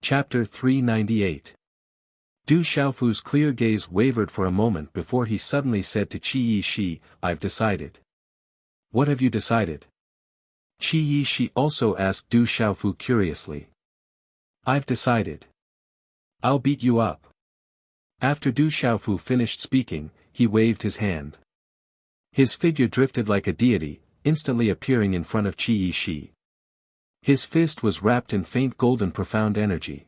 Chapter 398. Du Xiaofu's clear gaze wavered for a moment before he suddenly said to Qi Yishi, "I've decided." "What have you decided?" Qi Yishi also asked Du Xiaofu curiously. "I've decided. I'll beat you up." After Du Xiaofu finished speaking, he waved his hand. His figure drifted like a deity, instantly appearing in front of Qi Yishi. His fist was wrapped in faint golden profound energy.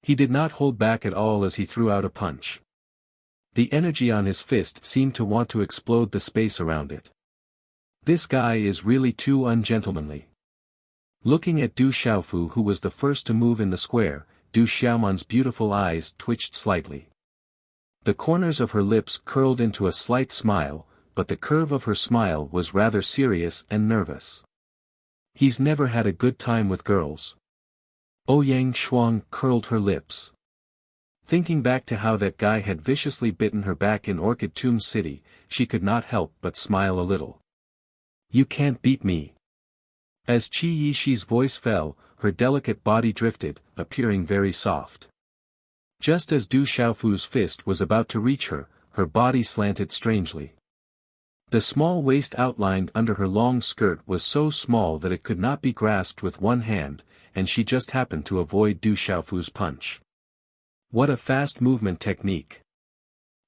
He did not hold back at all as he threw out a punch. The energy on his fist seemed to want to explode the space around it. This guy is really too ungentlemanly. Looking at Du Xiaofu, who was the first to move in the square, Du Xiaoman's beautiful eyes twitched slightly. The corners of her lips curled into a slight smile, but the curve of her smile was rather serious and nervous. He's never had a good time with girls. Ouyang Shuang curled her lips. Thinking back to how that guy had viciously bitten her back in Orchid Tomb City, she could not help but smile a little. "You can't beat me." As Qi Yishi's voice fell, her delicate body drifted, appearing very soft. Just as Du Xiaofu's fist was about to reach her, her body slanted strangely. The small waist outlined under her long skirt was so small that it could not be grasped with one hand, and she just happened to avoid Du Xiaofu's punch. What a fast movement technique!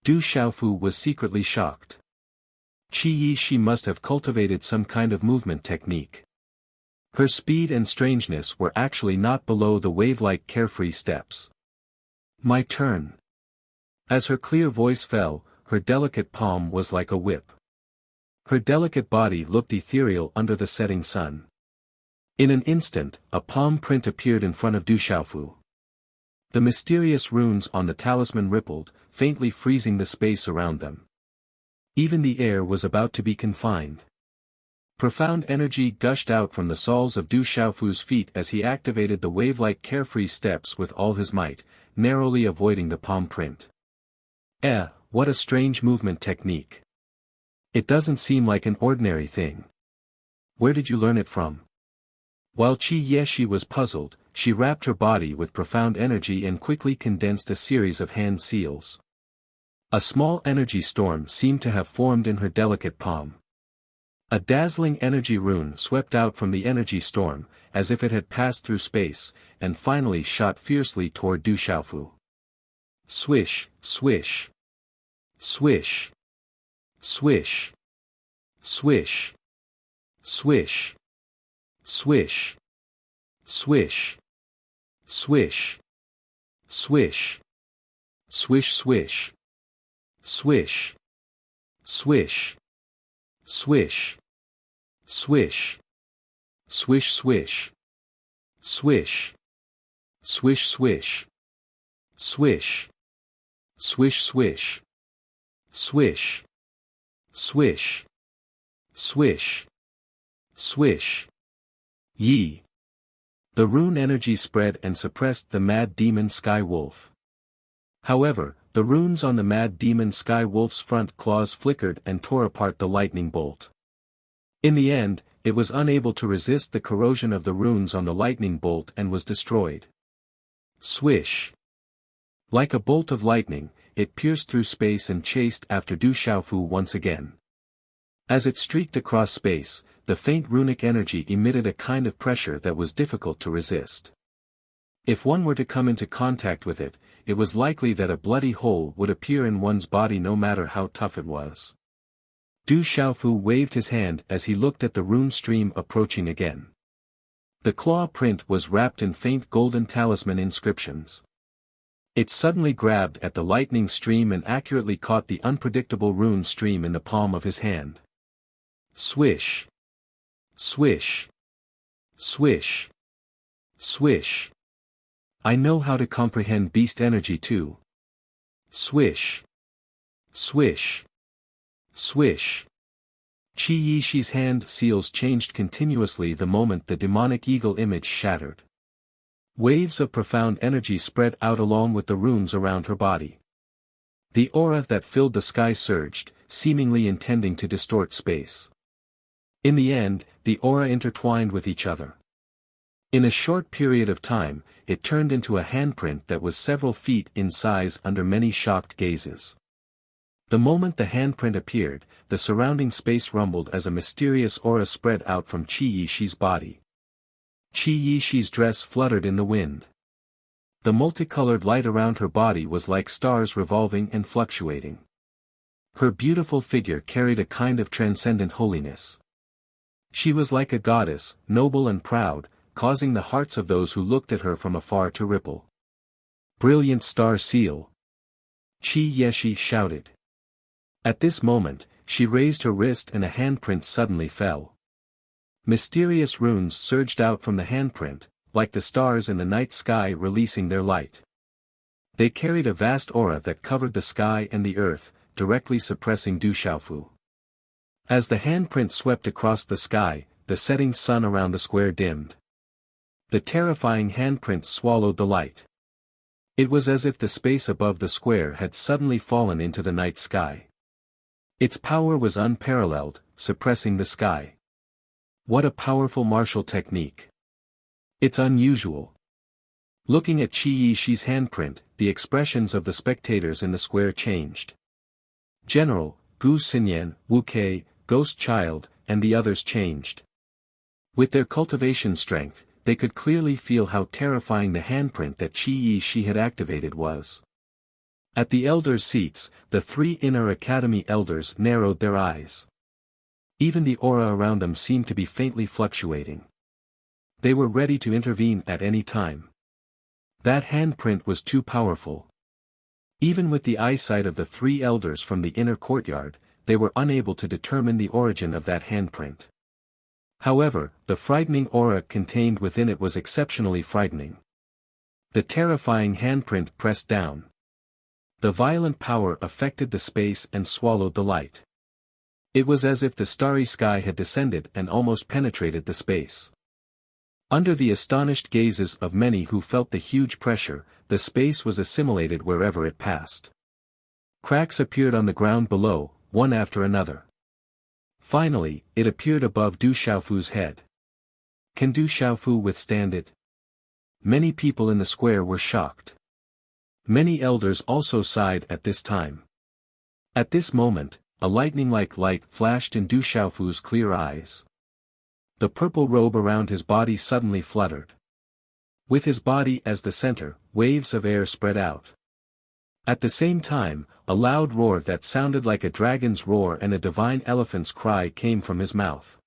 Du Xiaofu was secretly shocked. Qi Yishi must have cultivated some kind of movement technique. Her speed and strangeness were actually not below the wave-like carefree steps. "My turn." As her clear voice fell, her delicate palm was like a whip. Her delicate body looked ethereal under the setting sun. In an instant, a palm print appeared in front of Du Xiaofu. The mysterious runes on the talisman rippled, faintly freezing the space around them. Even the air was about to be confined. Profound energy gushed out from the soles of Du Xiaofu's feet as he activated the wave-like carefree steps with all his might, narrowly avoiding the palm print. What a strange movement technique. It doesn't seem like an ordinary thing. Where did you learn it from? While Qi Yishi was puzzled, she wrapped her body with profound energy and quickly condensed a series of hand seals. A small energy storm seemed to have formed in her delicate palm. A dazzling energy rune swept out from the energy storm, as if it had passed through space, and finally shot fiercely toward Du Xiaofu. Swish, swish. Swish. Swish. Swish. Swish. Swish. Swish. Swish. Swish. Swish swish. Swish. Swish. Swish. Swish. Swish swish. Swish. Swish swish. Swish. Swish swish. Swish. Swish. Swish. Swish. Yi. The rune energy spread and suppressed the mad demon Sky Wolf. However, the runes on the mad demon Sky Wolf's front claws flickered and tore apart the lightning bolt. In the end, it was unable to resist the corrosion of the runes on the lightning bolt and was destroyed. Swish. Like a bolt of lightning, it pierced through space and chased after Du Xiaofu once again. As it streaked across space, the faint runic energy emitted a kind of pressure that was difficult to resist. If one were to come into contact with it, it was likely that a bloody hole would appear in one's body no matter how tough it was. Du Xiaofu waved his hand as he looked at the rune stream approaching again. The claw print was wrapped in faint golden talisman inscriptions. It suddenly grabbed at the lightning stream and accurately caught the unpredictable rune stream in the palm of his hand. Swish. Swish. Swish. Swish. I know how to comprehend beast energy too. Swish. Swish. Swish. Qi Yishi's hand seals changed continuously the moment the demonic eagle image shattered. Waves of profound energy spread out along with the runes around her body. The aura that filled the sky surged, seemingly intending to distort space. In the end, the aura intertwined with each other. In a short period of time, it turned into a handprint that was several feet in size under many shocked gazes. The moment the handprint appeared, the surrounding space rumbled as a mysterious aura spread out from Qi Yix's body. Qi Yix's dress fluttered in the wind. The multicolored light around her body was like stars revolving and fluctuating. Her beautiful figure carried a kind of transcendent holiness. She was like a goddess, noble and proud, causing the hearts of those who looked at her from afar to ripple. Brilliant star seal! Qi Yishi shouted. At this moment, she raised her wrist and a handprint suddenly fell. Mysterious runes surged out from the handprint, like the stars in the night sky releasing their light. They carried a vast aura that covered the sky and the earth, directly suppressing Du Xiaofu. As the handprint swept across the sky, the setting sun around the square dimmed. The terrifying handprint swallowed the light. It was as if the space above the square had suddenly fallen into the night sky. Its power was unparalleled, suppressing the sky. What a powerful martial technique! It's unusual. Looking at Qi Yix's handprint, the expressions of the spectators in the square changed. General, Gu Xinyan, Wuxia, Ghost Child, and the others changed. With their cultivation strength, they could clearly feel how terrifying the handprint that Qi Yixi had activated was. At the elders' seats, the three inner academy elders narrowed their eyes. Even the aura around them seemed to be faintly fluctuating. They were ready to intervene at any time. That handprint was too powerful. Even with the eyesight of the three elders from the inner courtyard, they were unable to determine the origin of that handprint. However, the frightening aura contained within it was exceptionally frightening. The terrifying handprint pressed down. The violent power affected the space and swallowed the light. It was as if the starry sky had descended and almost penetrated the space. Under the astonished gazes of many who felt the huge pressure, the space was assimilated wherever it passed. Cracks appeared on the ground below, one after another. Finally, it appeared above Du Xiaofu's head. Can Du Xiaofu withstand it? Many people in the square were shocked. Many elders also sighed at this time. At this moment, a lightning-like light flashed in Du Xiaofu's clear eyes. The purple robe around his body suddenly fluttered. With his body as the center, waves of air spread out. At the same time, a loud roar that sounded like a dragon's roar and a divine elephant's cry came from his mouth.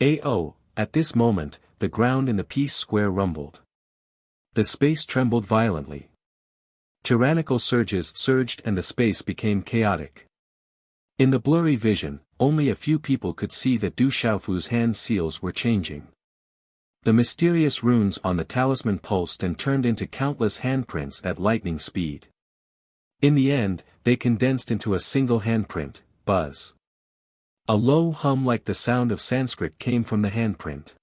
Ao, at this moment, the ground in the peace square rumbled. The space trembled violently. Tyrannical surges surged and the space became chaotic. In the blurry vision, only a few people could see that Du Xiaofu's hand seals were changing. The mysterious runes on the talisman pulsed and turned into countless handprints at lightning speed. In the end, they condensed into a single handprint, buzz. A low hum like the sound of Sanskrit came from the handprint.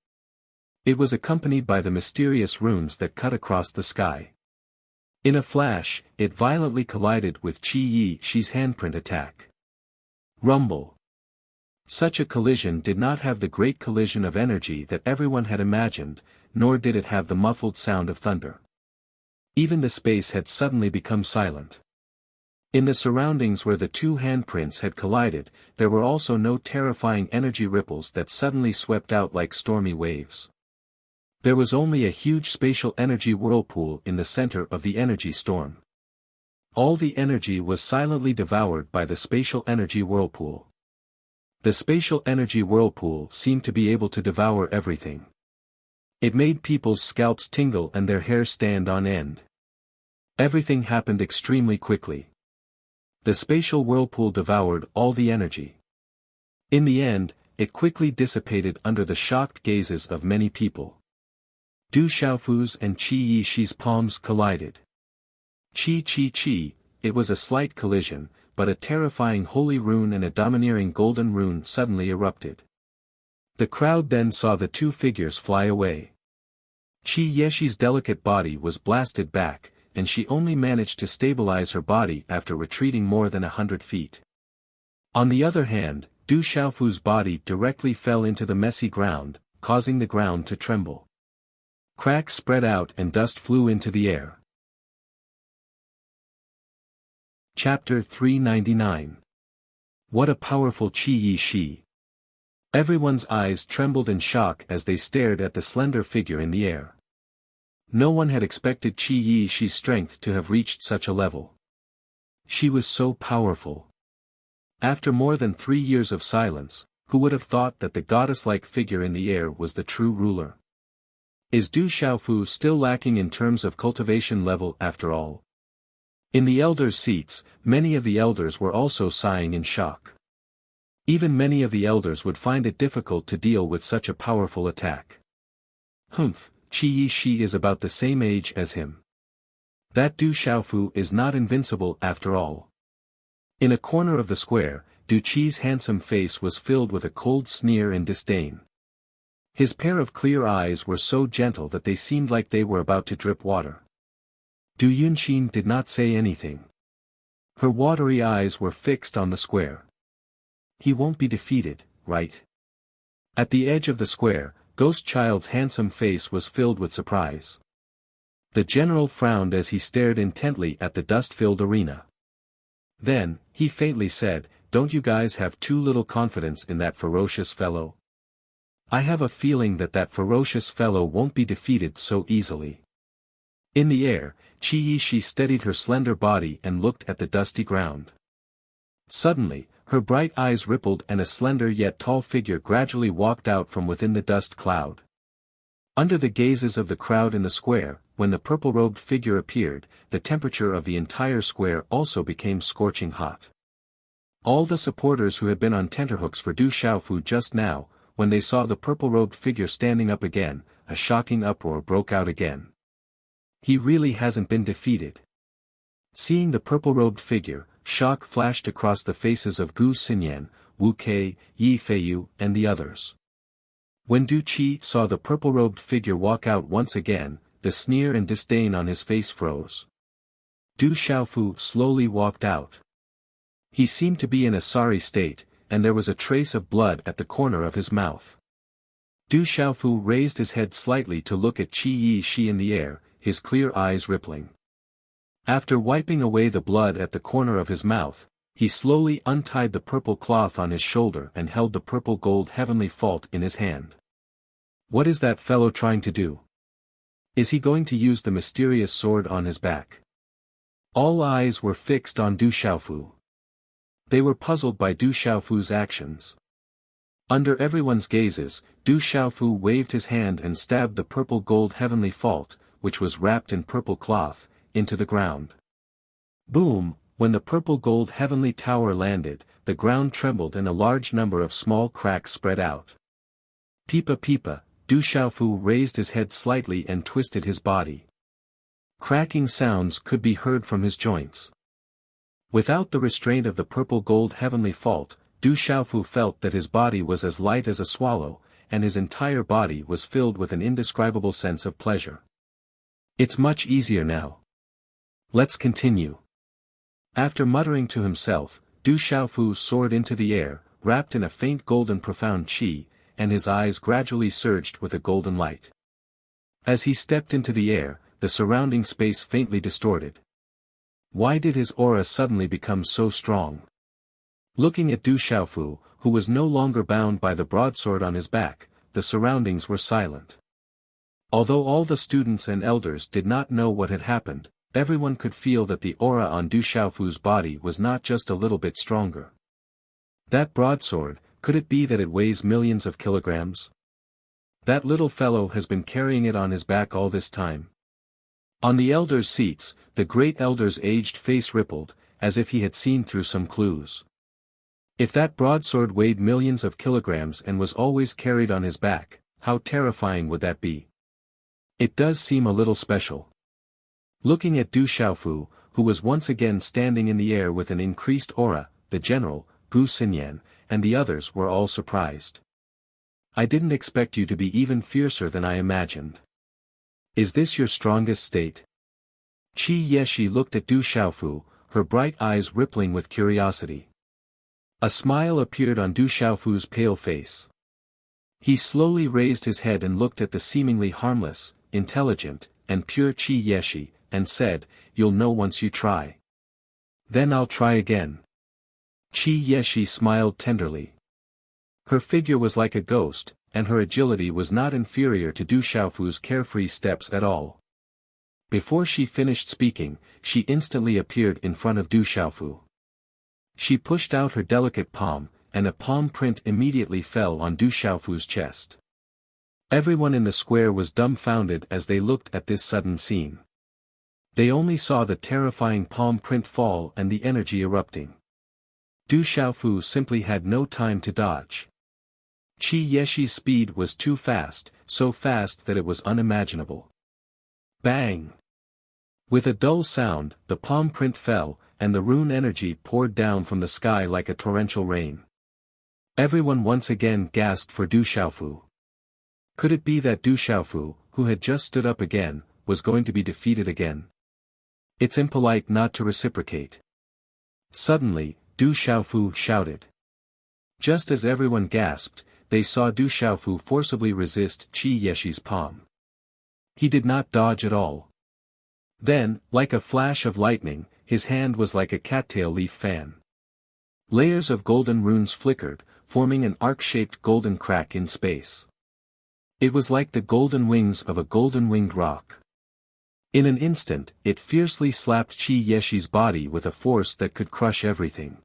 It was accompanied by the mysterious runes that cut across the sky. In a flash, it violently collided with Qi Yix's handprint attack. Rumble. Such a collision did not have the great collision of energy that everyone had imagined, nor did it have the muffled sound of thunder. Even the space had suddenly become silent. In the surroundings where the two handprints had collided, there were also no terrifying energy ripples that suddenly swept out like stormy waves. There was only a huge spatial energy whirlpool in the center of the energy storm. All the energy was silently devoured by the spatial energy whirlpool. The spatial energy whirlpool seemed to be able to devour everything. It made people's scalps tingle and their hair stand on end. Everything happened extremely quickly. The spatial whirlpool devoured all the energy. In the end, it quickly dissipated under the shocked gazes of many people. Du Xiaofu's and Qi Yix's palms collided. Chi, it was a slight collision, but a terrifying holy rune and a domineering golden rune suddenly erupted. The crowd then saw the two figures fly away. Qi Yix's delicate body was blasted back, and she only managed to stabilize her body after retreating more than 100 feet. On the other hand, Du Xiaofu's body directly fell into the messy ground, causing the ground to tremble. Cracks spread out and dust flew into the air. Chapter 399. What a powerful Qi Yi Shi! Everyone's eyes trembled in shock as they stared at the slender figure in the air. No one had expected Qi Yi Shi's strength to have reached such a level. She was so powerful. After more than 3 years of silence, who would have thought that the goddess-like figure in the air was the true ruler? Is Du Xiaofu still lacking in terms of cultivation level after all? In the elders' seats, many of the elders were also sighing in shock. Even many of the elders would find it difficult to deal with such a powerful attack. Humph, Qi Yi Shi is about the same age as him. That Du Xiaofu is not invincible after all. In a corner of the square, Du Qi's handsome face was filled with a cold sneer and disdain. His pair of clear eyes were so gentle that they seemed like they were about to drip water. Du Yunxin did not say anything. Her watery eyes were fixed on the square. He won't be defeated, right? At the edge of the square, Ghost Child's handsome face was filled with surprise. The general frowned as he stared intently at the dust-filled arena. Then, he faintly said, "Don't you guys have too little confidence in that ferocious fellow? I have a feeling that that ferocious fellow won't be defeated so easily." In the air, Qi Yi Shi steadied her slender body and looked at the dusty ground. Suddenly, her bright eyes rippled and a slender yet tall figure gradually walked out from within the dust cloud. Under the gazes of the crowd in the square, when the purple-robed figure appeared, the temperature of the entire square also became scorching hot. All the supporters who had been on tenterhooks for Du Xiaofu just now, when they saw the purple-robed figure standing up again, a shocking uproar broke out again. He really hasn't been defeated. Seeing the purple-robed figure, shock flashed across the faces of Gu Xinyan, Wu Kei, Yi Feiyu, and the others. When Du Qi saw the purple-robed figure walk out once again, the sneer and disdain on his face froze. Du Xiaofu slowly walked out. He seemed to be in a sorry state, and there was a trace of blood at the corner of his mouth. Du Xiaofu raised his head slightly to look at Qi Yi Shi in the air, his clear eyes rippling. After wiping away the blood at the corner of his mouth, he slowly untied the purple cloth on his shoulder and held the purple-gold heavenly fault in his hand. What is that fellow trying to do? Is he going to use the mysterious sword on his back? All eyes were fixed on Du Xiaofu. They were puzzled by Du Xiaofu's actions. Under everyone's gazes, Du Xiaofu waved his hand and stabbed the purple-gold heavenly fault, which was wrapped in purple cloth, into the ground. Boom! When the purple-gold heavenly tower landed, the ground trembled and a large number of small cracks spread out. Peepa peepa, Du Xiaofu raised his head slightly and twisted his body. Cracking sounds could be heard from his joints. Without the restraint of the purple-gold heavenly fault, Du Xiaofu felt that his body was as light as a swallow, and his entire body was filled with an indescribable sense of pleasure. It's much easier now. Let's continue. After muttering to himself, Du Xiaofu soared into the air, wrapped in a faint golden profound qi, and his eyes gradually surged with a golden light. As he stepped into the air, the surrounding space faintly distorted. Why did his aura suddenly become so strong? Looking at Du Xiaofu, who was no longer bound by the broadsword on his back, the surroundings were silent. Although all the students and elders did not know what had happened, everyone could feel that the aura on Du Xiaofu's body was not just a little bit stronger. That broadsword, could it be that it weighs millions of kilograms? That little fellow has been carrying it on his back all this time. On the elders' seats, the great elder's aged face rippled, as if he had seen through some clues. If that broadsword weighed millions of kilograms and was always carried on his back, how terrifying would that be? It does seem a little special. Looking at Du Xiaofu, who was once again standing in the air with an increased aura, the general, Gu Xinyan, and the others were all surprised. I didn't expect you to be even fiercer than I imagined. Is this your strongest state? Qi Yeshi looked at Du Xiaofu, her bright eyes rippling with curiosity. A smile appeared on Du Xiaofu's pale face. He slowly raised his head and looked at the seemingly harmless, intelligent, and pure Qi Yeshi, and said, "You'll know once you try." "Then I'll try again." Qi Yeshi smiled tenderly. Her figure was like a ghost, and her agility was not inferior to Du Xiaofu's carefree steps at all. Before she finished speaking, she instantly appeared in front of Du Xiaofu. She pushed out her delicate palm, and a palm print immediately fell on Du Xiaofu's chest. Everyone in the square was dumbfounded as they looked at this sudden scene. They only saw the terrifying palm print fall and the energy erupting. Du Xiaofu simply had no time to dodge. Qi Yeshi's speed was too fast, so fast that it was unimaginable. Bang! With a dull sound, the palm print fell, and the rune energy poured down from the sky like a torrential rain. Everyone once again gasped for Du Xiaofu. Could it be that Du Xiaofu, who had just stood up again, was going to be defeated again? It's impolite not to reciprocate. Suddenly, Du Xiaofu shouted. Just as everyone gasped, they saw Du Xiaofu forcibly resist Qi Yeshi's palm. He did not dodge at all. Then, like a flash of lightning, his hand was like a cattail leaf fan. Layers of golden runes flickered, forming an arc-shaped golden crack in space. It was like the golden wings of a golden-winged rock. In an instant, it fiercely slapped Qi Yeshi's body with a force that could crush everything.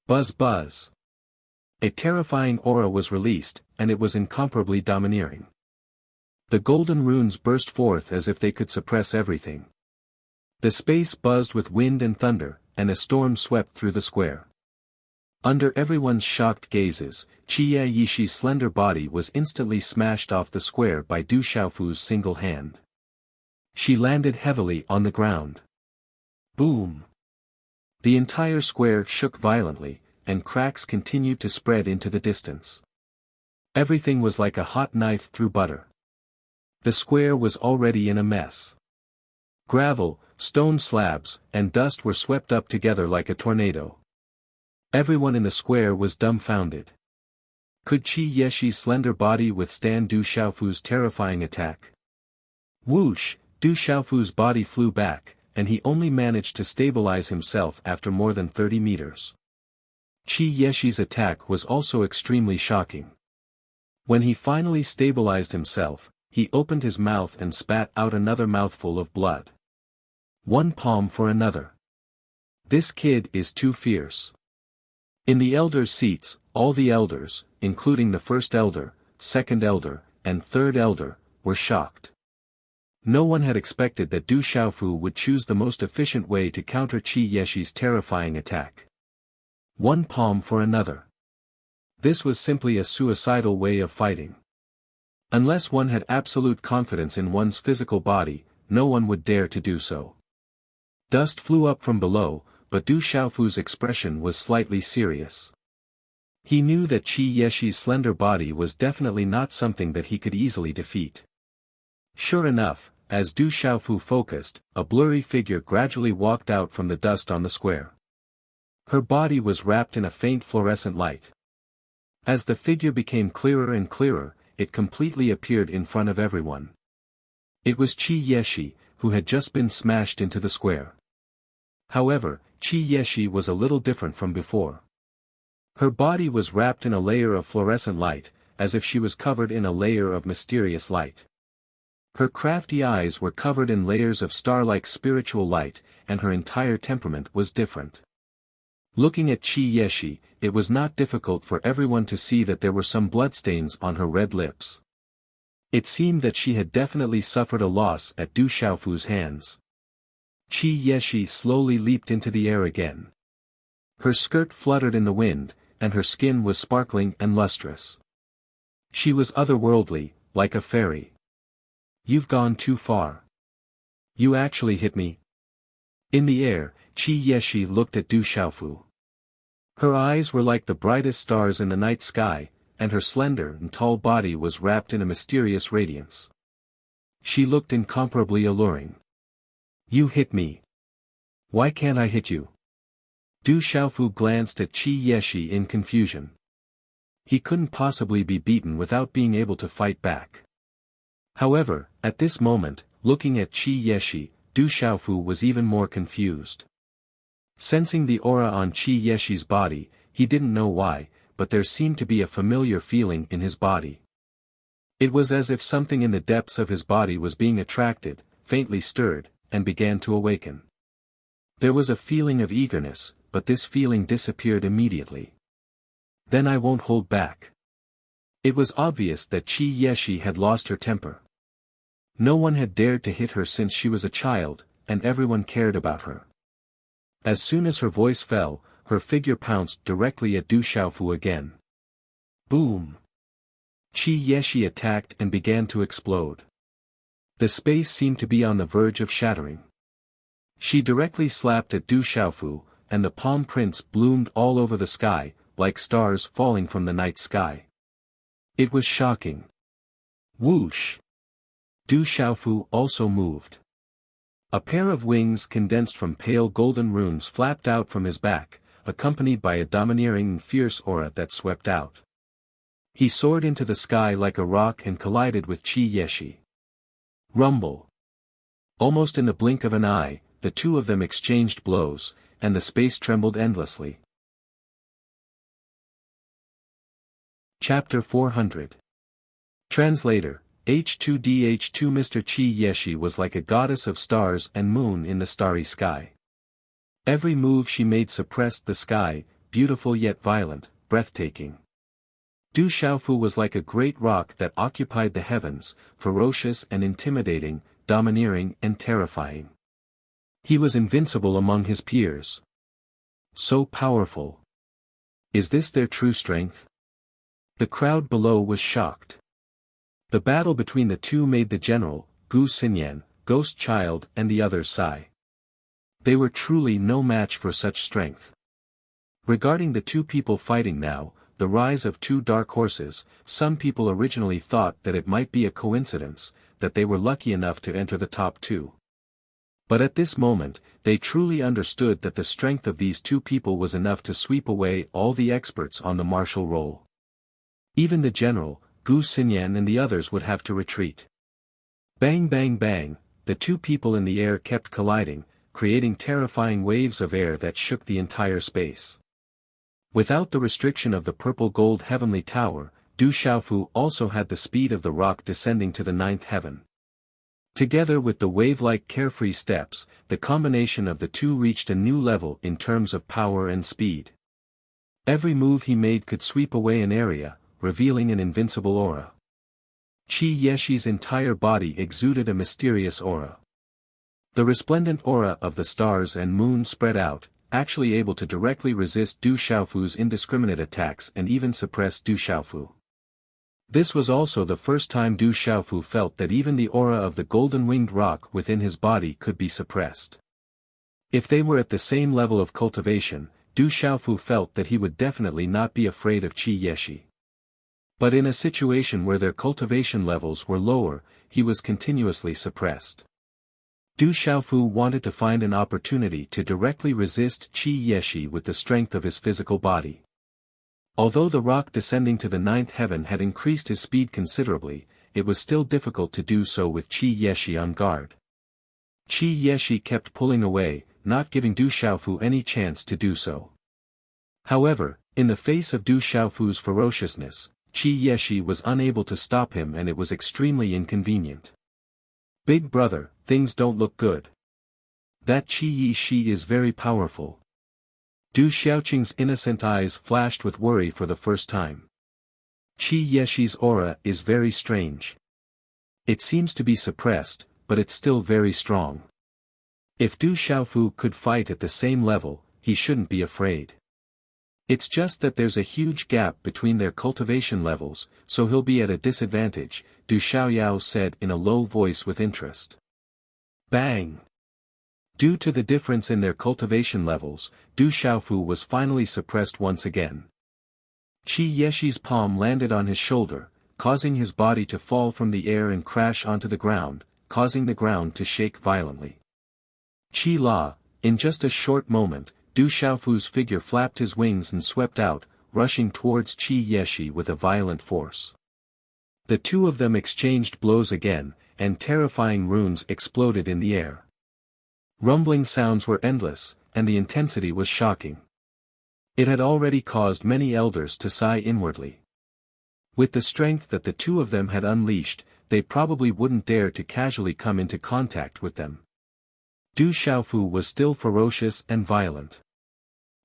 Buzz buzz. A terrifying aura was released, and it was incomparably domineering. The golden runes burst forth as if they could suppress everything. The space buzzed with wind and thunder, and a storm swept through the square. Under everyone's shocked gazes, Qi Yeshi's slender body was instantly smashed off the square by Du Xiaofu's single hand. She landed heavily on the ground. Boom! The entire square shook violently, and cracks continued to spread into the distance. Everything was like a hot knife through butter. The square was already in a mess. Gravel, stone slabs, and dust were swept up together like a tornado. Everyone in the square was dumbfounded. Could Qi Yeshi's slender body withstand Du Xiaofu's terrifying attack? Whoosh! Du Xiaofu's body flew back, and he only managed to stabilize himself after more than 30 meters. Qi Yeshi's attack was also extremely shocking. When he finally stabilized himself, he opened his mouth and spat out another mouthful of blood. One palm for another. This kid is too fierce. In the elders' seats, all the elders, including the first elder, second elder, and third elder, were shocked. No one had expected that Du Xiaofu would choose the most efficient way to counter Qi Yeshi's terrifying attack. One palm for another. This was simply a suicidal way of fighting. Unless one had absolute confidence in one's physical body, no one would dare to do so. Dust flew up from below, but Du Xiaofu's expression was slightly serious. He knew that Qi Yeshi's slender body was definitely not something that he could easily defeat. Sure enough, as Du Xiaofu focused, a blurry figure gradually walked out from the dust on the square. Her body was wrapped in a faint fluorescent light. As the figure became clearer and clearer, it completely appeared in front of everyone. It was Qi Yeshi, who had just been smashed into the square. However, Qi Yeshi was a little different from before. Her body was wrapped in a layer of fluorescent light, as if she was covered in a layer of mysterious light. Her crafty eyes were covered in layers of star-like spiritual light, and her entire temperament was different. Looking at Qi Yeshi, it was not difficult for everyone to see that there were some bloodstains on her red lips. It seemed that she had definitely suffered a loss at Du Xiaofu's hands. Qi Yeshi slowly leaped into the air again. Her skirt fluttered in the wind, and her skin was sparkling and lustrous. She was otherworldly, like a fairy. You've gone too far. You actually hit me. In the air, Qi Yeshi looked at Du Xiaofu. Her eyes were like the brightest stars in the night sky, and her slender and tall body was wrapped in a mysterious radiance. She looked incomparably alluring. You hit me. Why can't I hit you? Du Xiaofu glanced at Qi Yeshi in confusion. He couldn't possibly be beaten without being able to fight back. However, at this moment, looking at Qi Yeshi, Du Xiaofu was even more confused. Sensing the aura on Qi Yeshi's body, he didn't know why, but there seemed to be a familiar feeling in his body. It was as if something in the depths of his body was being attracted, faintly stirred, and began to awaken. There was a feeling of eagerness, but this feeling disappeared immediately. Then I won't hold back. It was obvious that Qi Yeshi had lost her temper. No one had dared to hit her since she was a child, and everyone cared about her. As soon as her voice fell, her figure pounced directly at Du Xiaofu again. Boom! Qi Yeshi attacked and began to explode. The space seemed to be on the verge of shattering. She directly slapped at Du Xiaofu, and the palm prints bloomed all over the sky, like stars falling from the night sky. It was shocking. Whoosh! Du Xiaofu also moved. A pair of wings condensed from pale golden runes flapped out from his back, accompanied by a domineering and fierce aura that swept out. He soared into the sky like a rock and collided with Qi Yeshi. Rumble! Almost in the blink of an eye, the two of them exchanged blows, and the space trembled endlessly. Chapter 400. Translator, H2DH2 Mr. Qi Yeshi was like a goddess of stars and moon in the starry sky. Every move she made suppressed the sky, beautiful yet violent, breathtaking. Du Xiaofu was like a great rock that occupied the heavens, ferocious and intimidating, domineering and terrifying. He was invincible among his peers. So powerful. Is this their true strength? The crowd below was shocked. The battle between the two made the general, Gu Xinyan, Ghost Child and the others sigh. They were truly no match for such strength. Regarding the two people fighting now, the rise of two dark horses, some people originally thought that it might be a coincidence, that they were lucky enough to enter the top two. But at this moment, they truly understood that the strength of these two people was enough to sweep away all the experts on the martial roll. Even the general, Gu Xinyan and the others would have to retreat. Bang bang bang, the two people in the air kept colliding, creating terrifying waves of air that shook the entire space. Without the restriction of the purple-gold heavenly tower, Du Xiaofu also had the speed of the rock descending to the ninth heaven. Together with the wave-like carefree steps, the combination of the two reached a new level in terms of power and speed. Every move he made could sweep away an area, revealing an invincible aura. Qi Yeshi's entire body exuded a mysterious aura. The resplendent aura of the stars and moon spread out, actually able to directly resist Du Xiaofu's indiscriminate attacks and even suppress Du Xiaofu. This was also the first time Du Xiaofu felt that even the aura of the golden-winged rock within his body could be suppressed. If they were at the same level of cultivation, Du Xiaofu felt that he would definitely not be afraid of Qi Yeshi. But in a situation where their cultivation levels were lower, he was continuously suppressed. Du Xiaofu wanted to find an opportunity to directly resist Qi Yeshi with the strength of his physical body. Although the rock descending to the ninth heaven had increased his speed considerably, it was still difficult to do so with Qi Yeshi on guard. Qi Yeshi kept pulling away, not giving Du Xiaofu any chance to do so. However, in the face of Du Xiaofu's ferociousness, Qi Yeshi was unable to stop him and it was extremely inconvenient. Big brother, things don't look good. That Qi Yeshi is very powerful. Du Xiaoqing's innocent eyes flashed with worry for the first time. Qi Yeshi's aura is very strange. It seems to be suppressed, but it's still very strong. If Du Xiaofu could fight at the same level, he shouldn't be afraid. It's just that there's a huge gap between their cultivation levels, so he'll be at a disadvantage, Du Xiaoyao said in a low voice with interest. Bang! Due to the difference in their cultivation levels, Du Xiaofu was finally suppressed once again. Qi Yeshi's palm landed on his shoulder, causing his body to fall from the air and crash onto the ground, causing the ground to shake violently. Qi La, in just a short moment, Du Xiaofu's figure flapped his wings and swept out, rushing towards Qi Yeshi with a violent force. The two of them exchanged blows again, and terrifying runes exploded in the air. Rumbling sounds were endless, and the intensity was shocking. It had already caused many elders to sigh inwardly. With the strength that the two of them had unleashed, they probably wouldn't dare to casually come into contact with them. Du Xiaofu was still ferocious and violent.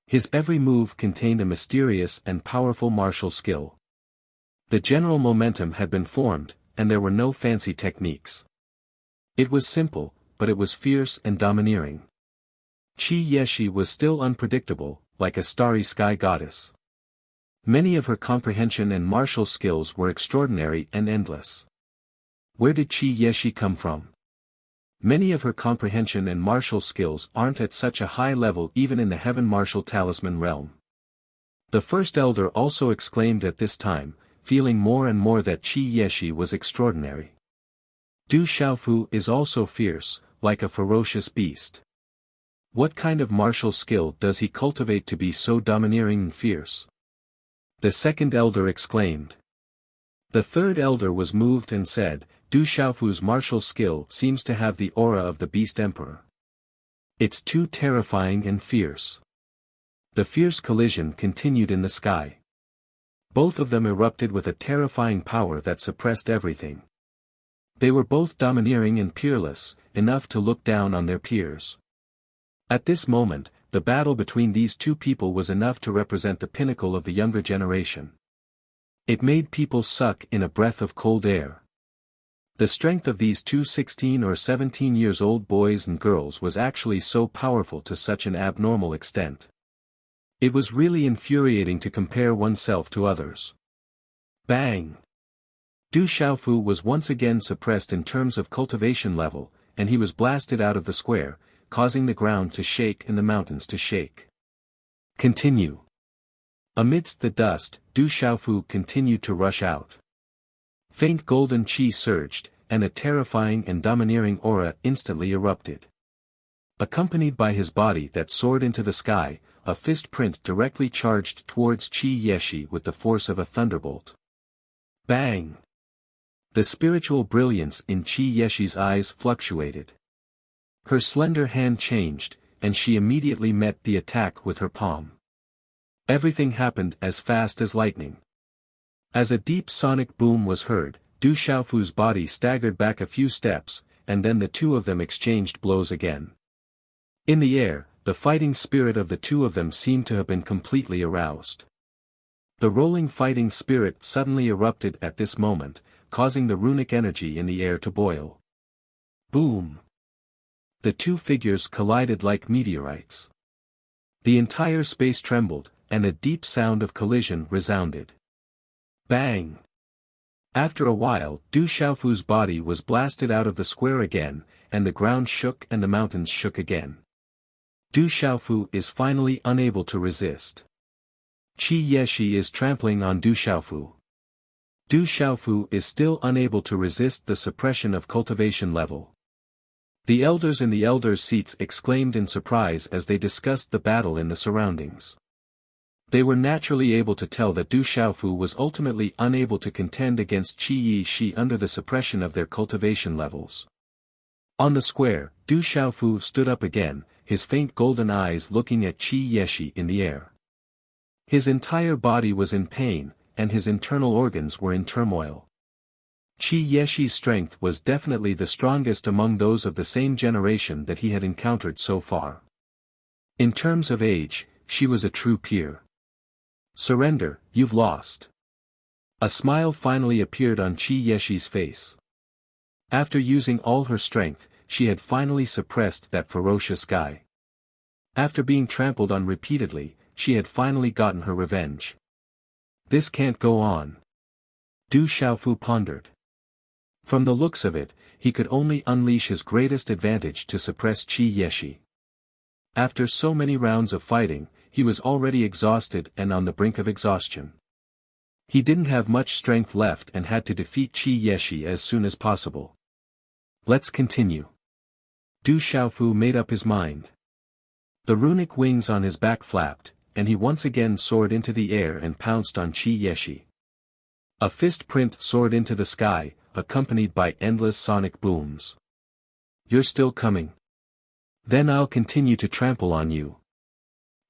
His every move contained a mysterious and powerful martial skill. The general momentum had been formed, and there were no fancy techniques. It was simple, but it was fierce and domineering. Qi Yeshi was still unpredictable, like a starry sky goddess. Many of her comprehension and martial skills were extraordinary and endless. Where did Qi Yeshi come from? Many of her comprehension and martial skills aren't at such a high level even in the Heaven Martial Talisman realm. The first elder also exclaimed at this time, feeling more and more that Qi Yeshi was extraordinary. Du Xiaofu is also fierce, like a ferocious beast. What kind of martial skill does he cultivate to be so domineering and fierce? The second elder exclaimed. The third elder was moved and said, Du Xiaofu's martial skill seems to have the aura of the Beast Emperor. It's too terrifying and fierce. The fierce collision continued in the sky. Both of them erupted with a terrifying power that suppressed everything. They were both domineering and peerless, enough to look down on their peers. At this moment, the battle between these two people was enough to represent the pinnacle of the younger generation. It made people suck in a breath of cold air. The strength of these two 16 or 17 years old boys and girls was actually so powerful to such an abnormal extent. It was really infuriating to compare oneself to others. Bang! Du Xiaofu was once again suppressed in terms of cultivation level, and he was blasted out of the square, causing the ground to shake and the mountains to shake. Continue. Amidst the dust, Du Xiaofu continued to rush out. Faint golden qi surged, and a terrifying and domineering aura instantly erupted. Accompanied by his body that soared into the sky, a fist print directly charged towards Qi Yeshi with the force of a thunderbolt. Bang! The spiritual brilliance in Qi Yeshi's eyes fluctuated. Her slender hand changed, and she immediately met the attack with her palm. Everything happened as fast as lightning. As a deep sonic boom was heard, Du Xiaofu's body staggered back a few steps, and then the two of them exchanged blows again. In the air, the fighting spirit of the two of them seemed to have been completely aroused. The rolling fighting spirit suddenly erupted at this moment, causing the runic energy in the air to boil. Boom! The two figures collided like meteorites. The entire space trembled, and a deep sound of collision resounded. Bang! After a while, Du Xiaofu's body was blasted out of the square again, and the ground shook and the mountains shook again. Du Xiaofu is finally unable to resist. Qi Yeshi is trampling on Du Xiaofu. Du Xiaofu is still unable to resist the suppression of cultivation level. The elders in the elders' seats exclaimed in surprise as they discussed the battle in the surroundings. They were naturally able to tell that Du Xiaofu was ultimately unable to contend against Qi Yeshi under the suppression of their cultivation levels. On the square, Du Xiaofu stood up again, his faint golden eyes looking at Qi Yeshi in the air. His entire body was in pain, and his internal organs were in turmoil. Qi Yeshi's strength was definitely the strongest among those of the same generation that he had encountered so far. In terms of age, she was a true peer. Surrender, you've lost. A smile finally appeared on Qi Yeshi's face. After using all her strength, she had finally suppressed that ferocious guy. After being trampled on repeatedly, she had finally gotten her revenge. This can't go on. Du Xiaofu pondered. From the looks of it, he could only unleash his greatest advantage to suppress Qi Yeshi. After so many rounds of fighting, he was already exhausted and on the brink of exhaustion. He didn't have much strength left and had to defeat Qi Yeshi as soon as possible. Let's continue. Du Xiaofu made up his mind. The runic wings on his back flapped, and he once again soared into the air and pounced on Qi Yeshi. A fist print soared into the sky, accompanied by endless sonic booms. You're still coming. Then I'll continue to trample on you.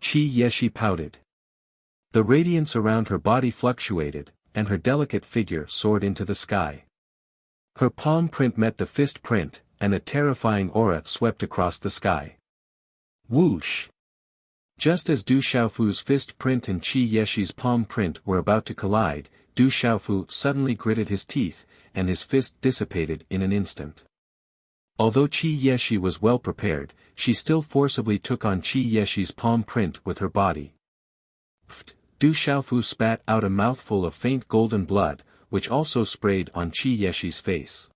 Qi Yeshi pouted. The radiance around her body fluctuated, and her delicate figure soared into the sky. Her palm print met the fist print, and a terrifying aura swept across the sky. Whoosh! Just as Du Xiaofu's fist print and Qi Yeshi's palm print were about to collide, Du Xiaofu suddenly gritted his teeth, and his fist dissipated in an instant. Although Qi Yeshi was well prepared, she still forcibly took on Qi Yeshi's palm print with her body. Pfft! Du Xiaofu spat out a mouthful of faint golden blood, which also sprayed on Qi Yeshi's face.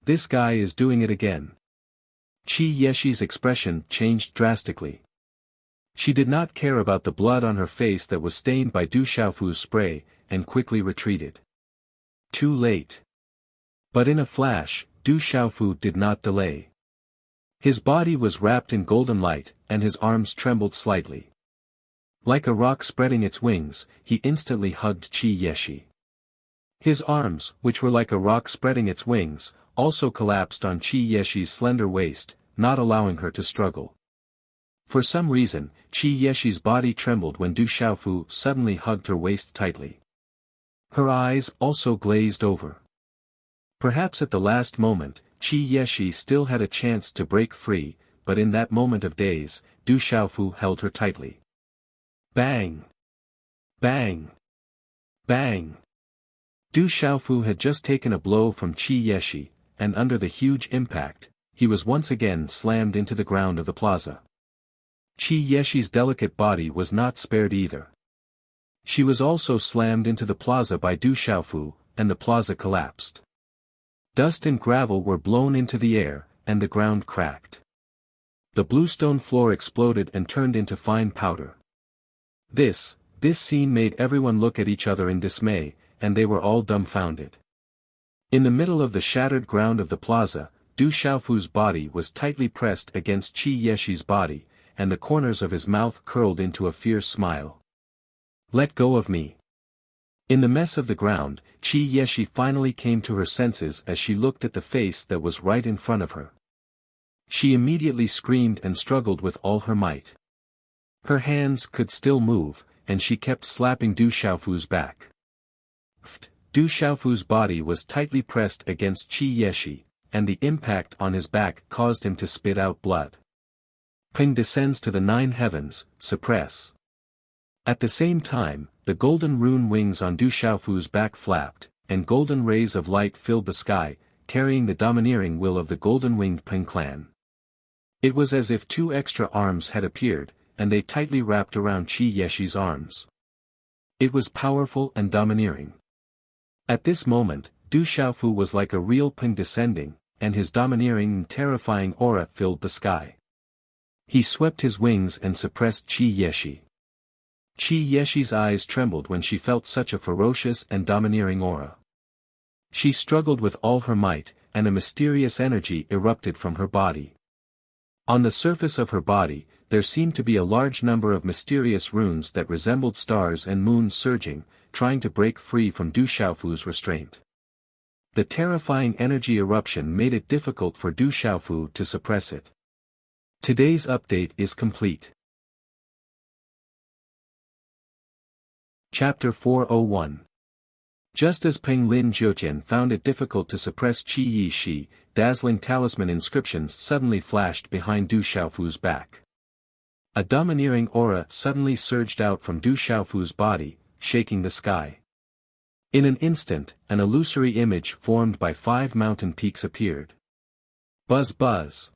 This guy is doing it again. Qi Yeshi's expression changed drastically. She did not care about the blood on her face that was stained by Du Xiaofu's spray, and quickly retreated. Too late. But in a flash, Du Xiaofu did not delay. His body was wrapped in golden light, and his arms trembled slightly. Like a rock spreading its wings, he instantly hugged Qi Yeshi. His arms, which were like a rock spreading its wings, also collapsed on Qi Yeshi's slender waist, not allowing her to struggle. For some reason, Qi Yeshi's body trembled when Du Xiaofu suddenly hugged her waist tightly. Her eyes also glazed over. Perhaps at the last moment, Qi Yeshi still had a chance to break free, but in that moment of daze, Du Xiaofu held her tightly. Bang! Bang! Bang! Du Xiaofu had just taken a blow from Qi Yeshi, and under the huge impact, he was once again slammed into the ground of the plaza. Qi Yeshi's delicate body was not spared either. She was also slammed into the plaza by Du Xiaofu, and the plaza collapsed. Dust and gravel were blown into the air, and the ground cracked. The bluestone floor exploded and turned into fine powder. This scene made everyone look at each other in dismay, and they were all dumbfounded. In the middle of the shattered ground of the plaza, Du Xiaofu's body was tightly pressed against Qi Yeshi's body, and the corners of his mouth curled into a fierce smile. Let go of me. In the mess of the ground, Qi Yeshi finally came to her senses as she looked at the face that was right in front of her. She immediately screamed and struggled with all her might. Her hands could still move, and she kept slapping Du Xiaofu's back. Du Xiaofu's body was tightly pressed against Qi Yeshi, and the impact on his back caused him to spit out blood. Ping descends to the 9 heavens, suppress. At the same time, the golden rune wings on Du Xiaofu's back flapped, and golden rays of light filled the sky, carrying the domineering will of the golden-winged Ping clan. It was as if 2 extra arms had appeared, and they tightly wrapped around Qi Yeshi's arms. It was powerful and domineering. At this moment, Du Xiaofu was like a real Ping descending, and his domineering and terrifying aura filled the sky. He swept his wings and suppressed Qi Yeshi. Qi Yeshi's eyes trembled when she felt such a ferocious and domineering aura. She struggled with all her might, and a mysterious energy erupted from her body. On the surface of her body, there seemed to be a large number of mysterious runes that resembled stars and moons surging, trying to break free from Du Xiaofu's restraint. The terrifying energy eruption made it difficult for Du Xiaofu to suppress it. Today's update is complete. Chapter 401. Just as Peng Lin Jiutian found it difficult to suppress Qi Yi Shi, dazzling talisman inscriptions suddenly flashed behind Du Xiaofu's back. A domineering aura suddenly surged out from Du Xiaofu's body, shaking the sky. In an instant, an illusory image formed by 5 mountain peaks appeared. Buzz buzz.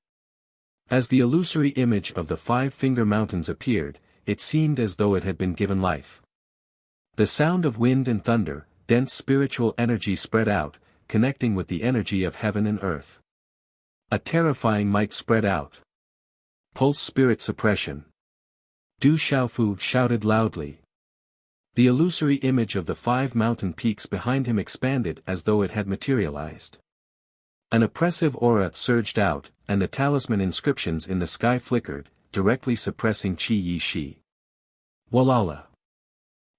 As the illusory image of the 5-finger mountains appeared, it seemed as though it had been given life. The sound of wind and thunder, dense spiritual energy spread out, connecting with the energy of heaven and earth. A terrifying might spread out. Pulse spirit suppression. Du Xiaofu shouted loudly. The illusory image of the 5 mountain peaks behind him expanded as though it had materialized. An oppressive aura surged out, and the talisman inscriptions in the sky flickered, directly suppressing Qi Yi Shi. Walala.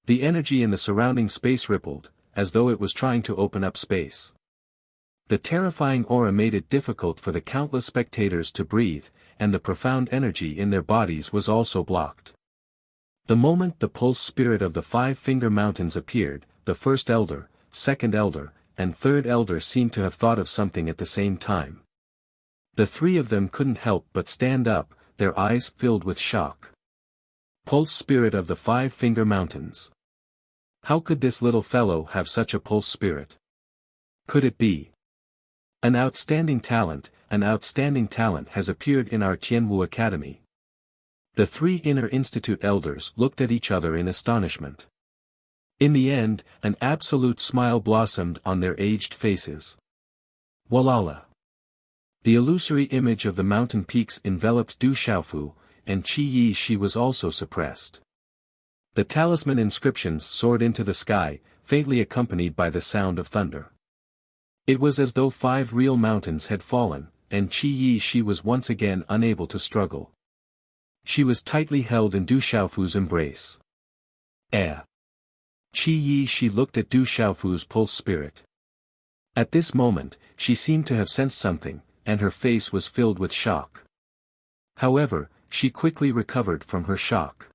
The energy in the surrounding space rippled, as though it was trying to open up space. The terrifying aura made it difficult for the countless spectators to breathe, and the profound energy in their bodies was also blocked. The moment the pulse spirit of the Five-Finger Mountains appeared, the first elder, second elder, and third elder seemed to have thought of something at the same time. The three of them couldn't help but stand up, their eyes filled with shock. Pulse spirit of the Five-Finger Mountains. How could this little fellow have such a pulse spirit? Could it be? An outstanding talent has appeared in our Tianwu Academy. The three Inner Institute elders looked at each other in astonishment. In the end, an absolute smile blossomed on their aged faces. Walala! The illusory image of the mountain peaks enveloped Du Xiaofu, and Qi Yi Shi was also suppressed. The talisman inscriptions soared into the sky, faintly accompanied by the sound of thunder. It was as though 5 real mountains had fallen, and Qi Yi Shi was once again unable to struggle. She was tightly held in Du Xiaofu's embrace. Qi Yi Shi looked at Du Xiaofu's pulse spirit. At this moment, she seemed to have sensed something, and her face was filled with shock. However, she quickly recovered from her shock.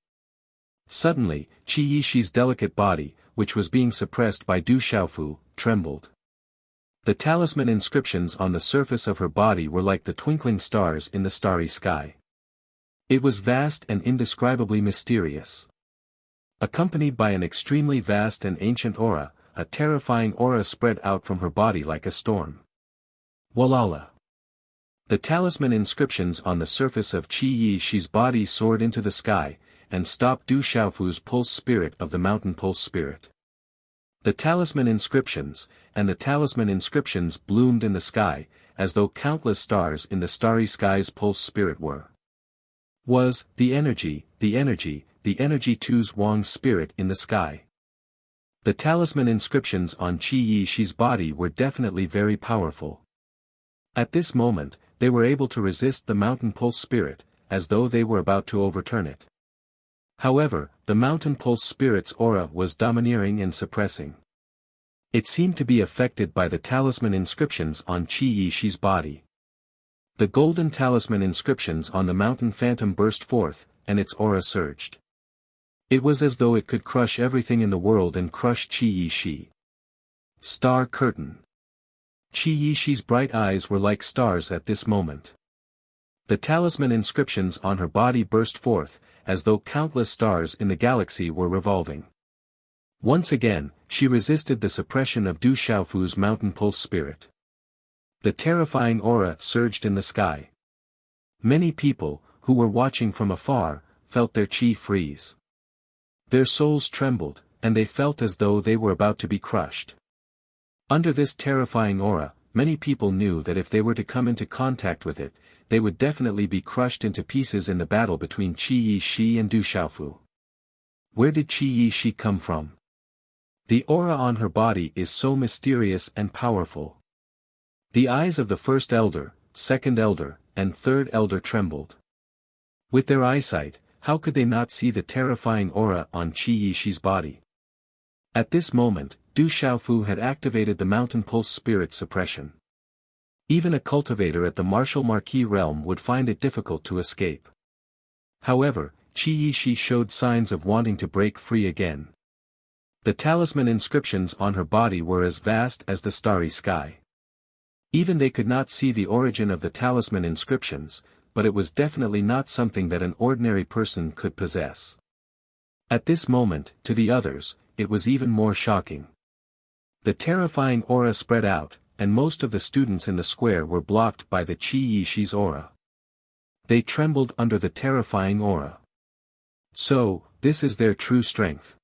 Suddenly, Qi Yi Shi's delicate body, which was being suppressed by Du Xiaofu, trembled. The talisman inscriptions on the surface of her body were like the twinkling stars in the starry sky. It was vast and indescribably mysterious. Accompanied by an extremely vast and ancient aura, a terrifying aura spread out from her body like a storm. Walala! The talisman inscriptions on the surface of Qi Yi Shi's body soared into the sky, and stopped Du Xiaofu's pulse spirit of the mountain pulse spirit. The talisman inscriptions bloomed in the sky, as though countless stars in the starry sky's pulse spirit were. Was the energy Tu's Wang's spirit in the sky. The talisman inscriptions on Qi Yi Shi's body were definitely very powerful. At this moment, they were able to resist the mountain pulse spirit, as though they were about to overturn it. However, the mountain pulse spirit's aura was domineering and suppressing. It seemed to be affected by the talisman inscriptions on Qi Yi Shi's body. The golden talisman inscriptions on the mountain phantom burst forth, and its aura surged. It was as though it could crush everything in the world and crush Qi Yi Shi. Star curtain. Qi Yi Shi's bright eyes were like stars at this moment. The talisman inscriptions on her body burst forth, as though countless stars in the galaxy were revolving. Once again, she resisted the suppression of Du Xiaofu's mountain pulse spirit. The terrifying aura surged in the sky. Many people, who were watching from afar, felt their qi freeze. Their souls trembled, and they felt as though they were about to be crushed. Under this terrifying aura, many people knew that if they were to come into contact with it, they would definitely be crushed into pieces in the battle between Qi Yi Shi and Du Xiaofu. Where did Qi Yi Shi come from? The aura on her body is so mysterious and powerful. The eyes of the first elder, second elder, and third elder trembled. With their eyesight, how could they not see the terrifying aura on Qi Yi Shi's body? At this moment, Du Xiaofu had activated the mountain pulse spirit suppression. Even a cultivator at the martial marquis realm would find it difficult to escape. However, Qi Yi Shi showed signs of wanting to break free again. The talisman inscriptions on her body were as vast as the starry sky. Even they could not see the origin of the talisman inscriptions, but it was definitely not something that an ordinary person could possess. At this moment, to the others, it was even more shocking. The terrifying aura spread out, and most of the students in the square were blocked by the Qi Yi Shi's aura. They trembled under the terrifying aura. So, this is their true strength.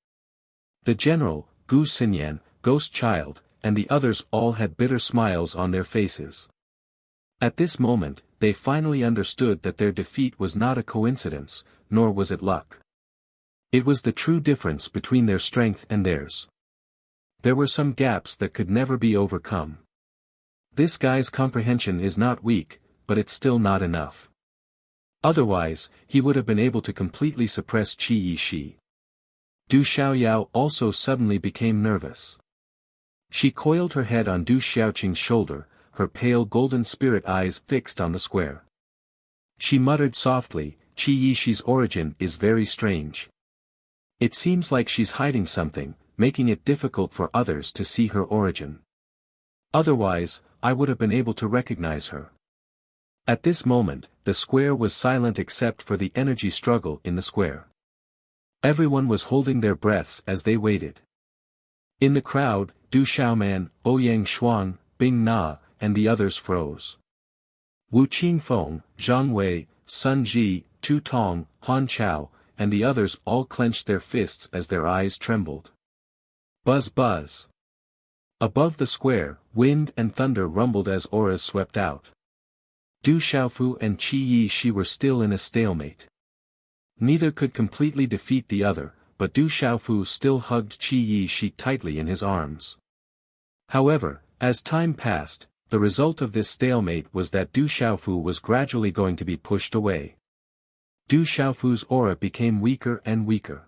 The general, Gu Xinyan, Ghost Child, and the others all had bitter smiles on their faces. At this moment, they finally understood that their defeat was not a coincidence, nor was it luck. It was the true difference between their strength and theirs. There were some gaps that could never be overcome. This guy's comprehension is not weak, but it's still not enough. Otherwise, he would have been able to completely suppress Qi Yi Shi. Du Xiaoyao also suddenly became nervous. She coiled her head on Du Xiaoqing's shoulder, her pale golden spirit eyes fixed on the square. She muttered softly, Qi Yishi's origin is very strange. It seems like she's hiding something, making it difficult for others to see her origin. Otherwise, I would have been able to recognize her. At this moment, the square was silent except for the energy struggle in the square. Everyone was holding their breaths as they waited. In the crowd, Du Xiaoman, Ouyang Xuan, Bing Na, and the others froze. Wu Qingfeng, Zhang Wei, Sun Ji, Tu Tong, Han Chao, and the others all clenched their fists as their eyes trembled. Buzz buzz. Above the square, wind and thunder rumbled as auras swept out. Du Xiaofu and Qi Yishi were still in a stalemate. Neither could completely defeat the other, but Du Xiaofu still hugged Qi Yishi tightly in his arms. However, as time passed, the result of this stalemate was that Du Xiaofu was gradually going to be pushed away. Du Xiaofu's aura became weaker and weaker.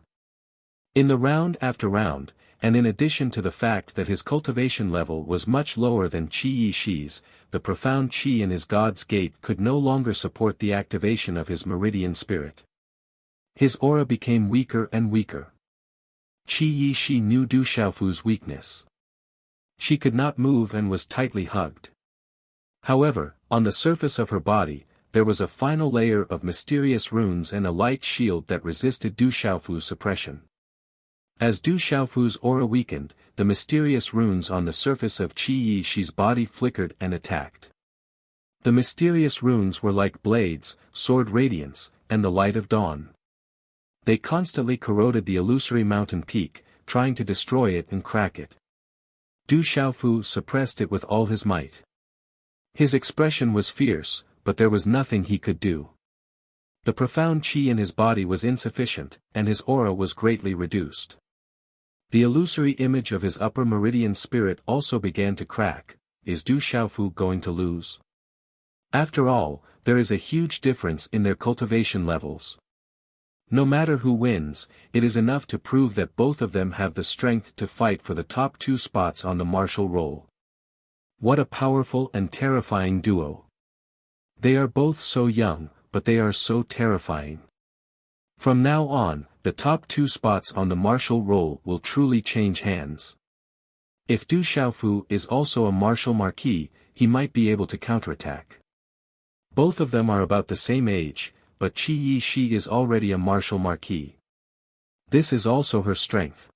In the round after round, and in addition to the fact that his cultivation level was much lower than Qi Yishi's, the profound qi in his God's Gate could no longer support the activation of his meridian spirit. His aura became weaker and weaker. Qi Yishi knew Du Xiaofu's weakness. She could not move and was tightly hugged. However, on the surface of her body, there was a final layer of mysterious runes and a light shield that resisted Du Xiaofu's suppression. As Du Xiaofu's aura weakened, the mysterious runes on the surface of Qi Yishi's body flickered and attacked. The mysterious runes were like blades, sword radiance, and the light of dawn. They constantly corroded the illusory mountain peak, trying to destroy it and crack it. Du Xiaofu suppressed it with all his might. His expression was fierce, but there was nothing he could do. The profound qi in his body was insufficient, and his aura was greatly reduced. The illusory image of his upper meridian spirit also began to crack. Is Du Xiaofu going to lose? After all, there is a huge difference in their cultivation levels. No matter who wins, it is enough to prove that both of them have the strength to fight for the top 2 spots on the martial roll. What a powerful and terrifying duo. They are both so young, but they are so terrifying. From now on, the top 2 spots on the martial roll will truly change hands. If Du Xiaofu is also a martial marquis, he might be able to counterattack. Both of them are about the same age, but Qi Yishi is already a martial marquis. This is also her strength.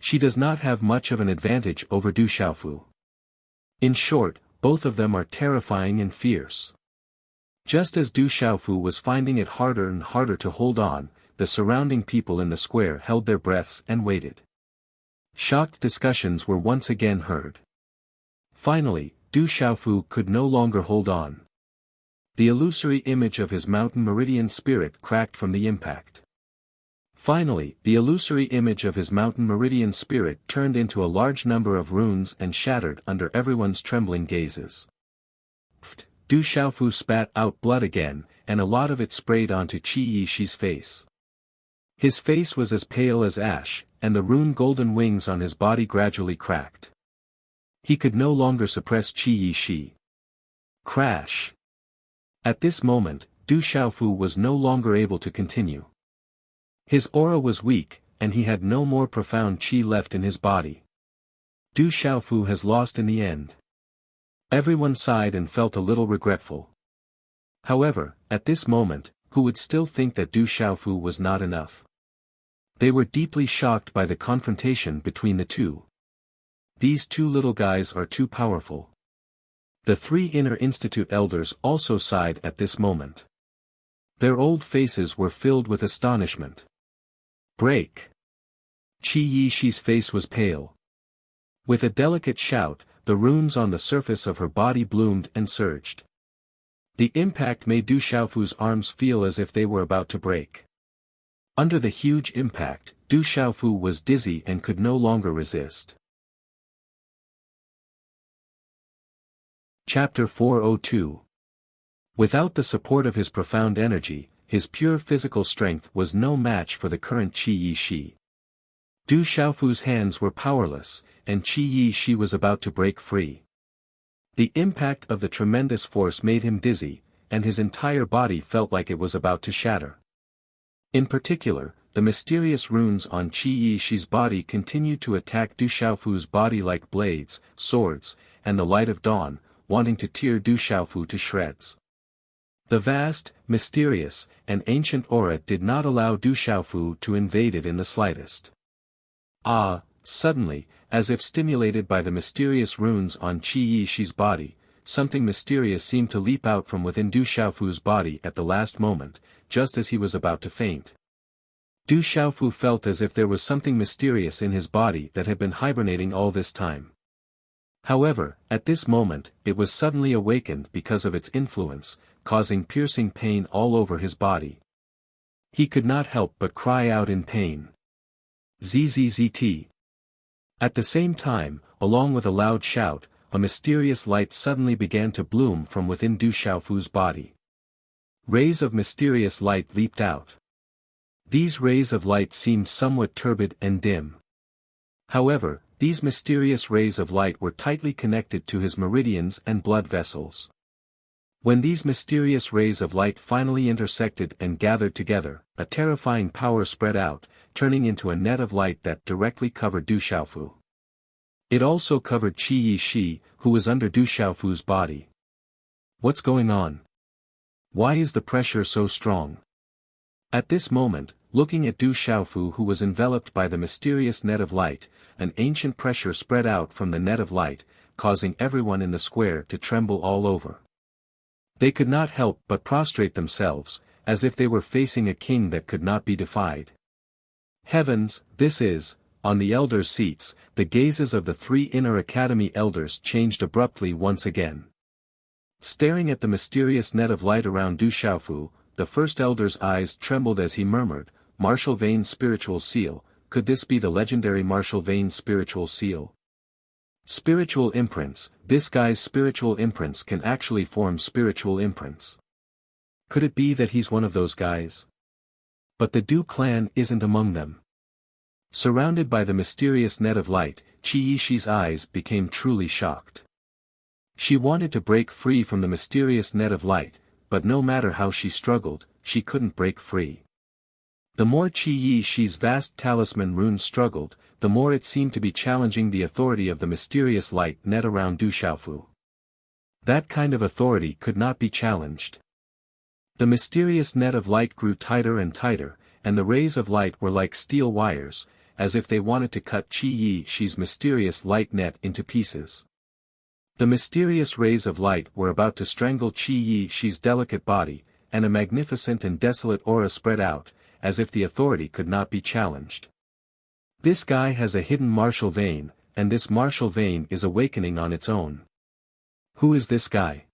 She does not have much of an advantage over Du Xiaofu. In short, both of them are terrifying and fierce. Just as Du Xiaofu was finding it harder and harder to hold on, the surrounding people in the square held their breaths and waited. Shocked discussions were once again heard. Finally, Du Xiaofu could no longer hold on. The illusory image of his mountain meridian spirit cracked from the impact. Finally, the illusory image of his mountain meridian spirit turned into a large number of runes and shattered under everyone's trembling gazes. Du Xiaofu spat out blood again, and a lot of it sprayed onto Qi Yishi's face. His face was as pale as ash, and the rune golden wings on his body gradually cracked. He could no longer suppress Qi Yishi. Crash! At this moment, Du Xiaofu was no longer able to continue. His aura was weak, and he had no more profound qi left in his body. Du Xiaofu has lost in the end. Everyone sighed and felt a little regretful. However, at this moment, who would still think that Du Xiaofu was not enough? They were deeply shocked by the confrontation between the two. These 2 little guys are too powerful. The 3 inner institute elders also sighed at this moment. Their old faces were filled with astonishment. Break! Qi Yishi's face was pale. With a delicate shout, the runes on the surface of her body bloomed and surged. The impact made Du Xiaofu's arms feel as if they were about to break. Under the huge impact, Du Xiaofu was dizzy and could no longer resist. Chapter 402. Without the support of his profound energy, his pure physical strength was no match for the current Qi Yishi. Du Xiaofu's hands were powerless, and Qi Yi Shi was about to break free. The impact of the tremendous force made him dizzy, and his entire body felt like it was about to shatter. In particular, the mysterious runes on Qi Yi Shi's body continued to attack Du Xiaofu's body like blades, swords, and the light of dawn, wanting to tear Du Xiaofu to shreds. The vast, mysterious, and ancient aura did not allow Du Xiaofu to invade it in the slightest. Suddenly, as if stimulated by the mysterious runes on Qi Yi Shi's body, something mysterious seemed to leap out from within Du Xiaofu's body at the last moment, just as he was about to faint. Du Xiaofu felt as if there was something mysterious in his body that had been hibernating all this time. However, at this moment, it was suddenly awakened because of its influence, causing piercing pain all over his body. He could not help but cry out in pain. ZZZT. At the same time, along with a loud shout, a mysterious light suddenly began to bloom from within Du Xiaofu's body. Rays of mysterious light leaped out. These rays of light seemed somewhat turbid and dim. However, these mysterious rays of light were tightly connected to his meridians and blood vessels. When these mysterious rays of light finally intersected and gathered together, a terrifying power spread out, turning into a net of light that directly covered Du Xiaofu. It also covered Qi Yi Shi, who was under Du Xiaofu's body. What's going on? Why is the pressure so strong? At this moment, looking at Du Xiaofu who was enveloped by the mysterious net of light, an ancient pressure spread out from the net of light, causing everyone in the square to tremble all over. They could not help but prostrate themselves, as if they were facing a king that could not be defied. Heavens, this is, on the elders' seats, the gazes of the three inner academy elders changed abruptly once again. Staring at the mysterious net of light around Du Xiaofu, the first elder's eyes trembled as he murmured, "Martial Vein Spiritual Seal, could this be the legendary Martial Vein Spiritual Seal? Spiritual imprints, this guy's spiritual imprints can actually form spiritual imprints. Could it be that he's one of those guys? But the Du clan isn't among them." Surrounded by the mysterious net of light, Qi Yi Shi's eyes became truly shocked. She wanted to break free from the mysterious net of light, but no matter how she struggled, she couldn't break free. The more Qi Yi Shi's vast talisman runes struggled, the more it seemed to be challenging the authority of the mysterious light net around Du Xiaofu. That kind of authority could not be challenged. The mysterious net of light grew tighter and tighter, and the rays of light were like steel wires, as if they wanted to cut Qi Yi Shi's mysterious light net into pieces. The mysterious rays of light were about to strangle Qi Yi Shi's delicate body, and a magnificent and desolate aura spread out, as if the authority could not be challenged. This guy has a hidden martial vein, and this martial vein is awakening on its own. Who is this guy?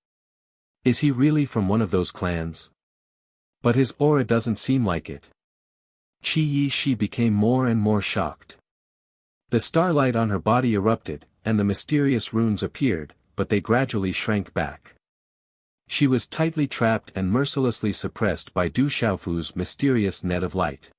Is he really from one of those clans? But his aura doesn't seem like it. Qi Yi Shi became more and more shocked. The starlight on her body erupted, and the mysterious runes appeared, but they gradually shrank back. She was tightly trapped and mercilessly suppressed by Du Xiaofu's mysterious net of light.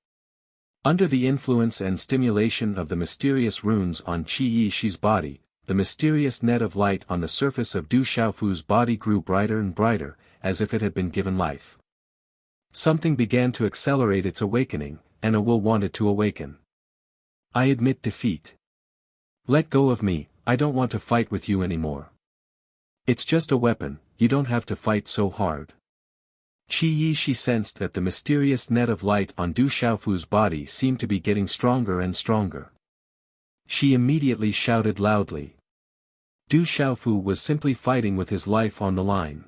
Under the influence and stimulation of the mysterious runes on Qi Yi Shi's body, the mysterious net of light on the surface of Du Xiaofu's body grew brighter and brighter, as if it had been given life. Something began to accelerate its awakening, and a will wanted to awaken. "I admit defeat. Let go of me, I don't want to fight with you anymore. It's just a weapon, you don't have to fight so hard." Qi Yi Shi sensed that the mysterious net of light on Du Xiaofu's body seemed to be getting stronger and stronger. She immediately shouted loudly. Du Xiaofu was simply fighting with his life on the line.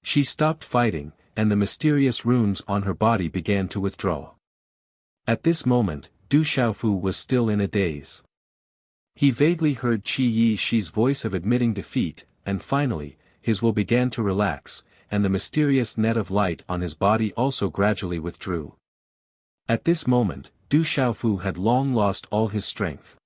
She stopped fighting, and the mysterious runes on her body began to withdraw. At this moment, Du Xiaofu was still in a daze. He vaguely heard Qi Yi Shi's voice of admitting defeat, and finally, his will began to relax, and the mysterious net of light on his body also gradually withdrew. At this moment, Du Xiaofu had long lost all his strength.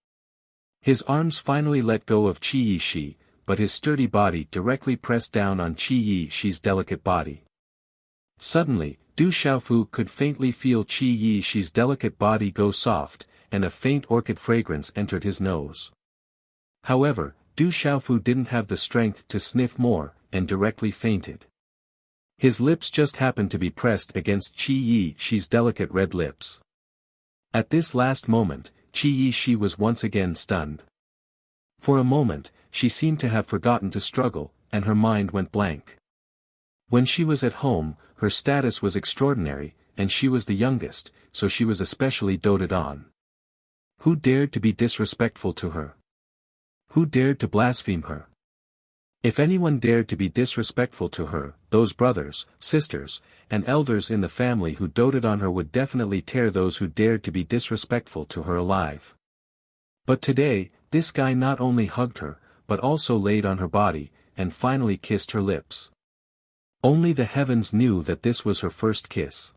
His arms finally let go of Qi Yi Shi, but his sturdy body directly pressed down on Qi Yi Shi's delicate body. Suddenly, Du Xiaofu could faintly feel Qi Yi Shi's delicate body go soft, and a faint orchid fragrance entered his nose. However, Du Xiaofu didn't have the strength to sniff more, and directly fainted. His lips just happened to be pressed against Qi Yi Shi's delicate red lips. At this last moment, Qi Yi Shi was once again stunned. For a moment, she seemed to have forgotten to struggle, and her mind went blank. When she was at home, her status was extraordinary, and she was the youngest, so she was especially doted on. Who dared to be disrespectful to her? Who dared to blaspheme her? If anyone dared to be disrespectful to her, those brothers, sisters, and elders in the family who doted on her would definitely tear those who dared to be disrespectful to her alive. But today, this guy not only hugged her, but also laid on her body, and finally kissed her lips. Only the heavens knew that this was her first kiss.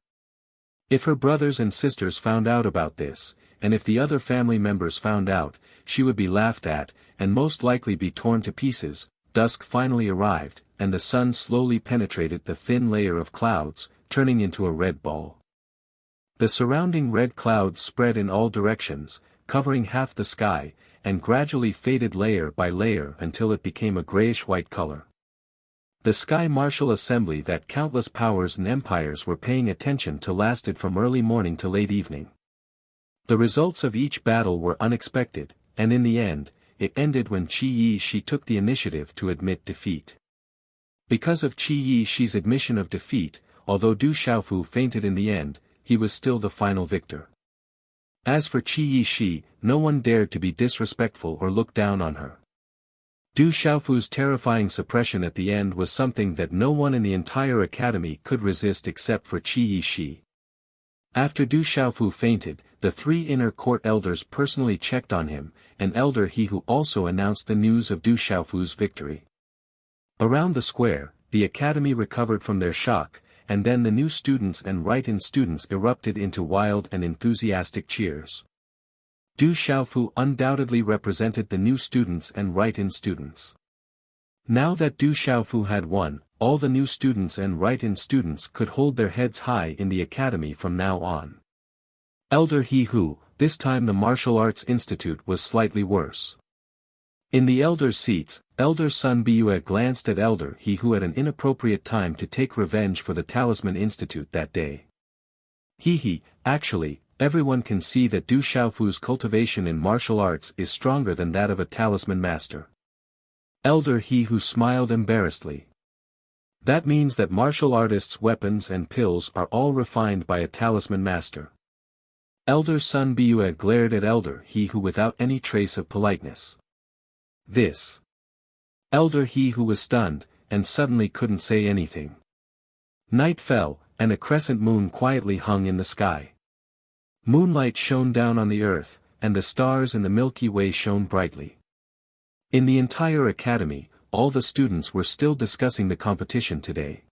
If her brothers and sisters found out about this, and if the other family members found out, she would be laughed at, and most likely be torn to pieces. Dusk finally arrived, and the sun slowly penetrated the thin layer of clouds, turning into a red ball. The surrounding red clouds spread in all directions, covering half the sky, and gradually faded layer by layer until it became a grayish-white color. The Sky Martial Assembly that countless powers and empires were paying attention to lasted from early morning to late evening. The results of each battle were unexpected, and in the end, it ended when Qi Yi Shi took the initiative to admit defeat. Because of Qi Yi Shi's admission of defeat, although Du Xiaofu fainted in the end, he was still the final victor. As for Qi Yi Shi, no one dared to be disrespectful or look down on her. Du Xiaofu's terrifying suppression at the end was something that no one in the entire academy could resist except for Qi Yi Shi. After Du Xiaofu fainted, the three inner court elders personally checked on him, an elder he who also announced the news of Du Xiaofu's victory. Around the square, the academy recovered from their shock, and then the new students and write-in students erupted into wild and enthusiastic cheers. Du Xiaofu undoubtedly represented the new students and write-in students. Now that Du Xiaofu had won, all the new students and write-in students could hold their heads high in the academy from now on. Elder He Hu, this time the Martial Arts Institute was slightly worse. In the elders' seats, Elder Sun Biyue glanced at Elder He Hu at an inappropriate time to take revenge for the Talisman Institute that day. Actually, everyone can see that Du Xiaofu's cultivation in martial arts is stronger than that of a talisman master. Elder He Hu smiled embarrassedly. That means that martial artists' weapons and pills are all refined by a talisman master. Elder Sun Biyue glared at Elder He Hu without any trace of politeness. This. Elder He Hu was stunned, and suddenly couldn't say anything. Night fell, and a crescent moon quietly hung in the sky. Moonlight shone down on the earth, and the stars in the Milky Way shone brightly. In the entire academy, all the students were still discussing the competition today.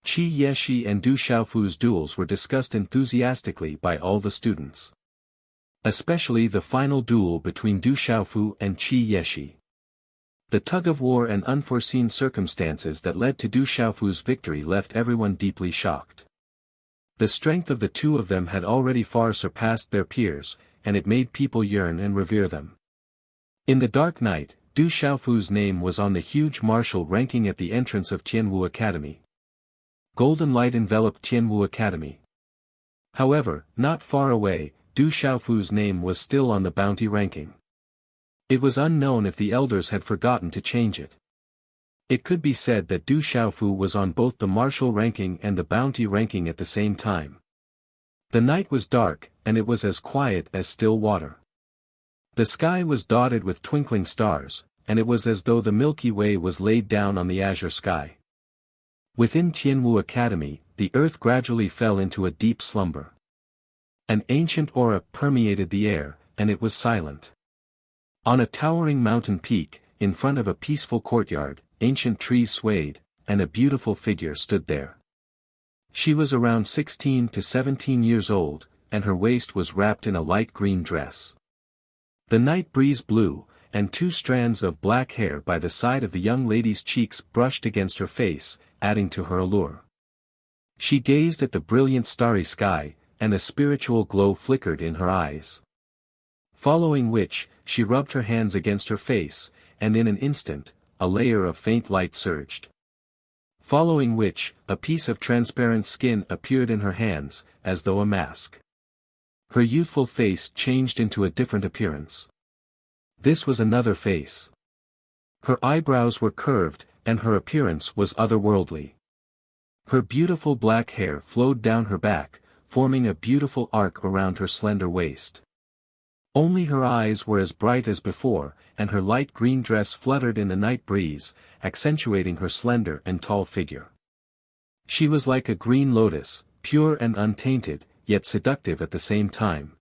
Qi Yi Shi and Du Xiaofu's duels were discussed enthusiastically by all the students. Especially the final duel between Du Xiaofu and Qi Yi Shi. The tug-of-war and unforeseen circumstances that led to Du Xiaofu's victory left everyone deeply shocked. The strength of the two of them had already far surpassed their peers, and it made people yearn and revere them. In the dark night, Du Xiaofu's name was on the huge martial ranking at the entrance of Tianwu Academy. Golden light enveloped Tianwu Academy. However, not far away, Du Xiaofu's name was still on the bounty ranking. It was unknown if the elders had forgotten to change it. It could be said that Du Xiaofu was on both the martial ranking and the bounty ranking at the same time. The night was dark, and it was as quiet as still water. The sky was dotted with twinkling stars, and it was as though the Milky Way was laid down on the azure sky. Within Tianwu Academy, the earth gradually fell into a deep slumber. An ancient aura permeated the air, and it was silent. On a towering mountain peak, in front of a peaceful courtyard, ancient trees swayed, and a beautiful figure stood there. She was around 16 to 17 years old, and her waist was wrapped in a light green dress. The night breeze blew, and two strands of black hair by the side of the young lady's cheeks brushed against her face, adding to her allure. She gazed at the brilliant starry sky, and a spiritual glow flickered in her eyes. Following which, she rubbed her hands against her face, and in an instant, a layer of faint light surged. Following which, a piece of transparent skin appeared in her hands, as though a mask. Her youthful face changed into a different appearance. This was another face. Her eyebrows were curved, and her appearance was otherworldly. Her beautiful black hair flowed down her back, forming a beautiful arc around her slender waist. Only her eyes were as bright as before, and her light green dress fluttered in the night breeze, accentuating her slender and tall figure. She was like a green lotus, pure and untainted, yet seductive at the same time.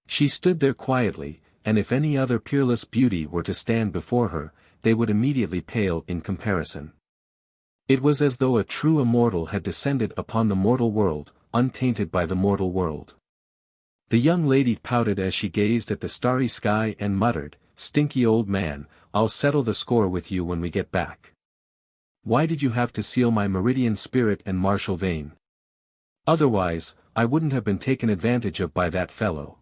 She stood there quietly, and if any other peerless beauty were to stand before her, they would immediately pale in comparison. It was as though a true immortal had descended upon the mortal world, untainted by the mortal world. The young lady pouted as she gazed at the starry sky and muttered, "Stinky old man, I'll settle the score with you when we get back. Why did you have to seal my meridian spirit and martial vein? Otherwise, I wouldn't have been taken advantage of by that fellow."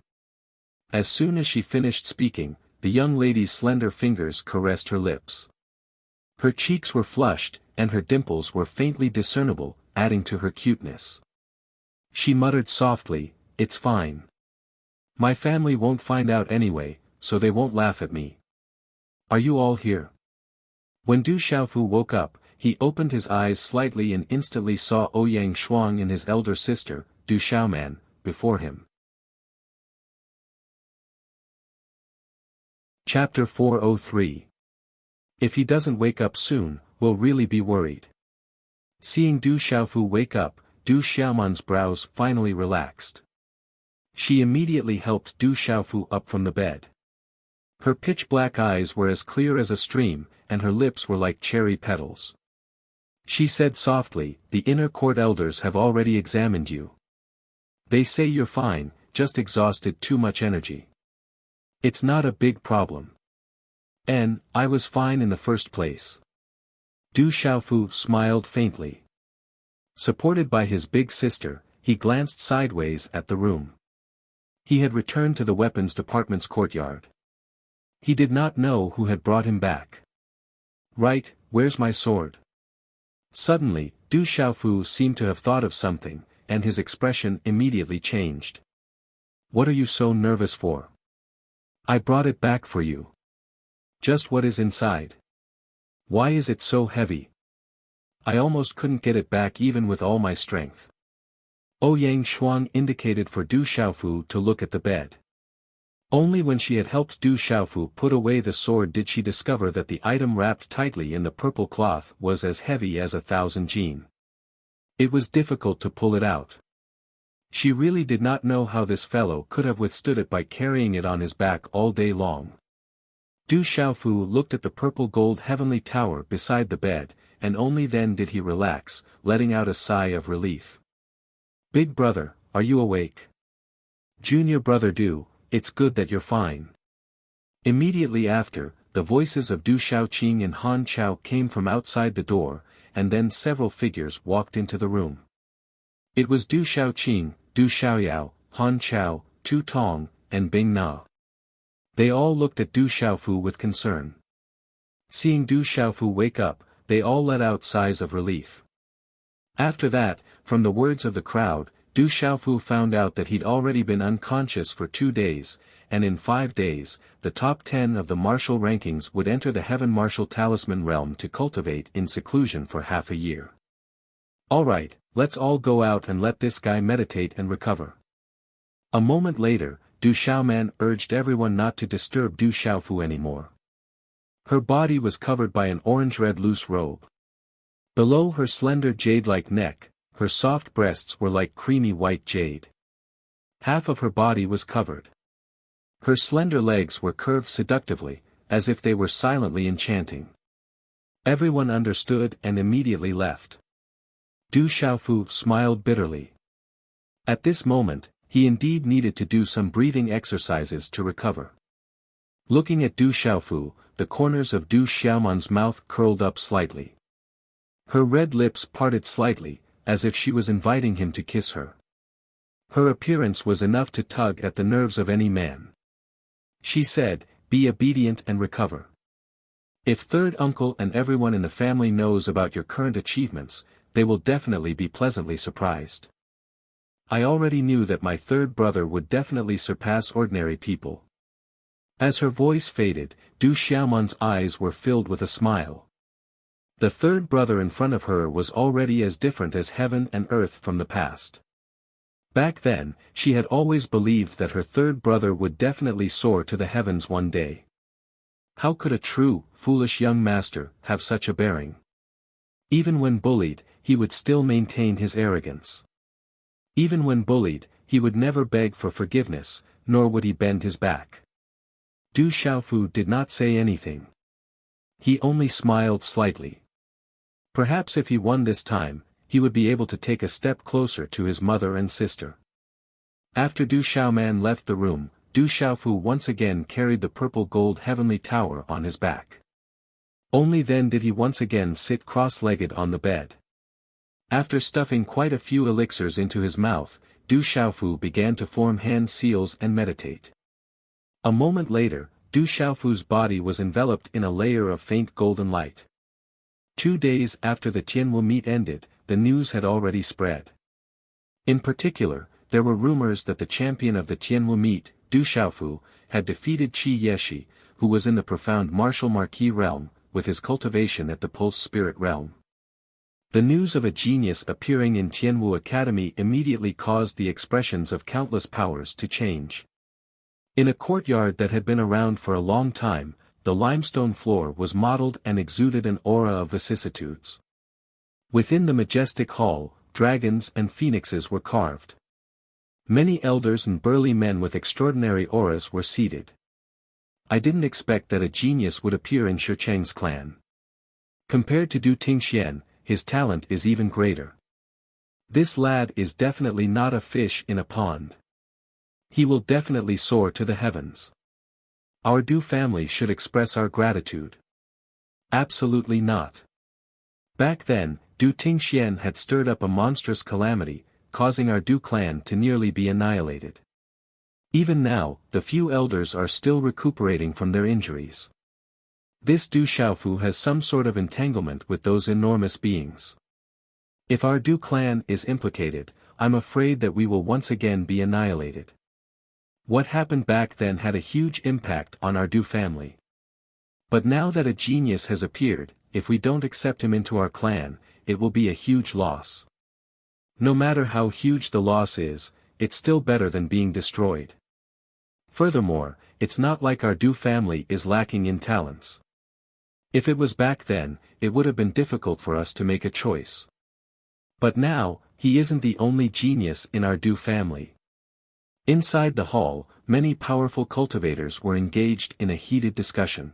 As soon as she finished speaking, the young lady's slender fingers caressed her lips. Her cheeks were flushed, and her dimples were faintly discernible, adding to her cuteness. She muttered softly, "It's fine. My family won't find out anyway, so they won't laugh at me. Are you all here?" When Du Xiaofu woke up, he opened his eyes slightly and instantly saw Ouyang Shuang and his elder sister, Du Xiaoman, before him. Chapter 403. If he doesn't wake up soon, we'll really be worried. Seeing Du Xiaofu wake up, Du Xiaoman's brows finally relaxed. She immediately helped Du Xiaofu up from the bed. Her pitch-black eyes were as clear as a stream, and her lips were like cherry petals. She said softly, "The inner court elders have already examined you. They say you're fine, just exhausted too much energy. It's not a big problem. And, I was fine in the first place." Du Xiaofu smiled faintly. Supported by his big sister, he glanced sideways at the room. He had returned to the weapons department's courtyard. He did not know who had brought him back. "Right, where's my sword?" Suddenly, Du Xiaofu seemed to have thought of something, and his expression immediately changed. "What are you so nervous for? I brought it back for you. Just what is inside? Why is it so heavy? I almost couldn't get it back even with all my strength." Ouyang Shuang indicated for Du Xiaofu to look at the bed. Only when she had helped Du Xiaofu put away the sword did she discover that the item wrapped tightly in the purple cloth was as heavy as 1,000 jin. It was difficult to pull it out. She really did not know how this fellow could have withstood it by carrying it on his back all day long. Du Xiaofu looked at the purple gold heavenly tower beside the bed, and only then did he relax, letting out a sigh of relief. "Big brother, are you awake? Junior brother Du, it's good that you're fine." Immediately after, the voices of Du Xiaoqing and Han Chao came from outside the door, and then several figures walked into the room. It was Du Xiaoqing, Du Xiaoyao, Han Chao, Tu Tong, and Bing Na. They all looked at Du Xiaofu with concern. Seeing Du Xiaofu wake up, they all let out sighs of relief. After that, from the words of the crowd, Du Xiaofu found out that he'd already been unconscious for 2 days, and in 5 days, the top 10 of the martial rankings would enter the Heaven Martial Talisman realm to cultivate in seclusion for half a year. "Alright, let's all go out and let this guy meditate and recover." A moment later, Du Xiaoman urged everyone not to disturb Du Xiaofu anymore. Her body was covered by an orange-red loose robe. Below her slender jade-like neck, her soft breasts were like creamy white jade. Half of her body was covered. Her slender legs were curved seductively, as if they were silently enchanting. Everyone understood and immediately left. Du Xiaofu smiled bitterly. At this moment, he indeed needed to do some breathing exercises to recover. Looking at Du Xiaofu, the corners of Du Xiaoman's mouth curled up slightly. Her red lips parted slightly, as if she was inviting him to kiss her. Her appearance was enough to tug at the nerves of any man. She said, "Be obedient and recover. If third uncle and everyone in the family knows about your current achievements, they will definitely be pleasantly surprised." I already knew that my third brother would definitely surpass ordinary people. As her voice faded, Du Xiaoman's eyes were filled with a smile. The third brother in front of her was already as different as heaven and earth from the past. Back then, she had always believed that her third brother would definitely soar to the heavens one day. How could a true, foolish young master have such a bearing? Even when bullied, he would still maintain his arrogance. Even when bullied, he would never beg for forgiveness, nor would he bend his back. Du Xiaofu did not say anything. He only smiled slightly. Perhaps if he won this time, he would be able to take a step closer to his mother and sister. After Du Xiaoman left the room, Du Xiaofu once again carried the purple gold heavenly tower on his back. Only then did he once again sit cross-legged on the bed. After stuffing quite a few elixirs into his mouth, Du Xiaofu began to form hand seals and meditate. A moment later, Du Xiaofu's body was enveloped in a layer of faint golden light. 2 days after the Tianwu meet ended, the news had already spread. In particular, there were rumors that the champion of the Tianwu meet, Du Xiaofu, had defeated Qi Yeshi, who was in the profound martial marquis realm, with his cultivation at the pulse spirit realm. The news of a genius appearing in Tianwu Academy immediately caused the expressions of countless powers to change. In a courtyard that had been around for a long time, the limestone floor was modeled and exuded an aura of vicissitudes. Within the majestic hall, dragons and phoenixes were carved. Many elders and burly men with extraordinary auras were seated. I didn't expect that a genius would appear in Shicheng's clan. Compared to Du Tingxian, his talent is even greater. This lad is definitely not a fish in a pond. He will definitely soar to the heavens. Our Du family should express our gratitude. Absolutely not. Back then, Du Tingxian had stirred up a monstrous calamity, causing our Du clan to nearly be annihilated. Even now, the few elders are still recuperating from their injuries. This Du Xiaofu has some sort of entanglement with those enormous beings. If our Du clan is implicated, I'm afraid that we will once again be annihilated. What happened back then had a huge impact on our Du family. But now that a genius has appeared, if we don't accept him into our clan, it will be a huge loss. No matter how huge the loss is, it's still better than being destroyed. Furthermore, it's not like our Du family is lacking in talents. If it was back then, it would have been difficult for us to make a choice. But now, he isn't the only genius in our Du family. Inside the hall, many powerful cultivators were engaged in a heated discussion.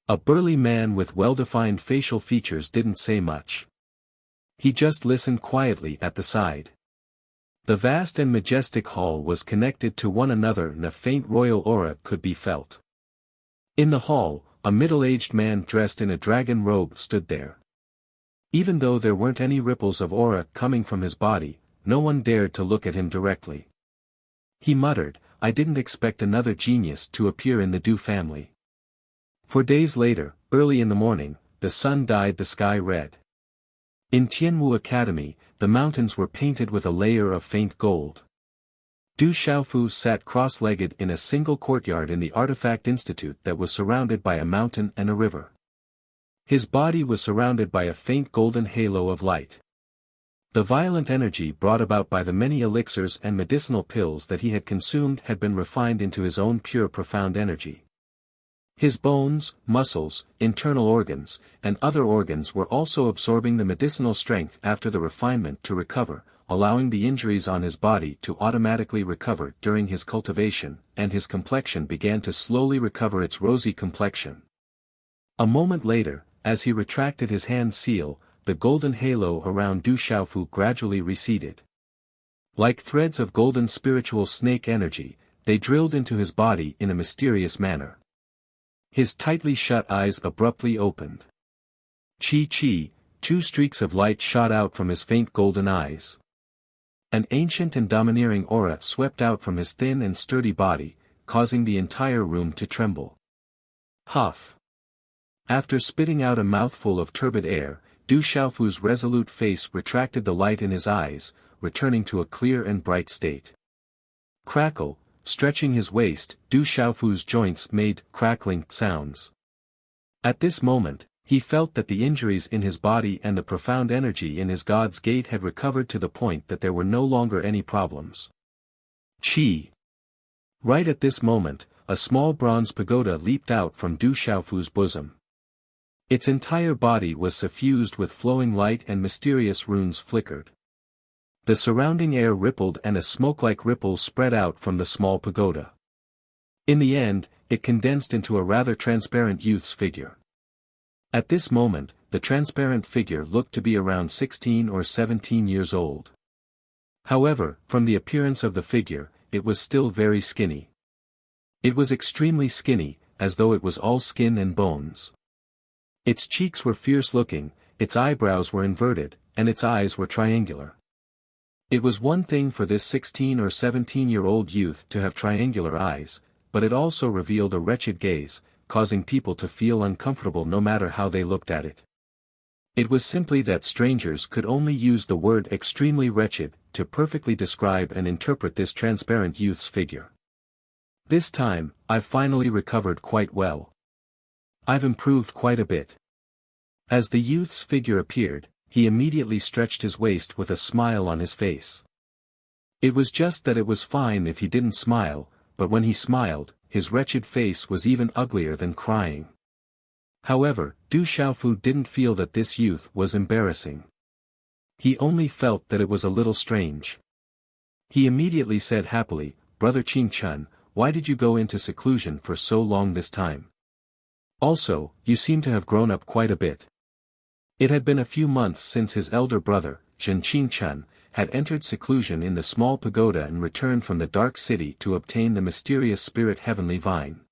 A burly man with well-defined facial features didn't say much. He just listened quietly at the side. The vast and majestic hall was connected to one another and a faint royal aura could be felt. In the hall, a middle-aged man dressed in a dragon robe stood there. Even though there weren't any ripples of aura coming from his body, no one dared to look at him directly. He muttered, "I didn't expect another genius to appear in the Du family." 4 days later, early in the morning, the sun dyed the sky red. In Tianwu Academy, the mountains were painted with a layer of faint gold. Du Xiaofu sat cross-legged in a single courtyard in the Artifact Institute that was surrounded by a mountain and a river. His body was surrounded by a faint golden halo of light. The violent energy brought about by the many elixirs and medicinal pills that he had consumed had been refined into his own pure profound energy. His bones, muscles, internal organs, and other organs were also absorbing the medicinal strength after the refinement to recover, allowing the injuries on his body to automatically recover during his cultivation, and his complexion began to slowly recover its rosy complexion. A moment later, as he retracted his hand seal, the golden halo around Du Xiaofu gradually receded. Like threads of golden spiritual snake energy, they drilled into his body in a mysterious manner. His tightly shut eyes abruptly opened. Chi, 2 streaks of light shot out from his faint golden eyes. An ancient and domineering aura swept out from his thin and sturdy body, causing the entire room to tremble. Huff. After spitting out a mouthful of turbid air, Du Xiaofu's resolute face retracted the light in his eyes, returning to a clear and bright state. Crackle, stretching his waist, Du Xiaofu's joints made crackling sounds. At this moment, he felt that the injuries in his body and the profound energy in his God's gate had recovered to the point that there were no longer any problems. Qi. Right at this moment, a small bronze pagoda leaped out from Du Xiaofu's bosom. Its entire body was suffused with flowing light and mysterious runes flickered. The surrounding air rippled and a smoke-like ripple spread out from the small pagoda. In the end, it condensed into a rather transparent youth's figure. At this moment, the transparent figure looked to be around 16 or 17 years old. However, from the appearance of the figure, it was still very skinny. It was extremely skinny, as though it was all skin and bones. Its cheeks were fierce-looking, its eyebrows were inverted, and its eyes were triangular. It was one thing for this 16 or 17-year-old youth to have triangular eyes, but it also revealed a wretched gaze, causing people to feel uncomfortable no matter how they looked at it. It was simply that strangers could only use the word extremely wretched to perfectly describe and interpret this transparent youth's figure. This time, I've finally recovered quite well. I've improved quite a bit. As the youth's figure appeared, he immediately stretched his waist with a smile on his face. It was just that it was fine if he didn't smile, but when he smiled, his wretched face was even uglier than crying. However, Du Xiaofu didn't feel that this youth was embarrassing. He only felt that it was a little strange. He immediately said happily, "Brother Qingchun, why did you go into seclusion for so long this time? Also, you seem to have grown up quite a bit." It had been a few months since his elder brother, Zhen Qingchun, had entered seclusion in the small pagoda and returned from the dark city to obtain the mysterious spirit heavenly vine.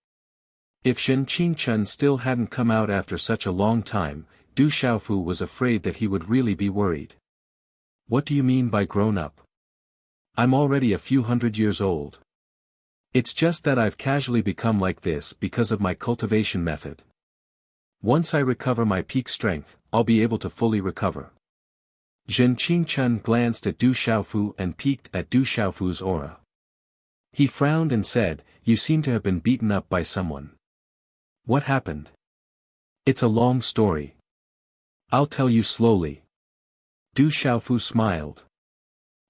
If Zhen Qingchun still hadn't come out after such a long time, Du Xiaofu was afraid that he would really be worried. "What do you mean by grown up? I'm already a few hundred years old. It's just that I've casually become like this because of my cultivation method. Once I recover my peak strength, I'll be able to fully recover." Zhen Qingchun glanced at Du Xiaofu and peeked at Du Xiaofu's aura. He frowned and said, "You seem to have been beaten up by someone. What happened?" "It's a long story. I'll tell you slowly." Du Xiaofu smiled.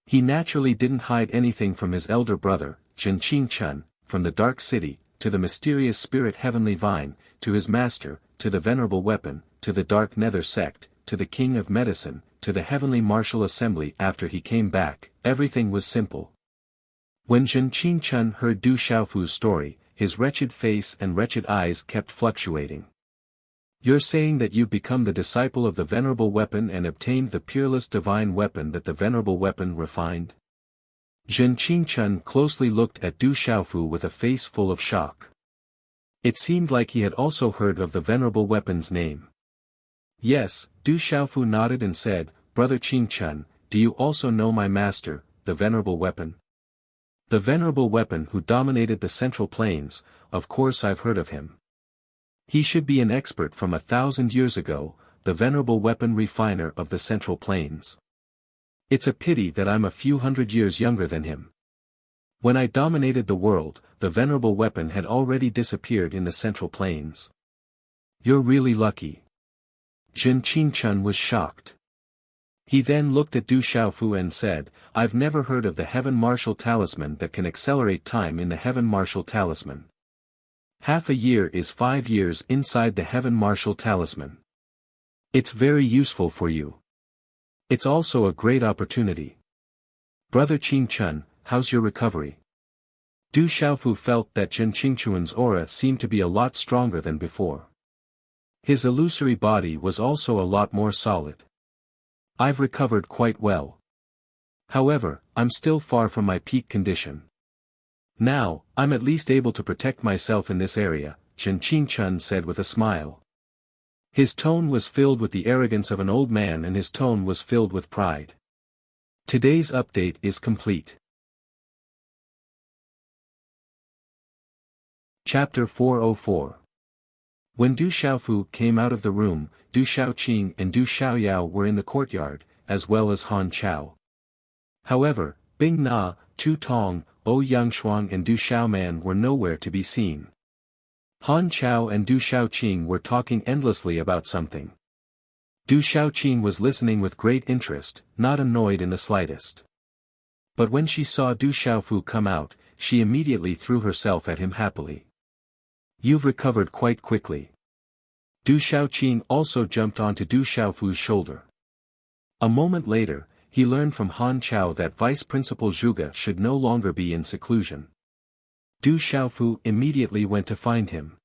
He naturally didn't hide anything from his elder brother, Zhen Qingchun, from the dark city, to the mysterious spirit heavenly vine, to his master, to the venerable weapon, to the dark nether sect, to the king of medicine, to the heavenly martial assembly. After he came back, everything was simple. When Zhen Qingchun heard Du Xiaofu's story, his wretched face and wretched eyes kept fluctuating. "You're saying that you've become the disciple of the venerable weapon and obtained the peerless divine weapon that the venerable weapon refined?" Zhen Qingchun closely looked at Du Xiaofu with a face full of shock. It seemed like he had also heard of the venerable weapon's name. "Yes," Du Xiaofu nodded and said, "Brother Qingchun, do you also know my master, the venerable weapon?" "The venerable weapon who dominated the Central Plains, of course I've heard of him. He should be an expert from 1,000 years ago, the venerable weapon refiner of the Central Plains. It's a pity that I'm a few hundred years younger than him. When I dominated the world, the venerable weapon had already disappeared in the Central Plains. You're really lucky." Zhen Qingchun was shocked. He then looked at Du Xiaofu and said, "I've never heard of the Heaven Martial Talisman that can accelerate time in the Heaven Martial Talisman. Half a year is 5 years inside the Heaven Martial Talisman. It's very useful for you. It's also a great opportunity. Brother Qingchun, how's your recovery?" Du Xiaofu felt that Zhen Qingchun's aura seemed to be a lot stronger than before. His illusory body was also a lot more solid. "I've recovered quite well. However, I'm still far from my peak condition. Now, I'm at least able to protect myself in this area," Zhen Qingchun said with a smile. His tone was filled with the arrogance of an old man and his tone was filled with pride. Today's update is complete. Chapter 404. When Du Xiaofu came out of the room, Du Xiaoqing and Du Xiaoyao were in the courtyard, as well as Han Chao. However, Bing Na, Tu Tong, O Yangshuang and Du Xiaoman were nowhere to be seen. Han Chao and Du Xiaoqing were talking endlessly about something. Du Xiaoqing was listening with great interest, not annoyed in the slightest. But when she saw Du Xiaofu come out, she immediately threw herself at him happily. "You've recovered quite quickly." Du Xiaoqing also jumped onto Du Xiaofu's shoulder. A moment later, he learned from Han Chao that Vice Principal Zhuge should no longer be in seclusion. Du Xiaofu immediately went to find him.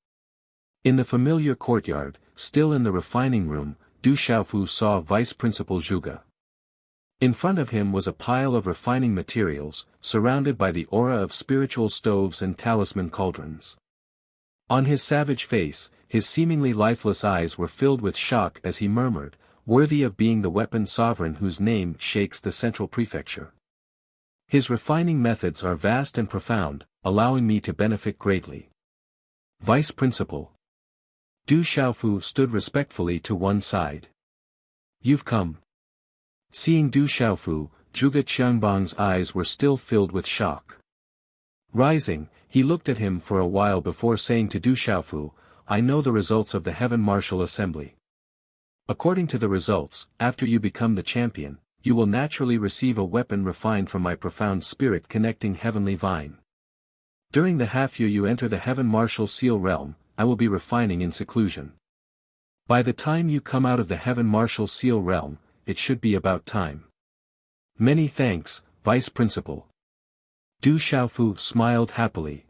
In the familiar courtyard, still in the refining room, Du Xiaofu saw Vice Principal Zhuge. In front of him was a pile of refining materials, surrounded by the aura of spiritual stoves and talisman cauldrons. On his savage face, his seemingly lifeless eyes were filled with shock as he murmured, "Worthy of being the weapon sovereign whose name shakes the central prefecture. His refining methods are vast and profound, allowing me to benefit greatly." Vice Principal Du Xiaofu stood respectfully to one side. "You've come." Seeing Du Xiaofu, Zhuge Qiangbang's eyes were still filled with shock. Rising, he looked at him for a while before saying to Du Xiaofu, "I know the results of the Heaven Martial Assembly. According to the results, after you become the champion, you will naturally receive a weapon refined from my profound spirit connecting heavenly vine. During the half-year you enter the Heaven Martial Seal realm, I will be refining in seclusion. By the time you come out of the Heaven Martial Seal realm, it should be about time." "Many thanks, Vice Principal." Du Xiaofu smiled happily.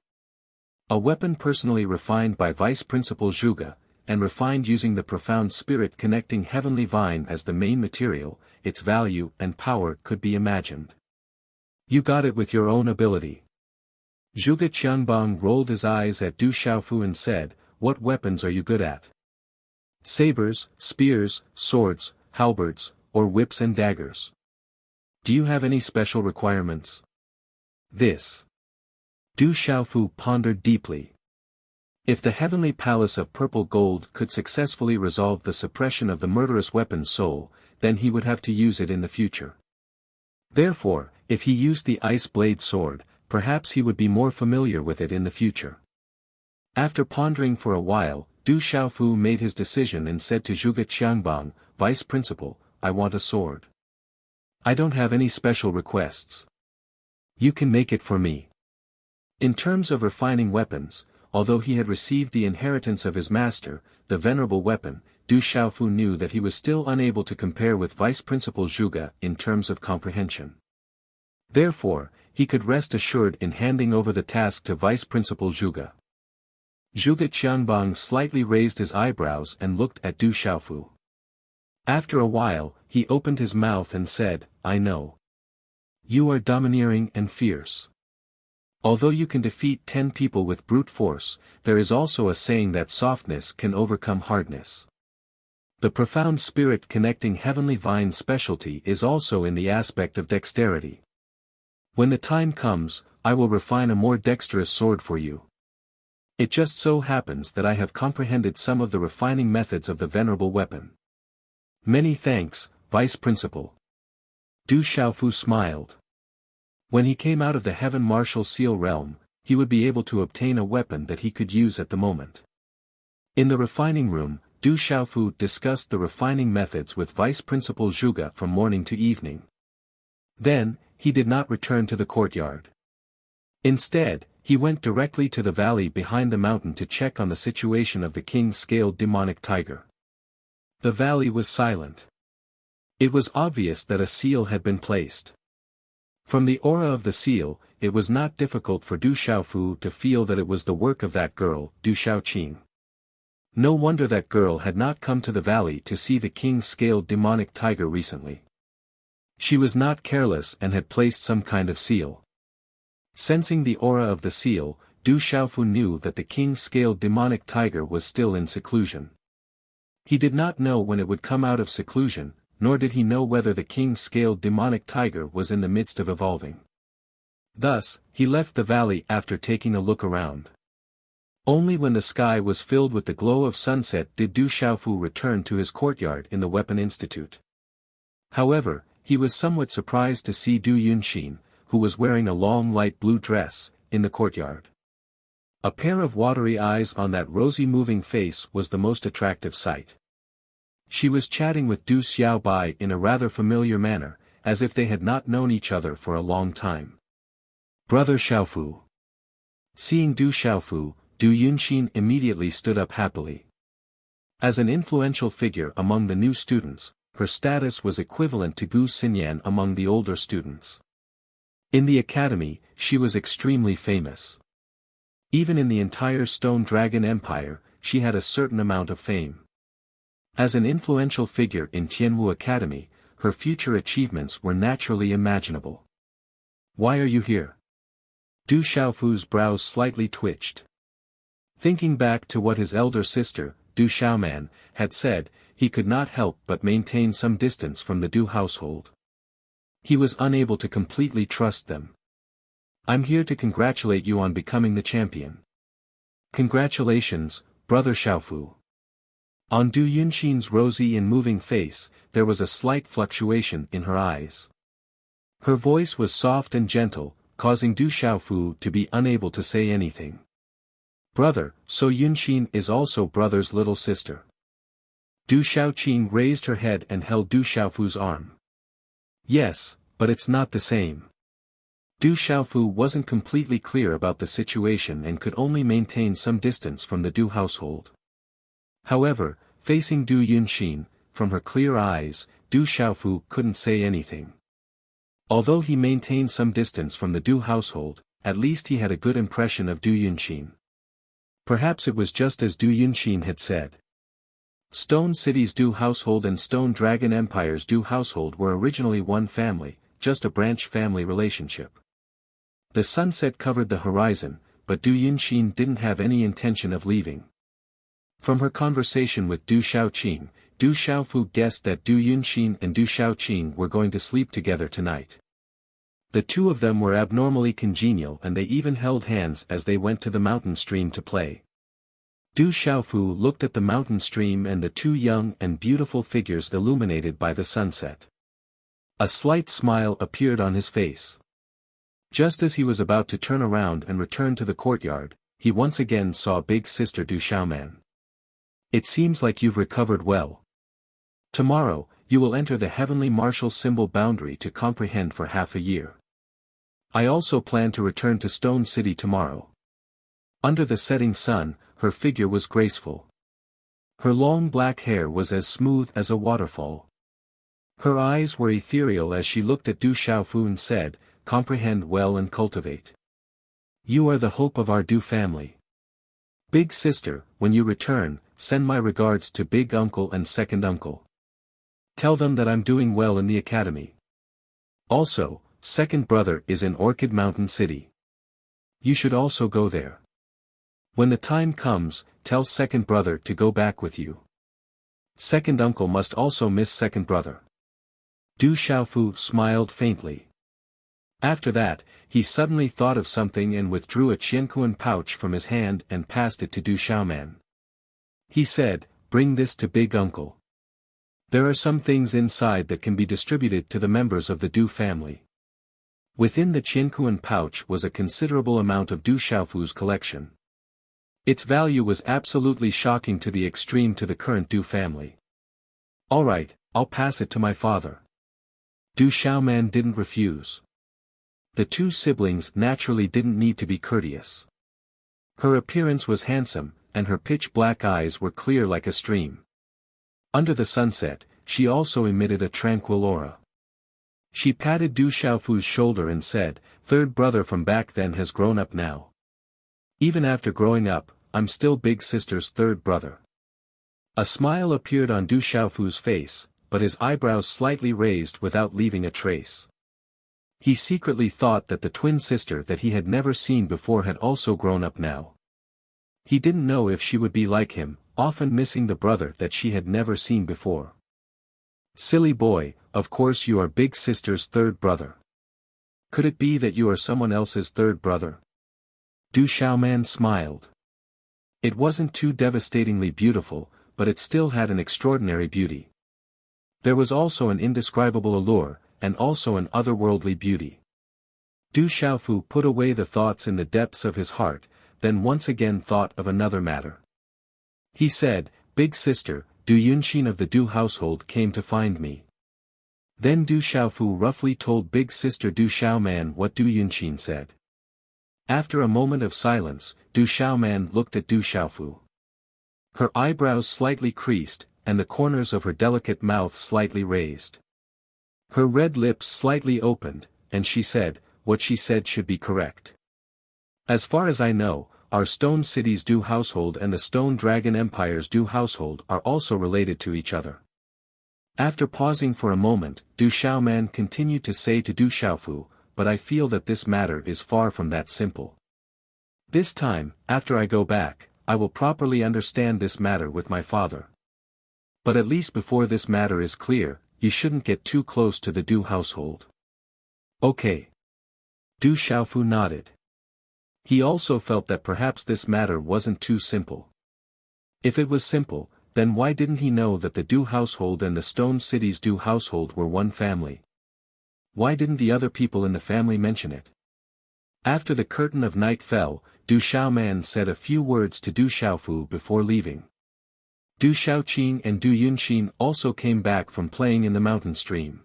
A weapon personally refined by Vice Principal Zhuge, and refined using the profound spirit connecting heavenly vine as the main material, its value and power could be imagined. "You got it with your own ability." Zhuge Qiangbang rolled his eyes at Du Xiaofu and said, "What weapons are you good at? Sabers, spears, swords, halberds, or whips and daggers? Do you have any special requirements?" This. Du Xiaofu pondered deeply. If the heavenly palace of purple gold could successfully resolve the suppression of the murderous weapon's soul, then he would have to use it in the future. Therefore, if he used the ice blade sword, perhaps he would be more familiar with it in the future. After pondering for a while, Du Xiaofu made his decision and said to Zhuge Qiangbang, "Vice Principal, I want a sword. I don't have any special requests. You can make it for me." In terms of refining weapons, although he had received the inheritance of his master, the venerable weapon, Du Xiaofu knew that he was still unable to compare with Vice Principal Zhuge in terms of comprehension. Therefore, he could rest assured in handing over the task to Vice Principal Zhuge. Zhuge Qiangbang slightly raised his eyebrows and looked at Du Xiaofu. After a while, he opened his mouth and said, "I know. You are domineering and fierce. Although you can defeat 10 people with brute force, there is also a saying that softness can overcome hardness. The profound spirit connecting heavenly vine's specialty is also in the aspect of dexterity. When the time comes, I will refine a more dexterous sword for you. It just so happens that I have comprehended some of the refining methods of the venerable weapon." "Many thanks, Vice Principal." Du Xiaofu smiled. When he came out of the Heaven Martial Seal realm, he would be able to obtain a weapon that he could use at the moment. In the refining room, Du Xiaofu discussed the refining methods with Vice Principal Zhuge from morning to evening. Then, he did not return to the courtyard. Instead, he went directly to the valley behind the mountain to check on the situation of the king-scaled demonic tiger. The valley was silent. It was obvious that a seal had been placed. From the aura of the seal, it was not difficult for Du Xiaofu to feel that it was the work of that girl, Du Xiaoqing. No wonder that girl had not come to the valley to see the king-scaled demonic tiger recently. She was not careless and had placed some kind of seal. Sensing the aura of the seal, Du Xiaofu knew that the king-scaled demonic tiger was still in seclusion. He did not know when it would come out of seclusion, nor did he know whether the king-scaled demonic tiger was in the midst of evolving. Thus, he left the valley after taking a look around. Only when the sky was filled with the glow of sunset did Du Xiaofu return to his courtyard in the Weapon Institute. However, he was somewhat surprised to see Du Yunxin, who was wearing a long light blue dress, in the courtyard. A pair of watery eyes on that rosy moving face was the most attractive sight. She was chatting with Du Xiaobai in a rather familiar manner, as if they had not known each other for a long time. Brother Xiaofu. Seeing Du Xiaofu, Du Yunxin immediately stood up happily. As an influential figure among the new students, her status was equivalent to Gu Xinyan among the older students. In the academy, she was extremely famous. Even in the entire Stone Dragon Empire, she had a certain amount of fame. As an influential figure in Tianwu Academy, her future achievements were naturally imaginable. Why are you here? Du Xiaofu's brows slightly twitched. Thinking back to what his elder sister, Du Xiaoman, had said, he could not help but maintain some distance from the Du household. He was unable to completely trust them. I'm here to congratulate you on becoming the champion. Congratulations, Brother Xiaofu. On Du Yunxin's rosy and moving face, there was a slight fluctuation in her eyes. Her voice was soft and gentle, causing Du Xiaofu to be unable to say anything. Brother, so Yunxin is also brother's little sister. Du Xiaoqing raised her head and held Du Xiaofu's arm. Yes, but it's not the same. Du Xiaofu wasn't completely clear about the situation and could only maintain some distance from the Du household. However, facing Du Yunxin, from her clear eyes, Du Xiaofu couldn't say anything. Although he maintained some distance from the Du household, at least he had a good impression of Du Yunxin. Perhaps it was just as Du Yunxin had said. Stone City's Du household and Stone Dragon Empire's Du household were originally one family, just a branch family relationship. The sunset covered the horizon, but Du Yunxin didn't have any intention of leaving. From her conversation with Du Xiaoqing, Du Xiaofu guessed that Du Yunxin and Du Xiaoqing were going to sleep together tonight. The two of them were abnormally congenial and they even held hands as they went to the mountain stream to play. Du Xiaofu looked at the mountain stream and the two young and beautiful figures illuminated by the sunset. A slight smile appeared on his face. Just as he was about to turn around and return to the courtyard, he once again saw big sister Du Xiaoman. It seems like you've recovered well. Tomorrow, you will enter the heavenly martial symbol boundary to comprehend for half a year. I also plan to return to Stone City tomorrow. Under the setting sun, her figure was graceful. Her long black hair was as smooth as a waterfall. Her eyes were ethereal as she looked at Du Xiaofu and said, comprehend well and cultivate. You are the hope of our Du family. Big sister, when you return, send my regards to big uncle and second uncle. Tell them that I'm doing well in the academy. Also, second brother is in Orchid Mountain City. You should also go there. When the time comes, tell second brother to go back with you. Second uncle must also miss second brother. Du Xiaofu smiled faintly. After that, he suddenly thought of something and withdrew a qiankuan pouch from his hand and passed it to Du Xiaoman. He said, bring this to big uncle. There are some things inside that can be distributed to the members of the Du family. Within the qiankuan pouch was a considerable amount of Du Xiaofu's collection. Its value was absolutely shocking to the extreme to the current Du family. Alright, I'll pass it to my father. Du Xiaoman didn't refuse. The two siblings naturally didn't need to be courteous. Her appearance was handsome, and her pitch-black eyes were clear like a stream. Under the sunset, she also emitted a tranquil aura. She patted Du Xiaofu's shoulder and said, third brother from back then has grown up now. Even after growing up, I'm still big sister's third brother. A smile appeared on Du Xiaofu's face, but his eyebrows slightly raised without leaving a trace. He secretly thought that the twin sister that he had never seen before had also grown up now. He didn't know if she would be like him, often missing the brother that she had never seen before. Silly boy, of course you are big sister's third brother. Could it be that you are someone else's third brother? Du Xiaoman smiled. It wasn't too devastatingly beautiful, but it still had an extraordinary beauty. There was also an indescribable allure, and also an otherworldly beauty. Du Xiaofu put away the thoughts in the depths of his heart, then once again thought of another matter. He said, "Big sister, Du Yunxin of the Du household came to find me." Then Du Xiaofu roughly told big sister Du Xiaoman what Du Yunxin said. After a moment of silence, Du Xiaoman looked at Du Xiaofu. Her eyebrows slightly creased, and the corners of her delicate mouth slightly raised. Her red lips slightly opened, and she said, "What she said should be correct. As far as I know, our Stone City's Du household and the Stone Dragon Empire's Du household are also related to each other." After pausing for a moment, Du Xiaoman continued to say to Du Xiaofu, "But I feel that this matter is far from that simple. This time, after I go back, I will properly understand this matter with my father. But at least before this matter is clear, you shouldn't get too close to the Du household." "Okay." Du Xiaofu nodded. He also felt that perhaps this matter wasn't too simple. If it was simple, then why didn't he know that the Du household and the Stone City's Du household were one family? Why didn't the other people in the family mention it? After the curtain of night fell, Du Xiaoman said a few words to Du Xiaofu before leaving. Du Xiaoqing and Du Yunxin also came back from playing in the mountain stream.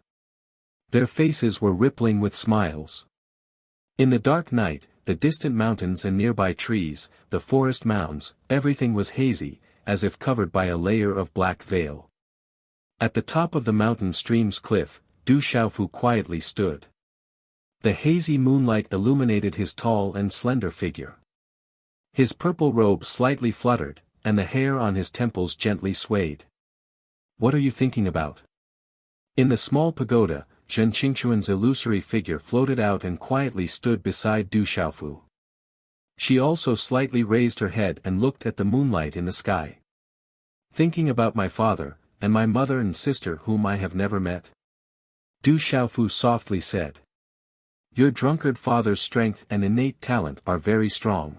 Their faces were rippling with smiles. In the dark night, the distant mountains and nearby trees, the forest mounds, everything was hazy, as if covered by a layer of black veil. At the top of the mountain stream's cliff, Du Xiaofu quietly stood. The hazy moonlight illuminated his tall and slender figure. His purple robe slightly fluttered, and the hair on his temples gently swayed. "What are you thinking about?" In the small pagoda, Zhen Qingquan's illusory figure floated out and quietly stood beside Du Xiaofu. She also slightly raised her head and looked at the moonlight in the sky. "Thinking about my father, and my mother and sister whom I have never met?" Du Xiaofu softly said. "Your drunkard father's strength and innate talent are very strong."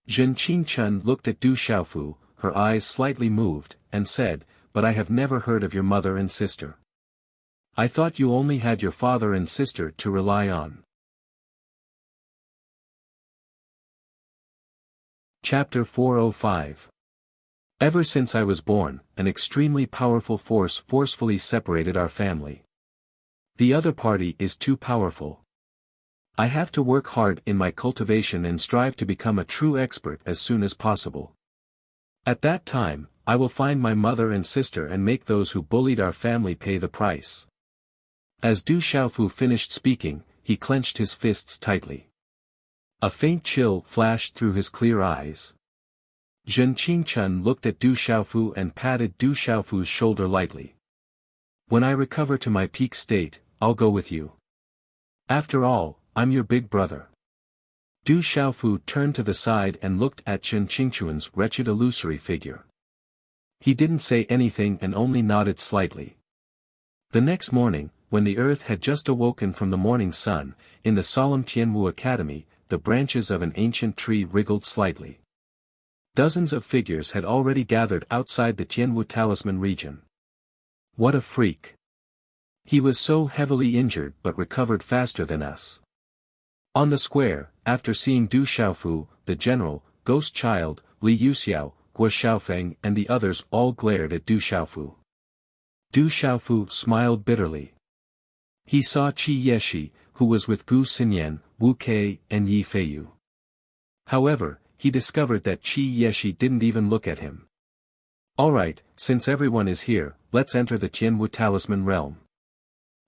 Zhen Qingquan looked at Du Xiaofu, her eyes slightly moved, and said, "But I have never heard of your mother and sister. I thought you only had your father and sister to rely on." Chapter 405. Ever since I was born, an extremely powerful force forcefully separated our family. The other party is too powerful. I have to work hard in my cultivation and strive to become a true expert as soon as possible. At that time, I will find my mother and sister and make those who bullied our family pay the price. As Du Xiaofu finished speaking, he clenched his fists tightly. A faint chill flashed through his clear eyes. Zhen Qingquan looked at Du Xiaofu and patted Du Xiaofu's shoulder lightly. "When I recover to my peak state, I'll go with you. After all, I'm your big brother." Du Xiaofu turned to the side and looked at Zhen Qingquan's wretched illusory figure. He didn't say anything and only nodded slightly. The next morning, when the earth had just awoken from the morning sun, in the solemn Tianwu Academy, the branches of an ancient tree wriggled slightly. Dozens of figures had already gathered outside the Tianwu Talisman region. What a freak! He was so heavily injured but recovered faster than us. On the square, after seeing Du Xiaofu, the general, Ghost Child, Li Yuxiao, Guo Xiaofeng and the others all glared at Du Xiaofu. Du Xiaofu smiled bitterly. He saw Qi Yeshi, who was with Gu Xinyan, Wu Kei, and Yi Feiyu. However, he discovered that Qi Yeshi didn't even look at him. "Alright, since everyone is here, let's enter the Tianwu Talisman realm.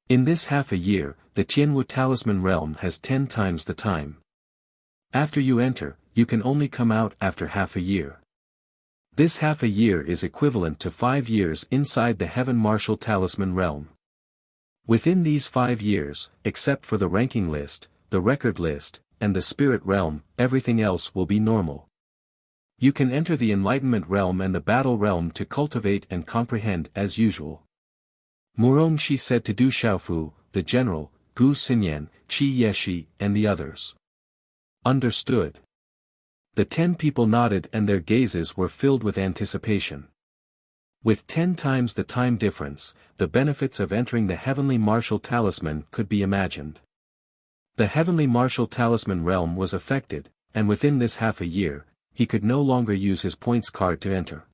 In this half a year, the Tianwu Talisman realm has 10 times the time. After you enter, you can only come out after half a year. This half a year is equivalent to 5 years inside the Heaven Martial Talisman realm. Within these 5 years, except for the ranking list, the record list, and the spirit realm, everything else will be normal. You can enter the enlightenment realm and the battle realm to cultivate and comprehend as usual." Murongxi said to Du Xiaofu, the general, Gu Xinyan, Qi Yeshi, and the others. "Understood." The 10 people nodded and their gazes were filled with anticipation. With 10 times the time difference, the benefits of entering the Heavenly Martial Talisman could be imagined. The Heavenly Martial Talisman realm was affected, and within this half a year, he could no longer use his points card to enter.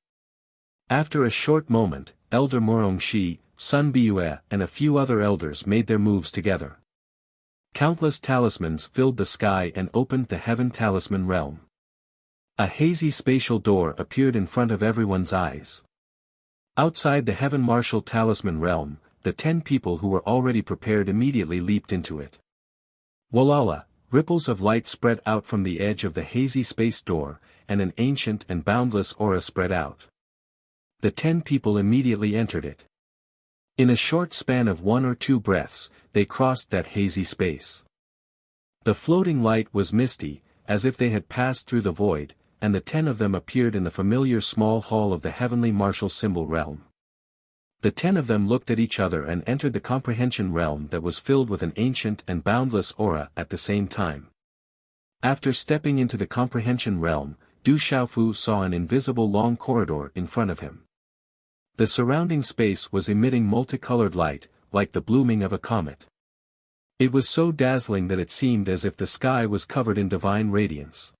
After a short moment, Elder Murongshi, Sun Bue and a few other elders made their moves together. Countless talismans filled the sky and opened the Heaven Talisman realm. A hazy spatial door appeared in front of everyone's eyes. Outside the Heaven Martial Talisman realm, the 10 people who were already prepared immediately leaped into it. Walala, ripples of light spread out from the edge of the hazy space door, and an ancient and boundless aura spread out. The 10 people immediately entered it. In a short span of 1 or 2 breaths, they crossed that hazy space. The floating light was misty, as if they had passed through the void, and the 10 of them appeared in the familiar small hall of the Heavenly Martial Symbol realm. The 10 of them looked at each other and entered the comprehension realm that was filled with an ancient and boundless aura at the same time. After stepping into the comprehension realm, Du Xiaofu saw an invisible long corridor in front of him. The surrounding space was emitting multicolored light, like the blooming of a comet. It was so dazzling that it seemed as if the sky was covered in divine radiance.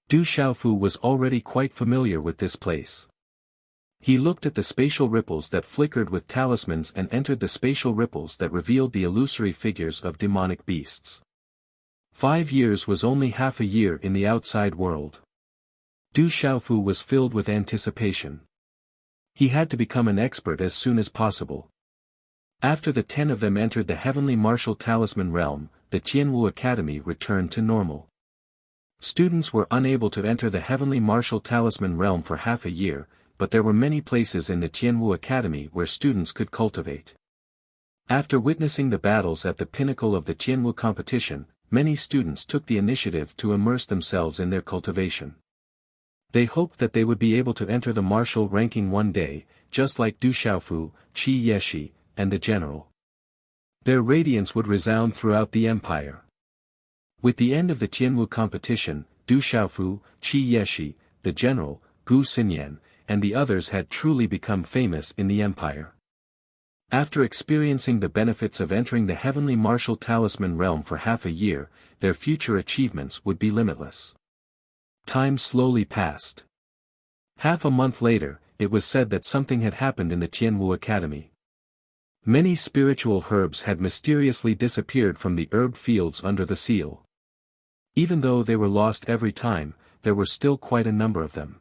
Du Xiaofu was already quite familiar with this place. He looked at the spatial ripples that flickered with talismans and entered the spatial ripples that revealed the illusory figures of demonic beasts. 5 years was only half a year in the outside world. Du Xiaofu was filled with anticipation. He had to become an expert as soon as possible. After the 10 of them entered the Heavenly Martial Talisman realm, the Tianwu Academy returned to normal. Students were unable to enter the Heavenly Martial Talisman realm for half a year, but there were many places in the Tianwu Academy where students could cultivate. After witnessing the battles at the pinnacle of the Tianwu competition, many students took the initiative to immerse themselves in their cultivation. They hoped that they would be able to enter the martial ranking one day, just like Du Xiaofu, Qi Yeshi, and the general. Their radiance would resound throughout the empire. With the end of the Tianwu competition, Du Xiaofu, Qi Yeshi, the general, Gu Xinyan, and the others had truly become famous in the empire. After experiencing the benefits of entering the Heavenly Martial Talisman realm for half a year, their future achievements would be limitless. Time slowly passed. Half a month later, it was said that something had happened in the Tianwu Academy. Many spiritual herbs had mysteriously disappeared from the herb fields under the seal. Even though they were lost every time, there were still quite a number of them.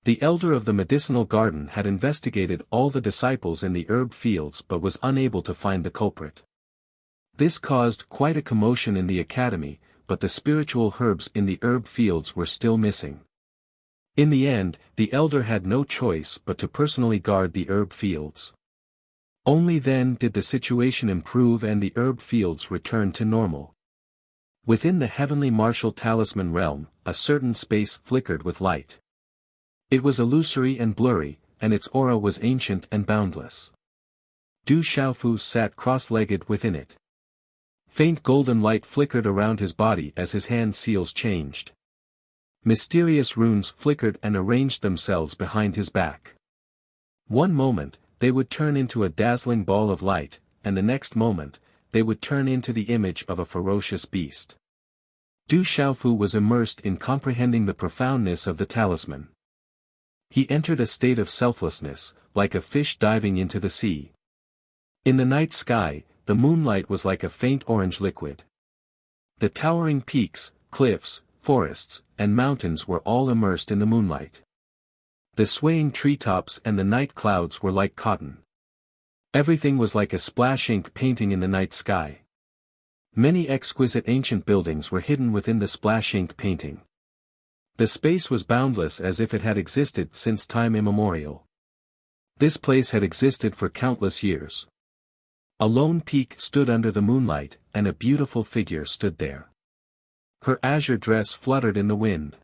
The elder of the medicinal garden had investigated all the disciples in the herb fields but was unable to find the culprit. This caused quite a commotion in the academy, but the spiritual herbs in the herb fields were still missing. In the end, the elder had no choice but to personally guard the herb fields. Only then did the situation improve and the herb fields return to normal. Within the Heavenly Martial Talisman realm, a certain space flickered with light. It was illusory and blurry, and its aura was ancient and boundless. Du Xiaofu sat cross-legged within it. Faint golden light flickered around his body as his hand seals changed. Mysterious runes flickered and arranged themselves behind his back. One moment, they would turn into a dazzling ball of light, and the next moment, they would turn into the image of a ferocious beast. Du Xiaofu was immersed in comprehending the profoundness of the talisman. He entered a state of selflessness, like a fish diving into the sea. In the night sky, the moonlight was like a faint orange liquid. The towering peaks, cliffs, forests, and mountains were all immersed in the moonlight. The swaying treetops and the night clouds were like cotton. Everything was like a splash ink painting in the night sky. Many exquisite ancient buildings were hidden within the splash ink painting. The space was boundless as if it had existed since time immemorial. This place had existed for countless years. A lone peak stood under the moonlight, and a beautiful figure stood there. Her azure dress fluttered in the wind.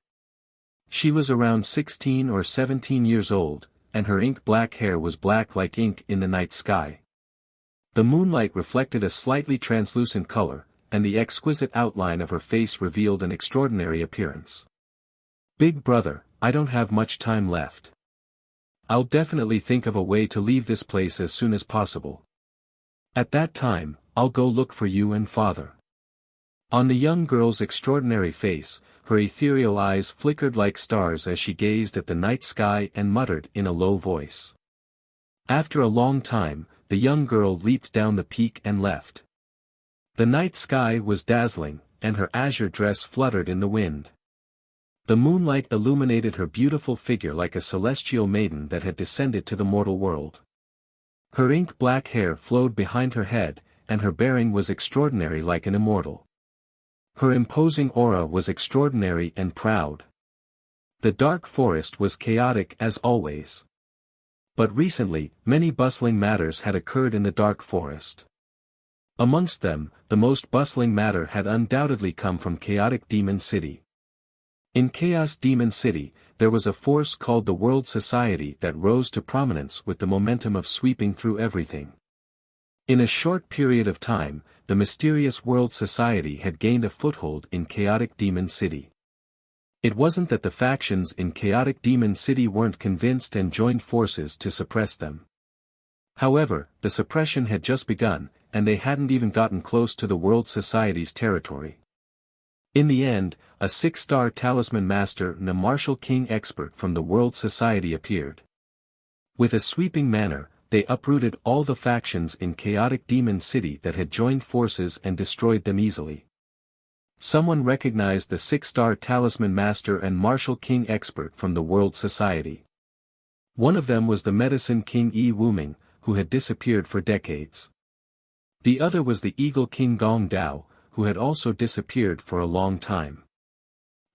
She was around 16 or 17 years old, and her ink-black hair was black like ink in the night sky. The moonlight reflected a slightly translucent color, and the exquisite outline of her face revealed an extraordinary appearance. Big brother, I don't have much time left. I'll definitely think of a way to leave this place as soon as possible. At that time, I'll go look for you and father. On the young girl's extraordinary face, her ethereal eyes flickered like stars as she gazed at the night sky and muttered in a low voice. After a long time, the young girl leaped down the peak and left. The night sky was dazzling, and her azure dress fluttered in the wind. The moonlight illuminated her beautiful figure like a celestial maiden that had descended to the mortal world. Her ink-black hair flowed behind her head, and her bearing was extraordinary like an immortal. Her imposing aura was extraordinary and proud. The dark forest was chaotic as always. But recently, many bustling matters had occurred in the dark forest. Amongst them, the most bustling matter had undoubtedly come from Chaotic Demon City. In Chaos Demon City, there was a force called the World Society that rose to prominence with the momentum of sweeping through everything. In a short period of time, the mysterious World Society had gained a foothold in Chaotic Demon City. It wasn't that the factions in Chaotic Demon City weren't convinced and joined forces to suppress them. However, the suppression had just begun, and they hadn't even gotten close to the World Society's territory. In the end, a 6-star talisman master and a martial king expert from the World Society appeared. With a sweeping manner, they uprooted all the factions in Chaotic Demon City that had joined forces and destroyed them easily. Someone recognized the 6-star talisman master and martial king expert from the World Society. One of them was the medicine king Yi Wuming, who had disappeared for decades. The other was the eagle king Gong Dao, who had also disappeared for a long time.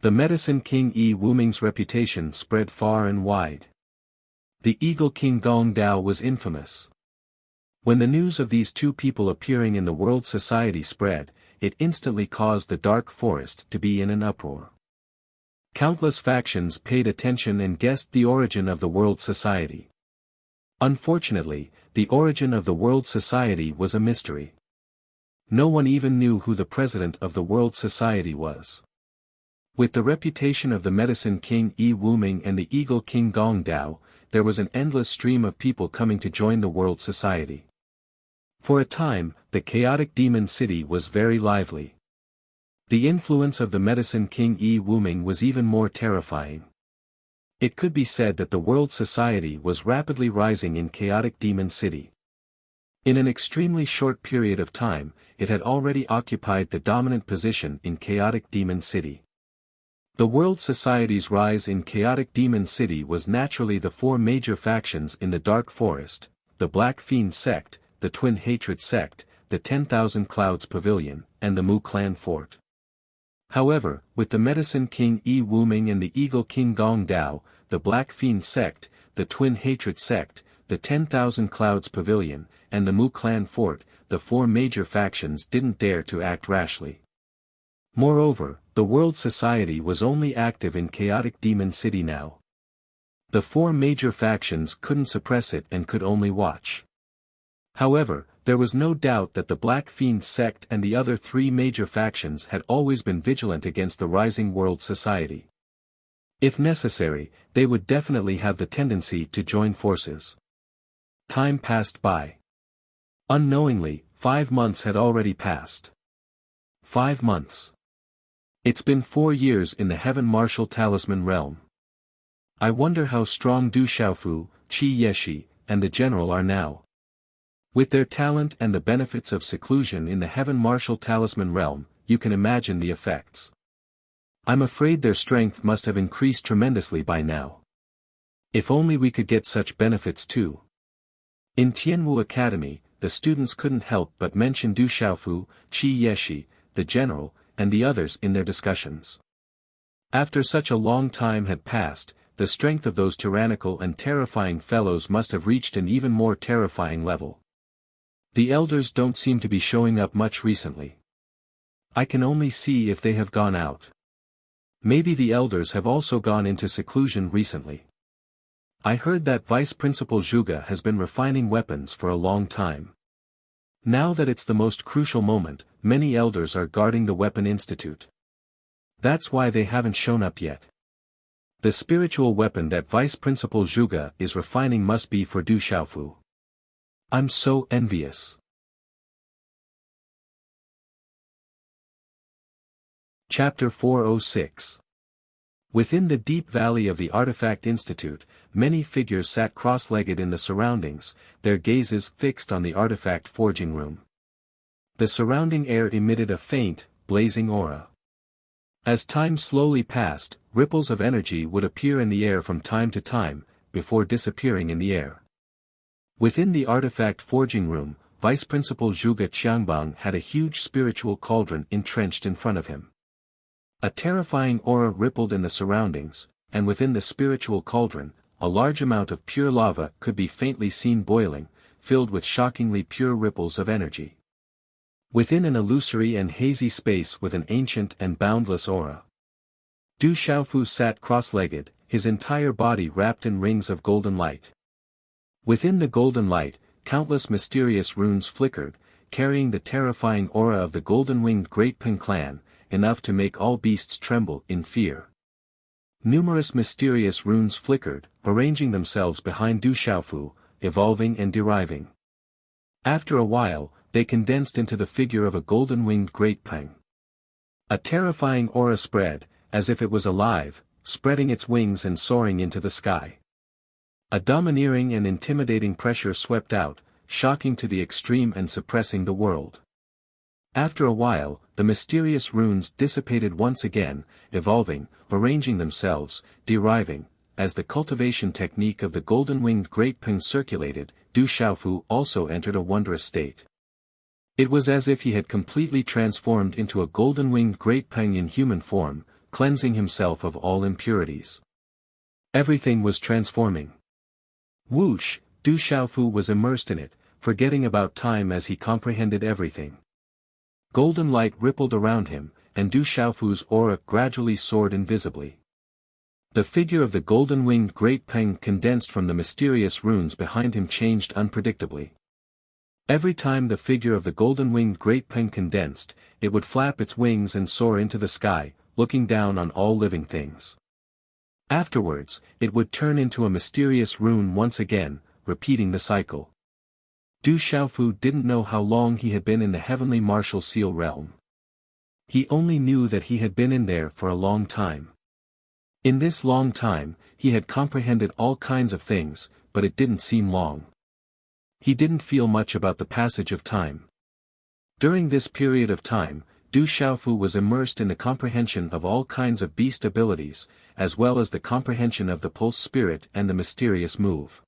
The medicine king Yi Wuming's reputation spread far and wide. The eagle king Gong Dao was infamous. When the news of these two people appearing in the World Society spread, it instantly caused the dark forest to be in an uproar. Countless factions paid attention and guessed the origin of the World Society. Unfortunately, the origin of the World Society was a mystery. No one even knew who the president of the World Society was. With the reputation of the medicine king Yi Wuming and the eagle king Gong Dao, there was an endless stream of people coming to join the World Society. For a time, the Chaotic Demon City was very lively. The influence of the medicine king Yi Wuming was even more terrifying. It could be said that the World Society was rapidly rising in Chaotic Demon City. In an extremely short period of time, it had already occupied the dominant position in Chaotic Demon City. The World Society's rise in Chaotic Demon City was naturally the 4 major factions in the Dark Forest, the Black Fiend Sect, the Twin Hatred Sect, the 10,000 Clouds Pavilion, and the Mu Clan Fort. However, with the Medicine King Yi Wuming and the Eagle King Gong Dao, the Black Fiend Sect, the Twin Hatred Sect, the 10,000 Clouds Pavilion, and the Mu Clan Fort, the 4 major factions didn't dare to act rashly. Moreover, the World Society was only active in Chaotic Demon City now. The 4 major factions couldn't suppress it and could only watch. However, there was no doubt that the Black Fiend Sect and the other 3 major factions had always been vigilant against the rising World Society. If necessary, they would definitely have the tendency to join forces. Time passed by. Unknowingly, 5 months had already passed. 5 months. It's been 4 years in the Heaven Martial Talisman realm. I wonder how strong Du Xiaofu, Qi Yeshi, and the General are now. With their talent and the benefits of seclusion in the Heaven Martial Talisman realm, you can imagine the effects. I'm afraid their strength must have increased tremendously by now. If only we could get such benefits too. In Tianwu Academy, the students couldn't help but mention Du Xiaofu, Qi Yeshi, the General, and the others in their discussions. After such a long time had passed, the strength of those tyrannical and terrifying fellows must have reached an even more terrifying level. The elders don't seem to be showing up much recently. I can only see if they have gone out. Maybe the elders have also gone into seclusion recently. I heard that Vice Principal Zhuge has been refining weapons for a long time. Now that it's the most crucial moment, many elders are guarding the Weapon Institute. That's why they haven't shown up yet. The spiritual weapon that Vice Principal Zhuge is refining must be for Du Xiaofu. I'm so envious. Chapter 406. Within the deep valley of the Artifact Institute, many figures sat cross-legged in the surroundings, their gazes fixed on the artifact forging room. The surrounding air emitted a faint, blazing aura. As time slowly passed, ripples of energy would appear in the air from time to time, before disappearing in the air. Within the artifact forging room, Vice Principal Zhuge Qiangbang had a huge spiritual cauldron entrenched in front of him. A terrifying aura rippled in the surroundings, and within the spiritual cauldron, a large amount of pure lava could be faintly seen boiling, filled with shockingly pure ripples of energy. Within an illusory and hazy space with an ancient and boundless aura, Du Xiaofu sat cross-legged, his entire body wrapped in rings of golden light. Within the golden light, countless mysterious runes flickered, carrying the terrifying aura of the golden-winged Great Peng clan, enough to make all beasts tremble in fear. Numerous mysterious runes flickered, arranging themselves behind Du Xiaofu, evolving and deriving. After a while, they condensed into the figure of a golden-winged Great Peng. A terrifying aura spread, as if it was alive, spreading its wings and soaring into the sky. A domineering and intimidating pressure swept out, shocking to the extreme and suppressing the world. After a while, the mysterious runes dissipated once again, evolving, arranging themselves, deriving. As the cultivation technique of the golden-winged Great Peng circulated, Du Xiaofu also entered a wondrous state. It was as if he had completely transformed into a golden-winged Great Peng in human form, cleansing himself of all impurities. Everything was transforming. Whoosh, Du Xiaofu was immersed in it, forgetting about time as he comprehended everything. Golden light rippled around him, and Du Xiaofu's aura gradually soared invisibly. The figure of the golden-winged Great Peng condensed from the mysterious runes behind him changed unpredictably. Every time the figure of the golden-winged Great Peng condensed, it would flap its wings and soar into the sky, looking down on all living things. Afterwards, it would turn into a mysterious rune once again, repeating the cycle. Du Xiaofu didn't know how long he had been in the heavenly martial seal realm. He only knew that he had been in there for a long time. In this long time, he had comprehended all kinds of things, but it didn't seem long. He didn't feel much about the passage of time. During this period of time, Du Xiaofu was immersed in the comprehension of all kinds of beast abilities, as well as the comprehension of the pulse spirit and the mysterious move.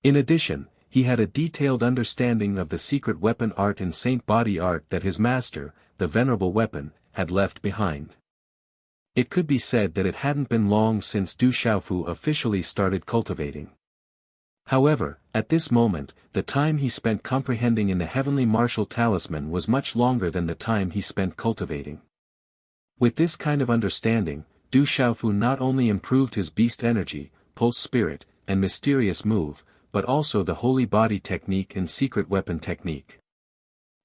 In addition, he had a detailed understanding of the secret weapon art and saint body art that his master, the venerable weapon, had left behind. It could be said that it hadn't been long since Du Xiaofu officially started cultivating. However, at this moment, the time he spent comprehending in the heavenly martial talisman was much longer than the time he spent cultivating. With this kind of understanding, Du Xiaofu not only improved his beast energy, pulse spirit, and mysterious move, but also the holy body technique and secret weapon technique.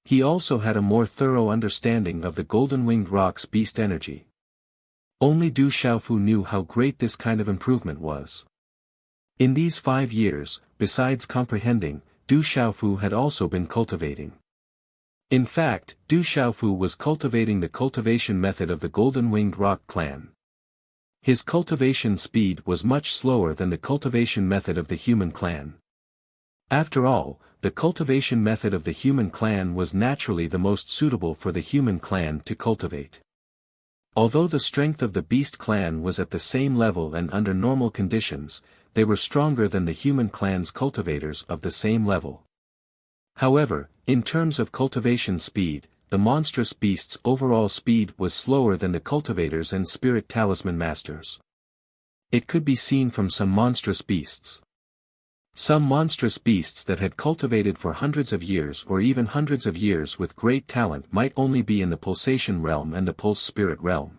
He also had a more thorough understanding of the golden-winged rock's beast energy. Only Du Xiaofu knew how great this kind of improvement was. In these 5 years, besides comprehending, Du Xiaofu had also been cultivating. In fact, Du Xiaofu was cultivating the cultivation method of the golden-winged rock clan. His cultivation speed was much slower than the cultivation method of the human clan. After all, the cultivation method of the human clan was naturally the most suitable for the human clan to cultivate. Although the strength of the beast clan was at the same level and under normal conditions, they were stronger than the human clan's cultivators of the same level. However, in terms of cultivation speed, the monstrous beast's overall speed was slower than the cultivators and spirit talisman masters. It could be seen from some monstrous beasts. Some monstrous beasts that had cultivated for hundreds of years or even hundreds of years with great talent might only be in the pulsation realm and the pulse spirit realm.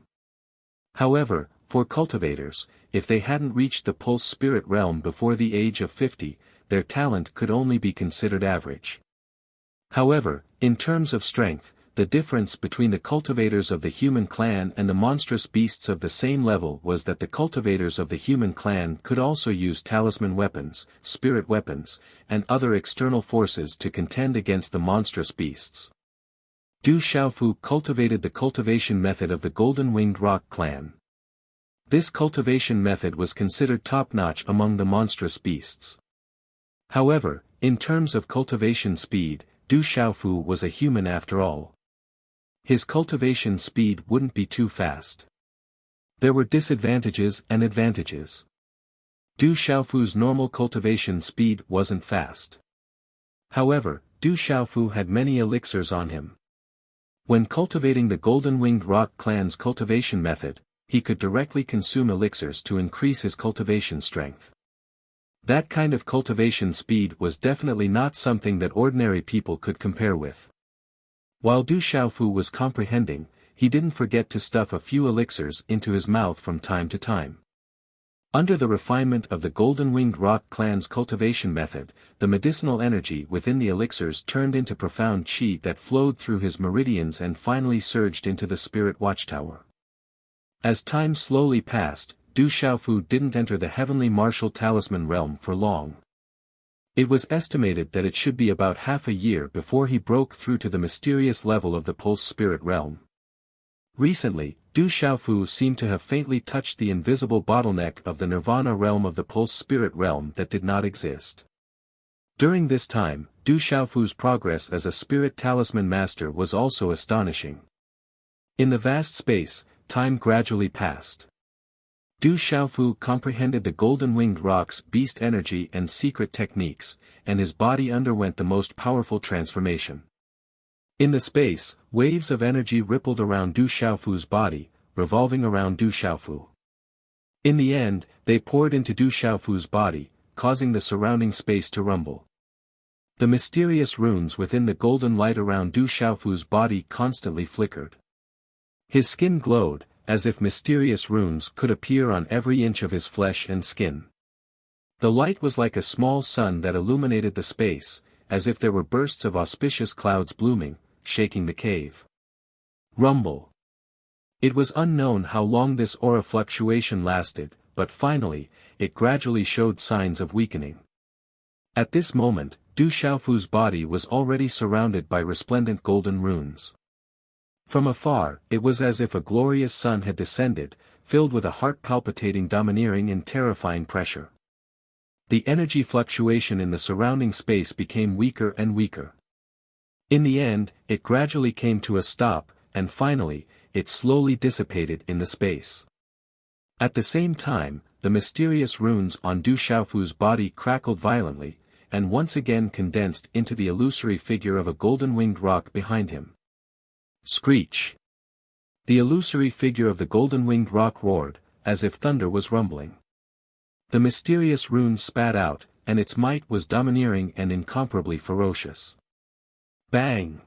However, for cultivators, if they hadn't reached the pulse spirit realm before the age of 50, their talent could only be considered average. However, in terms of strength, the difference between the cultivators of the human clan and the monstrous beasts of the same level was that the cultivators of the human clan could also use talisman weapons, spirit weapons, and other external forces to contend against the monstrous beasts. Du Xiaofu cultivated the cultivation method of the Golden-Winged Rock clan. This cultivation method was considered top-notch among the monstrous beasts. However, in terms of cultivation speed, Du Xiaofu was a human after all. His cultivation speed wouldn't be too fast. There were disadvantages and advantages. Du Xiaofu's normal cultivation speed wasn't fast. However, Du Xiaofu had many elixirs on him. When cultivating the Golden-Winged Rock clan's cultivation method, he could directly consume elixirs to increase his cultivation strength. That kind of cultivation speed was definitely not something that ordinary people could compare with. While Du Xiaofu was comprehending, he didn't forget to stuff a few elixirs into his mouth from time to time. Under the refinement of the Golden-Winged Rock clan's cultivation method, the medicinal energy within the elixirs turned into profound qi that flowed through his meridians and finally surged into the spirit watchtower. As time slowly passed, Du Xiaofu didn't enter the heavenly martial talisman realm for long. It was estimated that it should be about half a year before he broke through to the mysterious level of the pulse spirit realm. Recently, Du Xiaofu seemed to have faintly touched the invisible bottleneck of the nirvana realm of the pulse spirit realm that did not exist. During this time, Du Xiaofu's progress as a spirit talisman master was also astonishing. In the vast space, time gradually passed. Du Xiaofu comprehended the Golden-Winged Rock's beast energy and secret techniques, and his body underwent the most powerful transformation. In the space, waves of energy rippled around Du Xiaofu's body, revolving around Du Xiaofu. In the end, they poured into Du Xiaofu's body, causing the surrounding space to rumble. The mysterious runes within the golden light around Du Xiaofu's body constantly flickered. His skin glowed, as if mysterious runes could appear on every inch of his flesh and skin. The light was like a small sun that illuminated the space, as if there were bursts of auspicious clouds blooming, shaking the cave. Rumble. It was unknown how long this aura fluctuation lasted, but finally, it gradually showed signs of weakening. At this moment, Du Xiaofu's body was already surrounded by resplendent golden runes. From afar, it was as if a glorious sun had descended, filled with a heart-palpitating domineering and terrifying pressure. The energy fluctuation in the surrounding space became weaker and weaker. In the end, it gradually came to a stop, and finally, it slowly dissipated in the space. At the same time, the mysterious runes on Du Xiaofu's body crackled violently, and once again condensed into the illusory figure of a golden-winged rock behind him. Screech! The illusory figure of the golden-winged rock roared, as if thunder was rumbling. The mysterious runes spat out, and its might was domineering and incomparably ferocious. Bang!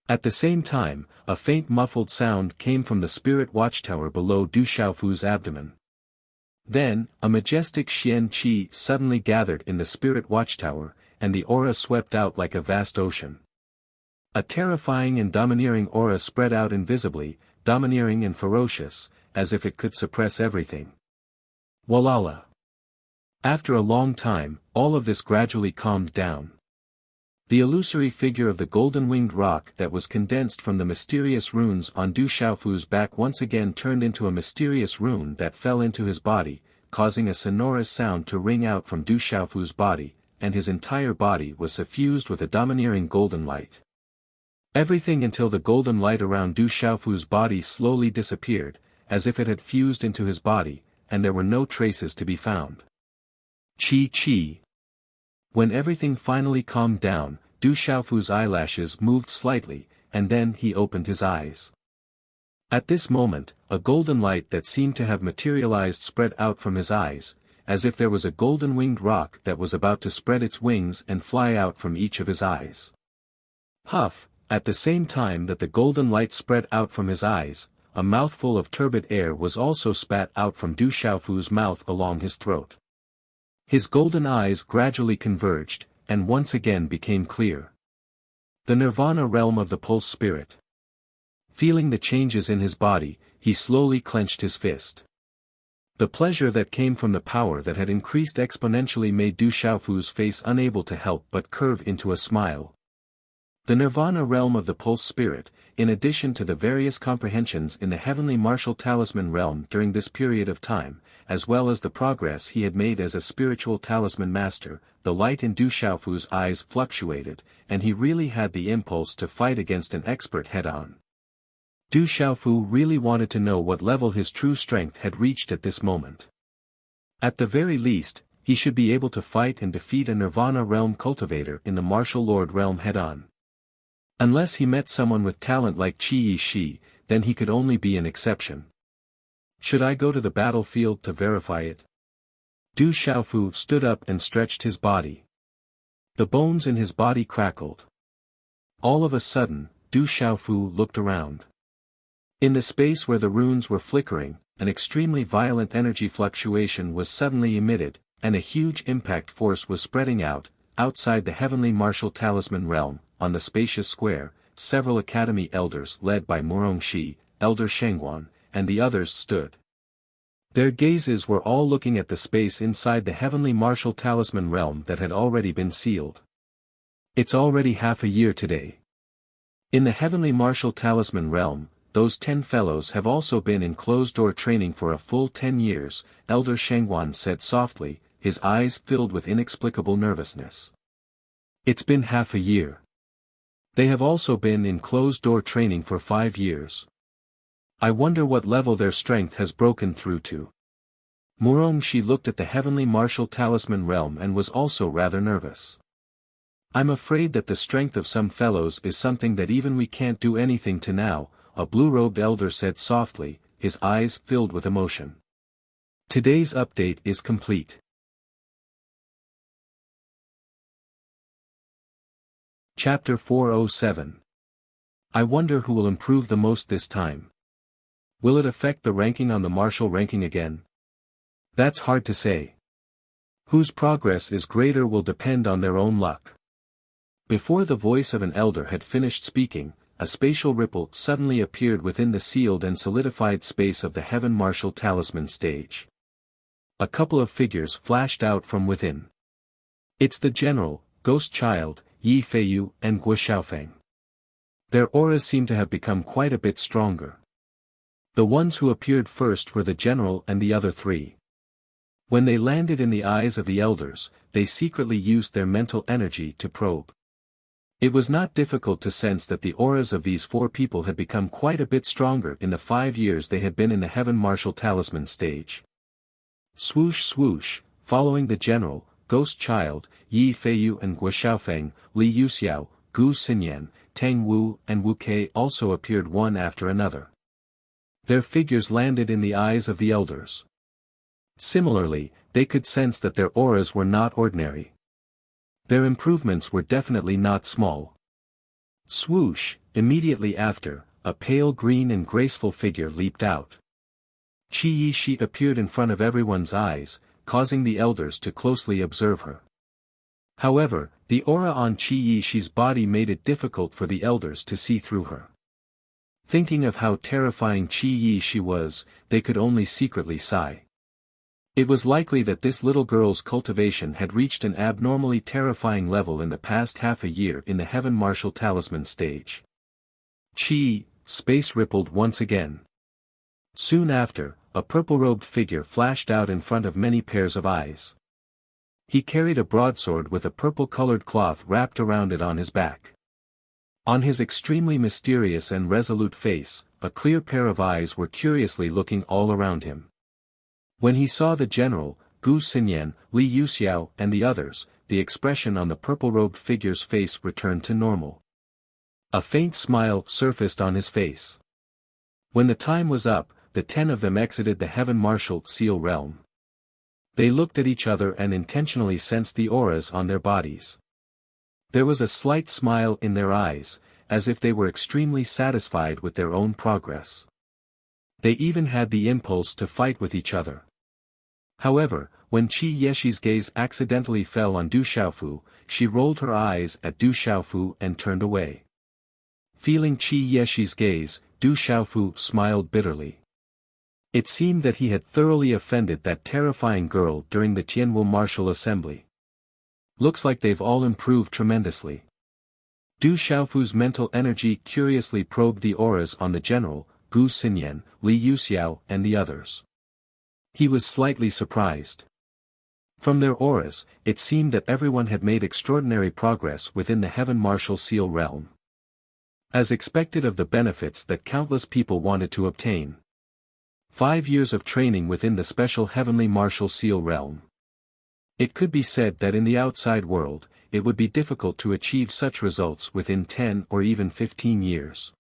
At the same time, a faint muffled sound came from the spirit watchtower below Du Xiaofu's abdomen. Then, a majestic xian qi suddenly gathered in the spirit watchtower, and the aura swept out like a vast ocean. A terrifying and domineering aura spread out invisibly, domineering and ferocious, as if it could suppress everything. Walala! After a long time, all of this gradually calmed down. The illusory figure of the golden-winged rock that was condensed from the mysterious runes on Du Xiaofu's back once again turned into a mysterious rune that fell into his body, causing a sonorous sound to ring out from Du Xiaofu's body, and his entire body was suffused with a domineering golden light. Everything until the golden light around Du Xiaofu's body slowly disappeared, as if it had fused into his body, and there were no traces to be found. Qi. When everything finally calmed down, Du Xiaofu's eyelashes moved slightly, and then he opened his eyes. At this moment, a golden light that seemed to have materialized spread out from his eyes, as if there was a golden-winged rock that was about to spread its wings and fly out from each of his eyes. Huff! At the same time that the golden light spread out from his eyes, a mouthful of turbid air was also spat out from Du Xiaofu's mouth along his throat. His golden eyes gradually converged, and once again became clear. The Nirvana realm of the Pulse Spirit. Feeling the changes in his body, he slowly clenched his fist. The pleasure that came from the power that had increased exponentially made Du Xiaofu's face unable to help but curve into a smile. The Nirvana realm of the Pulse Spirit, in addition to the various comprehensions in the heavenly martial talisman realm during this period of time, as well as the progress he had made as a spiritual talisman master, the light in Du Xiaofu's eyes fluctuated, and he really had the impulse to fight against an expert head-on. Du Xiaofu really wanted to know what level his true strength had reached at this moment. At the very least, he should be able to fight and defeat a Nirvana realm cultivator in the martial lord realm head-on. Unless he met someone with talent like Qi Shi, then he could only be an exception. Should I go to the battlefield to verify it? Du Xiaofu stood up and stretched his body. The bones in his body crackled. All of a sudden, Du Xiaofu looked around. In the space where the runes were flickering, an extremely violent energy fluctuation was suddenly emitted, and a huge impact force was spreading out, outside the heavenly martial talisman realm. On the spacious square, several academy elders led by Murongxi, Elder Shengguan, and the others stood. Their gazes were all looking at the space inside the heavenly martial talisman realm that had already been sealed. It's already half a year today. In the heavenly martial talisman realm, those 10 fellows have also been in closed-door training for a full 10 years, Elder Shengguan said softly, his eyes filled with inexplicable nervousness. It's been half a year. They have also been in closed-door training for 5 years. I wonder what level their strength has broken through to. Murongxi looked at the heavenly martial talisman realm and was also rather nervous. I'm afraid that the strength of some fellows is something that even we can't do anything to now, a blue-robed elder said softly, his eyes filled with emotion. Today's update is complete. Chapter 407. I wonder who will improve the most this time. Will it affect the ranking on the martial ranking again? That's hard to say. Whose progress is greater will depend on their own luck. Before the voice of an elder had finished speaking, a spatial ripple suddenly appeared within the sealed and solidified space of the heaven martial talisman stage. A couple of figures flashed out from within. It's the general, Ghost Child, Yi Feiyu, and Guo Xiaofeng. Their auras seem to have become quite a bit stronger. The ones who appeared first were the general and the other 3. When they landed in the eyes of the elders, they secretly used their mental energy to probe. It was not difficult to sense that the auras of these 4 people had become quite a bit stronger in the 5 years they had been in the heaven martial talisman stage. Swoosh swoosh, following the general, Ghost Child, Yi Feiyu and Guo Xiaofeng, Li Yuxiao, Gu Xinyan, Tang Wu and Wu Kei also appeared one after another. Their figures landed in the eyes of the elders. Similarly, they could sense that their auras were not ordinary. Their improvements were definitely not small. Swoosh, immediately after, a pale green and graceful figure leaped out. Qi Shi appeared in front of everyone's eyes, causing the elders to closely observe her. However, the aura on Qi Shi's body made it difficult for the elders to see through her. Thinking of how terrifying Qi Shi was, they could only secretly sigh. It was likely that this little girl's cultivation had reached an abnormally terrifying level in the past half a year in the heaven martial talisman stage. Space rippled once again. Soon after, a purple-robed figure flashed out in front of many pairs of eyes. He carried a broadsword with a purple-colored cloth wrapped around it on his back. On his extremely mysterious and resolute face, a clear pair of eyes were curiously looking all around him. When he saw the general, Gu Xinyan, Li Yuxiao and the others, the expression on the purple-robed figure's face returned to normal. A faint smile surfaced on his face. When the time was up, the 10 of them exited the heaven martial seal realm. They looked at each other and intentionally sensed the auras on their bodies. There was a slight smile in their eyes, as if they were extremely satisfied with their own progress. They even had the impulse to fight with each other. However, When Qi Yeshi's gaze accidentally fell on Du Xiaofu, she rolled her eyes at Du Xiaofu and turned away. Feeling Qi Yeshi's gaze, Du Xiaofu smiled bitterly. It seemed that he had thoroughly offended that terrifying girl during the Tianwu martial assembly. Looks like they've all improved tremendously. Du Xiaofu's mental energy curiously probed the auras on the general, Gu Xinyan, Li Yuxiao and the others. He was slightly surprised. From their auras, it seemed that everyone had made extraordinary progress within the Heaven Martial Seal realm. As expected of the benefits that countless people wanted to obtain. 5 years of training within the special Heavenly Martial Seal realm. It could be said that in the outside world, it would be difficult to achieve such results within 10 or even 15 years.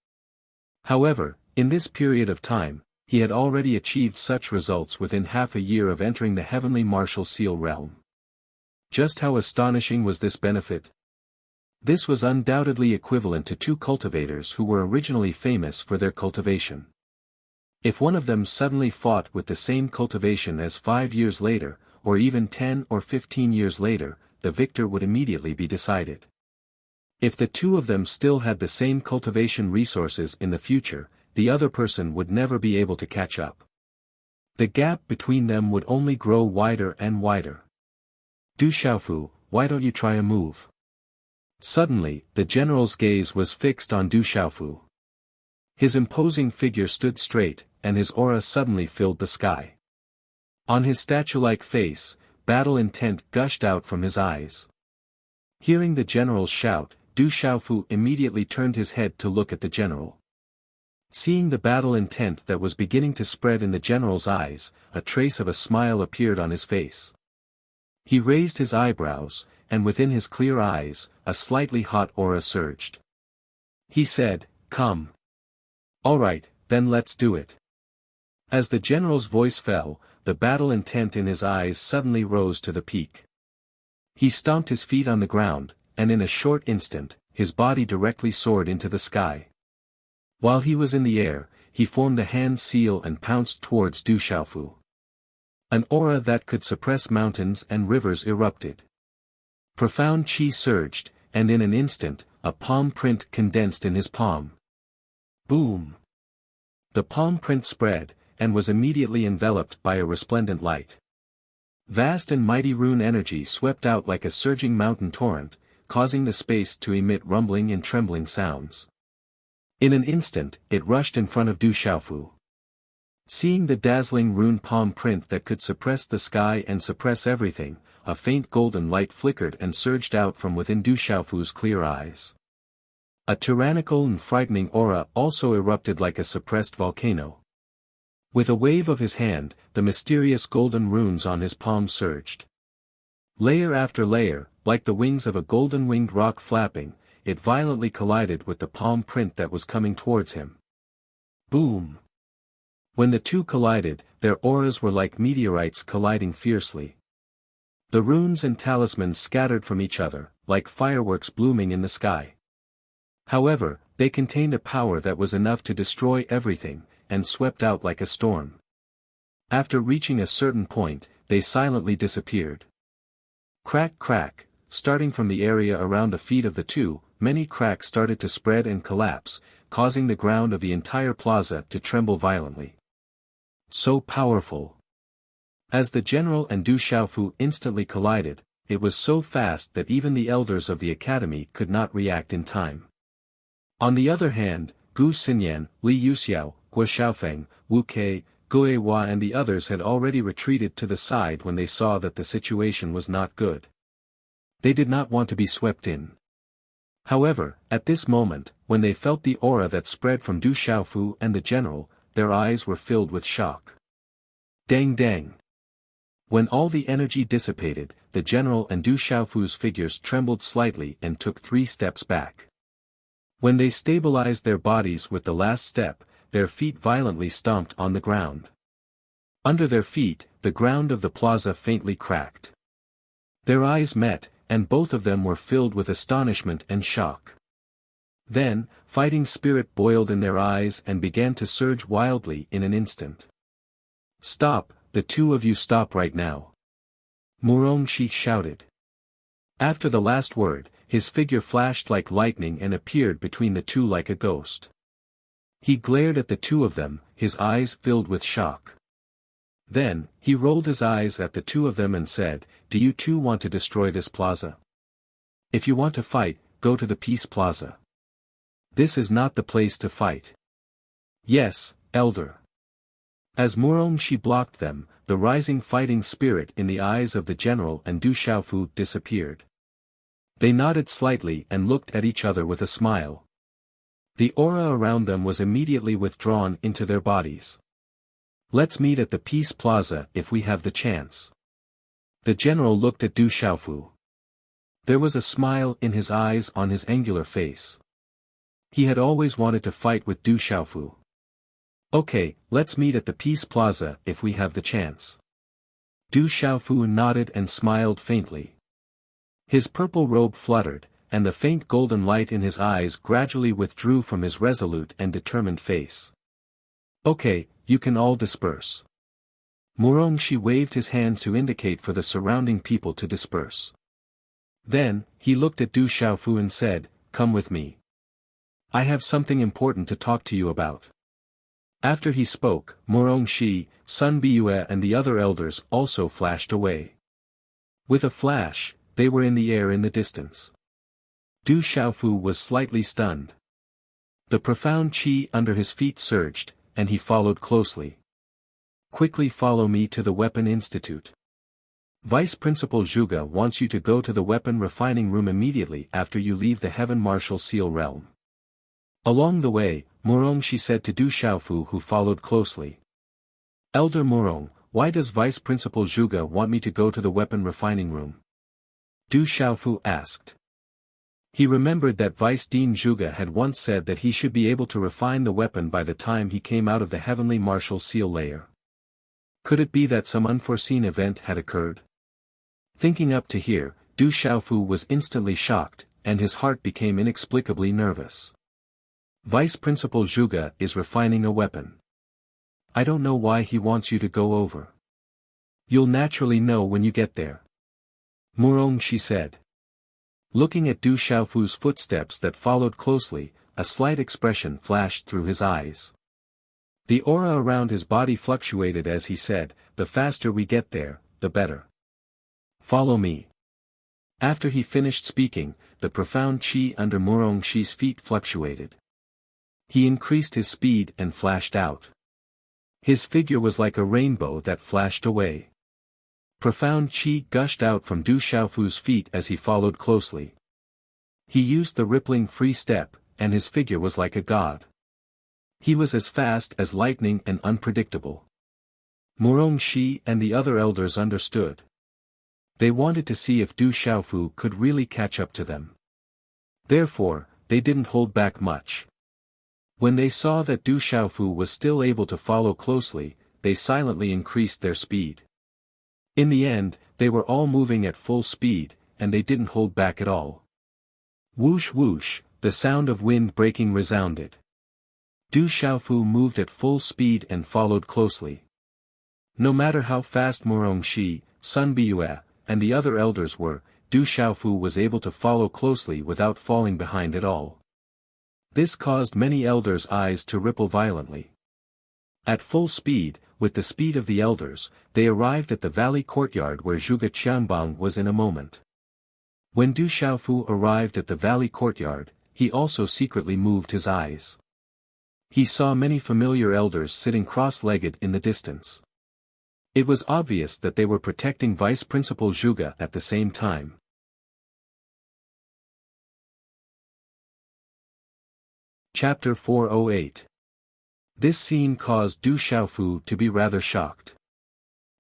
However, in this period of time, he had already achieved such results within half a year of entering the Heavenly Martial Seal realm. Just how astonishing was this benefit? This was undoubtedly equivalent to 2 cultivators who were originally famous for their cultivation. If one of them suddenly fought with the same cultivation as 5 years later, or even 10 or 15 years later, the victor would immediately be decided. If the 2 of them still had the same cultivation resources in the future, the other person would never be able to catch up. The gap between them would only grow wider and wider. Du Xiaofu, why don't you try a move? Suddenly, the general's gaze was fixed on Du Xiaofu. His imposing figure stood straight, and his aura suddenly filled the sky. On his statue-like face, battle intent gushed out from his eyes. Hearing the general's shout, Du Xiaofu immediately turned his head to look at the general. Seeing the battle intent that was beginning to spread in the general's eyes, a trace of a smile appeared on his face. He raised his eyebrows, and within his clear eyes, a slightly hot aura surged. He said, "Come. All right, then let's do it." As the general's voice fell, the battle intent in his eyes suddenly rose to the peak. He stomped his feet on the ground, and in a short instant, his body directly soared into the sky. While he was in the air, he formed a hand seal and pounced towards Du Xiaofu. An aura that could suppress mountains and rivers erupted. Profound qi surged, and in an instant, a palm print condensed in his palm. Boom! The palm print spread, and was immediately enveloped by a resplendent light. Vast and mighty rune energy swept out like a surging mountain torrent, causing the space to emit rumbling and trembling sounds. In an instant, it rushed in front of Du Xiaofu. Seeing the dazzling rune palm print that could suppress the sky and suppress everything, a faint golden light flickered and surged out from within Du Xiaofu's clear eyes. A tyrannical and frightening aura also erupted like a suppressed volcano. With a wave of his hand, the mysterious golden runes on his palm surged. Layer after layer, like the wings of a golden-winged rock flapping, it violently collided with the palm print that was coming towards him. Boom! When the 2 collided, their auras were like meteorites colliding fiercely. The runes and talismans scattered from each other, like fireworks blooming in the sky. However, they contained a power that was enough to destroy everything, and swept out like a storm. After reaching a certain point, they silently disappeared. Crack crack, starting from the area around the feet of the 2, many cracks started to spread and collapse, causing the ground of the entire plaza to tremble violently. So powerful. As the general and Du Xiaofu instantly collided, it was so fast that even the elders of the academy could not react in time. On the other hand, Gu Xinyan, Li Yuxiao, Guo Xiaofeng, Wu Kei, Guo Hua and the others had already retreated to the side when they saw that the situation was not good. They did not want to be swept in. However, at this moment, when they felt the aura that spread from Du Xiaofu and the general, their eyes were filled with shock. Dang dang! When all the energy dissipated, the general and Du Xiaofu's figures trembled slightly and took 3 steps back. When they stabilized their bodies with the last step, their feet violently stomped on the ground. Under their feet, the ground of the plaza faintly cracked. Their eyes met, and both of them were filled with astonishment and shock. Then, fighting spirit boiled in their eyes and began to surge wildly in an instant. Stop, the 2 of you stop right now. Mu Rongxi shouted. After the last word, his figure flashed like lightning and appeared between the two like a ghost. He glared at the two of them, his eyes filled with shock. Then, he rolled his eyes at the two of them and said, "Do you two want to destroy this plaza? If you want to fight, go to the Peace Plaza. This is not the place to fight." "Yes, Elder." As Mu Rongxi blocked them, the rising fighting spirit in the eyes of the general and Du Xiaofu disappeared. They nodded slightly and looked at each other with a smile. The aura around them was immediately withdrawn into their bodies. "Let's meet at the Peace Plaza if we have the chance." The general looked at Du Xiaofu. There was a smile in his eyes on his angular face. He had always wanted to fight with Du Xiaofu. "Okay, let's meet at the Peace Plaza if we have the chance." Du Xiaofu nodded and smiled faintly. His purple robe fluttered, and the faint golden light in his eyes gradually withdrew from his resolute and determined face. "Okay, you can all disperse." Mu Rongxi waved his hand to indicate for the surrounding people to disperse. Then, he looked at Du Xiaofu and said, "Come with me. I have something important to talk to you about." After he spoke, Mu Rongxi, Sun Biyue and the other elders also flashed away. With a flash, they were in the air in the distance. Du Xiaofu was slightly stunned. The profound qi under his feet surged, and he followed closely. "Quickly follow me to the Weapon Institute. Vice Principal Zhuge wants you to go to the weapon refining room immediately after you leave the Heaven Martial Seal realm." Along the way, Mu Rongxi said to Du Xiaofu who followed closely. "Elder Mu Rong, why does Vice Principal Zhuge want me to go to the weapon refining room?" Du Xiaofu asked. He remembered that Vice Dean Zhuge had once said that he should be able to refine the weapon by the time he came out of the Heavenly Martial Seal layer. Could it be that some unforeseen event had occurred? Thinking up to here, Du Xiaofu was instantly shocked, and his heart became inexplicably nervous. Vice Principal Zhuge is refining a weapon. I don't know why he wants you to go over. You'll naturally know when you get there. Mu Rongxi said. Looking at Du Xiaofu's footsteps that followed closely, a slight expression flashed through his eyes. The aura around his body fluctuated as he said, "The faster we get there, the better. Follow me." After he finished speaking, the profound qi under Mu Rongxi's feet fluctuated. He increased his speed and flashed out. His figure was like a rainbow that flashed away. Profound qi gushed out from Du Xiaofu's feet as he followed closely. He used the rippling free step, and his figure was like a god. He was as fast as lightning and unpredictable. Mu Rongxi and the other elders understood. They wanted to see if Du Xiaofu could really catch up to them. Therefore, they didn't hold back much. When they saw that Du Xiaofu was still able to follow closely, they silently increased their speed. In the end, they were all moving at full speed, and they didn't hold back at all. Whoosh whoosh, the sound of wind breaking resounded. Du Xiaofu moved at full speed and followed closely. No matter how fast Mu Rongxi, Sun Biyue, and the other elders were, Du Xiaofu was able to follow closely without falling behind at all. This caused many elders' eyes to ripple violently. At full speed, with the speed of the elders, they arrived at the valley courtyard where Zhuge Qianbang was in a moment. When Du Xiaofu arrived at the valley courtyard, he also secretly moved his eyes. He saw many familiar elders sitting cross-legged in the distance. It was obvious that they were protecting Vice Principal Zhuge at the same time. Chapter 408. This scene caused Du Xiaofu to be rather shocked.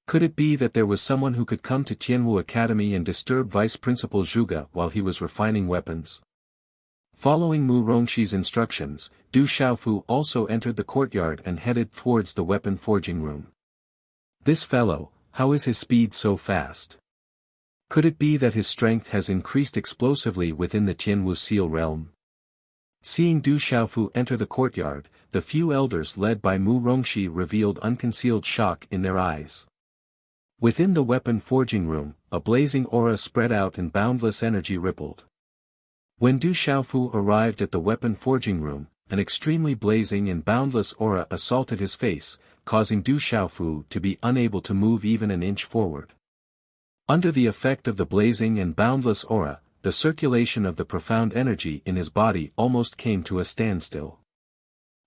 Could it be that there was someone who could come to Tianwu Academy and disturb Vice Principal Zhuge while he was refining weapons? Following Mu Rongxi's instructions, Du Xiaofu also entered the courtyard and headed towards the weapon forging room. This fellow, how is his speed so fast? Could it be that his strength has increased explosively within the Tianwu Seal realm? Seeing Du Xiaofu enter the courtyard, the few elders led by Mu Rongxi revealed unconcealed shock in their eyes. Within the weapon forging room, a blazing aura spread out and boundless energy rippled. When Du Xiaofu arrived at the weapon forging room, an extremely blazing and boundless aura assaulted his face, causing Du Xiaofu to be unable to move even an inch forward. Under the effect of the blazing and boundless aura, the circulation of the profound energy in his body almost came to a standstill.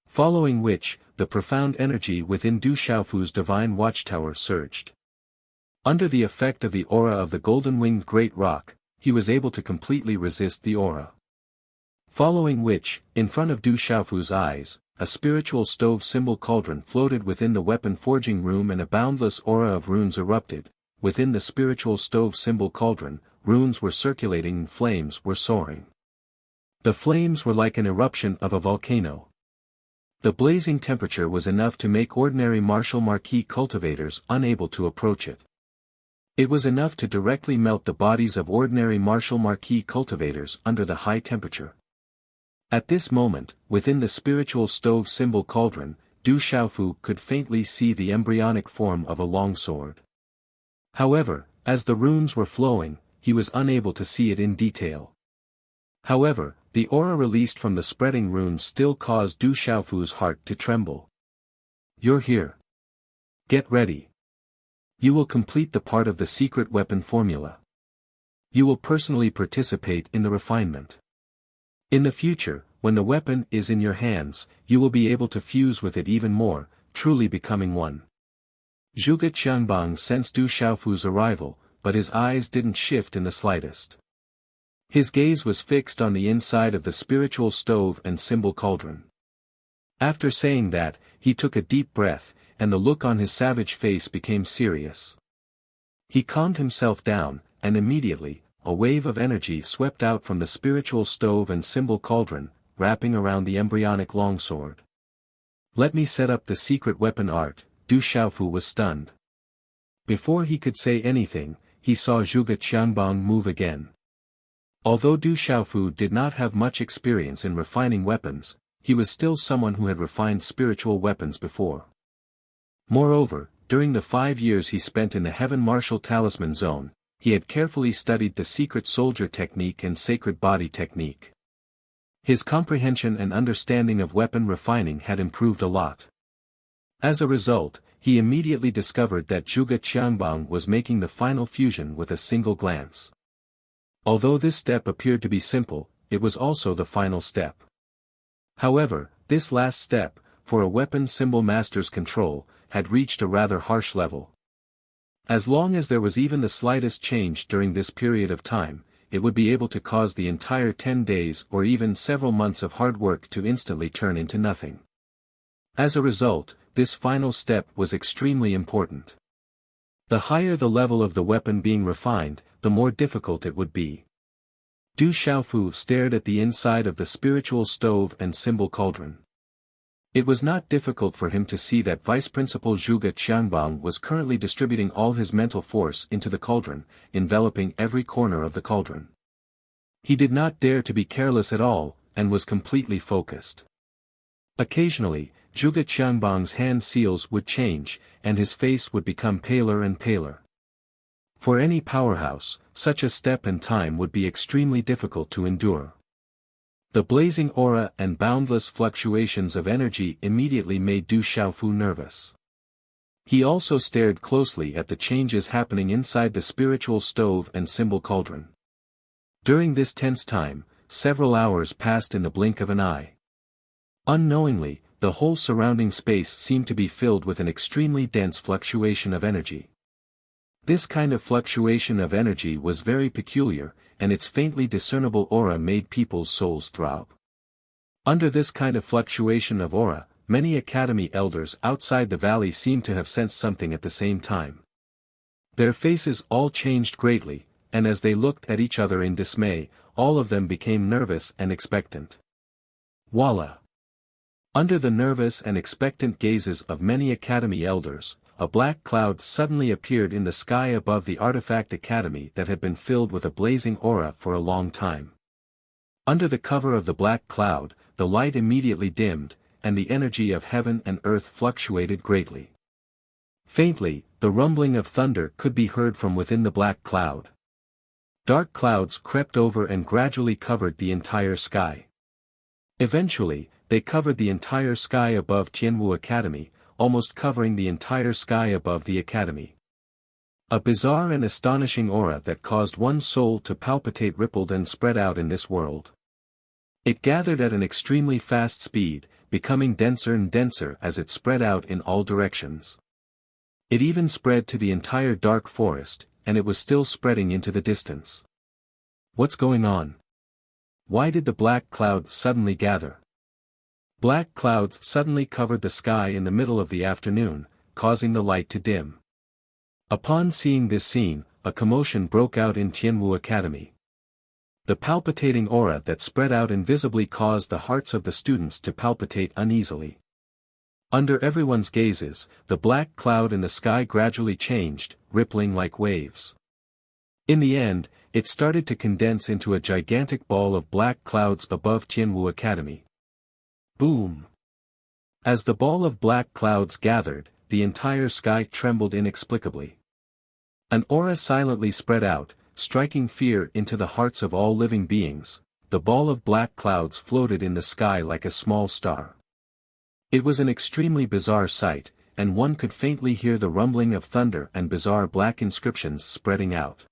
Following which, the profound energy within Du Xiaofu's divine watchtower surged. Under the effect of the aura of the golden-winged great rock, he was able to completely resist the aura. Following which, in front of Du Xiaofu's eyes, a spiritual stove symbol cauldron floated within the weapon forging room and a boundless aura of runes erupted. Within the spiritual stove symbol cauldron, runes were circulating and flames were soaring. The flames were like an eruption of a volcano. The blazing temperature was enough to make ordinary martial marquis cultivators unable to approach it. It was enough to directly melt the bodies of ordinary martial marquis cultivators under the high temperature. At this moment, within the spiritual stove symbol cauldron, Du Xiaofu could faintly see the embryonic form of a long sword. However, as the runes were flowing, he was unable to see it in detail. However, the aura released from the spreading runes still caused Du Xiaofu's heart to tremble. "You're here. Get ready. You will complete the part of the secret weapon formula. You will personally participate in the refinement. In the future, when the weapon is in your hands, you will be able to fuse with it even more, truly becoming one." Zhuge Qianbang sensed Du Xiaofu's arrival, but his eyes didn't shift in the slightest. His gaze was fixed on the inside of the spiritual stove and symbol cauldron. After saying that, he took a deep breath, and the look on his savage face became serious. He calmed himself down, and immediately, a wave of energy swept out from the spiritual stove and symbol cauldron, wrapping around the embryonic longsword. "Let me set up the secret weapon art." Du Xiaofu was stunned. Before he could say anything, he saw Zhuge Qianbang move again. Although Du Xiaofu did not have much experience in refining weapons, he was still someone who had refined spiritual weapons before. Moreover, during the 5 years he spent in the Heaven Martial Talisman Zone, he had carefully studied the secret soldier technique and sacred body technique. His comprehension and understanding of weapon refining had improved a lot. As a result, he immediately discovered that Zhuge Qianbang was making the final fusion with a single glance. Although this step appeared to be simple, it was also the final step. However, this last step, for a weapon symbol master's control, had reached a rather harsh level. As long as there was even the slightest change during this period of time, it would be able to cause the entire 10 days or even several months of hard work to instantly turn into nothing. As a result, this final step was extremely important. The higher the level of the weapon being refined, the more difficult it would be. Du Xiaofu stared at the inside of the spiritual stove and symbol cauldron. It was not difficult for him to see that Vice Principal Zhuge Qianbang was currently distributing all his mental force into the cauldron, enveloping every corner of the cauldron. He did not dare to be careless at all, and was completely focused. Occasionally, Zhuge Qianbang's hand seals would change, and his face would become paler and paler. For any powerhouse, such a step and time would be extremely difficult to endure. The blazing aura and boundless fluctuations of energy immediately made Du Xiaofu nervous. He also stared closely at the changes happening inside the spiritual stove and symbol cauldron. During this tense time, several hours passed in the blink of an eye. Unknowingly, the whole surrounding space seemed to be filled with an extremely dense fluctuation of energy. This kind of fluctuation of energy was very peculiar, and its faintly discernible aura made people's souls throb. Under this kind of fluctuation of aura, many academy elders outside the valley seemed to have sensed something at the same time. Their faces all changed greatly, and as they looked at each other in dismay, all of them became nervous and expectant. Voila! Under the nervous and expectant gazes of many academy elders, a black cloud suddenly appeared in the sky above the artifact academy that had been filled with a blazing aura for a long time. Under the cover of the black cloud, the light immediately dimmed, and the energy of heaven and earth fluctuated greatly. Faintly, the rumbling of thunder could be heard from within the black cloud. Dark clouds crept over and gradually covered the entire sky. Eventually, they covered the entire sky above Tianwu Academy, almost covering the entire sky above the academy. A bizarre and astonishing aura that caused one's soul to palpitate rippled and spread out in this world. It gathered at an extremely fast speed, becoming denser and denser as it spread out in all directions. It even spread to the entire dark forest, and it was still spreading into the distance. What's going on? Why did the black cloud suddenly gather? Black clouds suddenly covered the sky in the middle of the afternoon, causing the light to dim. Upon seeing this scene, a commotion broke out in Tianwu Academy. The palpitating aura that spread out invisibly caused the hearts of the students to palpitate uneasily. Under everyone's gazes, the black cloud in the sky gradually changed, rippling like waves. In the end, it started to condense into a gigantic ball of black clouds above Tianwu Academy. Boom! As the ball of black clouds gathered, the entire sky trembled inexplicably. An aura silently spread out, striking fear into the hearts of all living beings. The ball of black clouds floated in the sky like a small star. It was an extremely bizarre sight, and one could faintly hear the rumbling of thunder and bizarre black inscriptions spreading out.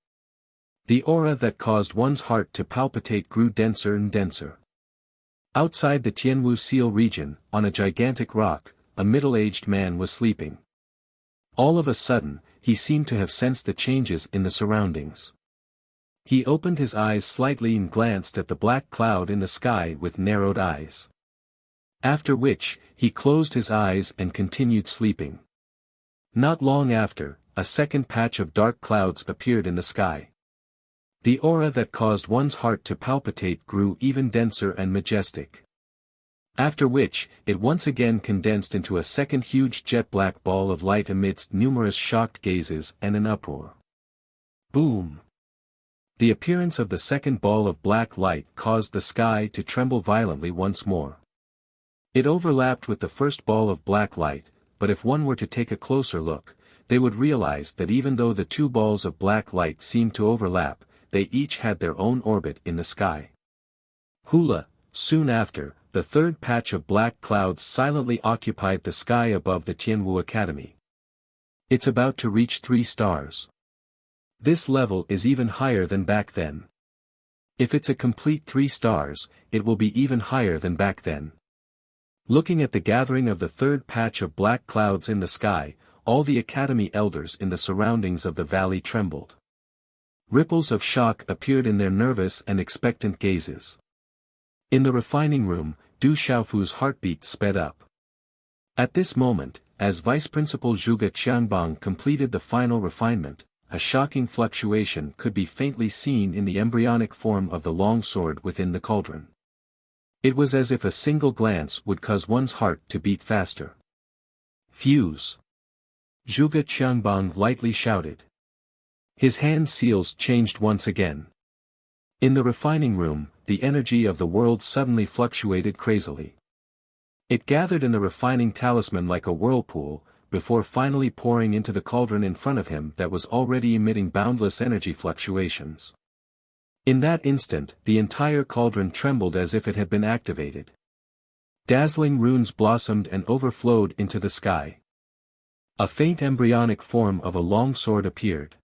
The aura that caused one's heart to palpitate grew denser and denser. Outside the Tianwu Seal region, on a gigantic rock, a middle-aged man was sleeping. All of a sudden, he seemed to have sensed the changes in the surroundings. He opened his eyes slightly and glanced at the black cloud in the sky with narrowed eyes. After which, he closed his eyes and continued sleeping. Not long after, a second patch of dark clouds appeared in the sky. The aura that caused one's heart to palpitate grew even denser and majestic. After which, it once again condensed into a second huge jet-black ball of light amidst numerous shocked gazes and an uproar. Boom! The appearance of the second ball of black light caused the sky to tremble violently once more. It overlapped with the first ball of black light, but if one were to take a closer look, they would realize that even though the two balls of black light seemed to overlap, they each had their own orbit in the sky. Hula, soon after, the third patch of black clouds silently occupied the sky above the Tianwu Academy. It's about to reach 3 stars. This level is even higher than back then. If it's a complete 3 stars, it will be even higher than back then. Looking at the gathering of the third patch of black clouds in the sky, all the academy elders in the surroundings of the valley trembled. Ripples of shock appeared in their nervous and expectant gazes. In the refining room, Du Xiaofu's heartbeat sped up. At this moment, as Vice Principal Zhuge Qianbang completed the final refinement, a shocking fluctuation could be faintly seen in the embryonic form of the longsword within the cauldron. It was as if a single glance would cause one's heart to beat faster. Fuse! Zhuge Qianbang lightly shouted. His hand seals changed once again. In the refining room, the energy of the world suddenly fluctuated crazily. It gathered in the refining talisman like a whirlpool, before finally pouring into the cauldron in front of him that was already emitting boundless energy fluctuations. In that instant, the entire cauldron trembled as if it had been activated. Dazzling runes blossomed and overflowed into the sky. A faint embryonic form of a long sword appeared.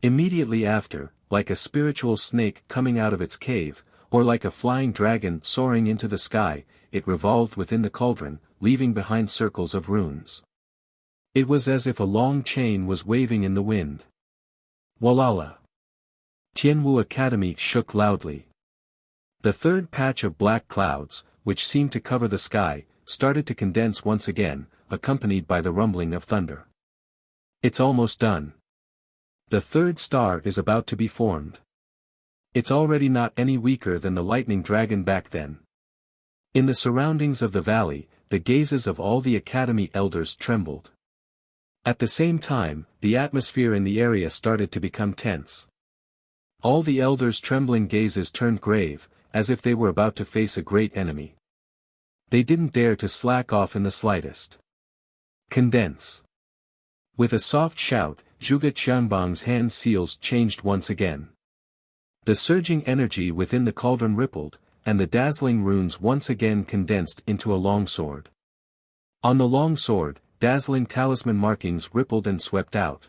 Immediately after, like a spiritual snake coming out of its cave, or like a flying dragon soaring into the sky, it revolved within the cauldron, leaving behind circles of runes. It was as if a long chain was waving in the wind. Walala! Tianwu Academy shook loudly. The third patch of black clouds, which seemed to cover the sky, started to condense once again, accompanied by the rumbling of thunder. It's almost done. The third star is about to be formed. It's already not any weaker than the lightning dragon back then. In the surroundings of the valley, the gazes of all the academy elders trembled. At the same time, the atmosphere in the area started to become tense. All the elders' trembling gazes turned grave, as if they were about to face a great enemy. They didn't dare to slack off in the slightest. Condense. With a soft shout, Zhuge Qianbang's hand seals changed once again. The surging energy within the cauldron rippled, and the dazzling runes once again condensed into a long sword. On the long sword, dazzling talisman markings rippled and swept out.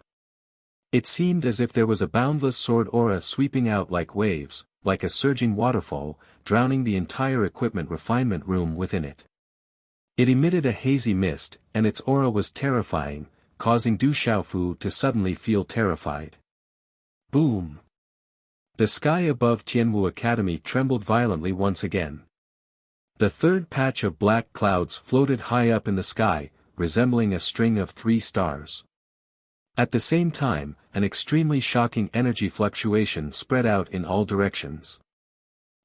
It seemed as if there was a boundless sword aura sweeping out like waves, like a surging waterfall, drowning the entire equipment refinement room within it. It emitted a hazy mist, and its aura was terrifying, causing Du Xiaofu to suddenly feel terrified. Boom! The sky above Tianwu Academy trembled violently once again. The third patch of black clouds floated high up in the sky, resembling a string of 3 stars. At the same time, an extremely shocking energy fluctuation spread out in all directions.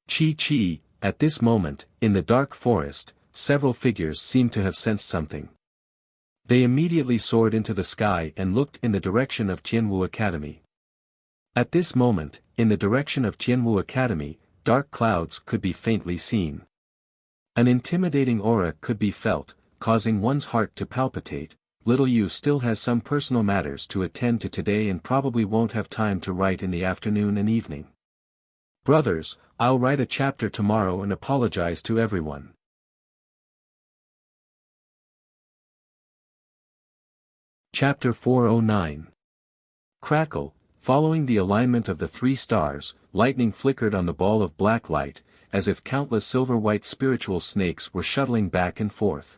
Chi. At this moment, in the dark forest, several figures seemed to have sensed something. They immediately soared into the sky and looked in the direction of Tianwu Academy. At this moment, in the direction of Tianwu Academy, dark clouds could be faintly seen. An intimidating aura could be felt, causing one's heart to palpitate. Little Yu still has some personal matters to attend to today and probably won't have time to write in the afternoon and evening. Brothers, I'll write a chapter tomorrow and apologize to everyone. Chapter 409. Crackle. Following the alignment of the 3 stars, lightning flickered on the ball of black light, as if countless silver-white spiritual snakes were shuttling back and forth.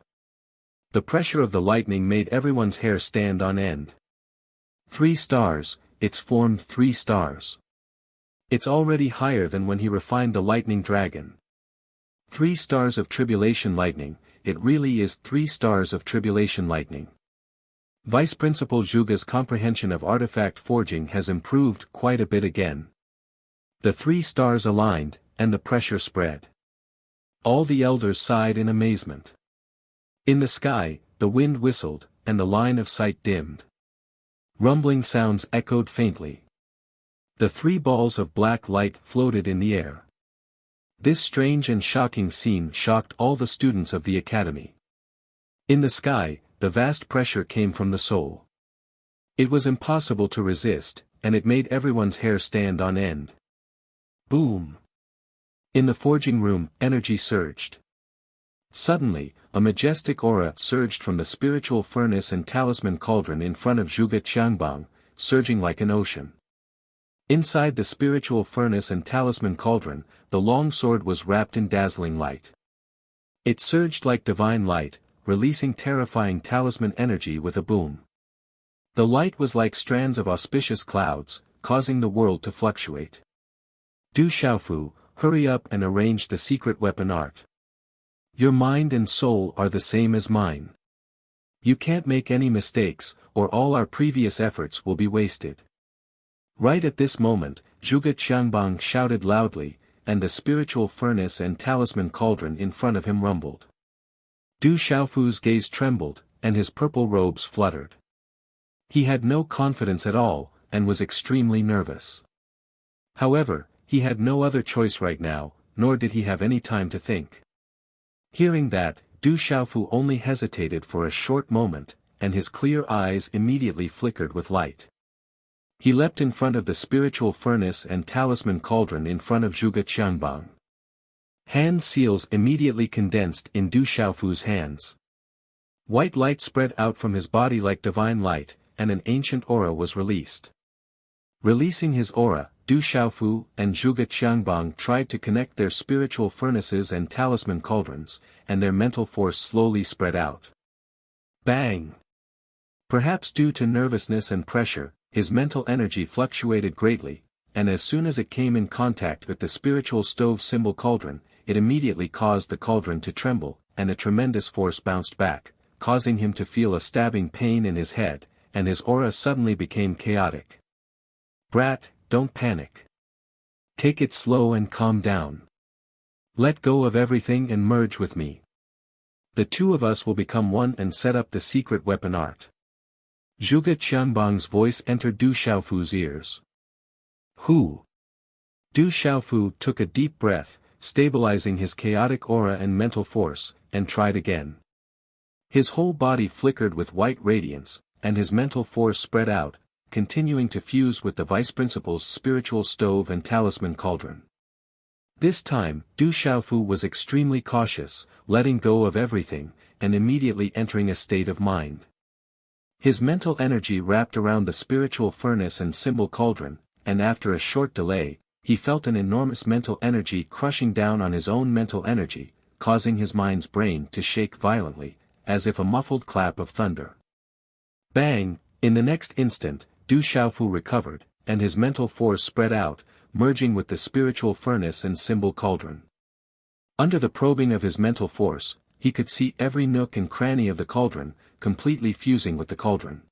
The pressure of the lightning made everyone's hair stand on end. 3 stars, it's formed 3 stars. It's already higher than when he refined the lightning dragon. 3 stars of tribulation lightning, it really is 3 stars of tribulation lightning. Vice Principal Zhuge's comprehension of artifact forging has improved quite a bit again. The 3 stars aligned, and the pressure spread. All the elders sighed in amazement. In the sky, the wind whistled, and the line of sight dimmed. Rumbling sounds echoed faintly. The 3 balls of black light floated in the air. This strange and shocking scene shocked all the students of the academy. In the sky, the vast pressure came from the soul. It was impossible to resist, and it made everyone's hair stand on end. Boom! In the forging room, energy surged. Suddenly, a majestic aura surged from the spiritual furnace and talisman cauldron in front of Zhuge Qianbang, surging like an ocean. Inside the spiritual furnace and talisman cauldron, the long sword was wrapped in dazzling light. It surged like divine light, releasing terrifying talisman energy with a boom. The light was like strands of auspicious clouds, causing the world to fluctuate. Du Xiaofu, hurry up and arrange the secret weapon art. Your mind and soul are the same as mine. You can't make any mistakes, or all our previous efforts will be wasted. Right at this moment, Zhuge Qianbang shouted loudly, and the spiritual furnace and talisman cauldron in front of him rumbled. Du Xiaofu's gaze trembled, and his purple robes fluttered. He had no confidence at all, and was extremely nervous. However, he had no other choice right now, nor did he have any time to think. Hearing that, Du Xiaofu only hesitated for a short moment, and his clear eyes immediately flickered with light. He leapt in front of the spiritual furnace and talisman cauldron in front of Zhuge Qianbang. Hand seals immediately condensed in Du Xiaofu's hands. White light spread out from his body like divine light, and an ancient aura was released. Releasing his aura, Du Xiaofu and Zhuge Qianbang tried to connect their spiritual furnaces and talisman cauldrons, and their mental force slowly spread out. Bang! Perhaps due to nervousness and pressure, his mental energy fluctuated greatly, and as soon as it came in contact with the spiritual stove symbol cauldron, it immediately caused the cauldron to tremble, and a tremendous force bounced back, causing him to feel a stabbing pain in his head, and his aura suddenly became chaotic. Brat, don't panic. Take it slow and calm down. Let go of everything and merge with me. The 2 of us will become one and set up the secret weapon art. Zhuge Qianbang's voice entered Du Xiaofu's ears. Who? Du Xiaofu took a deep breath, stabilizing his chaotic aura and mental force, and tried again. His whole body flickered with white radiance, and his mental force spread out, continuing to fuse with the vice principal's spiritual stove and talisman cauldron. This time, Du Xiaofu was extremely cautious, letting go of everything, and immediately entering a state of mind. His mental energy wrapped around the spiritual furnace and symbol cauldron, and after a short delay, he felt an enormous mental energy crushing down on his own mental energy, causing his mind's brain to shake violently, as if a muffled clap of thunder. Bang! In the next instant, Du Xiaofu recovered, and his mental force spread out, merging with the spiritual furnace and symbol cauldron. Under the probing of his mental force, he could see every nook and cranny of the cauldron, completely fusing with the cauldron.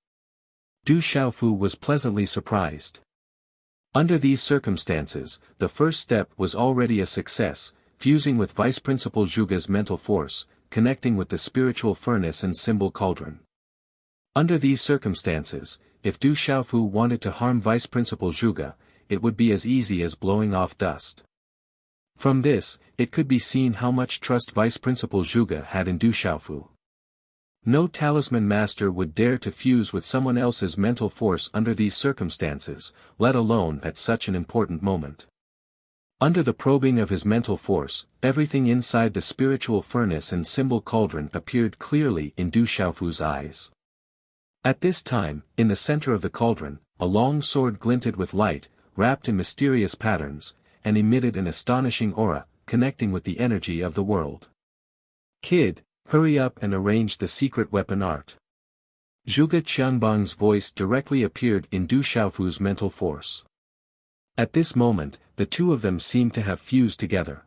Du Xiaofu was pleasantly surprised. Under these circumstances, the first step was already a success, fusing with Vice Principal Zhuge's mental force, connecting with the spiritual furnace and symbol cauldron. Under these circumstances, if Du Xiaofu wanted to harm Vice Principal Zhuge, it would be as easy as blowing off dust. From this, it could be seen how much trust Vice Principal Zhuge had in Du Xiaofu. No talisman master would dare to fuse with someone else's mental force under these circumstances, let alone at such an important moment. Under the probing of his mental force, everything inside the spiritual furnace and symbol cauldron appeared clearly in Du Xiaofu's eyes. At this time, in the center of the cauldron, a long sword glinted with light, wrapped in mysterious patterns, and emitted an astonishing aura, connecting with the energy of the world. "Kid, hurry up and arrange the secret weapon art." Zhuge Qianbang's voice directly appeared in Du Xiaofu's mental force. At this moment, the two of them seemed to have fused together.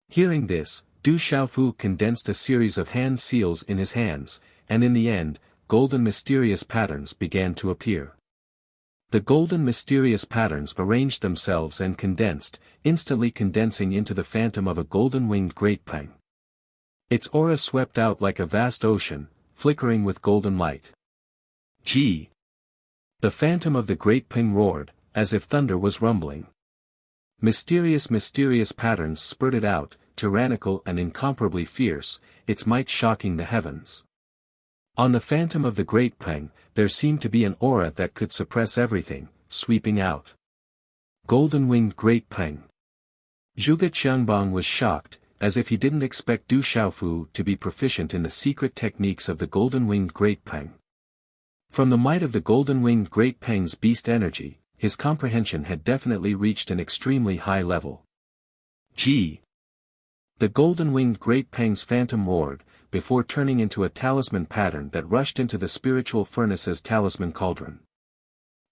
Hearing this, Du Xiaofu condensed a series of hand seals in his hands, and in the end, golden mysterious patterns began to appear. The golden mysterious patterns arranged themselves and condensed, instantly condensing into the phantom of a golden-winged great peng. Its aura swept out like a vast ocean, flickering with golden light. Gee! The phantom of the great peng roared, as if thunder was rumbling. Mysterious patterns spurted out, tyrannical and incomparably fierce, its might shocking the heavens. On the phantom of the great peng, there seemed to be an aura that could suppress everything, sweeping out. Golden-winged great peng. Zhuge Qianbang was shocked, as if he didn't expect Du Xiaofu to be proficient in the secret techniques of the golden-winged great peng. From the might of the golden-winged great peng's beast energy, his comprehension had definitely reached an extremely high level. Gee! The golden-winged great peng's phantom roared, before turning into a talisman pattern that rushed into the spiritual furnace's talisman cauldron.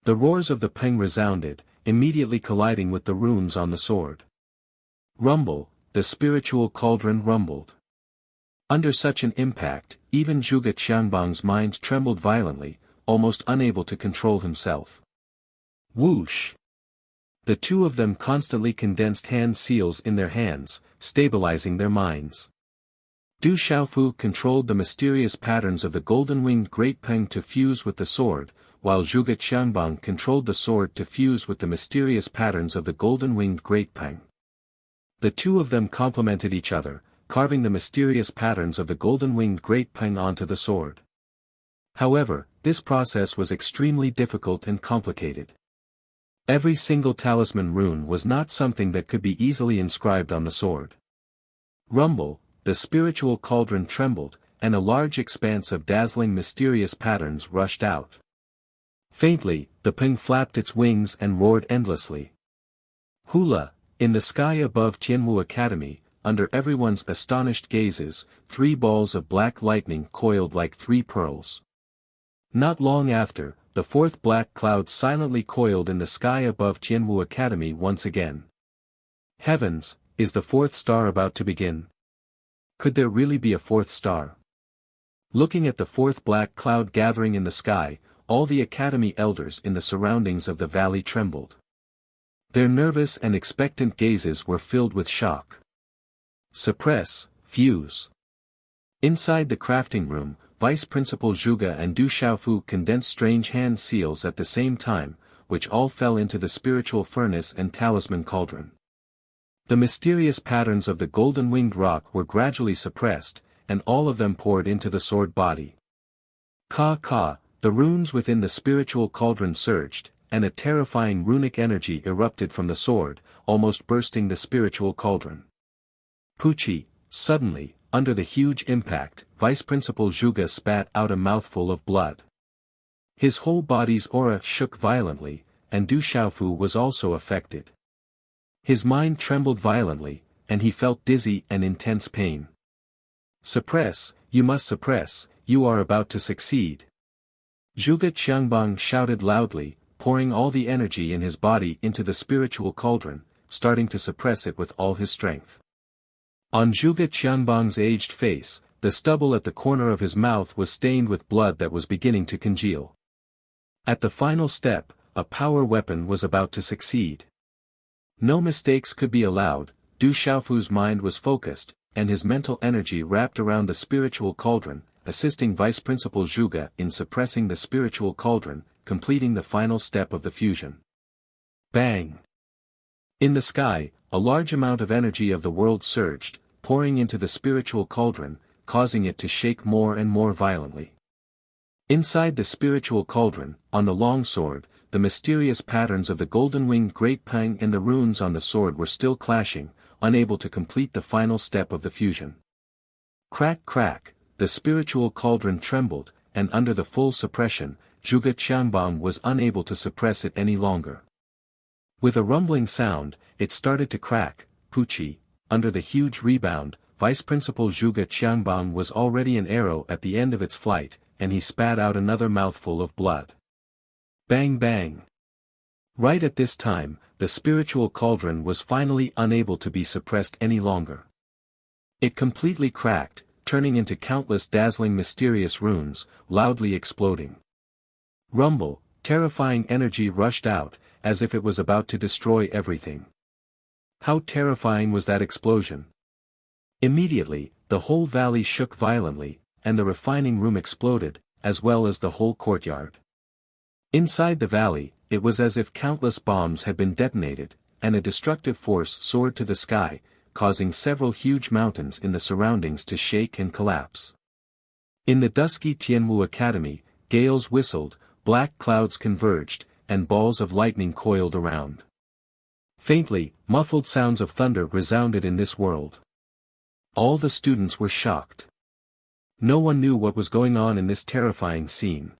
The roars of the peng resounded, immediately colliding with the runes on the sword. Rumble, the spiritual cauldron rumbled. Under such an impact, even Zhuge Qianbang's mind trembled violently, almost unable to control himself. Whoosh! The two of them constantly condensed hand seals in their hands, stabilizing their minds. Du Xiaofu controlled the mysterious patterns of the golden-winged great peng to fuse with the sword, while Zhuge Qianbang controlled the sword to fuse with the mysterious patterns of the golden-winged great peng. The two of them complemented each other, carving the mysterious patterns of the golden-winged great peng onto the sword. However, this process was extremely difficult and complicated. Every single talisman rune was not something that could be easily inscribed on the sword. Rumble, the spiritual cauldron trembled, and a large expanse of dazzling mysterious patterns rushed out. Faintly, the peng flapped its wings and roared endlessly. Hula, in the sky above Tianwu Academy, under everyone's astonished gazes, 3 balls of black lightning coiled like 3 pearls. Not long after, the 4th black cloud silently coiled in the sky above Tianwu Academy once again. Heavens, is the 4th star about to begin? Could there really be a 4th star? Looking at the 4th black cloud gathering in the sky, all the academy elders in the surroundings of the valley trembled. Their nervous and expectant gazes were filled with shock. Suppress, fuse. Inside the crafting room, Vice Principal Zhuge and Du Xiaofu condensed strange hand seals at the same time, which all fell into the spiritual furnace and talisman cauldron. The mysterious patterns of the golden-winged rock were gradually suppressed, and all of them poured into the sword body. Ka, the runes within the spiritual cauldron surged, and a terrifying runic energy erupted from the sword, almost bursting the spiritual cauldron. Pucci, suddenly, under the huge impact, Vice Principal Zhuge spat out a mouthful of blood. His whole body's aura shook violently, and Du Xiaofu was also affected. His mind trembled violently, and he felt dizzy and intense pain. Suppress, you must suppress, you are about to succeed. Zhuge Qiangbang shouted loudly, pouring all the energy in his body into the spiritual cauldron, starting to suppress it with all his strength. On Zhuge Qiangbang's aged face, the stubble at the corner of his mouth was stained with blood that was beginning to congeal. At the final step, a power weapon was about to succeed. No mistakes could be allowed. Du Xiaofu's mind was focused, and his mental energy wrapped around the spiritual cauldron, assisting Vice Principal Zhuge in suppressing the spiritual cauldron, completing the final step of the fusion. Bang! In the sky, a large amount of energy of the world surged, pouring into the spiritual cauldron, causing it to shake more and more violently. Inside the spiritual cauldron, on the long sword, the mysterious patterns of the golden-winged great pang and the runes on the sword were still clashing, unable to complete the final step of the fusion. Crack crack, the spiritual cauldron trembled, and under the full suppression, Zhuge Qiangbang was unable to suppress it any longer. With a rumbling sound, it started to crack. Pucci, under the huge rebound, Vice Principal Zhuge Qiangbang was already an arrow at the end of its flight, and he spat out another mouthful of blood. Bang bang! Right at this time, the spiritual cauldron was finally unable to be suppressed any longer. It completely cracked, turning into countless dazzling mysterious runes, loudly exploding. Rumble, terrifying energy rushed out, as if it was about to destroy everything. How terrifying was that explosion! Immediately, the whole valley shook violently, and the refining room exploded, as well as the whole courtyard. Inside the valley, it was as if countless bombs had been detonated, and a destructive force soared to the sky, causing several huge mountains in the surroundings to shake and collapse. In the dusky Tianwu Academy, gales whistled, black clouds converged, and balls of lightning coiled around. Faintly, muffled sounds of thunder resounded in this world. All the students were shocked. No one knew what was going on in this terrifying scene.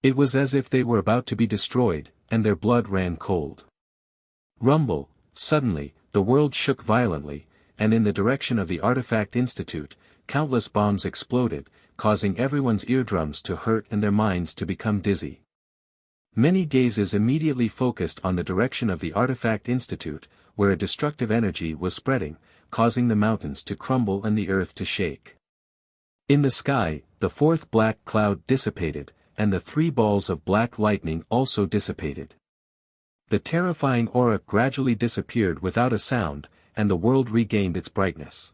It was as if they were about to be destroyed, and their blood ran cold. Rumble, suddenly, the world shook violently, and in the direction of the Artifact Institute, countless bombs exploded, causing everyone's eardrums to hurt and their minds to become dizzy. Many gazes immediately focused on the direction of the Artifact Institute, where a destructive energy was spreading, causing the mountains to crumble and the earth to shake. In the sky, the fourth black cloud dissipated, and the 3 balls of black lightning also dissipated. The terrifying aura gradually disappeared without a sound, and the world regained its brightness.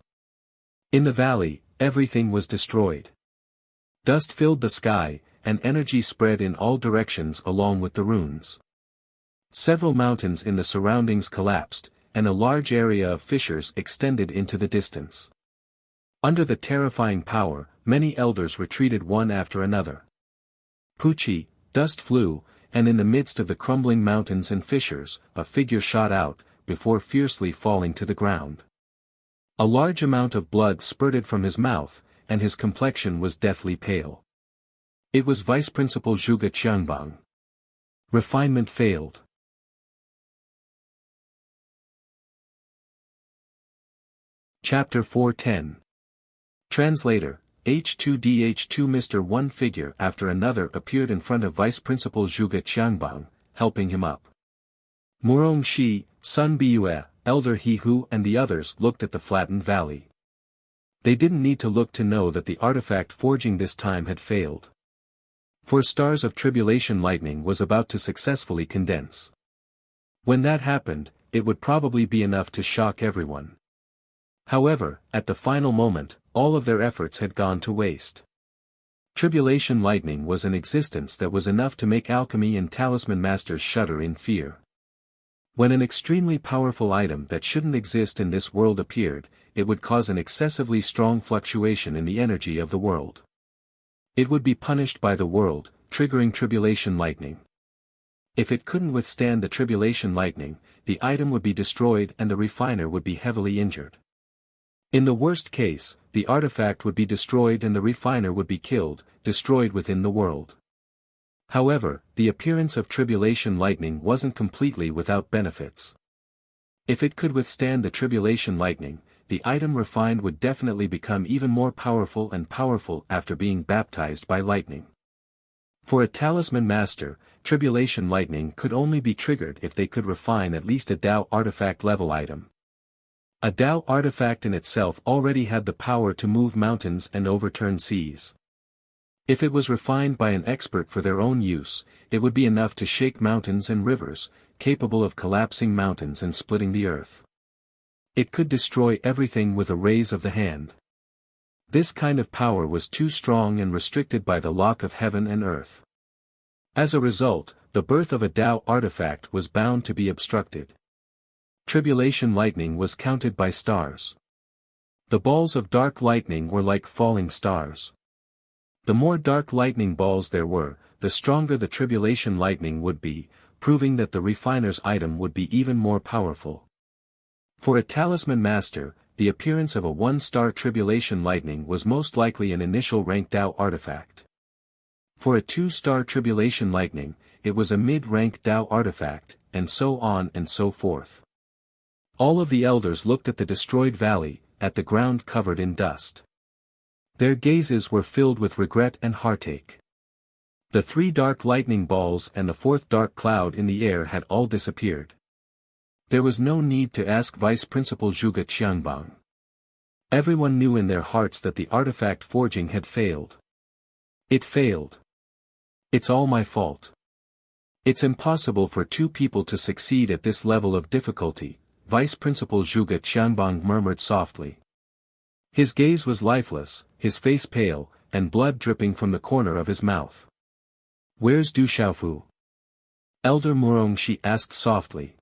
In the valley, everything was destroyed. Dust filled the sky, and energy spread in all directions along with the runes. Several mountains in the surroundings collapsed, and a large area of fissures extended into the distance. Under the terrifying power, many elders retreated one after another. Pucci, dust flew, and in the midst of the crumbling mountains and fissures, a figure shot out, before fiercely falling to the ground. A large amount of blood spurted from his mouth, and his complexion was deathly pale. It was Vice Principal Zhuge Qiangbang. Refinement failed. Chapter 410. Translator. H2DH2 Mr. One figure after another appeared in front of Vice Principal Zhuge Qiangbang, helping him up. Murong Shi, Sun Bue, Elder He Hu and the others looked at the flattened valley. They didn't need to look to know that the artifact forging this time had failed. For stars of tribulation lightning was about to successfully condense. When that happened, it would probably be enough to shock everyone. However, at the final moment, all of their efforts had gone to waste. Tribulation lightning was an existence that was enough to make alchemy and talisman masters shudder in fear. When an extremely powerful item that shouldn't exist in this world appeared, it would cause an excessively strong fluctuation in the energy of the world. It would be punished by the world, triggering tribulation lightning. If it couldn't withstand the tribulation lightning, the item would be destroyed and the refiner would be heavily injured. In the worst case, the artifact would be destroyed and the refiner would be killed, destroyed within the world. However, the appearance of tribulation lightning wasn't completely without benefits. If it could withstand the tribulation lightning, the item refined would definitely become even more powerful and powerful after being baptized by lightning. For a talisman master, tribulation lightning could only be triggered if they could refine at least a Dao artifact level item. A Dao artifact in itself already had the power to move mountains and overturn seas. If it was refined by an expert for their own use, it would be enough to shake mountains and rivers, capable of collapsing mountains and splitting the earth. It could destroy everything with a raise of the hand. This kind of power was too strong and restricted by the lock of heaven and earth. As a result, the birth of a Dao artifact was bound to be obstructed. Tribulation lightning was counted by stars. The balls of dark lightning were like falling stars. The more dark lightning balls there were, the stronger the tribulation lightning would be, proving that the refiner's item would be even more powerful. For a talisman master, the appearance of a 1-star tribulation lightning was most likely an initial rank Dao artifact. For a 2-star tribulation lightning, it was a mid-rank Dao artifact, and so on and so forth. All of the elders looked at the destroyed valley, at the ground covered in dust. Their gazes were filled with regret and heartache. The 3 dark lightning balls and the 4th dark cloud in the air had all disappeared. There was no need to ask Vice Principal Zhuge Qiangbang. Everyone knew in their hearts that the artifact forging had failed. It failed. It's all my fault. It's impossible for 2 people to succeed at this level of difficulty, Vice Principal Zhuge Qiangbang murmured softly. His gaze was lifeless, his face pale, and blood dripping from the corner of his mouth. Where's Du Xiaofu? Elder Murongxi asked softly.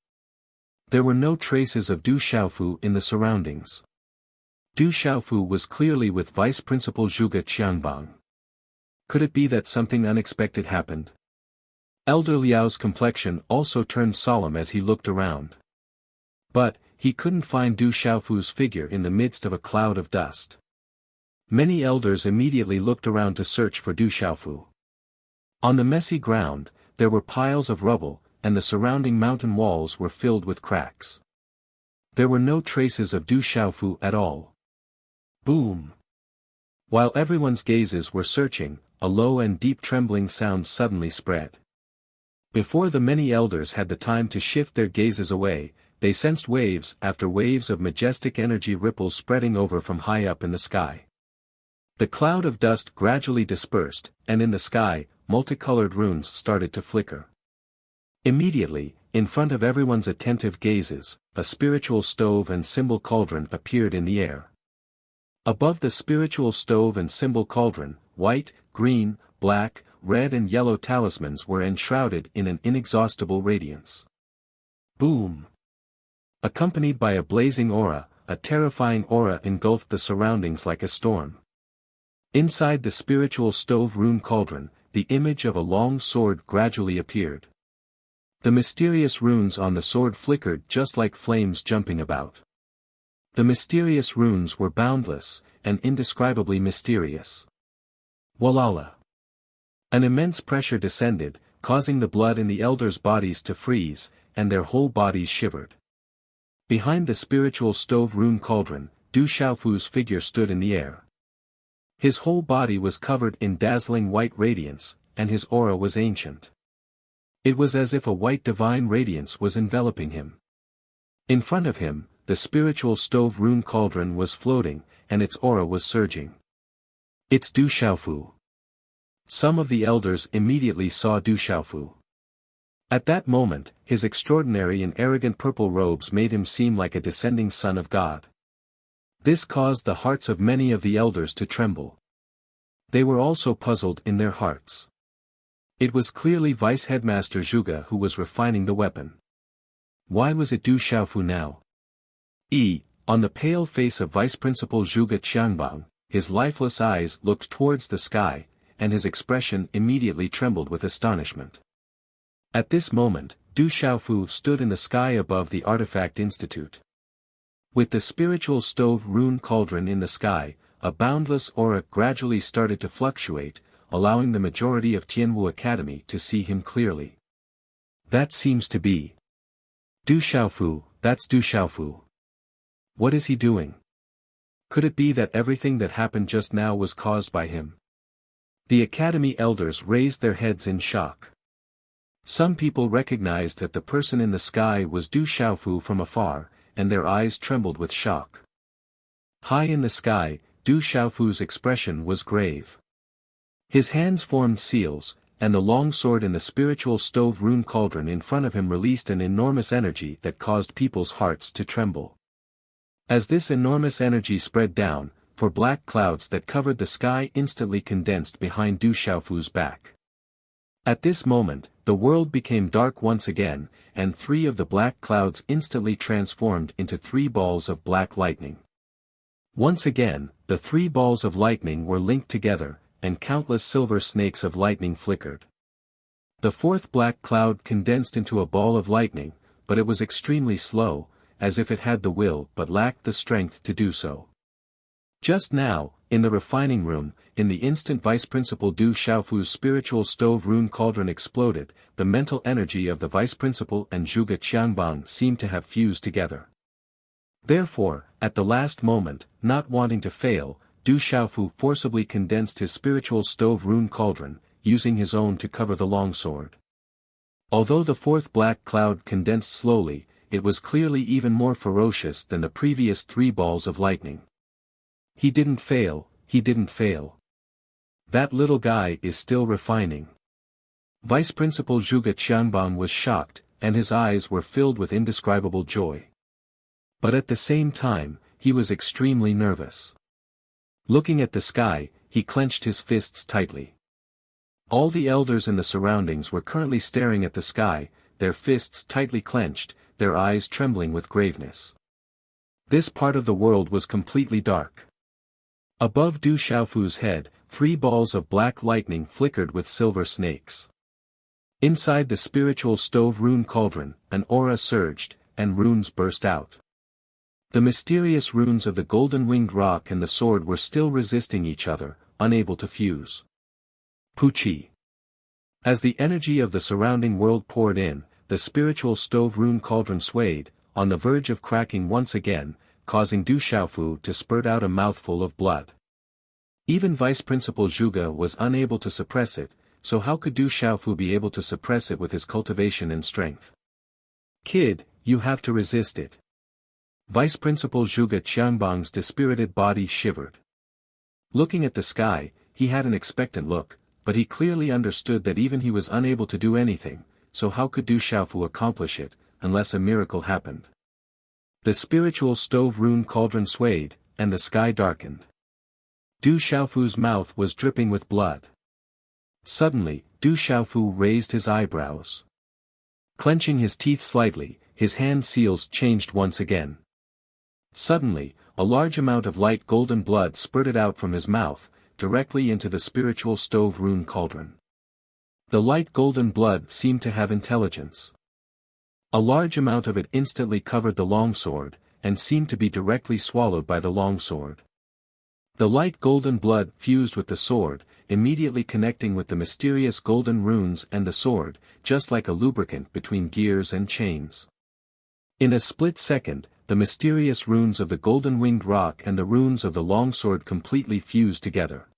There were no traces of Du Xiaofu in the surroundings. Du Xiaofu was clearly with Vice Principal Zhuge Qiangbang. Could it be that something unexpected happened? Elder Liao's complexion also turned solemn as he looked around. But, he couldn't find Du Xiaofu's figure in the midst of a cloud of dust. Many elders immediately looked around to search for Du Xiaofu. On the messy ground, there were piles of rubble, and the surrounding mountain walls were filled with cracks. There were no traces of Du Xiaofu at all. Boom! While everyone's gazes were searching, a low and deep trembling sound suddenly spread. Before the many elders had the time to shift their gazes away, they sensed waves after waves of majestic energy ripples spreading over from high up in the sky. The cloud of dust gradually dispersed, and in the sky, multicolored runes started to flicker. Immediately, in front of everyone's attentive gazes, a spiritual stove and symbol cauldron appeared in the air. Above the spiritual stove and symbol cauldron, white, green, black, red and yellow talismans were enshrouded in an inexhaustible radiance. Boom! Accompanied by a blazing aura, a terrifying aura engulfed the surroundings like a storm. Inside the spiritual stove rune cauldron, the image of a long sword gradually appeared. The mysterious runes on the sword flickered just like flames jumping about. The mysterious runes were boundless, and indescribably mysterious. Walala! An immense pressure descended, causing the blood in the elders' bodies to freeze, and their whole bodies shivered. Behind the spiritual stove rune cauldron, Du Xiaofu's figure stood in the air. His whole body was covered in dazzling white radiance, and his aura was ancient. It was as if a white divine radiance was enveloping him. In front of him, the spiritual stove rune cauldron was floating, and its aura was surging. It's Du Xiaofu. Some of the elders immediately saw Du Xiaofu. At that moment, his extraordinary and arrogant purple robes made him seem like a descending son of God. This caused the hearts of many of the elders to tremble. They were also puzzled in their hearts. It was clearly Vice Headmaster Zhuge who was refining the weapon. Why was it Du Xiaofu now? On the pale face of Vice Principal Zhuge Qiangbang, his lifeless eyes looked towards the sky, and his expression immediately trembled with astonishment. At this moment, Du Xiaofu stood in the sky above the Artifact Institute. With the spiritual stove rune cauldron in the sky, a boundless aura gradually started to fluctuate, allowing the majority of Tianwu Academy to see him clearly. That seems to be Du Xiaofu. That's Du Xiaofu. What is he doing? Could it be that everything that happened just now was caused by him? The Academy elders raised their heads in shock. Some people recognized that the person in the sky was Du Xiaofu from afar, and their eyes trembled with shock. High in the sky, Du Xiaofu's expression was grave. His hands formed seals, and the long sword in the spiritual stove rune cauldron in front of him released an enormous energy that caused people's hearts to tremble. As this enormous energy spread down, for black clouds that covered the sky instantly condensed behind Du Xiaofu's back. At this moment, the world became dark once again, and 3 of the black clouds instantly transformed into 3 balls of black lightning. Once again, the 3 balls of lightning were linked together, and countless silver snakes of lightning flickered. The 4th black cloud condensed into a ball of lightning, but it was extremely slow, as if it had the will but lacked the strength to do so. Just now, in the refining room, in the instant Vice Principal Du Xiaofu's spiritual stove rune cauldron exploded, the mental energy of the Vice Principal and Zhuge Qiangbang seemed to have fused together. Therefore, at the last moment, not wanting to fail, Du Xiaofu forcibly condensed his spiritual stove rune cauldron, using his own to cover the longsword. Although the 4th black cloud condensed slowly, it was clearly even more ferocious than the previous 3 balls of lightning. He didn't fail, he didn't fail. That little guy is still refining. Vice Principal Zhuge Qianbang was shocked, and his eyes were filled with indescribable joy. But at the same time, he was extremely nervous. Looking at the sky, he clenched his fists tightly. All the elders in the surroundings were currently staring at the sky, their fists tightly clenched, their eyes trembling with graveness. This part of the world was completely dark. Above Du Xiaofu's head, 3 balls of black lightning flickered with silver snakes. Inside the spiritual stove rune cauldron, an aura surged, and runes burst out. The mysterious runes of the golden-winged rock and the sword were still resisting each other, unable to fuse. Puchi. As the energy of the surrounding world poured in, the spiritual stove rune cauldron swayed, on the verge of cracking once again, causing Du Xiaofu to spurt out a mouthful of blood. Even Vice Principal Zhuge was unable to suppress it, so how could Du Xiaofu be able to suppress it with his cultivation and strength? Kid, you have to resist it. Vice Principal Zhuge Qianbang's dispirited body shivered. Looking at the sky, he had an expectant look, but he clearly understood that even he was unable to do anything, so how could Du Xiaofu accomplish it, unless a miracle happened? The spiritual stove rune cauldron swayed, and the sky darkened. Du Xiaofu's mouth was dripping with blood. Suddenly, Du Xiaofu raised his eyebrows. Clenching his teeth slightly, his hand seals changed once again. Suddenly, a large amount of light golden blood spurted out from his mouth, directly into the spiritual stove rune cauldron. The light golden blood seemed to have intelligence. A large amount of it instantly covered the longsword, and seemed to be directly swallowed by the longsword. The light golden blood fused with the sword, immediately connecting with the mysterious golden runes and the sword, just like a lubricant between gears and chains. In a split second, the mysterious runes of the golden-winged rock and the runes of the longsword completely fused together.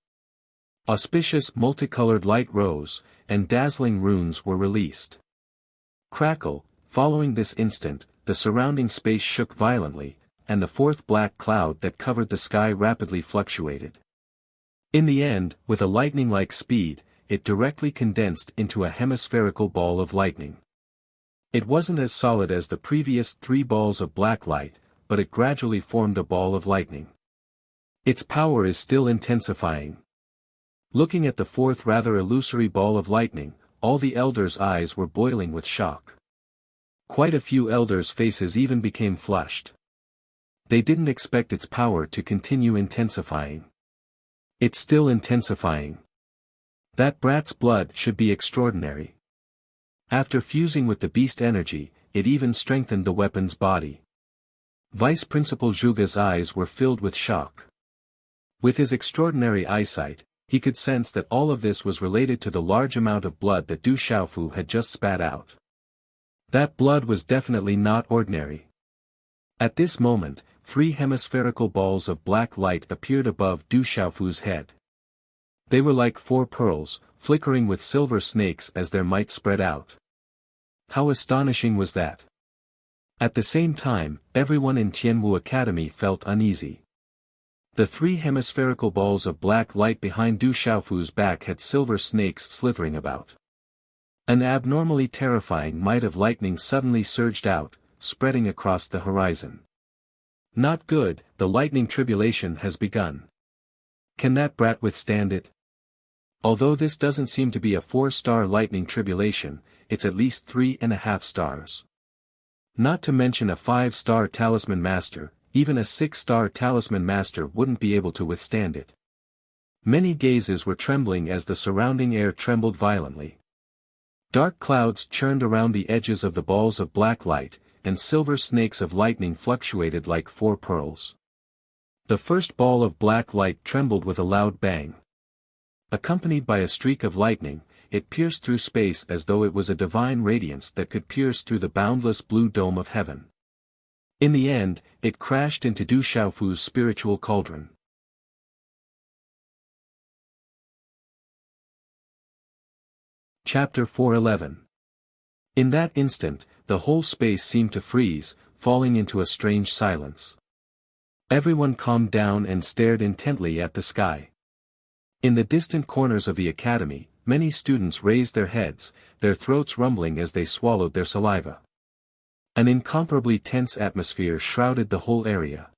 Auspicious multicolored light rose, and dazzling runes were released. Crackle, following this instant, the surrounding space shook violently, and the 4th black cloud that covered the sky rapidly fluctuated. In the end, with a lightning-like speed, it directly condensed into a hemispherical ball of lightning. It wasn't as solid as the previous 3 balls of black light, but it gradually formed a ball of lightning. Its power is still intensifying. Looking at the 4th rather illusory ball of lightning, all the elders' eyes were boiling with shock. Quite a few elders' faces even became flushed. They didn't expect its power to continue intensifying. It's still intensifying. That brat's blood should be extraordinary. After fusing with the beast energy, it even strengthened the weapon's body. Vice Principal Zhuge's eyes were filled with shock. With his extraordinary eyesight, he could sense that all of this was related to the large amount of blood that Du Xiaofu had just spat out. That blood was definitely not ordinary. At this moment, 3 hemispherical balls of black light appeared above Du Xiaofu's head. They were like 4 pearls, flickering with silver snakes as their might spread out. How astonishing was that! At the same time, everyone in Tianwu Academy felt uneasy. The 3 hemispherical balls of black light behind Du Xiaofu's back had silver snakes slithering about. An abnormally terrifying might of lightning suddenly surged out, spreading across the horizon. Not good, the lightning tribulation has begun. Can that brat withstand it? Although this doesn't seem to be a 4-star lightning tribulation, it's at least 3.5 stars. Not to mention a 5-star talisman master, even a 6-star talisman master wouldn't be able to withstand it. Many gazes were trembling as the surrounding air trembled violently. Dark clouds churned around the edges of the balls of black light, and silver snakes of lightning fluctuated like 4 pearls. The first ball of black light trembled with a loud bang. Accompanied by a streak of lightning, it pierced through space as though it was a divine radiance that could pierce through the boundless blue dome of heaven. In the end, it crashed into Du Xiaofu's spiritual cauldron. Chapter 411. In that instant, the whole space seemed to freeze, falling into a strange silence. Everyone calmed down and stared intently at the sky. In the distant corners of the academy, many students raised their heads, their throats rumbling as they swallowed their saliva. An incomparably tense atmosphere shrouded the whole area.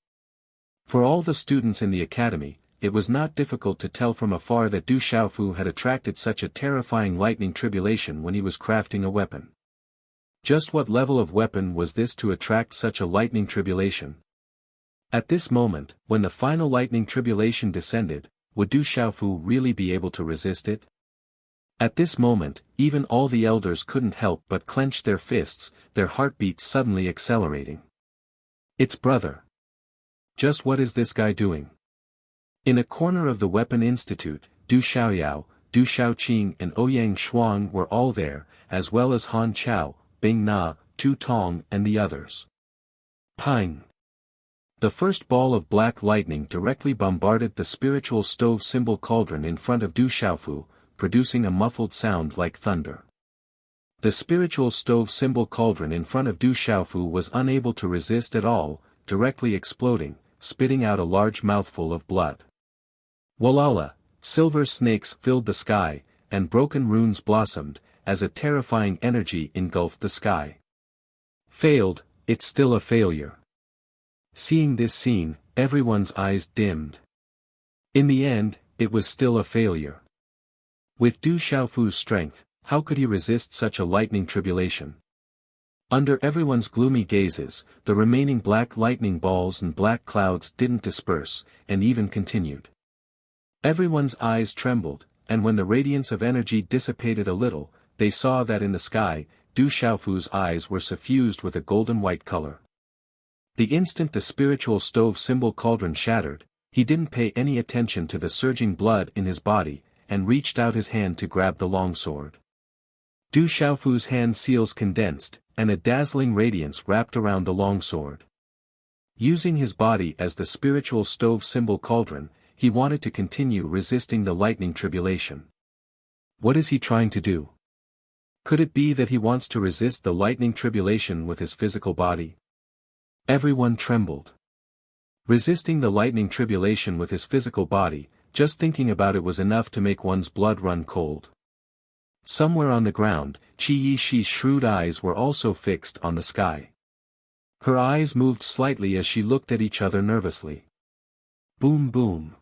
For all the students in the academy, it was not difficult to tell from afar that Du Xiaofu had attracted such a terrifying lightning tribulation when he was crafting a weapon. Just what level of weapon was this to attract such a lightning tribulation? At this moment, when the final lightning tribulation descended, would Du Xiaofu really be able to resist it? At this moment, even all the elders couldn't help but clench their fists, their heartbeats suddenly accelerating. It's brother. Just what is this guy doing? In a corner of the Weapon Institute, Du Xiaoyao, Du Xiaoqing and Ouyang Shuang were all there, as well as Han Chao, Bing Na, Tu Tong and the others. Ping! The first ball of black lightning directly bombarded the spiritual stove symbol cauldron in front of Du Xiaofu, producing a muffled sound like thunder. The spiritual stove symbol cauldron in front of Du Xiaofu was unable to resist at all, directly exploding, spitting out a large mouthful of blood. Walala, silver snakes filled the sky, and broken runes blossomed, as a terrifying energy engulfed the sky. Failed, it's still a failure. Seeing this scene, everyone's eyes dimmed. In the end, it was still a failure. With Du Xiaofu's strength, how could he resist such a lightning tribulation? Under everyone's gloomy gazes, the remaining black lightning balls and black clouds didn't disperse, and even continued. Everyone's eyes trembled, and when the radiance of energy dissipated a little, they saw that in the sky, Du Xiaofu's eyes were suffused with a golden white color. The instant the spiritual stove symbol cauldron shattered, he didn't pay any attention to the surging blood in his body, and reached out his hand to grab the longsword. Du Xiaofu's hand seals condensed, and a dazzling radiance wrapped around the longsword. Using his body as the spiritual stove symbol cauldron, he wanted to continue resisting the lightning tribulation. What is he trying to do? Could it be that he wants to resist the lightning tribulation with his physical body? Everyone trembled. Resisting the lightning tribulation with his physical body, just thinking about it was enough to make one's blood run cold. Somewhere on the ground, Qi Yishi's shrewd eyes were also fixed on the sky. Her eyes moved slightly as she looked at each other nervously. Boom boom.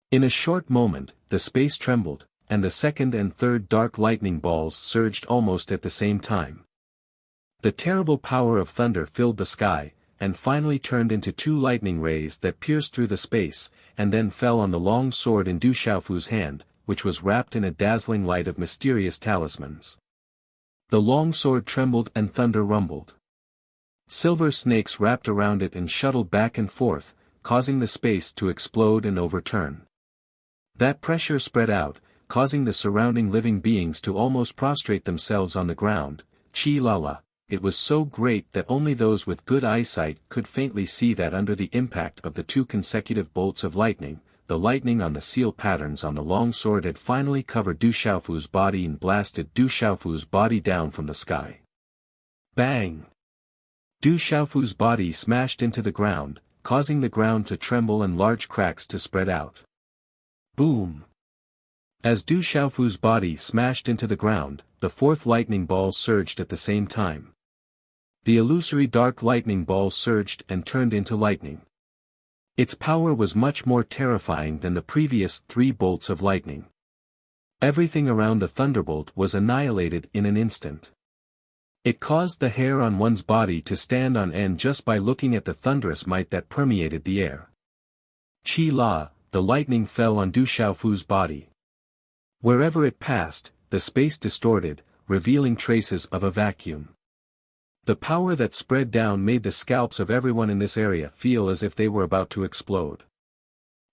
In a short moment, the space trembled, and the second and third dark lightning balls surged almost at the same time. The terrible power of thunder filled the sky, and finally turned into 2 lightning rays that pierced through the space, and then fell on the long sword in Du Xiaofu's hand, which was wrapped in a dazzling light of mysterious talismans. The long sword trembled and thunder rumbled. Silver snakes wrapped around it and shuttled back and forth, causing the space to explode and overturn. That pressure spread out, causing the surrounding living beings to almost prostrate themselves on the ground. Chi-la-la, it was so great that only those with good eyesight could faintly see that under the impact of the two consecutive bolts of lightning, the lightning on the seal patterns on the long sword had finally covered Du Xiaofu's body and blasted Du Xiaofu's body down from the sky. Bang! Du Xiaofu's body smashed into the ground, causing the ground to tremble and large cracks to spread out. Boom! As Du Xiaofu's body smashed into the ground, the fourth lightning ball surged at the same time. The illusory dark lightning ball surged and turned into lightning. Its power was much more terrifying than the previous 3 bolts of lightning. Everything around the thunderbolt was annihilated in an instant. It caused the hair on one's body to stand on end just by looking at the thunderous might that permeated the air. Chi-la, the lightning fell on Du Xiaofu's body. Wherever it passed, the space distorted, revealing traces of a vacuum. The power that spread down made the scalps of everyone in this area feel as if they were about to explode.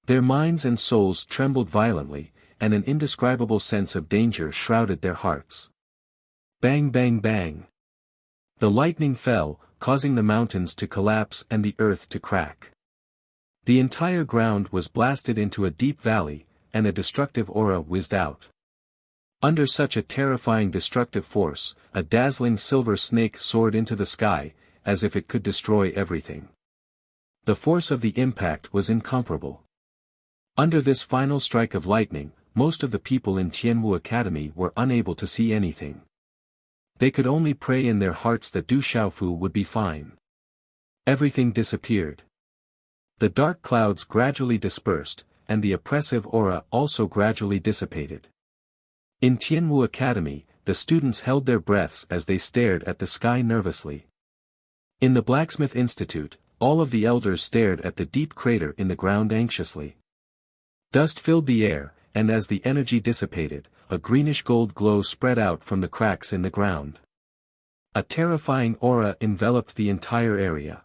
Their minds and souls trembled violently, and an indescribable sense of danger shrouded their hearts. Bang bang bang! The lightning fell, causing the mountains to collapse and the earth to crack. The entire ground was blasted into a deep valley, and a destructive aura whizzed out. Under such a terrifying destructive force, a dazzling silver snake soared into the sky, as if it could destroy everything. The force of the impact was incomparable. Under this final strike of lightning, most of the people in Tianwu Academy were unable to see anything. They could only pray in their hearts that Du Xiaofu would be fine. Everything disappeared. The dark clouds gradually dispersed, and the oppressive aura also gradually dissipated. In Tianwu Academy, the students held their breaths as they stared at the sky nervously. In the Blacksmith Institute, all of the elders stared at the deep crater in the ground anxiously. Dust filled the air, and as the energy dissipated, a greenish-gold glow spread out from the cracks in the ground. A terrifying aura enveloped the entire area.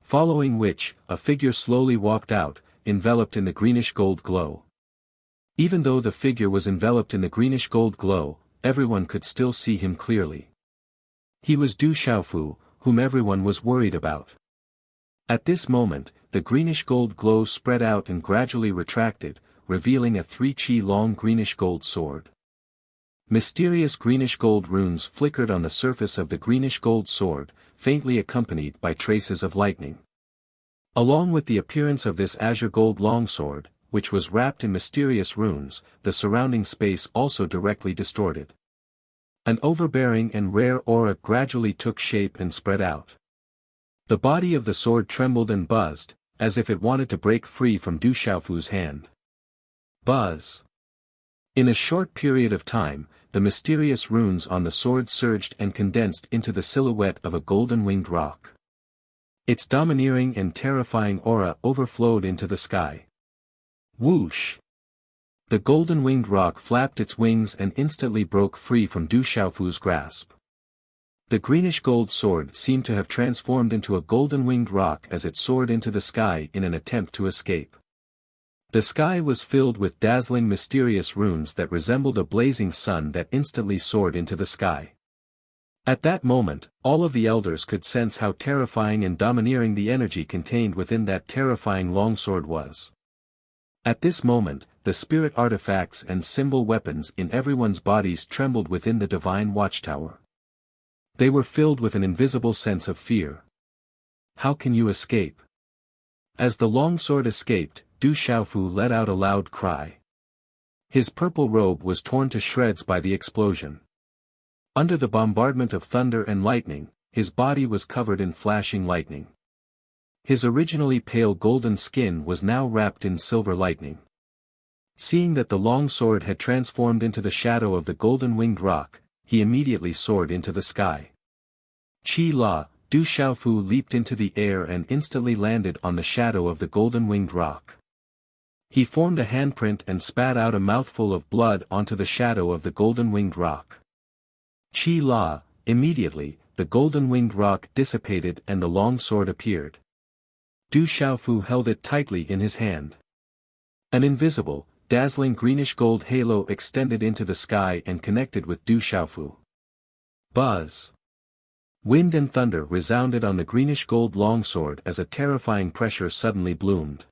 Following which, a figure slowly walked out, enveloped in the greenish-gold glow. Even though the figure was enveloped in the greenish-gold glow, everyone could still see him clearly. He was Du Xiaofu, whom everyone was worried about. At this moment, the greenish-gold glow spread out and gradually retracted, revealing a 3-chi-long greenish-gold sword. Mysterious greenish-gold runes flickered on the surface of the greenish-gold sword, faintly accompanied by traces of lightning. Along with the appearance of this azure-gold longsword, which was wrapped in mysterious runes, the surrounding space also directly distorted. An overbearing and rare aura gradually took shape and spread out. The body of the sword trembled and buzzed, as if it wanted to break free from Du Xiaofu's hand. Buzz! In a short period of time, the mysterious runes on the sword surged and condensed into the silhouette of a golden-winged rock. Its domineering and terrifying aura overflowed into the sky. Whoosh! The golden-winged rock flapped its wings and instantly broke free from Du Xiaofu's grasp. The greenish-gold sword seemed to have transformed into a golden-winged rock as it soared into the sky in an attempt to escape. The sky was filled with dazzling mysterious runes that resembled a blazing sun that instantly soared into the sky. At that moment, all of the elders could sense how terrifying and domineering the energy contained within that terrifying longsword was. At this moment, the spirit artifacts and symbol weapons in everyone's bodies trembled within the divine watchtower. They were filled with an invisible sense of fear. How can you escape? As the longsword escaped, Du Xiaofu let out a loud cry. His purple robe was torn to shreds by the explosion. Under the bombardment of thunder and lightning, his body was covered in flashing lightning. His originally pale golden skin was now wrapped in silver lightning. Seeing that the long sword had transformed into the shadow of the golden-winged rock, he immediately soared into the sky. Chi-la, Du Xiaofu leaped into the air and instantly landed on the shadow of the golden-winged rock. He formed a handprint and spat out a mouthful of blood onto the shadow of the golden-winged rock. Chi La, immediately, the golden-winged rock dissipated and the long sword appeared. Du Xiaofu held it tightly in his hand. An invisible, dazzling greenish-gold halo extended into the sky and connected with Du Xiaofu. Buzz! Wind and thunder resounded on the greenish-gold longsword as a terrifying pressure suddenly bloomed.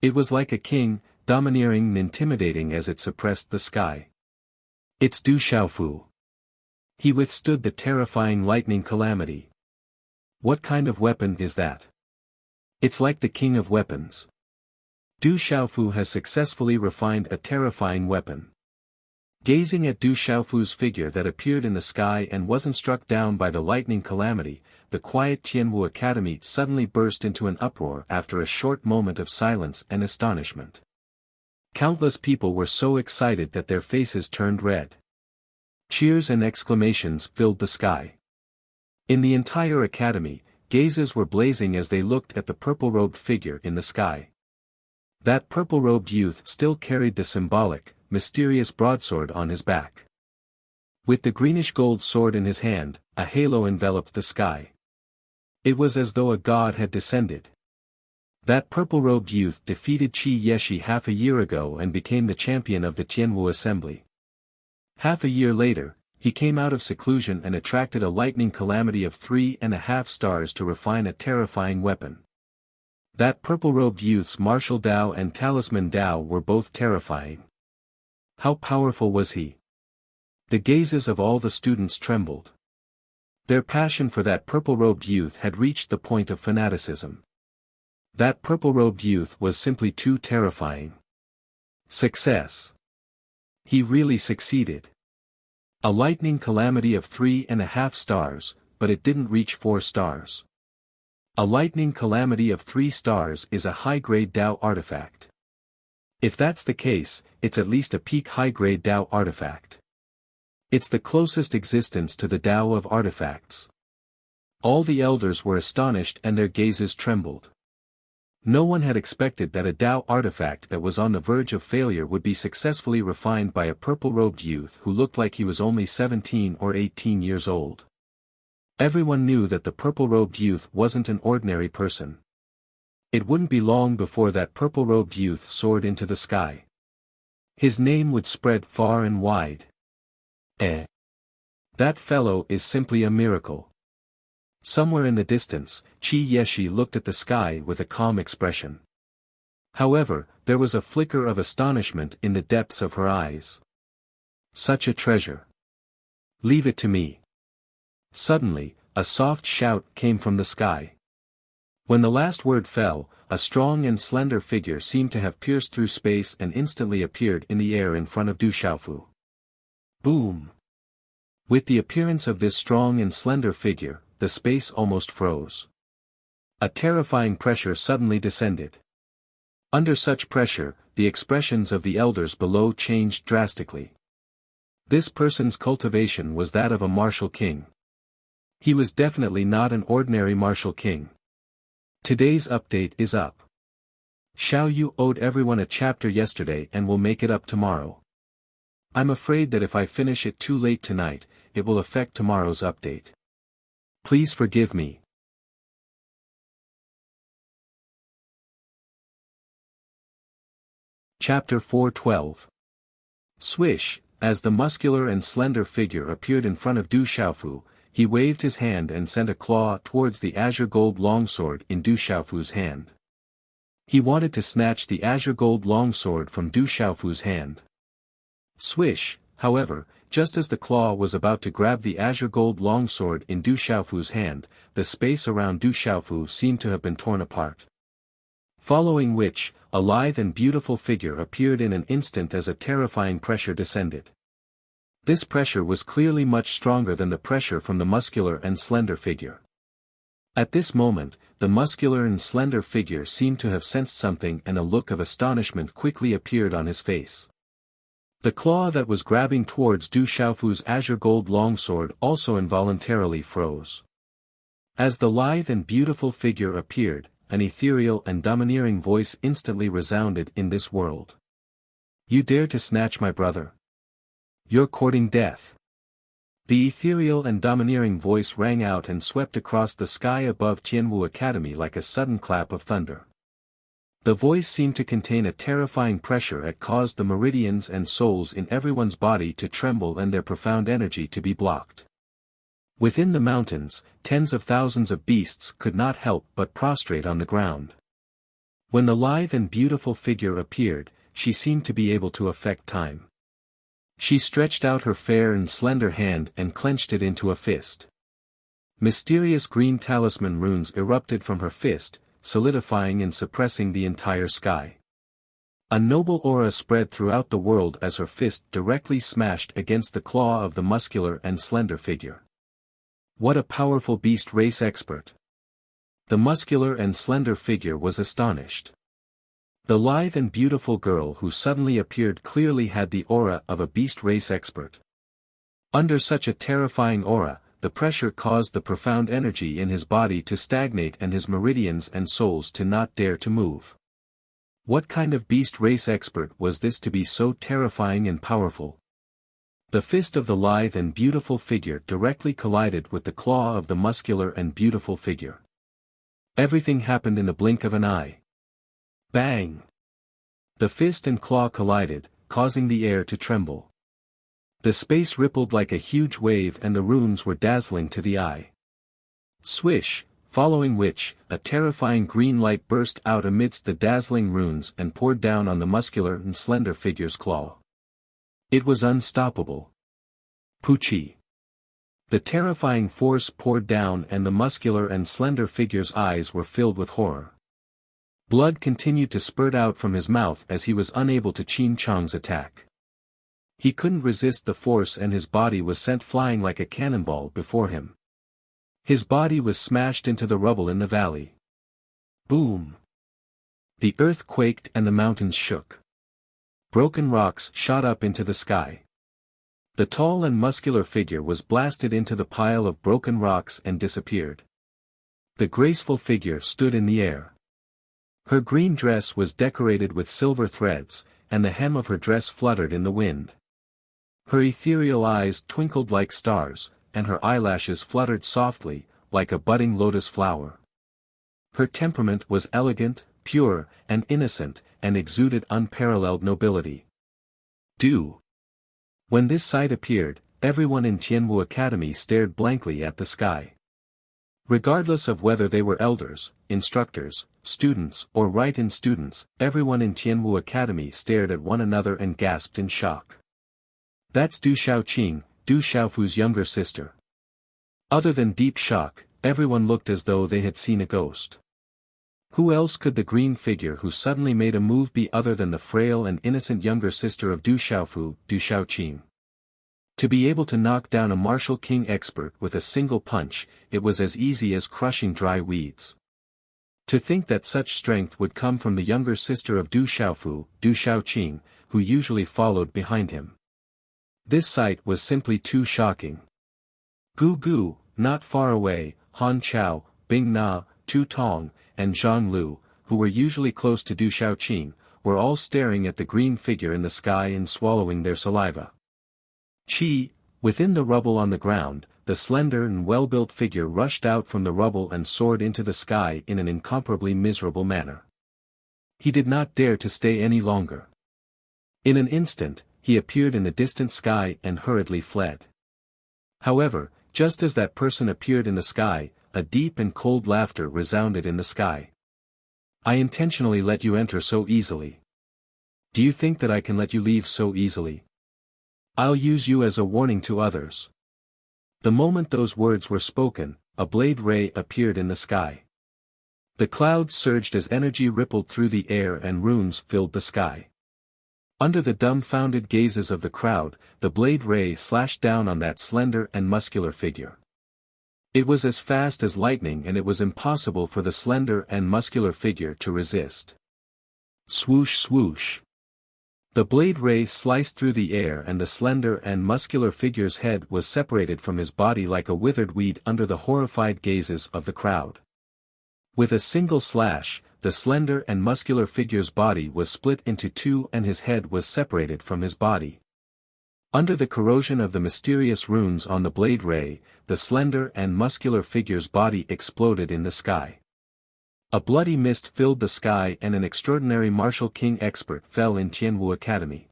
It was like a king, domineering and intimidating as it suppressed the sky. It's Du Xiaofu. He withstood the terrifying lightning calamity. What kind of weapon is that? It's like the king of weapons. Du Xiaofu has successfully refined a terrifying weapon. Gazing at Du Xiaofu's figure that appeared in the sky and wasn't struck down by the lightning calamity, the quiet Tianwu Academy suddenly burst into an uproar after a short moment of silence and astonishment. Countless people were so excited that their faces turned red. Cheers and exclamations filled the sky. In the entire academy, gazes were blazing as they looked at the purple-robed figure in the sky. That purple-robed youth still carried the symbolic, mysterious broadsword on his back. With the greenish-gold sword in his hand, a halo enveloped the sky. It was as though a god had descended. That purple-robed youth defeated Qi Yeshi half a year ago and became the champion of the Tianwu Assembly. Half a year later, he came out of seclusion and attracted a lightning calamity of 3.5 stars to refine a terrifying weapon. That purple-robed youth's martial Dao and talisman Dao were both terrifying. How powerful was he? The gazes of all the students trembled. Their passion for that purple-robed youth had reached the point of fanaticism. That purple-robed youth was simply too terrifying. Success. He really succeeded. A lightning calamity of 3.5 stars, but it didn't reach 4 stars. A lightning calamity of 3 stars is a high-grade Dao artifact. If that's the case, it's at least a peak high-grade Dao artifact. It's the closest existence to the Tao of artifacts. All the elders were astonished and their gazes trembled. No one had expected that a Tao artifact that was on the verge of failure would be successfully refined by a purple-robed youth who looked like he was only 17 or 18 years old. Everyone knew that the purple-robed youth wasn't an ordinary person. It wouldn't be long before that purple-robed youth soared into the sky. His name would spread far and wide. That fellow is simply a miracle. Somewhere in the distance, Qi Yeshi looked at the sky with a calm expression. However, there was a flicker of astonishment in the depths of her eyes. Such a treasure. Leave it to me. Suddenly, a soft shout came from the sky. When the last word fell, a strong and slender figure seemed to have pierced through space and instantly appeared in the air in front of Du Xiaofu. Boom! With the appearance of this strong and slender figure, the space almost froze. A terrifying pressure suddenly descended. Under such pressure, the expressions of the elders below changed drastically. This person's cultivation was that of a martial king. He was definitely not an ordinary martial king. Today's update is up. Xiao Yu owed everyone a chapter yesterday and will make it up tomorrow. I'm afraid that if I finish it too late tonight, it will affect tomorrow's update. Please forgive me. Chapter 412. Swish, as the muscular and slender figure appeared in front of Du Xiaofu, he waved his hand and sent a claw towards the azure gold longsword in Du Xiaofu's hand. He wanted to snatch the azure gold longsword from Du Xiaofu's hand. Swish, however, just as the claw was about to grab the azure gold longsword in Du Xiaofu's hand, the space around Du Xiaofu seemed to have been torn apart. Following which, a lithe and beautiful figure appeared in an instant as a terrifying pressure descended. This pressure was clearly much stronger than the pressure from the muscular and slender figure. At this moment, the muscular and slender figure seemed to have sensed something and a look of astonishment quickly appeared on his face. The claw that was grabbing towards Du Xiaofu's azure gold longsword also involuntarily froze. As the lithe and beautiful figure appeared, an ethereal and domineering voice instantly resounded in this world. You dare to snatch my brother? You're courting death. The ethereal and domineering voice rang out and swept across the sky above Tianwu Academy like a sudden clap of thunder. The voice seemed to contain a terrifying pressure that caused the meridians and souls in everyone's body to tremble and their profound energy to be blocked. Within the mountains, tens of thousands of beasts could not help but prostrate on the ground. When the lithe and beautiful figure appeared, she seemed to be able to affect time. She stretched out her fair and slender hand and clenched it into a fist. Mysterious green talisman runes erupted from her fist, solidifying and suppressing the entire sky. A noble aura spread throughout the world as her fist directly smashed against the claw of the muscular and slender figure. What a powerful beast race expert! The muscular and slender figure was astonished. The lithe and beautiful girl who suddenly appeared clearly had the aura of a beast race expert. Under such a terrifying aura, the pressure caused the profound energy in his body to stagnate and his meridians and souls to not dare to move. What kind of beast race expert was this to be so terrifying and powerful? The fist of the lithe and beautiful figure directly collided with the claw of the muscular and beautiful figure. Everything happened in the blink of an eye. Bang! The fist and claw collided, causing the air to tremble. The space rippled like a huge wave and the runes were dazzling to the eye. Swish, following which, a terrifying green light burst out amidst the dazzling runes and poured down on the muscular and slender figure's claw. It was unstoppable. Pucci. The terrifying force poured down and the muscular and slender figure's eyes were filled with horror. Blood continued to spurt out from his mouth as he was unable to Qin Chang's attack. He couldn't resist the force and his body was sent flying like a cannonball before him. His body was smashed into the rubble in the valley. Boom! The earth quaked and the mountains shook. Broken rocks shot up into the sky. The tall and muscular figure was blasted into the pile of broken rocks and disappeared. The graceful figure stood in the air. Her green dress was decorated with silver threads, and the hem of her dress fluttered in the wind. Her ethereal eyes twinkled like stars, and her eyelashes fluttered softly, like a budding lotus flower. Her temperament was elegant, pure, and innocent, and exuded unparalleled nobility. When this sight appeared, everyone in Tianwu Academy stared blankly at the sky. Regardless of whether they were elders, instructors, students, or write-in students, everyone in Tianwu Academy stared at one another and gasped in shock. That's Du Xiaoqing, Du Xiaofu's younger sister. Other than deep shock, everyone looked as though they had seen a ghost. Who else could the green figure who suddenly made a move be other than the frail and innocent younger sister of Du Xiaofu, Du Xiaoqing? To be able to knock down a martial king expert with a single punch, it was as easy as crushing dry weeds. To think that such strength would come from the younger sister of Du Xiaofu, Du Xiaoqing, who usually followed behind him. This sight was simply too shocking. Gu Gu, not far away, Han Chao, Bing Na, Tu Tong, and Zhang Lu, who were usually close to Du Xiaoqing, were all staring at the green figure in the sky and swallowing their saliva. Within the rubble on the ground, the slender and well-built figure rushed out from the rubble and soared into the sky in an incomparably miserable manner. He did not dare to stay any longer. In an instant, he appeared in the distant sky and hurriedly fled. However, just as that person appeared in the sky, a deep and cold laughter resounded in the sky. I intentionally let you enter so easily. Do you think that I can let you leave so easily? I'll use you as a warning to others. The moment those words were spoken, a blade ray appeared in the sky. The clouds surged as energy rippled through the air and runes filled the sky. Under the dumbfounded gazes of the crowd, the blade ray slashed down on that slender and muscular figure. It was as fast as lightning and it was impossible for the slender and muscular figure to resist. Swoosh swoosh. The blade ray sliced through the air and the slender and muscular figure's head was separated from his body like a withered weed under the horrified gazes of the crowd. With a single slash, the slender and muscular figure's body was split into two and his head was separated from his body. Under the corrosion of the mysterious runes on the blade ray, the slender and muscular figure's body exploded in the sky. A bloody mist filled the sky and an extraordinary martial king expert fell in Tianwu Academy.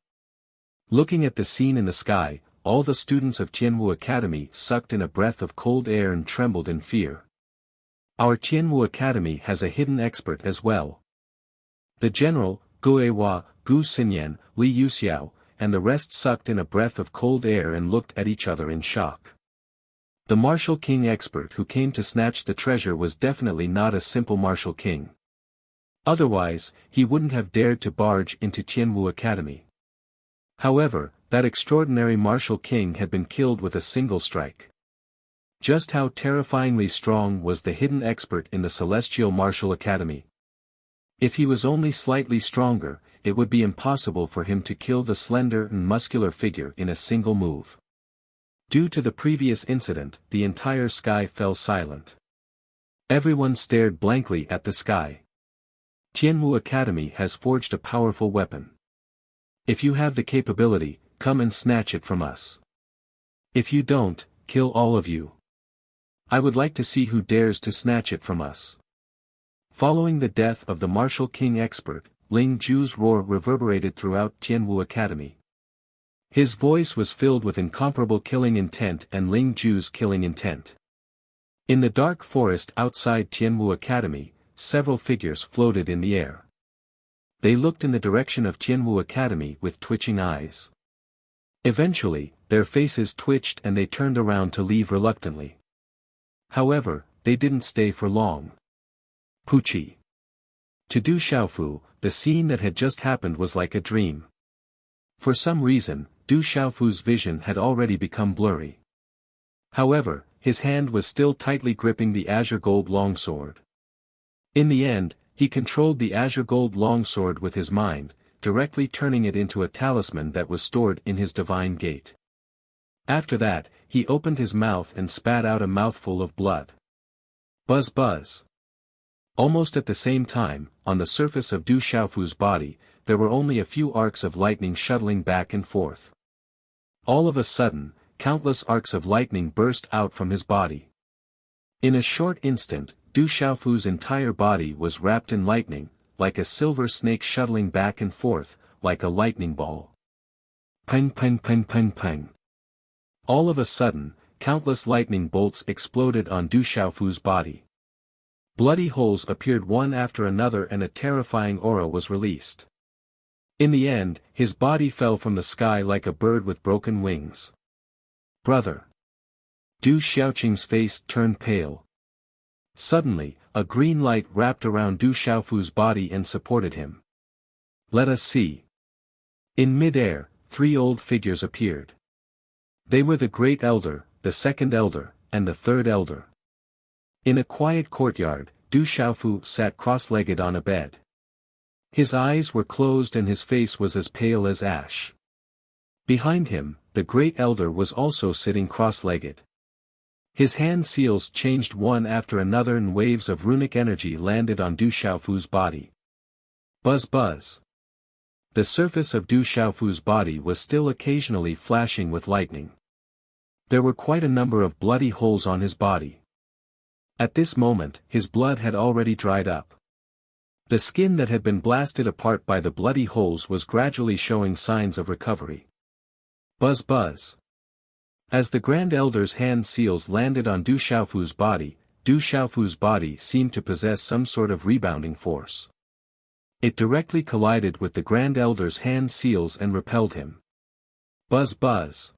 Looking at the scene in the sky, all the students of Tianwu Academy sucked in a breath of cold air and trembled in fear. Our Tianwu Academy has a hidden expert as well. The general, Guehua, Gu Xinyan, Li Yuxiao, and the rest sucked in a breath of cold air and looked at each other in shock. The martial king expert who came to snatch the treasure was definitely not a simple martial king. Otherwise, he wouldn't have dared to barge into Tianwu Academy. However, that extraordinary martial king had been killed with a single strike. Just how terrifyingly strong was the hidden expert in the Celestial Martial Academy? If he was only slightly stronger, it would be impossible for him to kill the slender and muscular figure in a single move. Due to the previous incident, the entire sky fell silent. Everyone stared blankly at the sky. Tianwu Academy has forged a powerful weapon. If you have the capability, come and snatch it from us. If you don't, kill all of you. I would like to see who dares to snatch it from us. Following the death of the martial king expert, Ling Ju's roar reverberated throughout Tianwu Academy. His voice was filled with incomparable killing intent and Ling Ju's killing intent. In the dark forest outside Tianwu Academy, several figures floated in the air. They looked in the direction of Tianwu Academy with twitching eyes. Eventually, their faces twitched and they turned around to leave reluctantly. However, they didn't stay for long. Puchi. To Du Xiaofu, the scene that had just happened was like a dream. For some reason, Du Xiaofu's vision had already become blurry. However, his hand was still tightly gripping the azure gold longsword. In the end, he controlled the azure gold longsword with his mind, directly turning it into a talisman that was stored in his divine gate. After that, he opened his mouth and spat out a mouthful of blood. Buzz buzz. Almost at the same time, on the surface of Du Xiaofu's body, there were only a few arcs of lightning shuttling back and forth. All of a sudden, countless arcs of lightning burst out from his body. In a short instant, Du Xiaofu's entire body was wrapped in lightning, like a silver snake shuttling back and forth, like a lightning ball. Peng peng peng peng peng. All of a sudden, countless lightning bolts exploded on Du Xiaofu's body. Bloody holes appeared one after another and a terrifying aura was released. In the end, his body fell from the sky like a bird with broken wings. Brother. Du Xiaoqing's face turned pale. Suddenly, a green light wrapped around Du Xiaofu's body and supported him. Let us see. In mid-air, three old figures appeared. They were the Great Elder, the Second Elder, and the Third Elder. In a quiet courtyard, Du Xiaofu sat cross-legged on a bed. His eyes were closed and his face was as pale as ash. Behind him, the Great Elder was also sitting cross-legged. His hand seals changed one after another and waves of runic energy landed on Du Xiaofu's body. Buzz buzz. The surface of Du Xiaofu's body was still occasionally flashing with lightning. There were quite a number of bloody holes on his body. At this moment, his blood had already dried up. The skin that had been blasted apart by the bloody holes was gradually showing signs of recovery. Buzz buzz. As the Grand Elder's hand seals landed on Du Xiaofu's body seemed to possess some sort of rebounding force. It directly collided with the Grand Elder's hand seals and repelled him. Buzz buzz.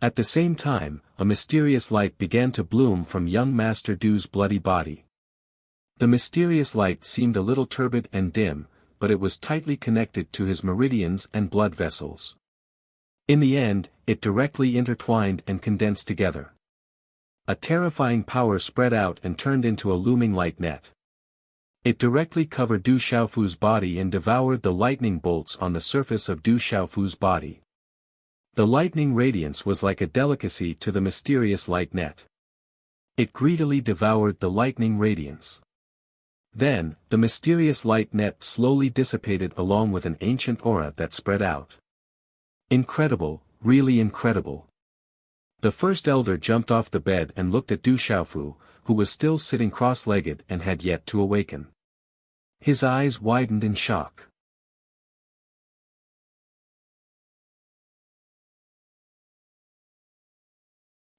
At the same time, a mysterious light began to bloom from young Master Du's bloody body. The mysterious light seemed a little turbid and dim, but it was tightly connected to his meridians and blood vessels. In the end, it directly intertwined and condensed together. A terrifying power spread out and turned into a looming light net. It directly covered Du Xiaofu's body and devoured the lightning bolts on the surface of Du Xiaofu's body. The lightning radiance was like a delicacy to the mysterious light net. It greedily devoured the lightning radiance. Then, the mysterious light net slowly dissipated along with an ancient aura that spread out. Incredible, really incredible. The first elder jumped off the bed and looked at Du Xiaofu, who was still sitting cross-legged and had yet to awaken. His eyes widened in shock.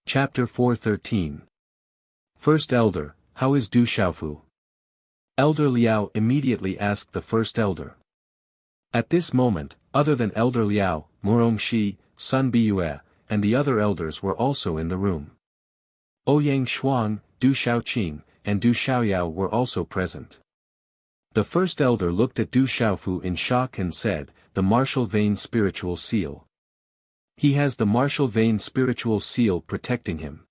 Chapter 413. First Elder, how is Du Xiaofu? Elder Liao immediately asked the first elder. At this moment, other than Elder Liao, Murongxi, Sun Biyue, and the other elders were also in the room. Ouyang Shuang, Du Xiaoqing, and Du Xiaoyao were also present. The first elder looked at Du Xiaofu in shock and said, "The martial vein spiritual seal. He has the martial vein spiritual seal protecting him.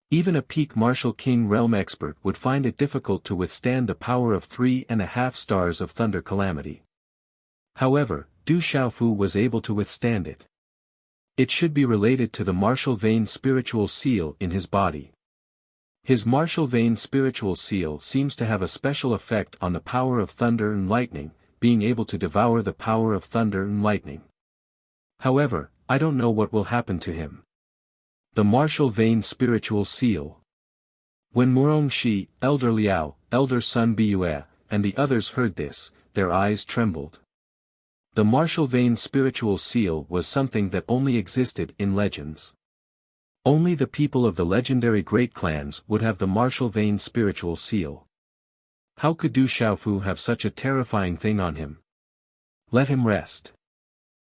Even a peak martial king realm expert would find it difficult to withstand the power of 3.5 stars of thunder calamity. However, Du Xiaofu was able to withstand it. It should be related to the martial vein spiritual seal in his body. His martial vein spiritual seal seems to have a special effect on the power of thunder and lightning, being able to devour the power of thunder and lightning. However, I don't know what will happen to him." The martial vein spiritual seal. When Murongxi, Elder Liao, Elder Sun Biyue, and the others heard this, their eyes trembled. The martial vein spiritual seal was something that only existed in legends. Only the people of the legendary great clans would have the martial vein spiritual seal. How could Du Xiaofu have such a terrifying thing on him? Let him rest.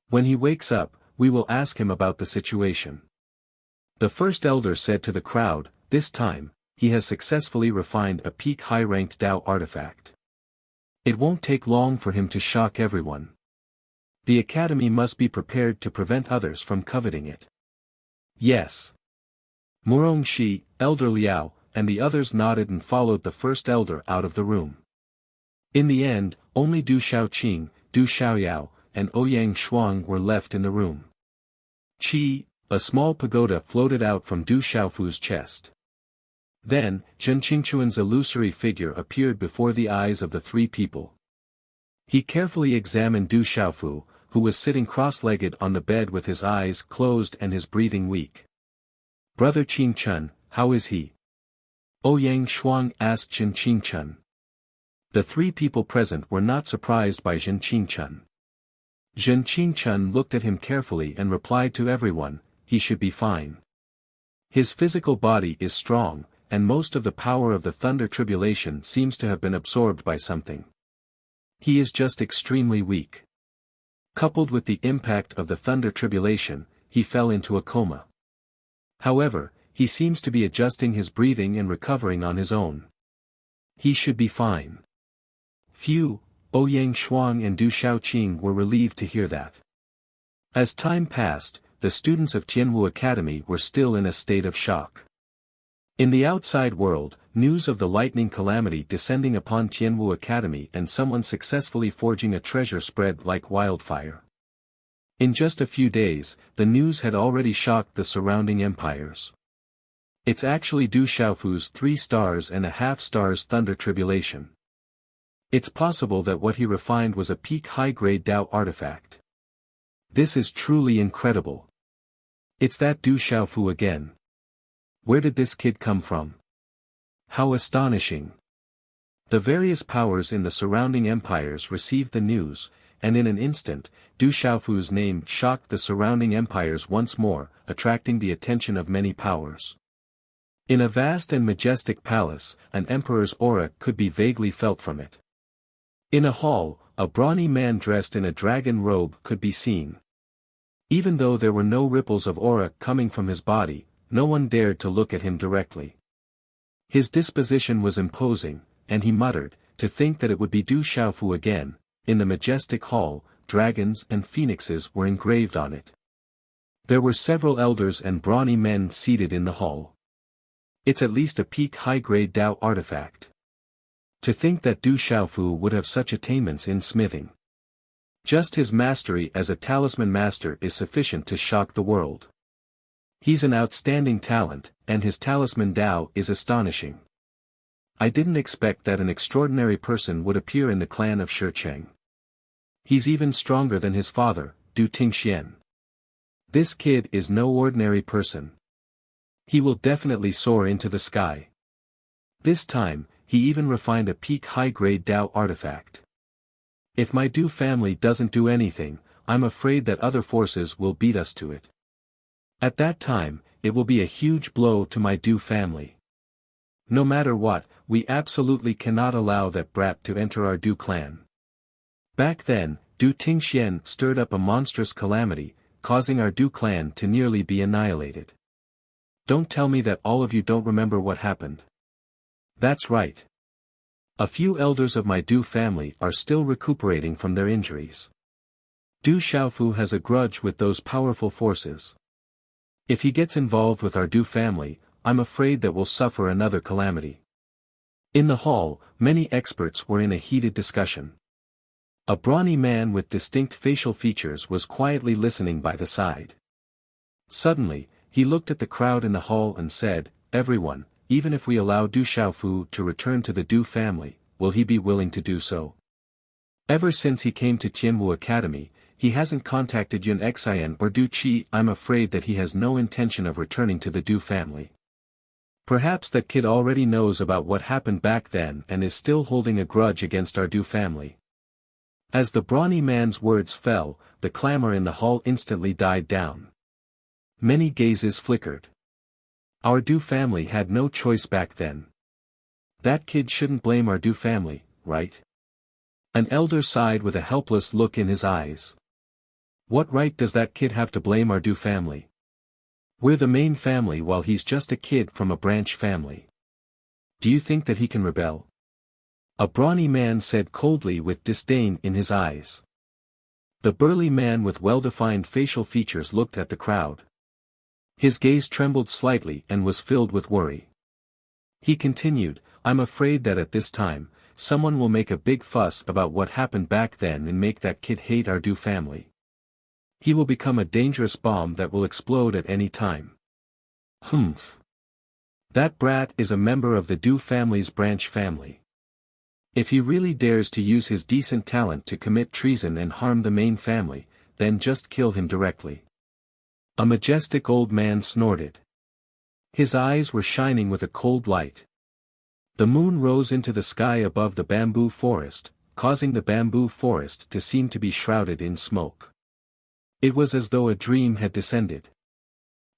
When he wakes up, we will ask him about the situation. The first elder said to the crowd, "This time, he has successfully refined a peak high-ranked Dao artifact. It won't take long for him to shock everyone. The academy must be prepared to prevent others from coveting it." Yes. Murongxi, Elder Liao, and the others nodded and followed the first elder out of the room. In the end, only Du Xiaoqing, Du Xiaoyao, and Ouyang Shuang were left in the room. Qi, a small pagoda floated out from Du Xiaofu's chest. Then, Zhen Qingquan's illusory figure appeared before the eyes of the three people. He carefully examined Du Xiaofu, who was sitting cross-legged on the bed with his eyes closed and his breathing weak. "Brother Qingquan, how is he?" Ouyang Shuang asked Zhen Qingquan. The three people present were not surprised by Zhen Qingquan. Zhen Qingquan looked at him carefully and replied to everyone, "He should be fine. His physical body is strong, and most of the power of the thunder tribulation seems to have been absorbed by something. He is just extremely weak. Coupled with the impact of the thunder tribulation, he fell into a coma. However, he seems to be adjusting his breathing and recovering on his own. He should be fine." Phew, Ouyang Shuang and Du Xiaoqing were relieved to hear that. As time passed, the students of Tianwu Academy were still in a state of shock. In the outside world, news of the lightning calamity descending upon Tianwu Academy and someone successfully forging a treasure spread like wildfire. In just a few days, the news had already shocked the surrounding empires. It's actually Du Xiaofu's 3.5 stars thunder tribulation. It's possible that what he refined was a peak high-grade Dao artifact. This is truly incredible. It's that Du Xiaofu again. Where did this kid come from? How astonishing. The various powers in the surrounding empires received the news, and in an instant, Du Xiaofu's name shocked the surrounding empires once more, attracting the attention of many powers. In a vast and majestic palace, an emperor's aura could be vaguely felt from it. In a hall, a brawny man dressed in a dragon robe could be seen. Even though there were no ripples of aura coming from his body, no one dared to look at him directly. His disposition was imposing, and he muttered, "To think that it would be Du Xiaofu again." In the majestic hall, dragons and phoenixes were engraved on it. There were several elders and brawny men seated in the hall. It's at least a peak high-grade Dao artifact. To think that Du Xiaofu would have such attainments in smithing. Just his mastery as a talisman master is sufficient to shock the world. He's an outstanding talent, and his talisman Dao is astonishing. I didn't expect that an extraordinary person would appear in the clan of Shicheng. He's even stronger than his father, Du Tingxian. This kid is no ordinary person. He will definitely soar into the sky. This time, he even refined a peak high-grade Dao artifact. If my Du family doesn't do anything, I'm afraid that other forces will beat us to it. At that time, it will be a huge blow to my Du family. No matter what, we absolutely cannot allow that brat to enter our Du clan. Back then, Du Tingxian stirred up a monstrous calamity, causing our Du clan to nearly be annihilated. Don't tell me that all of you don't remember what happened. That's right. A few elders of my Du family are still recuperating from their injuries. Du Xiaofu has a grudge with those powerful forces. If he gets involved with our Du family, I'm afraid that we'll suffer another calamity. In the hall, many experts were in a heated discussion. A brawny man with distinct facial features was quietly listening by the side. Suddenly, he looked at the crowd in the hall and said, "Everyone, even if we allow Du Xiaofu to return to the Du family, will he be willing to do so? Ever since he came to Tianwu Academy, he hasn't contacted Yun Xian or Du Qi. I'm afraid that he has no intention of returning to the Du family. Perhaps that kid already knows about what happened back then and is still holding a grudge against our Du family." As the brawny man's words fell, the clamor in the hall instantly died down. Many gazes flickered. Our Du family had no choice back then. That kid shouldn't blame our Du family, right? An elder sighed with a helpless look in his eyes. What right does that kid have to blame our Du family? We're the main family while he's just a kid from a branch family. Do you think that he can rebel? A brawny man said coldly with disdain in his eyes. The burly man with well-defined facial features looked at the crowd. His gaze trembled slightly and was filled with worry. He continued, "I'm afraid that at this time, someone will make a big fuss about what happened back then and make that kid hate our Du family. He will become a dangerous bomb that will explode at any time." Humph. That brat is a member of the Du family's branch family. If he really dares to use his decent talent to commit treason and harm the main family, then just kill him directly. A majestic old man snorted. His eyes were shining with a cold light. The moon rose into the sky above the bamboo forest, causing the bamboo forest to seem to be shrouded in smoke. It was as though a dream had descended.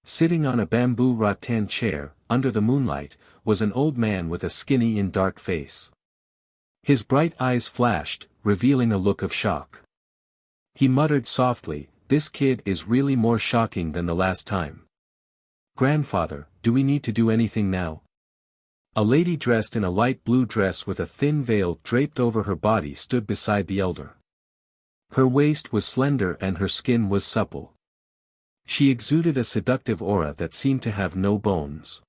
Sitting on a bamboo rattan chair, under the moonlight, was an old man with a skinny and dark face. His bright eyes flashed, revealing a look of shock. He muttered softly, "This kid is really more shocking than the last time. Grandfather, do we need to do anything now?" A lady dressed in a light blue dress with a thin veil draped over her body stood beside the elder. Her waist was slender and her skin was supple. She exuded a seductive aura that seemed to have no bones.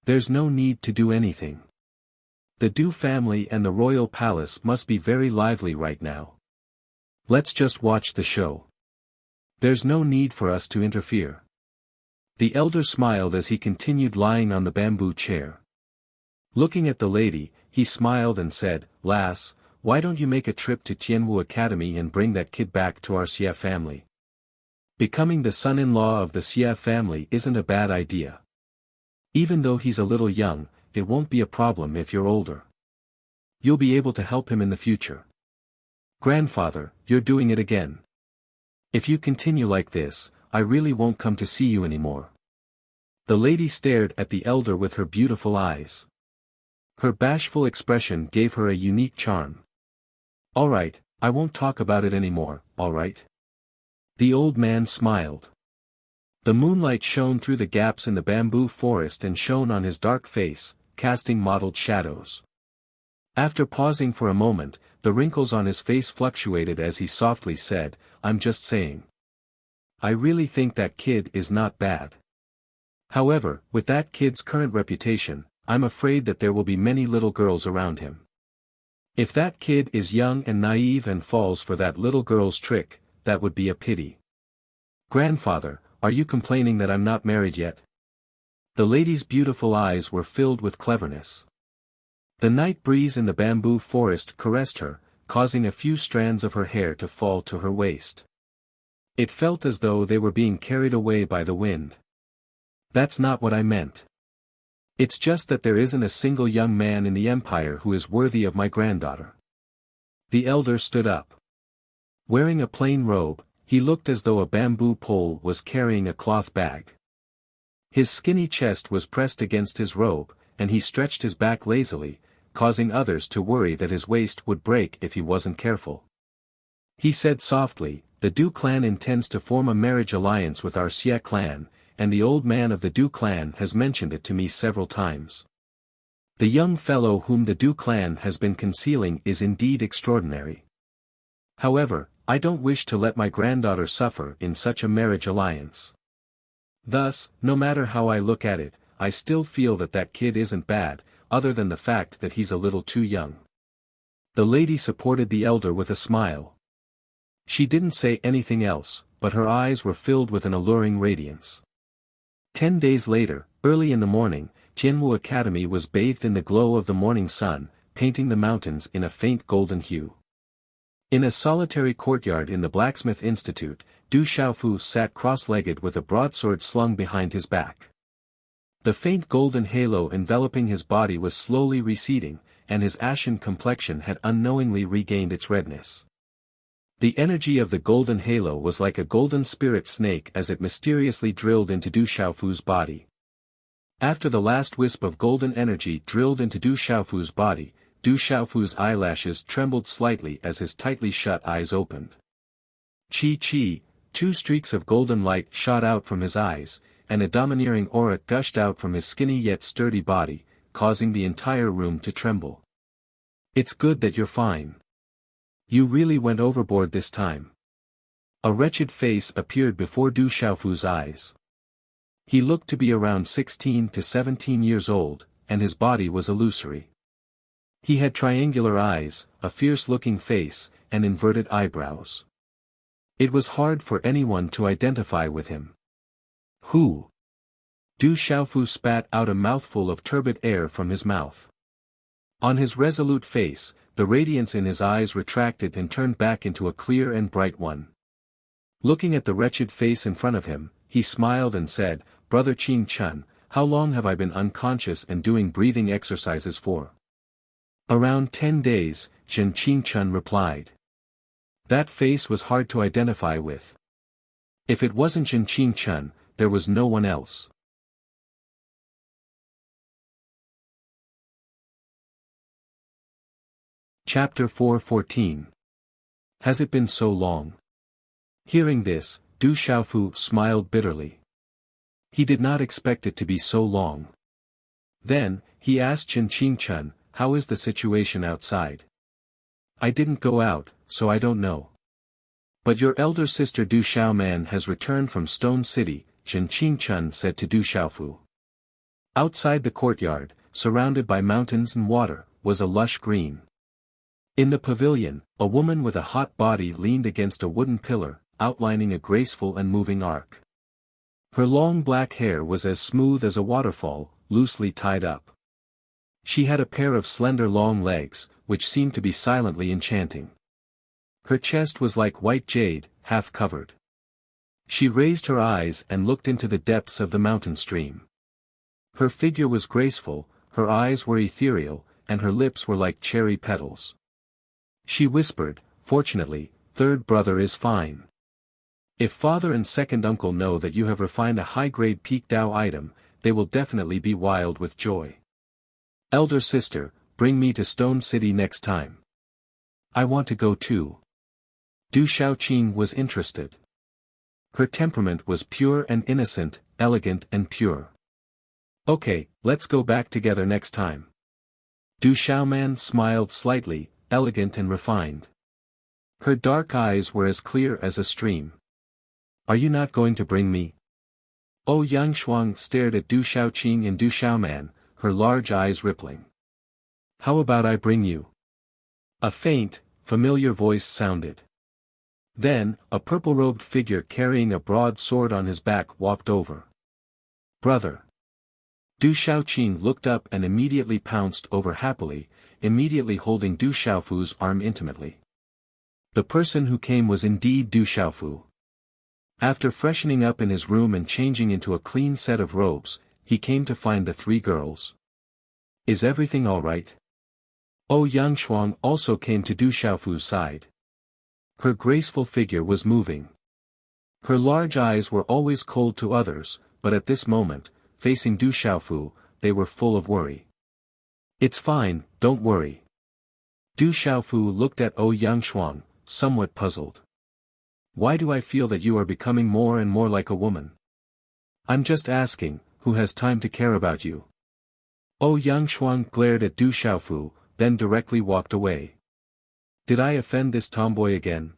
"There's no need to do anything. The Du family and the royal palace must be very lively right now. Let's just watch the show. There's no need for us to interfere." The elder smiled as he continued lying on the bamboo chair. Looking at the lady, he smiled and said, "Lass, why don't you make a trip to Tianwu Academy and bring that kid back to our Xia family? Becoming the son-in-law of the Xia family isn't a bad idea. Even though he's a little young, it won't be a problem if you're older. You'll be able to help him in the future." "Grandfather, you're doing it again. If you continue like this, I really won't come to see you anymore." The lady stared at the elder with her beautiful eyes. Her bashful expression gave her a unique charm. "All right, I won't talk about it anymore, all right?" The old man smiled. The moonlight shone through the gaps in the bamboo forest and shone on his dark face, casting mottled shadows. After pausing for a moment, the wrinkles on his face fluctuated as he softly said, "I'm just saying. I really think that kid is not bad. However, with that kid's current reputation, I'm afraid that there will be many little girls around him. If that kid is young and naive and falls for that little girl's trick, that would be a pity." "Grandfather, are you complaining that I'm not married yet?" The lady's beautiful eyes were filled with cleverness. The night breeze in the bamboo forest caressed her, causing a few strands of her hair to fall to her waist. It felt as though they were being carried away by the wind. That's not what I meant. It's just that there isn't a single young man in the empire who is worthy of my granddaughter. The elder stood up. Wearing a plain robe, he looked as though a bamboo pole was carrying a cloth bag. His skinny chest was pressed against his robe, and he stretched his back lazily, causing others to worry that his waist would break if he wasn't careful. He said softly, "The Du clan intends to form a marriage alliance with our Xie clan, and the old man of the Du clan has mentioned it to me several times. The young fellow whom the Du clan has been concealing is indeed extraordinary. However, I don't wish to let my granddaughter suffer in such a marriage alliance. Thus, no matter how I look at it, I still feel that that kid isn't bad, other than the fact that he's a little too young." The lady supported the elder with a smile. She didn't say anything else, but her eyes were filled with an alluring radiance. 10 days later, early in the morning, Tianwu Academy was bathed in the glow of the morning sun, painting the mountains in a faint golden hue. In a solitary courtyard in the Blacksmith Institute, Du Xiaofu sat cross-legged with a broadsword slung behind his back. The faint golden halo enveloping his body was slowly receding, and his ashen complexion had unknowingly regained its redness. The energy of the golden halo was like a golden spirit snake as it mysteriously drilled into Du Xiaofu's body. After the last wisp of golden energy drilled into Du Xiaofu's body, Du Xiaofu's eyelashes trembled slightly as his tightly shut eyes opened. Chi, 2 streaks of golden light shot out from his eyes, and a domineering aura gushed out from his skinny yet sturdy body, causing the entire room to tremble. "It's good that you're fine. You really went overboard this time." A wretched face appeared before Du Xiaofu's eyes. He looked to be around 16 to 17 years old, and his body was illusory. He had triangular eyes, a fierce-looking face, and inverted eyebrows. It was hard for anyone to identify with him. "Who?" Du Xiaofu spat out a mouthful of turbid air from his mouth. On his resolute face, the radiance in his eyes retracted and turned back into a clear and bright one. Looking at the wretched face in front of him, he smiled and said, "Brother Qing Chun, how long have I been unconscious and doing breathing exercises for?" "Around 10 days, Zhen Qing Chun replied. That face was hard to identify with. If it wasn't Zhen Qing Chun, there was no one else. Chapter 4:14. Has it been so long? Hearing this, Du Xiaofu smiled bitterly. He did not expect it to be so long. Then, he asked Zhen Qing Chun, "How is the situation outside?" "I didn't go out, so I don't know." "But your elder sister Du Xiaoman has returned from Stone City," Zhen Qing Chun said to Du Xiaofu. Outside the courtyard, surrounded by mountains and water, was a lush green. In the pavilion, a woman with a hot body leaned against a wooden pillar, outlining a graceful and moving arc. Her long black hair was as smooth as a waterfall, loosely tied up. She had a pair of slender long legs, which seemed to be silently enchanting. Her chest was like white jade, half covered. She raised her eyes and looked into the depths of the mountain stream. Her figure was graceful, her eyes were ethereal, and her lips were like cherry petals. She whispered, "Fortunately, third brother is fine. If father and second uncle know that you have refined a high-grade peak Dao item, they will definitely be wild with joy. Elder sister, bring me to Stone City next time. I want to go too." Du Xiaoqing was interested. Her temperament was pure and innocent, elegant and pure. "Okay, let's go back together next time." Du Xiaoman smiled slightly, elegant and refined. Her dark eyes were as clear as a stream. "Are you not going to bring me?" Oh Yang Shuang stared at Du Xiaoqing and Du Xiaoman, her large eyes rippling. "How about I bring you?" A faint, familiar voice sounded. Then, a purple-robed figure carrying a broad sword on his back walked over. "Brother." Du Shaoqing looked up and immediately pounced over happily, immediately holding Du Xiaofu's arm intimately. The person who came was indeed Du Xiaofu. After freshening up in his room and changing into a clean set of robes, he came to find the three girls. Is everything all right? Yang Shuang also came to Du Xiaofu's side. Her graceful figure was moving. Her large eyes were always cold to others, but at this moment, facing Du Xiaofu, they were full of worry. It's fine, don't worry. Du Xiaofu looked at Yang Shuang, somewhat puzzled. Why do I feel that you are becoming more and more like a woman? I'm just asking, who has time to care about you? Yang Shuang glared at Du Xiaofu, then directly walked away. Did I offend this tomboy again?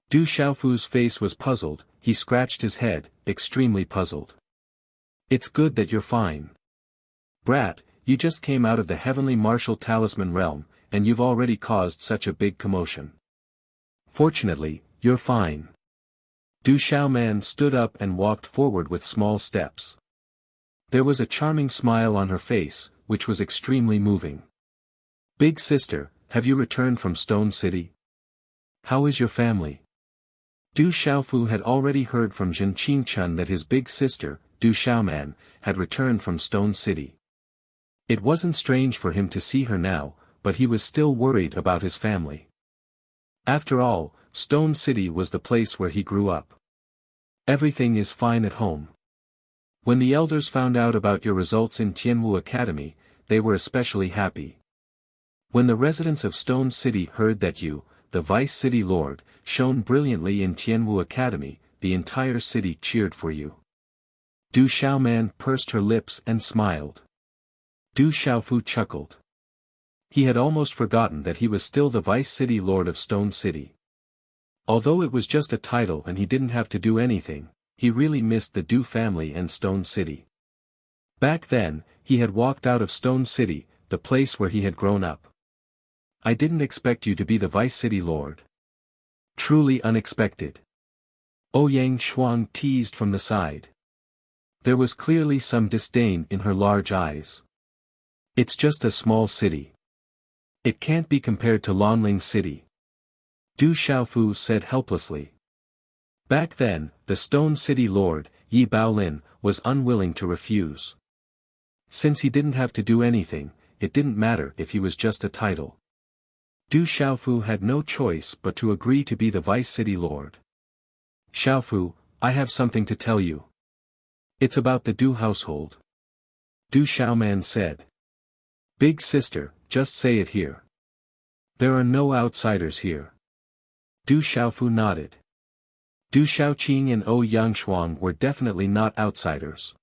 Du Xiaofu's face was puzzled, he scratched his head, extremely puzzled. It's good that you're fine. Brat, you just came out of the heavenly martial talisman realm, and you've already caused such a big commotion. Fortunately, you're fine. Du Xiaoman stood up and walked forward with small steps. There was a charming smile on her face, which was extremely moving. Big sister, have you returned from Stone City? How is your family? Du Xiaofu had already heard from Jin Qingchun that his big sister, Du Xiaoman, had returned from Stone City. It wasn't strange for him to see her now, but he was still worried about his family. After all, Stone City was the place where he grew up. Everything is fine at home. When the elders found out about your results in Tianwu Academy, they were especially happy. When the residents of Stone City heard that you, the Vice City Lord, shone brilliantly in Tianwu Academy, the entire city cheered for you. Du Xiaoman pursed her lips and smiled. Du Xiaofu chuckled. He had almost forgotten that he was still the Vice City Lord of Stone City. Although it was just a title and he didn't have to do anything, he really missed the Du family and Stone City. Back then, he had walked out of Stone City, the place where he had grown up. I didn't expect you to be the Vice City Lord. Truly unexpected. Yang Shuang teased from the side. There was clearly some disdain in her large eyes. It's just a small city. It can't be compared to Lonling City. Du Xiaofu said helplessly. Back then, the Stone City Lord, Yi Baolin, was unwilling to refuse. Since he didn't have to do anything, it didn't matter if he was just a title. Du Xiaofu had no choice but to agree to be the Vice City Lord. Xiaofu, I have something to tell you. It's about the Du household. Du Xiaoman said. Big sister, just say it here. There are no outsiders here. Du Xiaofu nodded. Du Shaoqing and Yang Shuang were definitely not outsiders.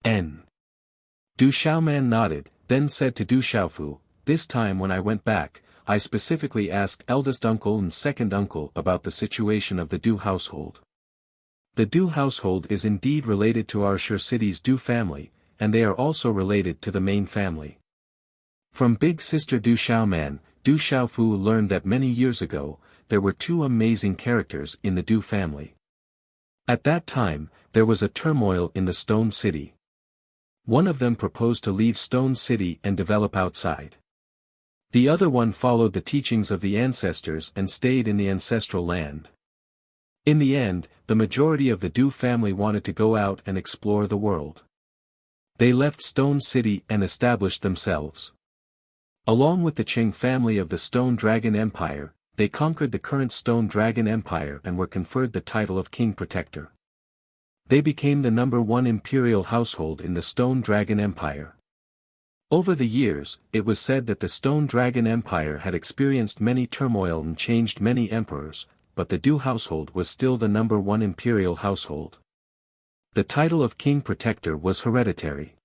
Du Xiaoman nodded, then said to Du Xiaofu, this time when I went back, I specifically asked eldest uncle and second uncle about the situation of the Du household. The Du household is indeed related to our Shi City's Du family, and they are also related to the main family. From big sister Du Xiaoman, Du Xiaofu learned that many years ago, there were two amazing characters in the Du family. At that time, there was a turmoil in the Stone City. One of them proposed to leave Stone City and develop outside. The other one followed the teachings of the ancestors and stayed in the ancestral land. In the end, the majority of the Du family wanted to go out and explore the world. They left Stone City and established themselves. Along with the Qing family of the Stone Dragon Empire, they conquered the current Stone Dragon Empire and were conferred the title of King Protector. They became the #1 imperial household in the Stone Dragon Empire. Over the years, it was said that the Stone Dragon Empire had experienced many turmoil and changed many emperors, but the Du household was still the #1 imperial household. The title of King Protector was hereditary.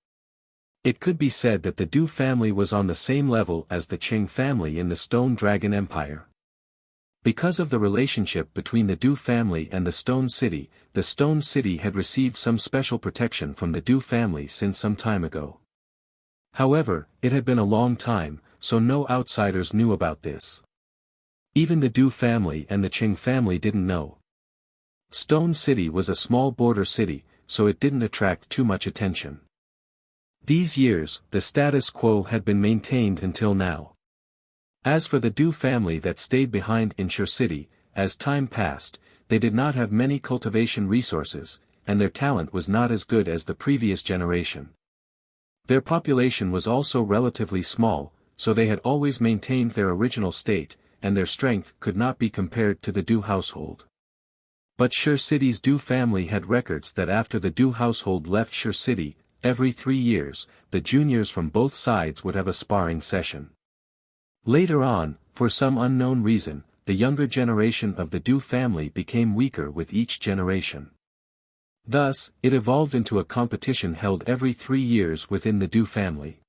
It could be said that the Du family was on the same level as the Qing family in the Stone Dragon Empire. Because of the relationship between the Du family and the Stone City had received some special protection from the Du family since some time ago. However, it had been a long time, so no outsiders knew about this. Even the Du family and the Qing family didn't know. Stone City was a small border city, so it didn't attract too much attention. These years, the status quo had been maintained until now. As for the Du family that stayed behind in Shur City, as time passed, they did not have many cultivation resources, and their talent was not as good as the previous generation. Their population was also relatively small, so they had always maintained their original state, and their strength could not be compared to the Du household. But Shur City's Du family had records that after the Du household left Shur City, every 3 years, the juniors from both sides would have a sparring session. Later on, for some unknown reason, the younger generation of the Du family became weaker with each generation. Thus, it evolved into a competition held every 3 years within the Du family.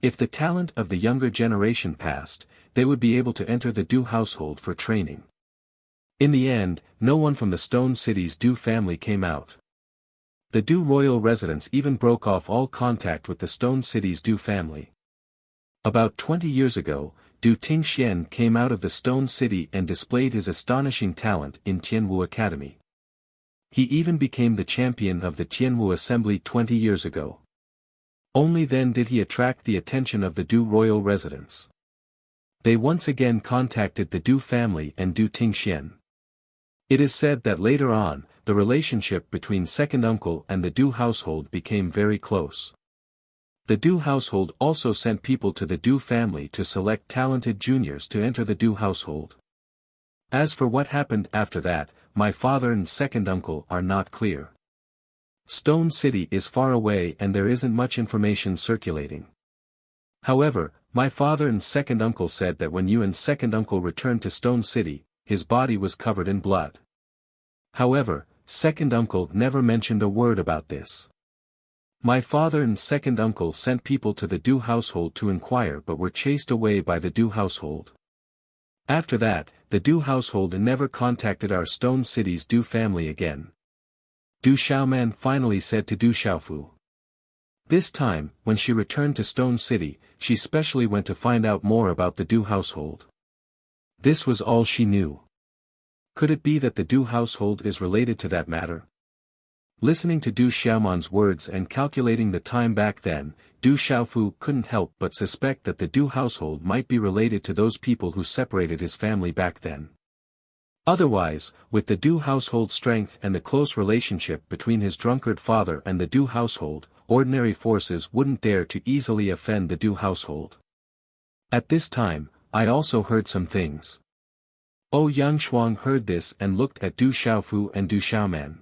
If the talent of the younger generation passed, they would be able to enter the Du household for training. In the end, no one from the Stone City's Du family came out. The Du royal residents even broke off all contact with the Stone City's Du family. About 20 years ago, Du Tingxian came out of the Stone City and displayed his astonishing talent in Tianwu Academy. He even became the champion of the Tianwu Assembly 20 years ago. Only then did he attract the attention of the Du royal residents. They once again contacted the Du family and Du Tingxian. It is said that later on, the relationship between second uncle and the Du household became very close. The Du household also sent people to the Du family to select talented juniors to enter the Du household. As for what happened after that, my father and second uncle are not clear. Stone City is far away and there isn't much information circulating. However, my father and second uncle said that when you and second uncle returned to Stone City, his body was covered in blood. However, second uncle never mentioned a word about this. My father and second uncle sent people to the Du household to inquire but were chased away by the Du household. After that, the Du household never contacted our Stone City's Du family again. Du Xiaoman finally said to Du Xiaofu. This time, when she returned to Stone City, she specially went to find out more about the Du household. This was all she knew. Could it be that the Du household is related to that matter? Listening to Du Xiaoman's words and calculating the time back then, Du Xiaofu couldn't help but suspect that the Du household might be related to those people who separated his family back then. Otherwise, with the Du household's strength and the close relationship between his drunkard father and the Du household, ordinary forces wouldn't dare to easily offend the Du household. At this time, I also heard some things. Yangshuang heard this and looked at Du Xiaofu and Du Xiaoman.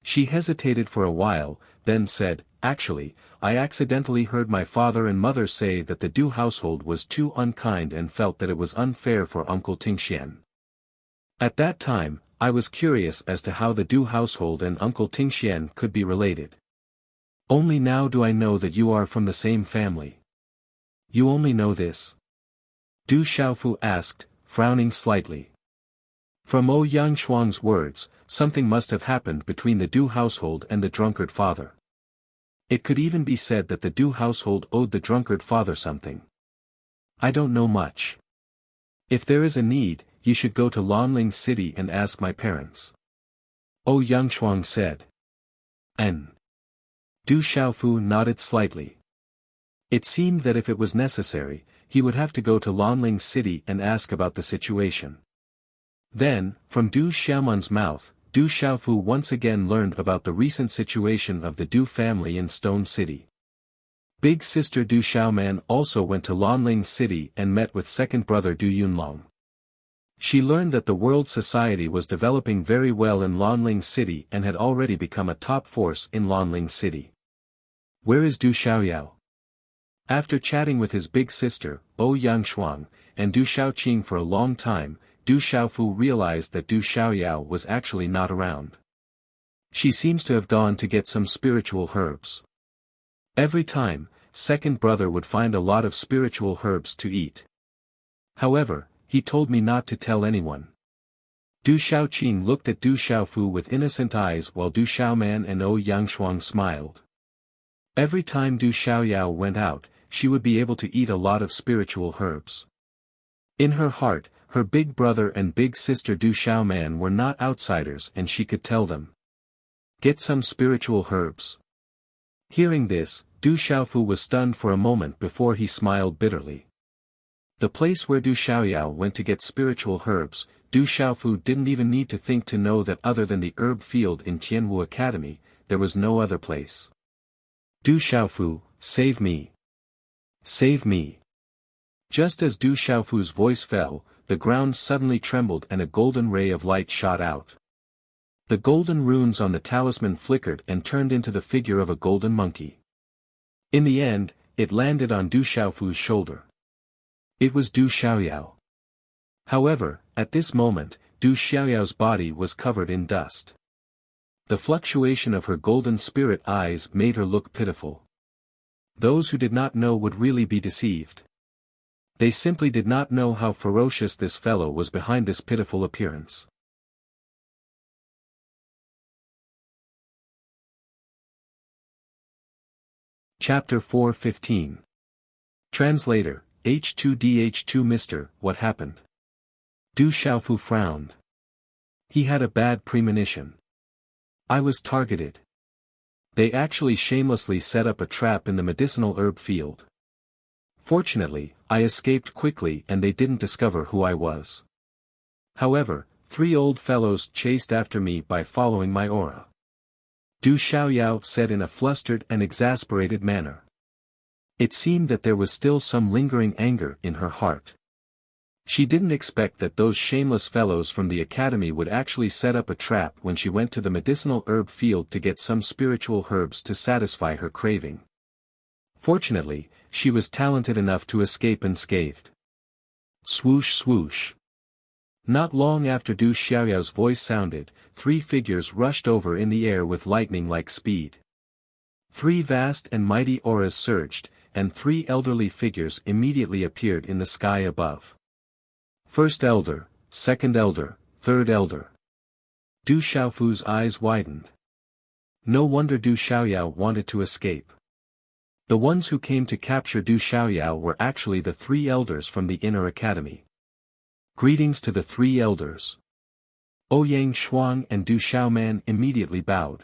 She hesitated for a while, then said, "Actually, I accidentally heard my father and mother say that the Du household was too unkind and felt that it was unfair for Uncle Tingxian. At that time, I was curious as to how the Du household and Uncle Tingxian could be related. Only now do I know that you are from the same family." "You only know this?" Du Xiaofu asked, frowning slightly. From Yangshuang's words, something must have happened between the Du household and the drunkard father. It could even be said that the Du household owed the drunkard father something. "I don't know much. If there is a need, you should go to Lanling City and ask my parents," Yangshuang said. "And?" Du Xiaofu nodded slightly. It seemed that if it was necessary, he would have to go to Lanling City and ask about the situation. Then, from Du Xiaoman's mouth, Du Xiaofu once again learned about the recent situation of the Du family in Stone City. Big sister Du Xiaoman also went to Lanling City and met with second brother Du Yunlong. She learned that the world society was developing very well in Lanling City and had already become a top force in Lanling City. "Where is Du Xiaoyao?" After chatting with his big sister, Yangshuang, and Du Xiaoqing for a long time, Du Xiaofu realized that Du Xiaoyao was actually not around. She seems to have gone to get some spiritual herbs. Every time, second brother would find a lot of spiritual herbs to eat. However, he told me not to tell anyone. Du Xiaoqing looked at Du Xiaofu with innocent eyes while Du Xiaoman and Yangshuang smiled. Every time Du Xiaoyao went out, she would be able to eat a lot of spiritual herbs. In her heart, her big brother and big sister Du Xiaoman were not outsiders and she could tell them. "Get some spiritual herbs. Hearing this, Du Xiaofu was stunned for a moment before he smiled bitterly. The place where Du Xiaoyao went to get spiritual herbs, Du Xiaofu didn't even need to think to know that other than the herb field in Tianwu Academy, there was no other place. Du Xiaofu, save me! Save me! Just as Du Xiaofu's voice fell, the ground suddenly trembled and a golden ray of light shot out. The golden runes on the talisman flickered and turned into the figure of a golden monkey. In the end, it landed on Du Xiaofu's shoulder. It was Du Xiaoyao. However, at this moment, Du Xiaoyao's body was covered in dust. The fluctuation of her golden spirit eyes made her look pitiful. Those who did not know would really be deceived. They simply did not know how ferocious this fellow was behind this pitiful appearance. Chapter 4:15. Translator, H2DH2 Mr., what happened? Du Xiaofu frowned. He had a bad premonition. I was targeted. They actually shamelessly set up a trap in the medicinal herb field. Fortunately, I escaped quickly and they didn't discover who I was. However, 3 old fellows chased after me by following my aura. Du Xiaoyao said in a flustered and exasperated manner. It seemed that there was still some lingering anger in her heart. She didn't expect that those shameless fellows from the academy would actually set up a trap when she went to the medicinal herb field to get some spiritual herbs to satisfy her craving. Fortunately, she was talented enough to escape unscathed. Swoosh swoosh. Not long after Du Xiaoyao's voice sounded, 3 figures rushed over in the air with lightning-like speed. 3 vast and mighty auras surged, and 3 elderly figures immediately appeared in the sky above. First elder, second elder, third elder. Du Xiaofu's eyes widened. No wonder Du Xiaoyao wanted to escape. The ones who came to capture Du Xiaoyao were actually the 3 elders from the inner academy. Greetings to the 3 elders. Ouyang Shuang and Du Xiaoman immediately bowed.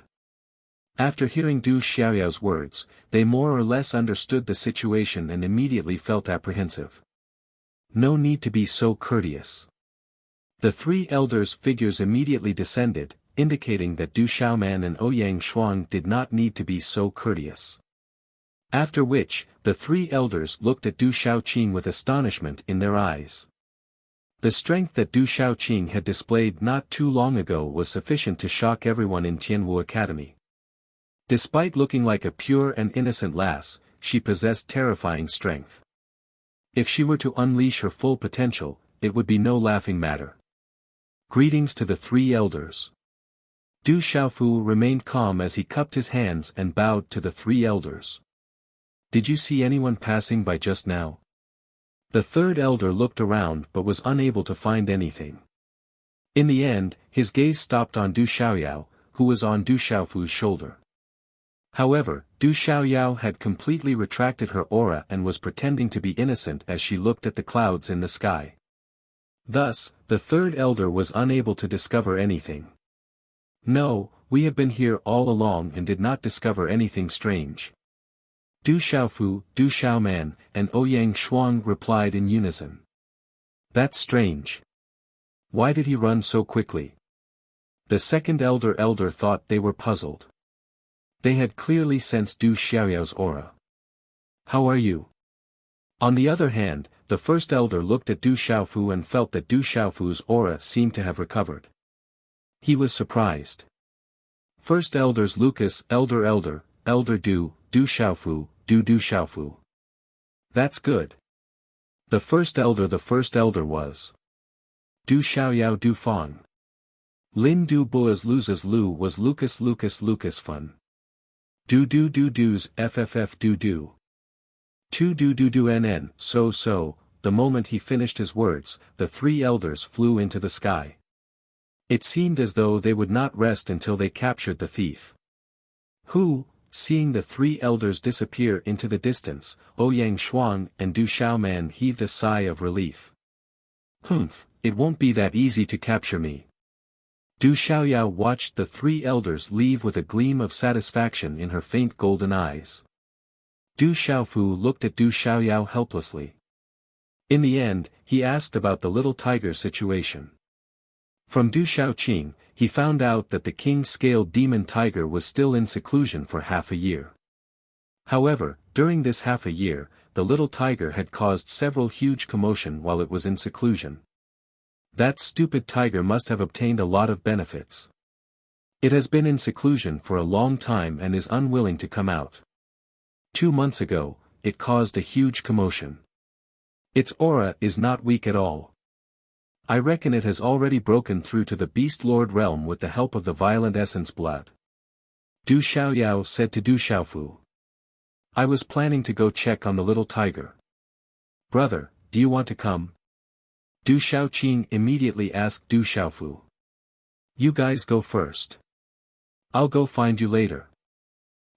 After hearing Du Xiaoyao's words, they more or less understood the situation and immediately felt apprehensive. No need to be so courteous. The 3 elders' figures immediately descended, indicating that Du Xiaoman and Ouyang Shuang did not need to be so courteous. After which, the 3 elders looked at Du Xiaoqing with astonishment in their eyes. The strength that Du Xiaoqing had displayed not too long ago was sufficient to shock everyone in Tianwu Academy. Despite looking like a pure and innocent lass, she possessed terrifying strength. If she were to unleash her full potential, it would be no laughing matter. Greetings to the 3 elders. Du Xiaofu remained calm as he cupped his hands and bowed to the 3 elders. Did you see anyone passing by just now? The 3rd elder looked around but was unable to find anything. In the end, his gaze stopped on Du Xiaoyao, who was on Du Xiaofu's shoulder. However, Du Xiaoyao had completely retracted her aura and was pretending to be innocent as she looked at the clouds in the sky. Thus, the 3rd elder was unable to discover anything. No, we have been here all along and did not discover anything strange. Du Xiaofu, Du Xiaoman, and Ouyang Shuang replied in unison. That's strange. Why did he run so quickly? The 2nd elder thought they were puzzled. They had clearly sensed Du Xiaoyao's aura. How are you? On the other hand, the 1st elder looked at Du Xiaofu and felt that Du Xiaofu's aura seemed to have recovered. He was surprised. First elders Lucas, elder Du Xiaofu, Du Xiaofu. That's good. The first elder was Du Xiaoyao Du Fang. Lin Du Bua's Luz's Lu was Lucas Fun. Du's FFF Du. Tu Du NN, so, the moment he finished his words, the 3 elders flew into the sky. It seemed as though they would not rest until they captured the thief. Who, seeing the 3 elders disappear into the distance, Ouyang Shuang and Du Xiaoman heaved a sigh of relief. Humph, it won't be that easy to capture me. Du Xiaoyao watched the three elders leave with a gleam of satisfaction in her faint golden eyes. Du Xiaofu looked at Du Xiaoyao helplessly. In the end, he asked about the little tiger situation. From Du Xiaoqing, he found out that the king-scaled demon tiger was still in seclusion for half a year. However, during this half a year, the little tiger had caused several huge commotion while it was in seclusion. That stupid tiger must have obtained a lot of benefits. It has been in seclusion for a long time and is unwilling to come out. 2 months ago, it caused a huge commotion. Its aura is not weak at all. I reckon it has already broken through to the Beast Lord realm with the help of the violent essence blood. Du Xiaoyao said to Du Xiaofu. I was planning to go check on the little tiger. Brother, do you want to come? Du Xiaoqing immediately asked Du Xiaofu. You guys go first. I'll go find you later.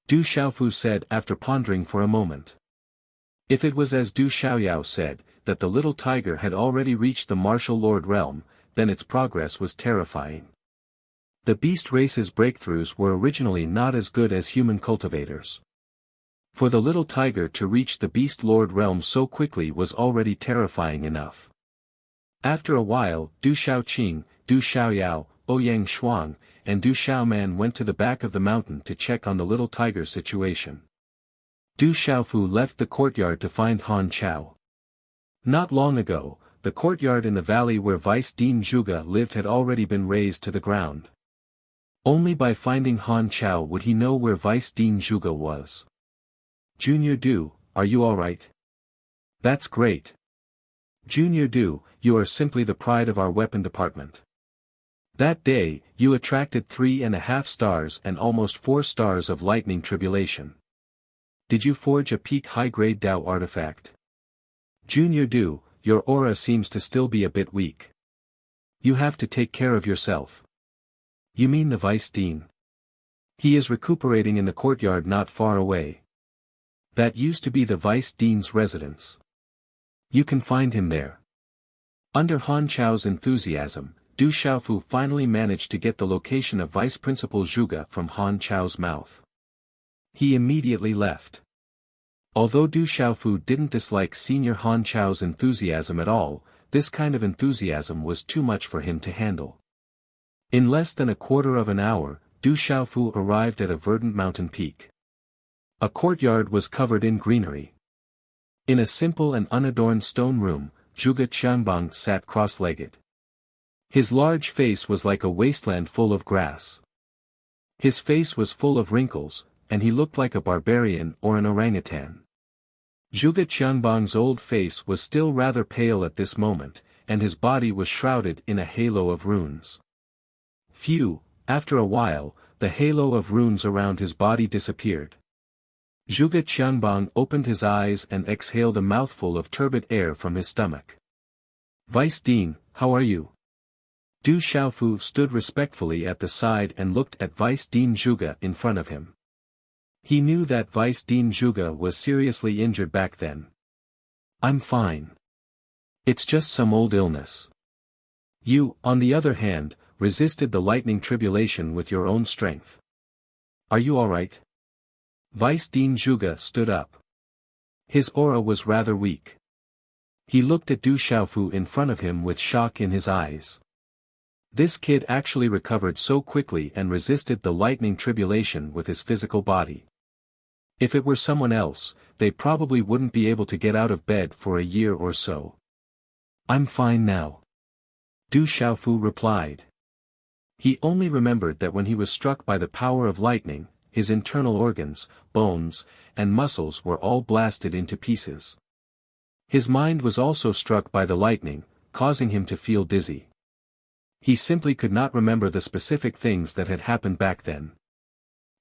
Du Xiaofu said after pondering for a moment. If it was as Du Xiaoyao said, that the little tiger had already reached the martial lord realm, then its progress was terrifying. The beast race's breakthroughs were originally not as good as human cultivators. For the little tiger to reach the beast lord realm so quickly was already terrifying enough. After a while, Du Xiaoqing, Du Xiaoyao, Ouyang Shuang, and Du Xiaoman went to the back of the mountain to check on the little tiger's situation. Du Xiaofu left the courtyard to find Han Chao. Not long ago, the courtyard in the valley where Vice Dean Zhuge lived had already been razed to the ground. Only by finding Han Chao would he know where Vice Dean Zhuge was. Junior Du, are you alright? That's great. Junior Du, you are simply the pride of our weapon department. That day, you attracted 3.5 stars and almost 4 stars of lightning tribulation. Did you forge a peak high-grade Dao artifact? Junior Du, your aura seems to still be a bit weak. You have to take care of yourself. You mean the Vice Dean? He is recuperating in the courtyard not far away. That used to be the Vice Dean's residence. You can find him there. Under Han Chao's enthusiasm, Du Xiaofu finally managed to get the location of Vice Principal Zhuge from Han Chao's mouth. He immediately left. Although Du Xiaofu didn't dislike Senior Han Chao's enthusiasm at all, this kind of enthusiasm was too much for him to handle. In less than a quarter of an hour, Du Xiaofu arrived at a verdant mountain peak. A courtyard was covered in greenery. In a simple and unadorned stone room, Zhuge Qianbang sat cross-legged. His large face was like a wasteland full of grass. His face was full of wrinkles, and he looked like a barbarian or an orangutan. Zhuge Qianbang's old face was still rather pale at this moment, and his body was shrouded in a halo of runes. Phew, after a while, the halo of runes around his body disappeared. Zhuge Qianbang opened his eyes and exhaled a mouthful of turbid air from his stomach. Vice Dean, how are you? Du Xiaofu stood respectfully at the side and looked at Vice Dean Zhuge in front of him. He knew that Vice Dean Zhuge was seriously injured back then. I'm fine. It's just some old illness. You, on the other hand, resisted the lightning tribulation with your own strength. Are you alright? Vice Dean Zhuge stood up. His aura was rather weak. He looked at Du Xiaofu in front of him with shock in his eyes. This kid actually recovered so quickly and resisted the lightning tribulation with his physical body. If it were someone else, they probably wouldn't be able to get out of bed for a year or so. I'm fine now. Du Xiaofu replied. He only remembered that when he was struck by the power of lightning, his internal organs, bones, and muscles were all blasted into pieces. His mind was also struck by the lightning, causing him to feel dizzy. He simply could not remember the specific things that had happened back then.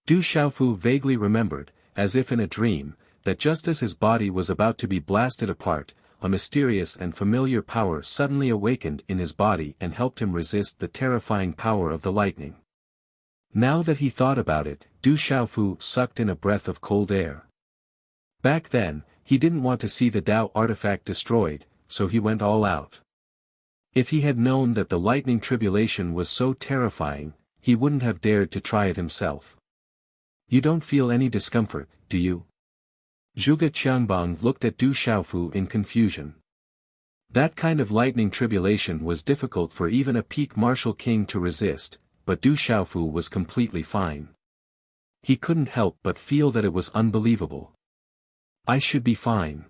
Du Xiaofu vaguely remembered, as if in a dream, that just as his body was about to be blasted apart, a mysterious and familiar power suddenly awakened in his body and helped him resist the terrifying power of the lightning. Now that he thought about it, Du Xiaofu sucked in a breath of cold air. Back then, he didn't want to see the Dao artifact destroyed, so he went all out. If he had known that the lightning tribulation was so terrifying, he wouldn't have dared to try it himself. You don't feel any discomfort, do you? Zhuge Qiangbang looked at Du Xiaofu in confusion. That kind of lightning tribulation was difficult for even a peak martial king to resist, but Du Xiaofu was completely fine. He couldn't help but feel that it was unbelievable. I should be fine.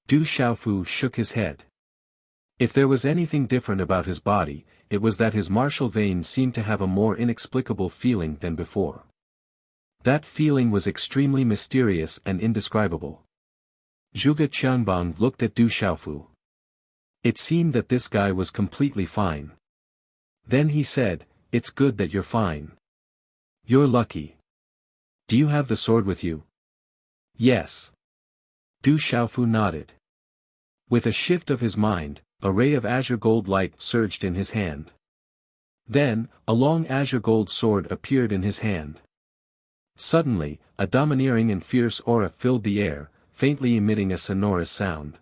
Du Xiaofu shook his head. If there was anything different about his body, it was that his martial veins seemed to have a more inexplicable feeling than before. That feeling was extremely mysterious and indescribable. Zhuge Qiangbang looked at Du Xiaofu. It seemed that this guy was completely fine. Then he said, "It's good that you're fine. You're lucky. Do you have the sword with you?" "Yes." Du Xiaofu nodded. With a shift of his mind, a ray of azure gold light surged in his hand. Then, a long azure gold sword appeared in his hand. Suddenly, a domineering and fierce aura filled the air, faintly emitting a sonorous sound.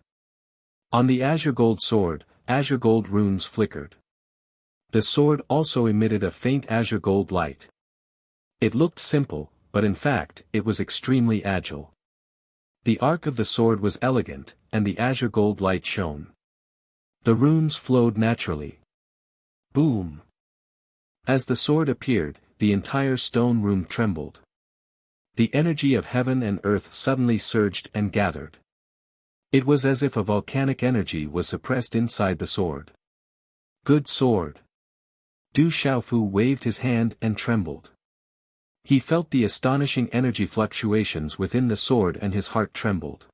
On the azure gold sword, azure gold runes flickered. The sword also emitted a faint azure gold light. It looked simple, but in fact, it was extremely agile. The arc of the sword was elegant, and the azure gold light shone. The runes flowed naturally. Boom! As the sword appeared, the entire stone room trembled. The energy of heaven and earth suddenly surged and gathered. It was as if a volcanic energy was suppressed inside the sword. Good sword. Du Xiaofu waved his hand and trembled. He felt the astonishing energy fluctuations within the sword and his heart trembled.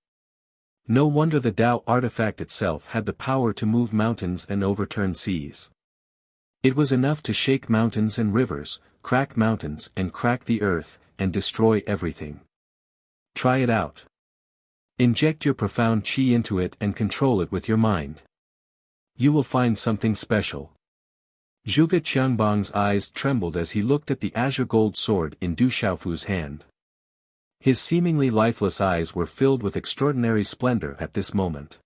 No wonder the Tao artifact itself had the power to move mountains and overturn seas. It was enough to shake mountains and rivers, crack mountains and crack the earth, and destroy everything. Try it out. Inject your profound qi into it and control it with your mind. You will find something special. Zhuge Qiangbang's eyes trembled as he looked at the azure gold sword in Du Xiaofu's hand. His seemingly lifeless eyes were filled with extraordinary splendor at this moment.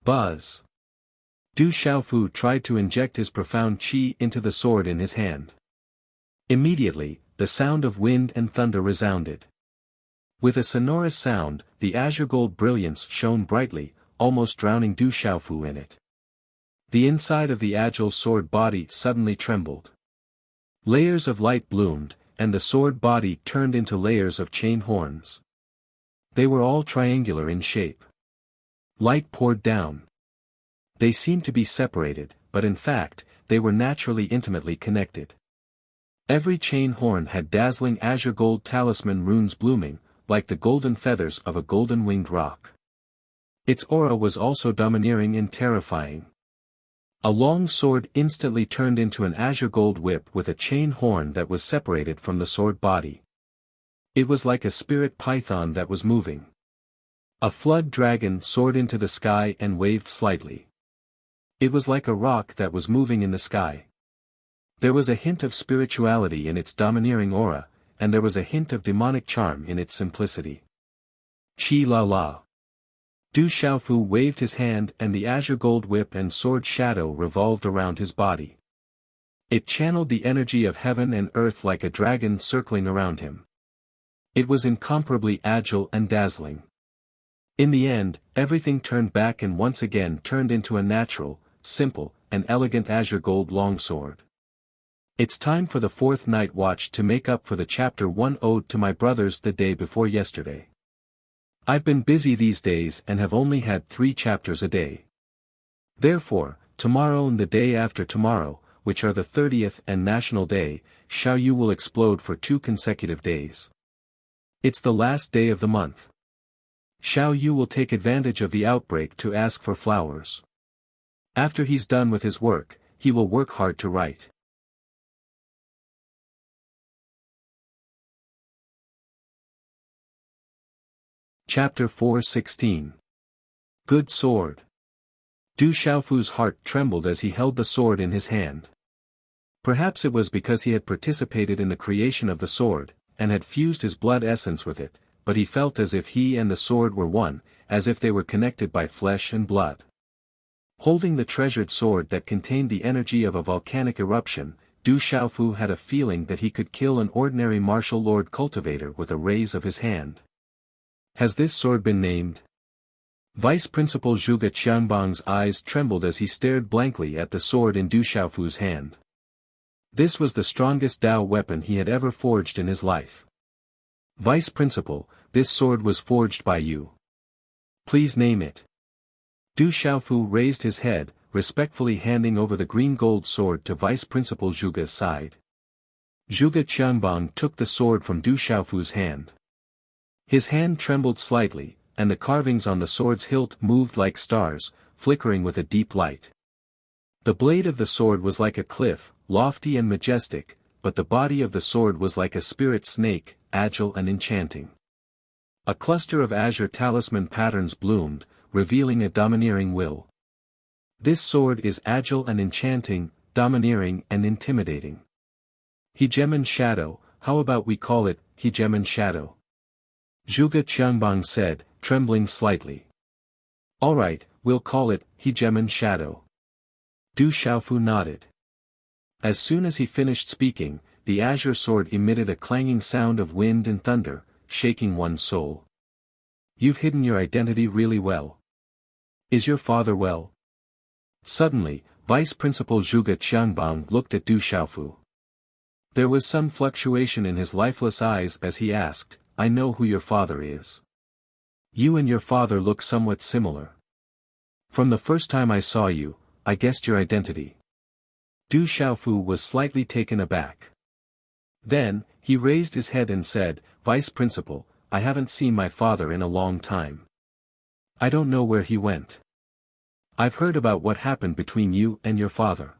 Buzz! Du Xiaofu tried to inject his profound qi into the sword in his hand. Immediately, the sound of wind and thunder resounded. With a sonorous sound, the azure gold brilliance shone brightly, almost drowning Du Xiaofu in it. The inside of the agile sword body suddenly trembled. Layers of light bloomed, and the sword body turned into layers of chain horns. They were all triangular in shape. Light poured down. They seemed to be separated, but in fact, they were naturally intimately connected. Every chain horn had dazzling azure gold talisman runes blooming, like the golden feathers of a golden-winged rock. Its aura was also domineering and terrifying. A long sword instantly turned into an azure gold whip with a chain horn that was separated from the sword body. It was like a spirit python that was moving. A flood dragon soared into the sky and waved slightly. It was like a rock that was moving in the sky. There was a hint of spirituality in its domineering aura, and there was a hint of demonic charm in its simplicity. Chi la la. Du Xiaofu waved his hand and the azure gold whip and sword shadow revolved around his body. It channeled the energy of heaven and earth like a dragon circling around him. It was incomparably agile and dazzling. In the end, everything turned back and once again turned into a natural, simple, and elegant azure gold longsword. It's time for the fourth night watch to make up for the chapter 1 ode to my brothers the day before yesterday. I've been busy these days and have only had 3 chapters a day. Therefore, tomorrow and the day after tomorrow, which are the 30th and National Day, Xiaoyu will explode for 2 consecutive days. It's the last day of the month. Xiaoyu will take advantage of the outbreak to ask for flowers. After he's done with his work, he will work hard to write. Chapter 4:16. Good Sword. Du Xiaofu's heart trembled as he held the sword in his hand. Perhaps it was because he had participated in the creation of the sword, and had fused his blood essence with it, but he felt as if he and the sword were one, as if they were connected by flesh and blood. Holding the treasured sword that contained the energy of a volcanic eruption, Du Xiaofu had a feeling that he could kill an ordinary martial lord cultivator with a raise of his hand. Has this sword been named? Vice Principal Zhuge Qianbang's eyes trembled as he stared blankly at the sword in Du Xiaofu's hand. This was the strongest Dao weapon he had ever forged in his life. Vice Principal, this sword was forged by you. Please name it. Du Xiaofu raised his head, respectfully handing over the green-gold sword to Vice Principal Zhuge's side. Zhuge Qianbang took the sword from Du Xiaofu's hand. His hand trembled slightly, and the carvings on the sword's hilt moved like stars, flickering with a deep light. The blade of the sword was like a cliff, lofty and majestic, but the body of the sword was like a spirit snake, agile and enchanting. A cluster of azure talisman patterns bloomed, revealing a domineering will. This sword is agile and enchanting, domineering and intimidating. Hegemon Shadow, how about we call it, Hegemon Shadow? Zhuge Qianbang said, trembling slightly. All right, we'll call it, Hegemon Shadow. Du Xiaofu nodded. As soon as he finished speaking, the azure sword emitted a clanging sound of wind and thunder, shaking one's soul. You've hidden your identity really well. Is your father well? Suddenly, Vice Principal Zhuge Qianbang looked at Du Xiaofu. There was some fluctuation in his lifeless eyes as he asked, I know who your father is. You and your father look somewhat similar. From the first time I saw you, I guessed your identity. Du Xiaofu was slightly taken aback. Then, he raised his head and said, Vice Principal, I haven't seen my father in a long time. I don't know where he went. I've heard about what happened between you and your father.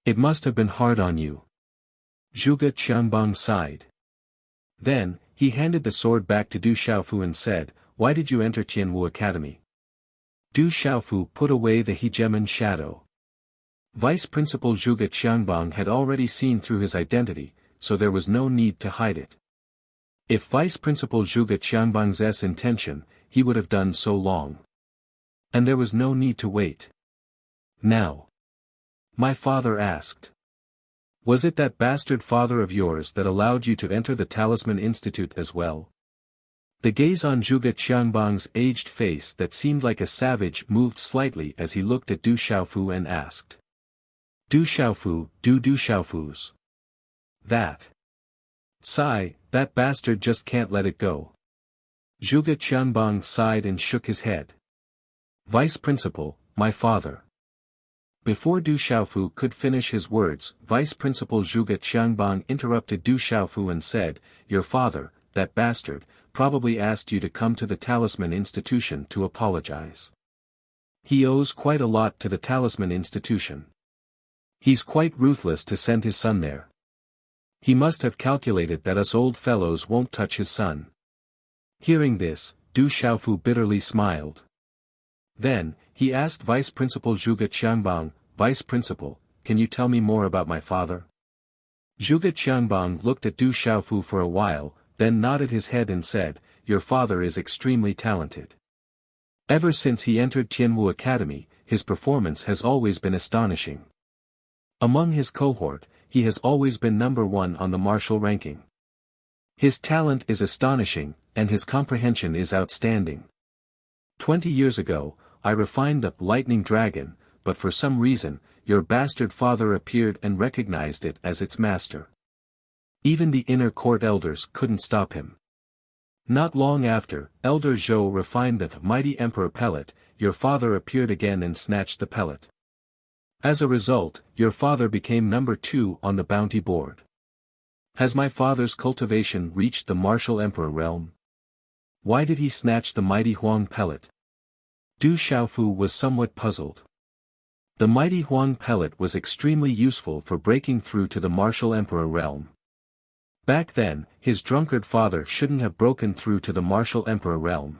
It must have been hard on you. Zhuge Qianbang sighed. Then, he handed the sword back to Du Xiaofu and said, Why did you enter Tianwu Academy? Du Xiaofu put away the Hegemon Shadow. Vice Principal Zhuge Qianbang had already seen through his identity, so there was no need to hide it. If Vice Principal Zhuge Qianbang's intention, he would have done so long. And there was no need to wait. Now. My father asked. Was it that bastard father of yours that allowed you to enter the Talisman Institute as well? The gaze on Zhuge Qianbang's aged face that seemed like a savage moved slightly as he looked at Du Xiaofu and asked. Du Xiaofu, Du Xiaofu's. That. Sigh, that bastard just can't let it go. Zhuge Qianbang sighed and shook his head. Vice Principal, my father. Before Du Xiaofu could finish his words, Vice Principal Zhuge Qianbang interrupted Du Xiaofu and said, Your father, that bastard, probably asked you to come to the Talisman Institution to apologize. He owes quite a lot to the Talisman Institution. He's quite ruthless to send his son there. He must have calculated that us old fellows won't touch his son. Hearing this, Du Xiaofu bitterly smiled. Then, he asked Vice Principal Zhuge Qianbang, Vice Principal, can you tell me more about my father? Zhuge Qianbang looked at Du Xiaofu for a while, then nodded his head and said, Your father is extremely talented. Ever since he entered Tianwu Academy, his performance has always been astonishing. Among his cohort, he has always been number one on the martial ranking. His talent is astonishing, and his comprehension is outstanding. 20 years ago, I refined the lightning dragon, but for some reason, your bastard father appeared and recognized it as its master. Even the inner court elders couldn't stop him. Not long after, Elder Zhou refined the mighty emperor pellet, your father appeared again and snatched the pellet. As a result, your father became number 2 on the bounty board. Has my father's cultivation reached the martial emperor realm? Why did he snatch the mighty Huang pellet? Du Xiaofu was somewhat puzzled. The mighty Huang pellet was extremely useful for breaking through to the martial emperor realm. Back then, his drunkard father shouldn't have broken through to the martial emperor realm.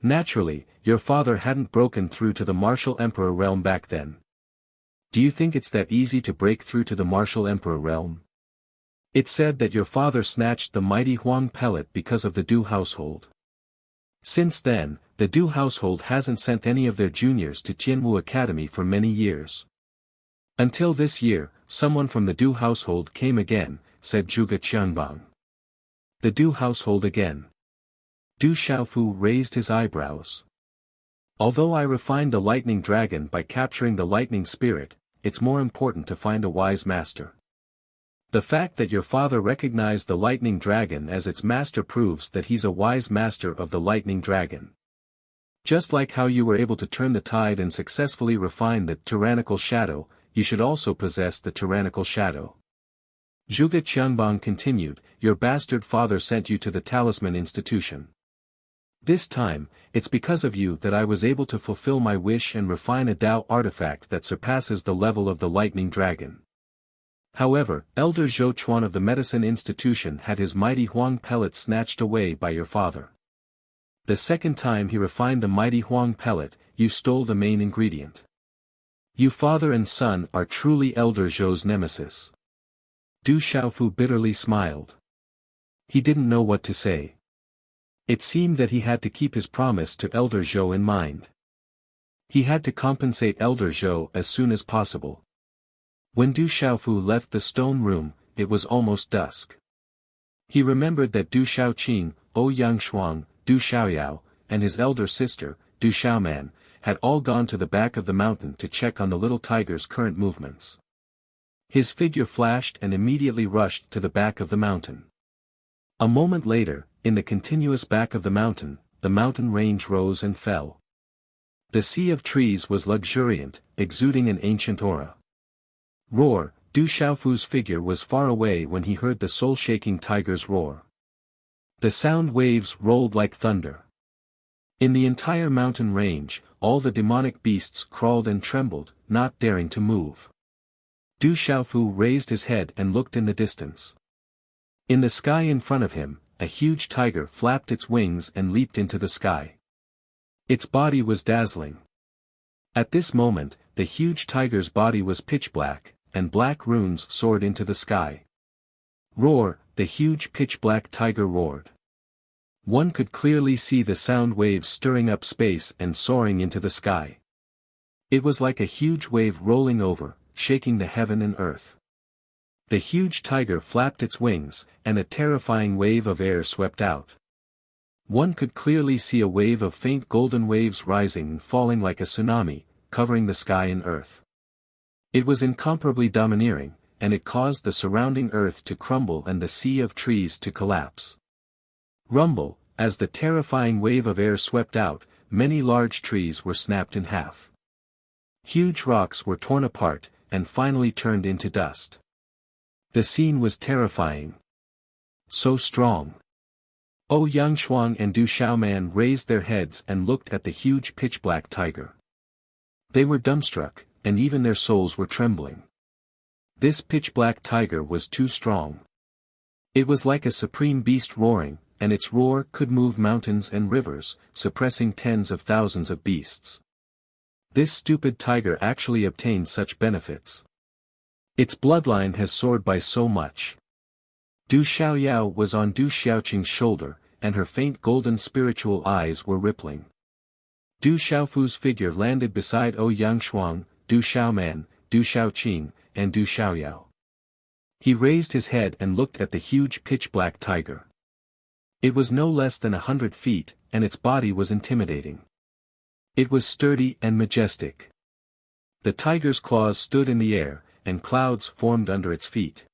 Naturally, your father hadn't broken through to the martial emperor realm back then. Do you think it's that easy to break through to the martial emperor realm? It's said that your father snatched the mighty Huang pellet because of the Du household. Since then, the Du household hasn't sent any of their juniors to Tianwu Academy for many years. Until this year, someone from the Du household came again, said Zhuge Qianbang. The Du household again. Du Xiaofu raised his eyebrows. Although I refined the lightning dragon by capturing the lightning spirit, it's more important to find a wise master. The fact that your father recognized the lightning dragon as its master proves that he's a wise master of the lightning dragon. Just like how you were able to turn the tide and successfully refine the tyrannical shadow, you should also possess the tyrannical shadow. Zhuge Qianbang continued, your bastard father sent you to the Talisman Institution. This time, it's because of you that I was able to fulfill my wish and refine a Dao artifact that surpasses the level of the lightning dragon. However, Elder Zhou Chuan of the Medicine Institution had his mighty Huang pellet snatched away by your father. The second time he refined the mighty Huang pellet, you stole the main ingredient. You father and son are truly Elder Zhou's nemesis. Du Xiaofu bitterly smiled. He didn't know what to say. It seemed that he had to keep his promise to Elder Zhou in mind. He had to compensate Elder Zhou as soon as possible. When Du Xiaofu left the stone room, it was almost dusk. He remembered that Du Xiaoqing, O Yangshuang, Du Xiaoyao, and his elder sister, Du Xiaoman, had all gone to the back of the mountain to check on the little tiger's current movements. His figure flashed and immediately rushed to the back of the mountain. A moment later, in the continuous back of the mountain range rose and fell. The sea of trees was luxuriant, exuding an ancient aura. Roar, Du Xiaofu's figure was far away when he heard the soul-shaking tiger's roar. The sound waves rolled like thunder. In the entire mountain range, all the demonic beasts crawled and trembled, not daring to move. Du Xiaofu raised his head and looked in the distance. In the sky in front of him, a huge tiger flapped its wings and leaped into the sky. Its body was dazzling. At this moment, the huge tiger's body was pitch black, and black runes soared into the sky. Roar, the huge pitch-black tiger roared. One could clearly see the sound waves stirring up space and soaring into the sky. It was like a huge wave rolling over, shaking the heaven and earth. The huge tiger flapped its wings, and a terrifying wave of air swept out. One could clearly see a wave of faint golden waves rising and falling like a tsunami, covering the sky and earth. It was incomparably domineering, and it caused the surrounding earth to crumble and the sea of trees to collapse. Rumble, as the terrifying wave of air swept out, many large trees were snapped in half. Huge rocks were torn apart, and finally turned into dust. The scene was terrifying. So strong. O Yangshuang and Du Xiaoman raised their heads and looked at the huge pitch-black tiger. They were dumbstruck, and even their souls were trembling. This pitch-black tiger was too strong. It was like a supreme beast roaring, and its roar could move mountains and rivers, suppressing tens of thousands of beasts. This stupid tiger actually obtained such benefits. Its bloodline has soared by so much. Du Xiaoyao was on Du Xiaoqing's shoulder, and her faint golden spiritual eyes were rippling. Du Xiaofu's figure landed beside O Yangshuang, Du Xiaoman, Du Xiaoqing, and Du Xiaoyao. He raised his head and looked at the huge pitch-black tiger. It was no less than 100 feet, and its body was intimidating. It was sturdy and majestic. The tiger's claws stood in the air, and clouds formed under its feet.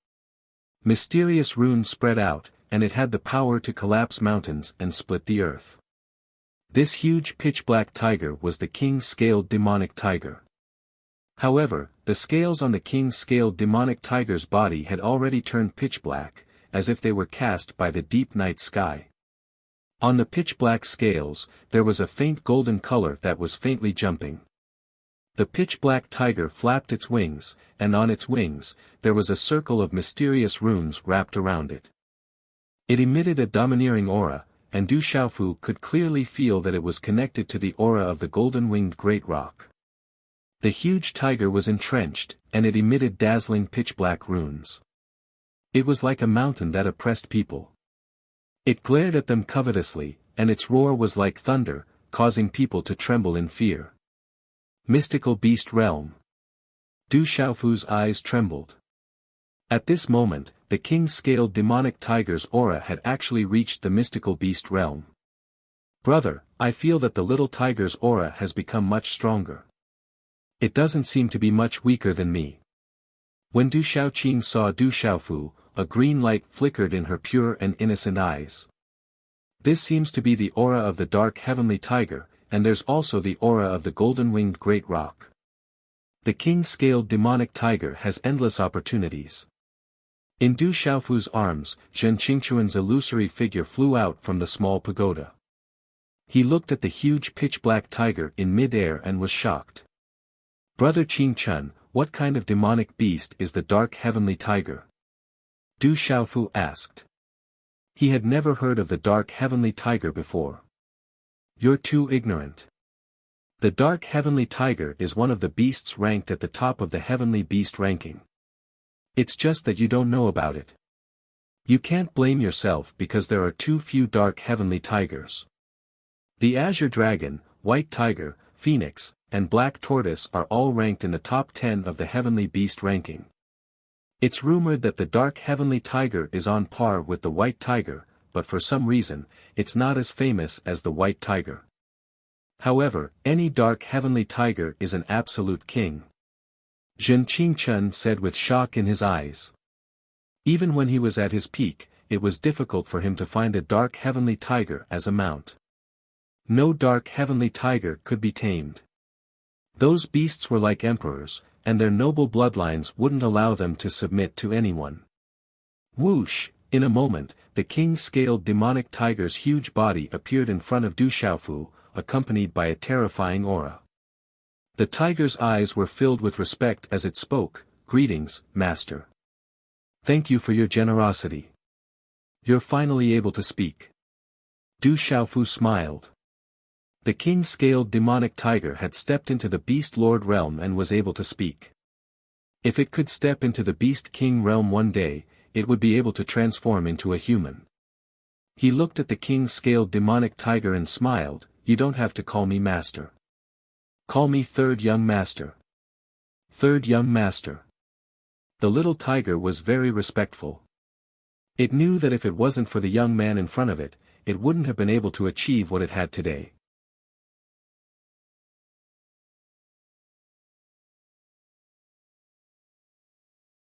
Mysterious runes spread out, and it had the power to collapse mountains and split the earth. This huge pitch-black tiger was the king-scaled demonic tiger. However, the scales on the king-scaled demonic tiger's body had already turned pitch-black, as if they were cast by the deep night sky. On the pitch-black scales, there was a faint golden color that was faintly jumping. The pitch-black tiger flapped its wings, and on its wings, there was a circle of mysterious runes wrapped around it. It emitted a domineering aura, and Du Xiaofu could clearly feel that it was connected to the aura of the golden-winged great rock. The huge tiger was entrenched, and it emitted dazzling pitch-black runes. It was like a mountain that oppressed people. It glared at them covetously, and its roar was like thunder, causing people to tremble in fear. Mystical beast realm. Du Xiaofu's eyes trembled. At this moment, the king-scaled demonic tiger's aura had actually reached the mystical beast realm. Brother, I feel that the little tiger's aura has become much stronger. It doesn't seem to be much weaker than me. When Du Xiaoqing saw Du Xiaofu, a green light flickered in her pure and innocent eyes. This seems to be the aura of the dark heavenly tiger, and there's also the aura of the golden-winged great rock. The king-scaled demonic tiger has endless opportunities. In Du Xiaofu's arms, Zhen Qingquan's illusory figure flew out from the small pagoda. He looked at the huge pitch-black tiger in mid-air and was shocked. Brother Qingquan, what kind of demonic beast is the dark heavenly tiger? Du Xiaofu asked. He had never heard of the dark heavenly tiger before. You're too ignorant. The dark heavenly tiger is one of the beasts ranked at the top of the heavenly beast ranking. It's just that you don't know about it. You can't blame yourself because there are too few dark heavenly tigers. The azure dragon, white tiger, phoenix, and black tortoise are all ranked in the top 10 of the heavenly beast ranking. It's rumored that the dark heavenly tiger is on par with the white tiger, but for some reason, it's not as famous as the white tiger. However, any dark heavenly tiger is an absolute king. Zhen Qingquan said with shock in his eyes. Even when he was at his peak, it was difficult for him to find a dark heavenly tiger as a mount. No dark heavenly tiger could be tamed. Those beasts were like emperors, and their noble bloodlines wouldn't allow them to submit to anyone. Whoosh! In a moment, the king-scaled demonic tiger's huge body appeared in front of Du Xiaofu, accompanied by a terrifying aura. The tiger's eyes were filled with respect as it spoke, "Greetings, master. Thank you for your generosity. You're finally able to speak." Du Xiaofu smiled. The king-scaled demonic tiger had stepped into the Beast Lord realm and was able to speak. If it could step into the Beast King realm one day, it would be able to transform into a human. He looked at the king-scaled demonic tiger and smiled, "You don't have to call me master. Call me Third Young Master." Third Young Master. The little tiger was very respectful. It knew that if it wasn't for the young man in front of it, it wouldn't have been able to achieve what it had today.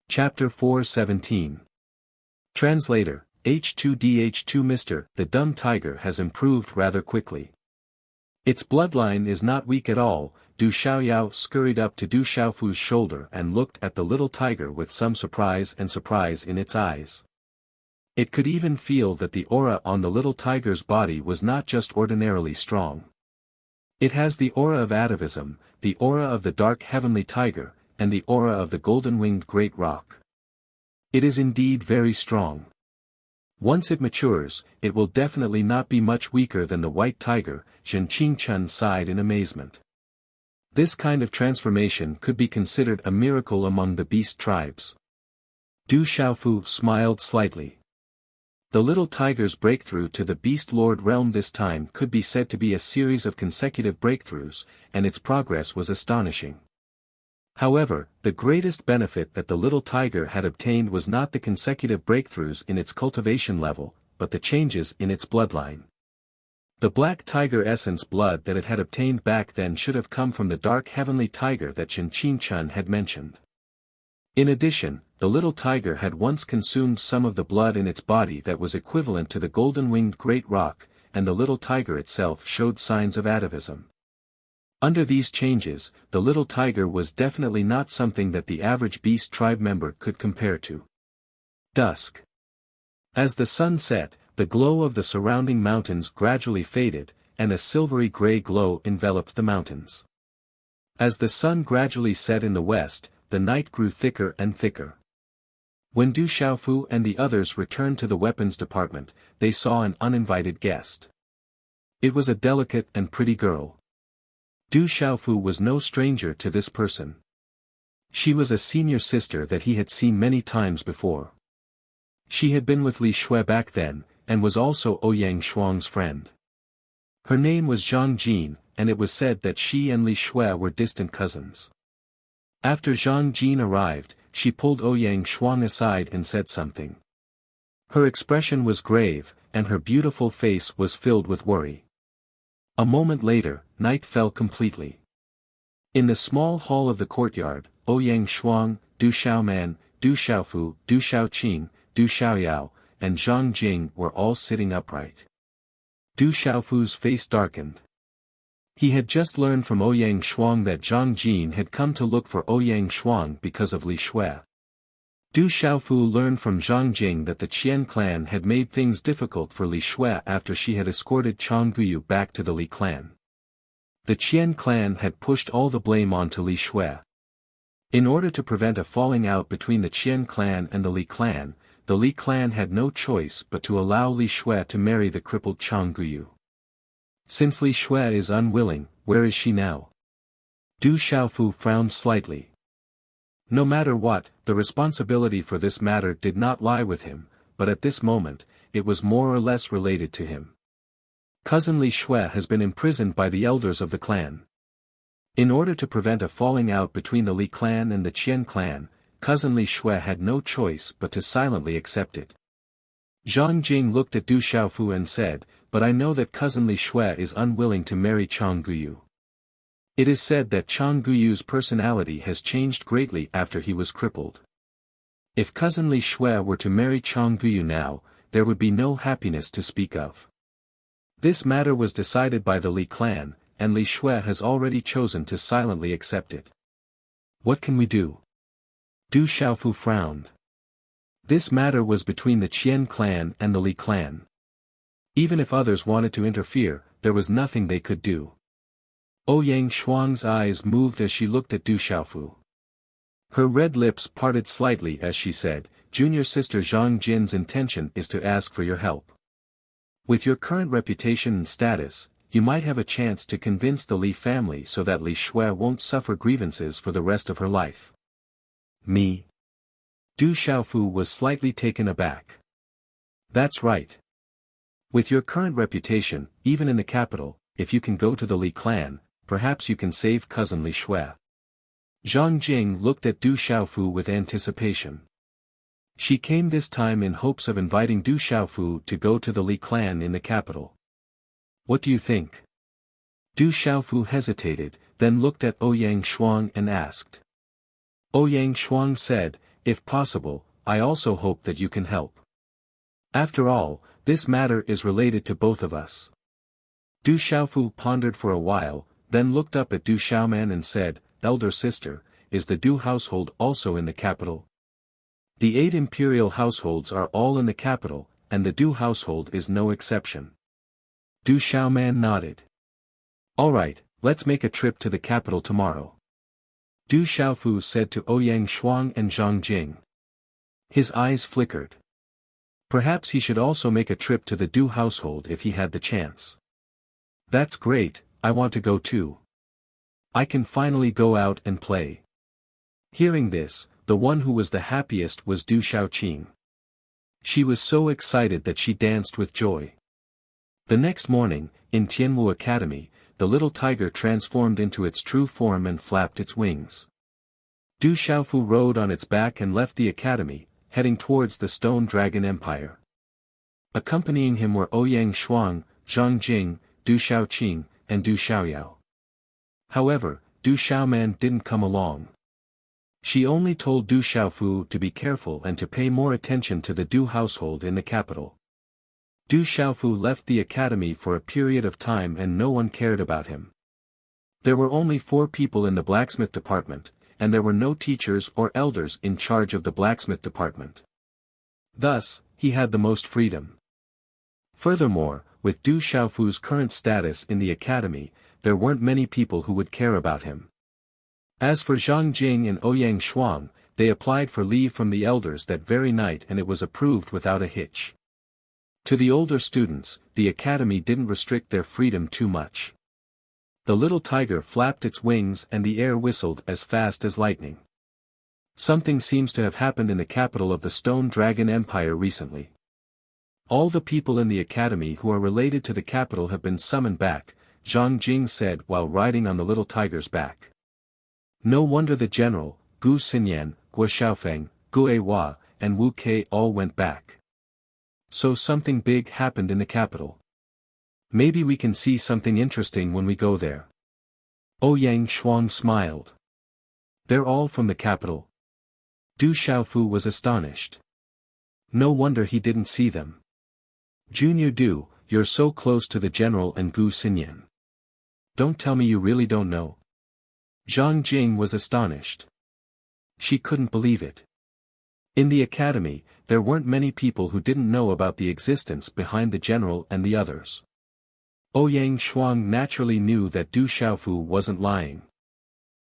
Chapter 4:17. Translator, H2DH2 Mr. The dumb tiger has improved rather quickly. Its bloodline is not weak at all. Du Xiaoyao scurried up to Du Xiaofu's shoulder and looked at the little tiger with some surprise in its eyes. It could even feel that the aura on the little tiger's body was not just ordinarily strong. It has the aura of atavism, the aura of the dark heavenly tiger, and the aura of the golden-winged great rock. It is indeed very strong. Once it matures, it will definitely not be much weaker than the white tiger. Zhen Qingquan sighed in amazement. This kind of transformation could be considered a miracle among the beast tribes. Du Xiaofu smiled slightly. The little tiger's breakthrough to the Beast Lord realm this time could be said to be a series of consecutive breakthroughs, and its progress was astonishing. However, the greatest benefit that the little tiger had obtained was not the consecutive breakthroughs in its cultivation level, but the changes in its bloodline. The black tiger essence blood that it had obtained back then should have come from the dark heavenly tiger that Zhen Qingquan had mentioned. In addition, the little tiger had once consumed some of the blood in its body that was equivalent to the golden-winged great rock, and the little tiger itself showed signs of atavism. Under these changes, the little tiger was definitely not something that the average beast tribe member could compare to. Dusk. As the sun set, the glow of the surrounding mountains gradually faded, and a silvery gray glow enveloped the mountains. As the sun gradually set in the west, the night grew thicker and thicker. When Du Xiaofu and the others returned to the weapons department, they saw an uninvited guest. It was a delicate and pretty girl. Du Xiaofu was no stranger to this person. She was a senior sister that he had seen many times before. She had been with Li Shui back then, and was also Ouyang Shuang's friend. Her name was Zhang Jin, and it was said that she and Li Shui were distant cousins. After Zhang Jin arrived, she pulled Ouyang Shuang aside and said something. Her expression was grave, and her beautiful face was filled with worry. A moment later, night fell completely. In the small hall of the courtyard, Ouyang Shuang, Du Xiaoman, Du Xiaofu, Du Xiaoqing, Du Xiaoyao, and Zhang Jing were all sitting upright. Du Xiaofu's face darkened. He had just learned from Ouyang Shuang that Zhang Jin had come to look for Ouyang Shuang because of Li Shui. Du Xiaofu learned from Zhang Jing that the Qian clan had made things difficult for Li Shui after she had escorted Chang Guyu back to the Li clan. The Qian clan had pushed all the blame onto Li Shui. In order to prevent a falling out between the Qian clan and the Li clan had no choice but to allow Li Shui to marry the crippled Chang Guyu. Since Li Shui is unwilling, where is she now? Du Xiaofu frowned slightly. No matter what, the responsibility for this matter did not lie with him, but at this moment, it was more or less related to him. Cousin Li Shui has been imprisoned by the elders of the clan. In order to prevent a falling out between the Li clan and the Qian clan, cousin Li Shui had no choice but to silently accept it. Zhang Jing looked at Du Xiaofu and said, "But I know that cousin Li Shui is unwilling to marry Chang Guyu. It is said that Chang Guyu's personality has changed greatly after he was crippled. If cousin Li Shui were to marry Chang Guyu now, there would be no happiness to speak of." This matter was decided by the Li clan, and Li Shui has already chosen to silently accept it. What can we do? Du Xiaofu frowned. This matter was between the Qian clan and the Li clan. Even if others wanted to interfere, there was nothing they could do. Ouyang Shuang's eyes moved as she looked at Du Xiaofu. Her red lips parted slightly as she said, "Junior sister Zhang Jin's intention is to ask for your help. With your current reputation and status, you might have a chance to convince the Li family so that Li Shui won't suffer grievances for the rest of her life." Me? Du Xiaofu was slightly taken aback. That's right. With your current reputation, even in the capital, if you can go to the Li clan, perhaps you can save cousin Li Shui. Zhang Jing looked at Du Xiaofu with anticipation. She came this time in hopes of inviting Du Xiaofu to go to the Li clan in the capital. What do you think? Du Xiaofu hesitated, then looked at Ouyang Shuang and asked. Ouyang Shuang said, "If possible, I also hope that you can help. After all, this matter is related to both of us." Du Xiaofu pondered for a while, then looked up at Du Xiaoman and said, "Elder sister, is the Du household also in the capital?" The 8 imperial households are all in the capital, and the Du household is no exception. Du Xiaoman nodded. "All right, let's make a trip to the capital tomorrow." Du Xiaofu said to Ouyang Shuang and Zhang Jing. His eyes flickered. Perhaps he should also make a trip to the Du household if he had the chance. That's great, I want to go too. I can finally go out and play. Hearing this, the one who was the happiest was Du Xiaoqing. She was so excited that she danced with joy. The next morning, in Tianwu Academy, the little tiger transformed into its true form and flapped its wings. Du Xiaofu rode on its back and left the academy, heading towards the Stone Dragon Empire. Accompanying him were Ouyang Shuang, Zhang Jing, Du Xiaoqing, and Du Xiaoyao. However, Du Xiaoman didn't come along. She only told Du Xiaofu to be careful and to pay more attention to the Du household in the capital. Du Xiaofu left the academy for a period of time and no one cared about him. There were only 4 people in the blacksmith department, and there were no teachers or elders in charge of the blacksmith department. Thus, he had the most freedom. Furthermore, with Du Xiaofu's current status in the academy, there weren't many people who would care about him. As for Zhang Jing and Ouyang Shuang, they applied for leave from the elders that very night and it was approved without a hitch. To the older students, the academy didn't restrict their freedom too much. The little tiger flapped its wings and the air whistled as fast as lightning. Something seems to have happened in the capital of the Stone Dragon Empire recently. All the people in the academy who are related to the capital have been summoned back, Zhang Jing said while riding on the little tiger's back. No wonder the general, Gu Xinyan, Guo Xiaofeng, Gu Hua, and Wu Kei all went back. So something big happened in the capital. Maybe we can see something interesting when we go there. Ouyang Shuang smiled. They're all from the capital. Du Xiaofu was astonished. No wonder he didn't see them. Junior Du, you're so close to the general and Gu Xinyan. Don't tell me you really don't know. Zhang Jing was astonished. She couldn't believe it. In the academy, there weren't many people who didn't know about the existence behind the general and the others. Ouyang Shuang naturally knew that Du Xiaofu wasn't lying.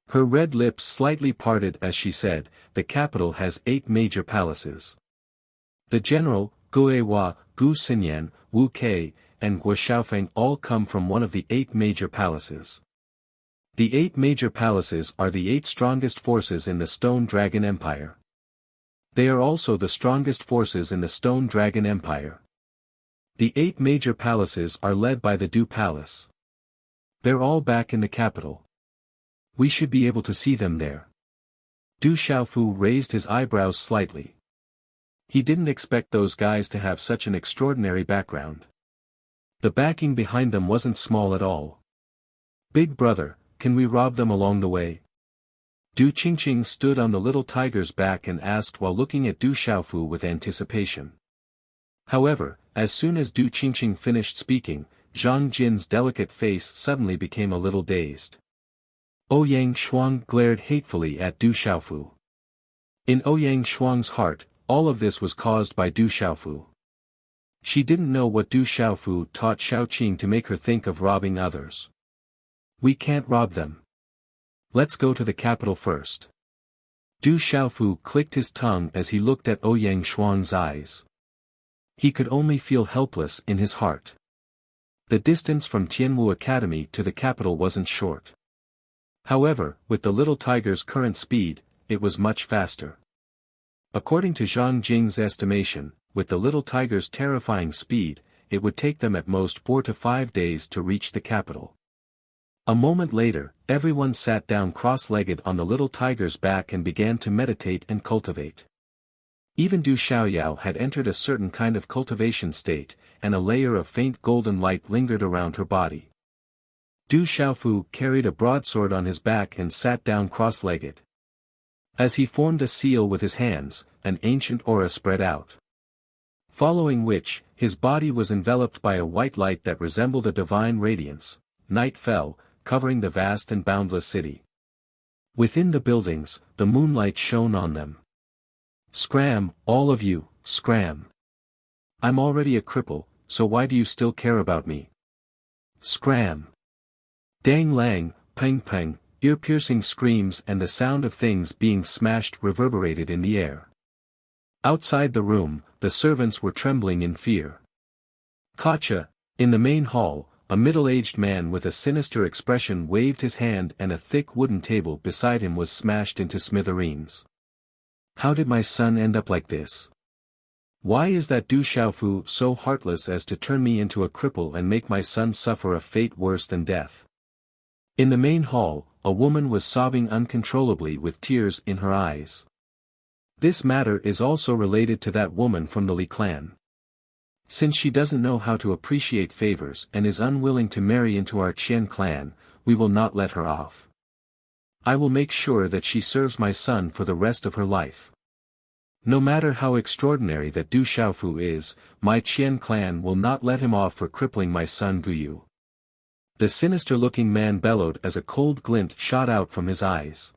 Her red lips slightly parted as she said, the capital has 8 major palaces. The general, Gu Hua, Gu Xinyan, Wu Kei, and Guo Xiaofeng all come from one of the 8 major palaces. The 8 major palaces are the 8 strongest forces in the Stone Dragon Empire. They are also the strongest forces in the Stone Dragon Empire. The 8 major palaces are led by the Du Palace. They're all back in the capital. We should be able to see them there. Du Xiaofu raised his eyebrows slightly. He didn't expect those guys to have such an extraordinary background. The backing behind them wasn't small at all. Big brother, can we rob them along the way? Du Qingqing stood on the little tiger's back and asked while looking at Du Xiaofu with anticipation. However, as soon as Du Qingqing finished speaking, Zhang Jin's delicate face suddenly became a little dazed. Ouyang Shuang glared hatefully at Du Xiaofu. In Ouyang Shuang's heart, all of this was caused by Du Xiaofu. She didn't know what Du Xiaofu taught Xiaoqing to make her think of robbing others. We can't rob them. Let's go to the capital first. Du Xiaofu clicked his tongue as he looked at Ouyang Shuang's eyes. He could only feel helpless in his heart. The distance from Tianwu Academy to the capital wasn't short. However, with the little tiger's current speed, it was much faster. According to Zhang Jing's estimation, with the little tiger's terrifying speed, it would take them at most 4 to 5 days to reach the capital. A moment later, everyone sat down cross-legged on the little tiger's back and began to meditate and cultivate. Even Du Xiaoyao had entered a certain kind of cultivation state, and a layer of faint golden light lingered around her body. Du Xiaofu carried a broadsword on his back and sat down cross-legged. As he formed a seal with his hands, an ancient aura spread out. Following which, his body was enveloped by a white light that resembled a divine radiance. Night fell, covering the vast and boundless city. Within the buildings, the moonlight shone on them. Scram, all of you, scram. I'm already a cripple, so why do you still care about me? Scram. Dang lang, peng peng, ear-piercing screams and the sound of things being smashed reverberated in the air. Outside the room, the servants were trembling in fear. Kacha, in the main hall, a middle-aged man with a sinister expression waved his hand and a thick wooden table beside him was smashed into smithereens. How did my son end up like this? Why is that Du Xiaofu so heartless as to turn me into a cripple and make my son suffer a fate worse than death? In the main hall, a woman was sobbing uncontrollably with tears in her eyes. This matter is also related to that woman from the Li clan. Since she doesn't know how to appreciate favors and is unwilling to marry into our Qian clan, we will not let her off. I will make sure that she serves my son for the rest of her life. No matter how extraordinary that Du Xiaofu is, my Qian clan will not let him off for crippling my son Guyu. The sinister-looking man bellowed as a cold glint shot out from his eyes.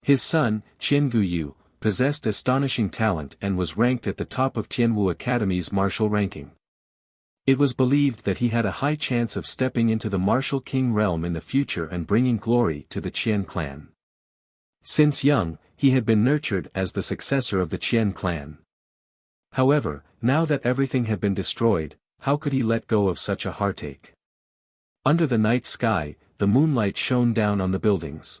His son, Qian Guyu, possessed astonishing talent and was ranked at the top of Tianwu Academy's martial ranking. It was believed that he had a high chance of stepping into the martial king realm in the future and bringing glory to the Qian clan. Since young, he had been nurtured as the successor of the Qian clan. However, now that everything had been destroyed, how could he let go of such a heartache? Under the night sky, the moonlight shone down on the buildings.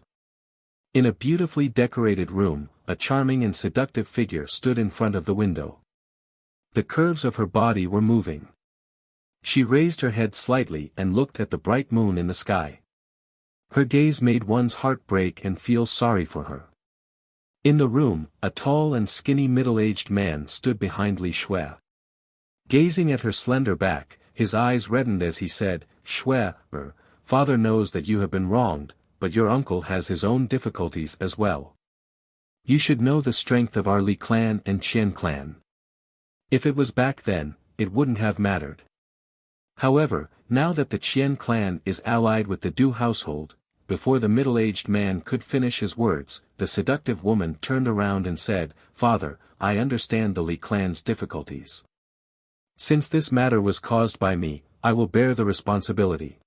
In a beautifully decorated room, a charming and seductive figure stood in front of the window. The curves of her body were moving. She raised her head slightly and looked at the bright moon in the sky. Her gaze made one's heart break and feel sorry for her. In the room, a tall and skinny middle-aged man stood behind Li Shui. Gazing at her slender back, his eyes reddened as he said, "Shui, father knows that you have been wronged, but your uncle has his own difficulties as well. You should know the strength of our Li clan and Qian clan. If it was back then, it wouldn't have mattered. However, now that the Qian clan is allied with the Du household," before the middle-aged man could finish his words, the seductive woman turned around and said, "Father, I understand the Li clan's difficulties. Since this matter was caused by me, I will bear the responsibility."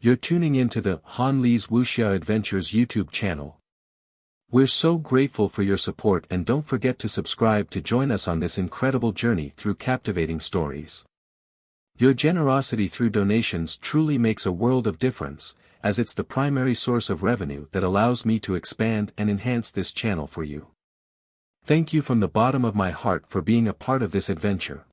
You're tuning into the Han Li's Wuxia Adventures YouTube channel. We're so grateful for your support, and don't forget to subscribe to join us on this incredible journey through captivating stories. Your generosity through donations truly makes a world of difference, as it's the primary source of revenue that allows me to expand and enhance this channel for you. Thank you from the bottom of my heart for being a part of this adventure.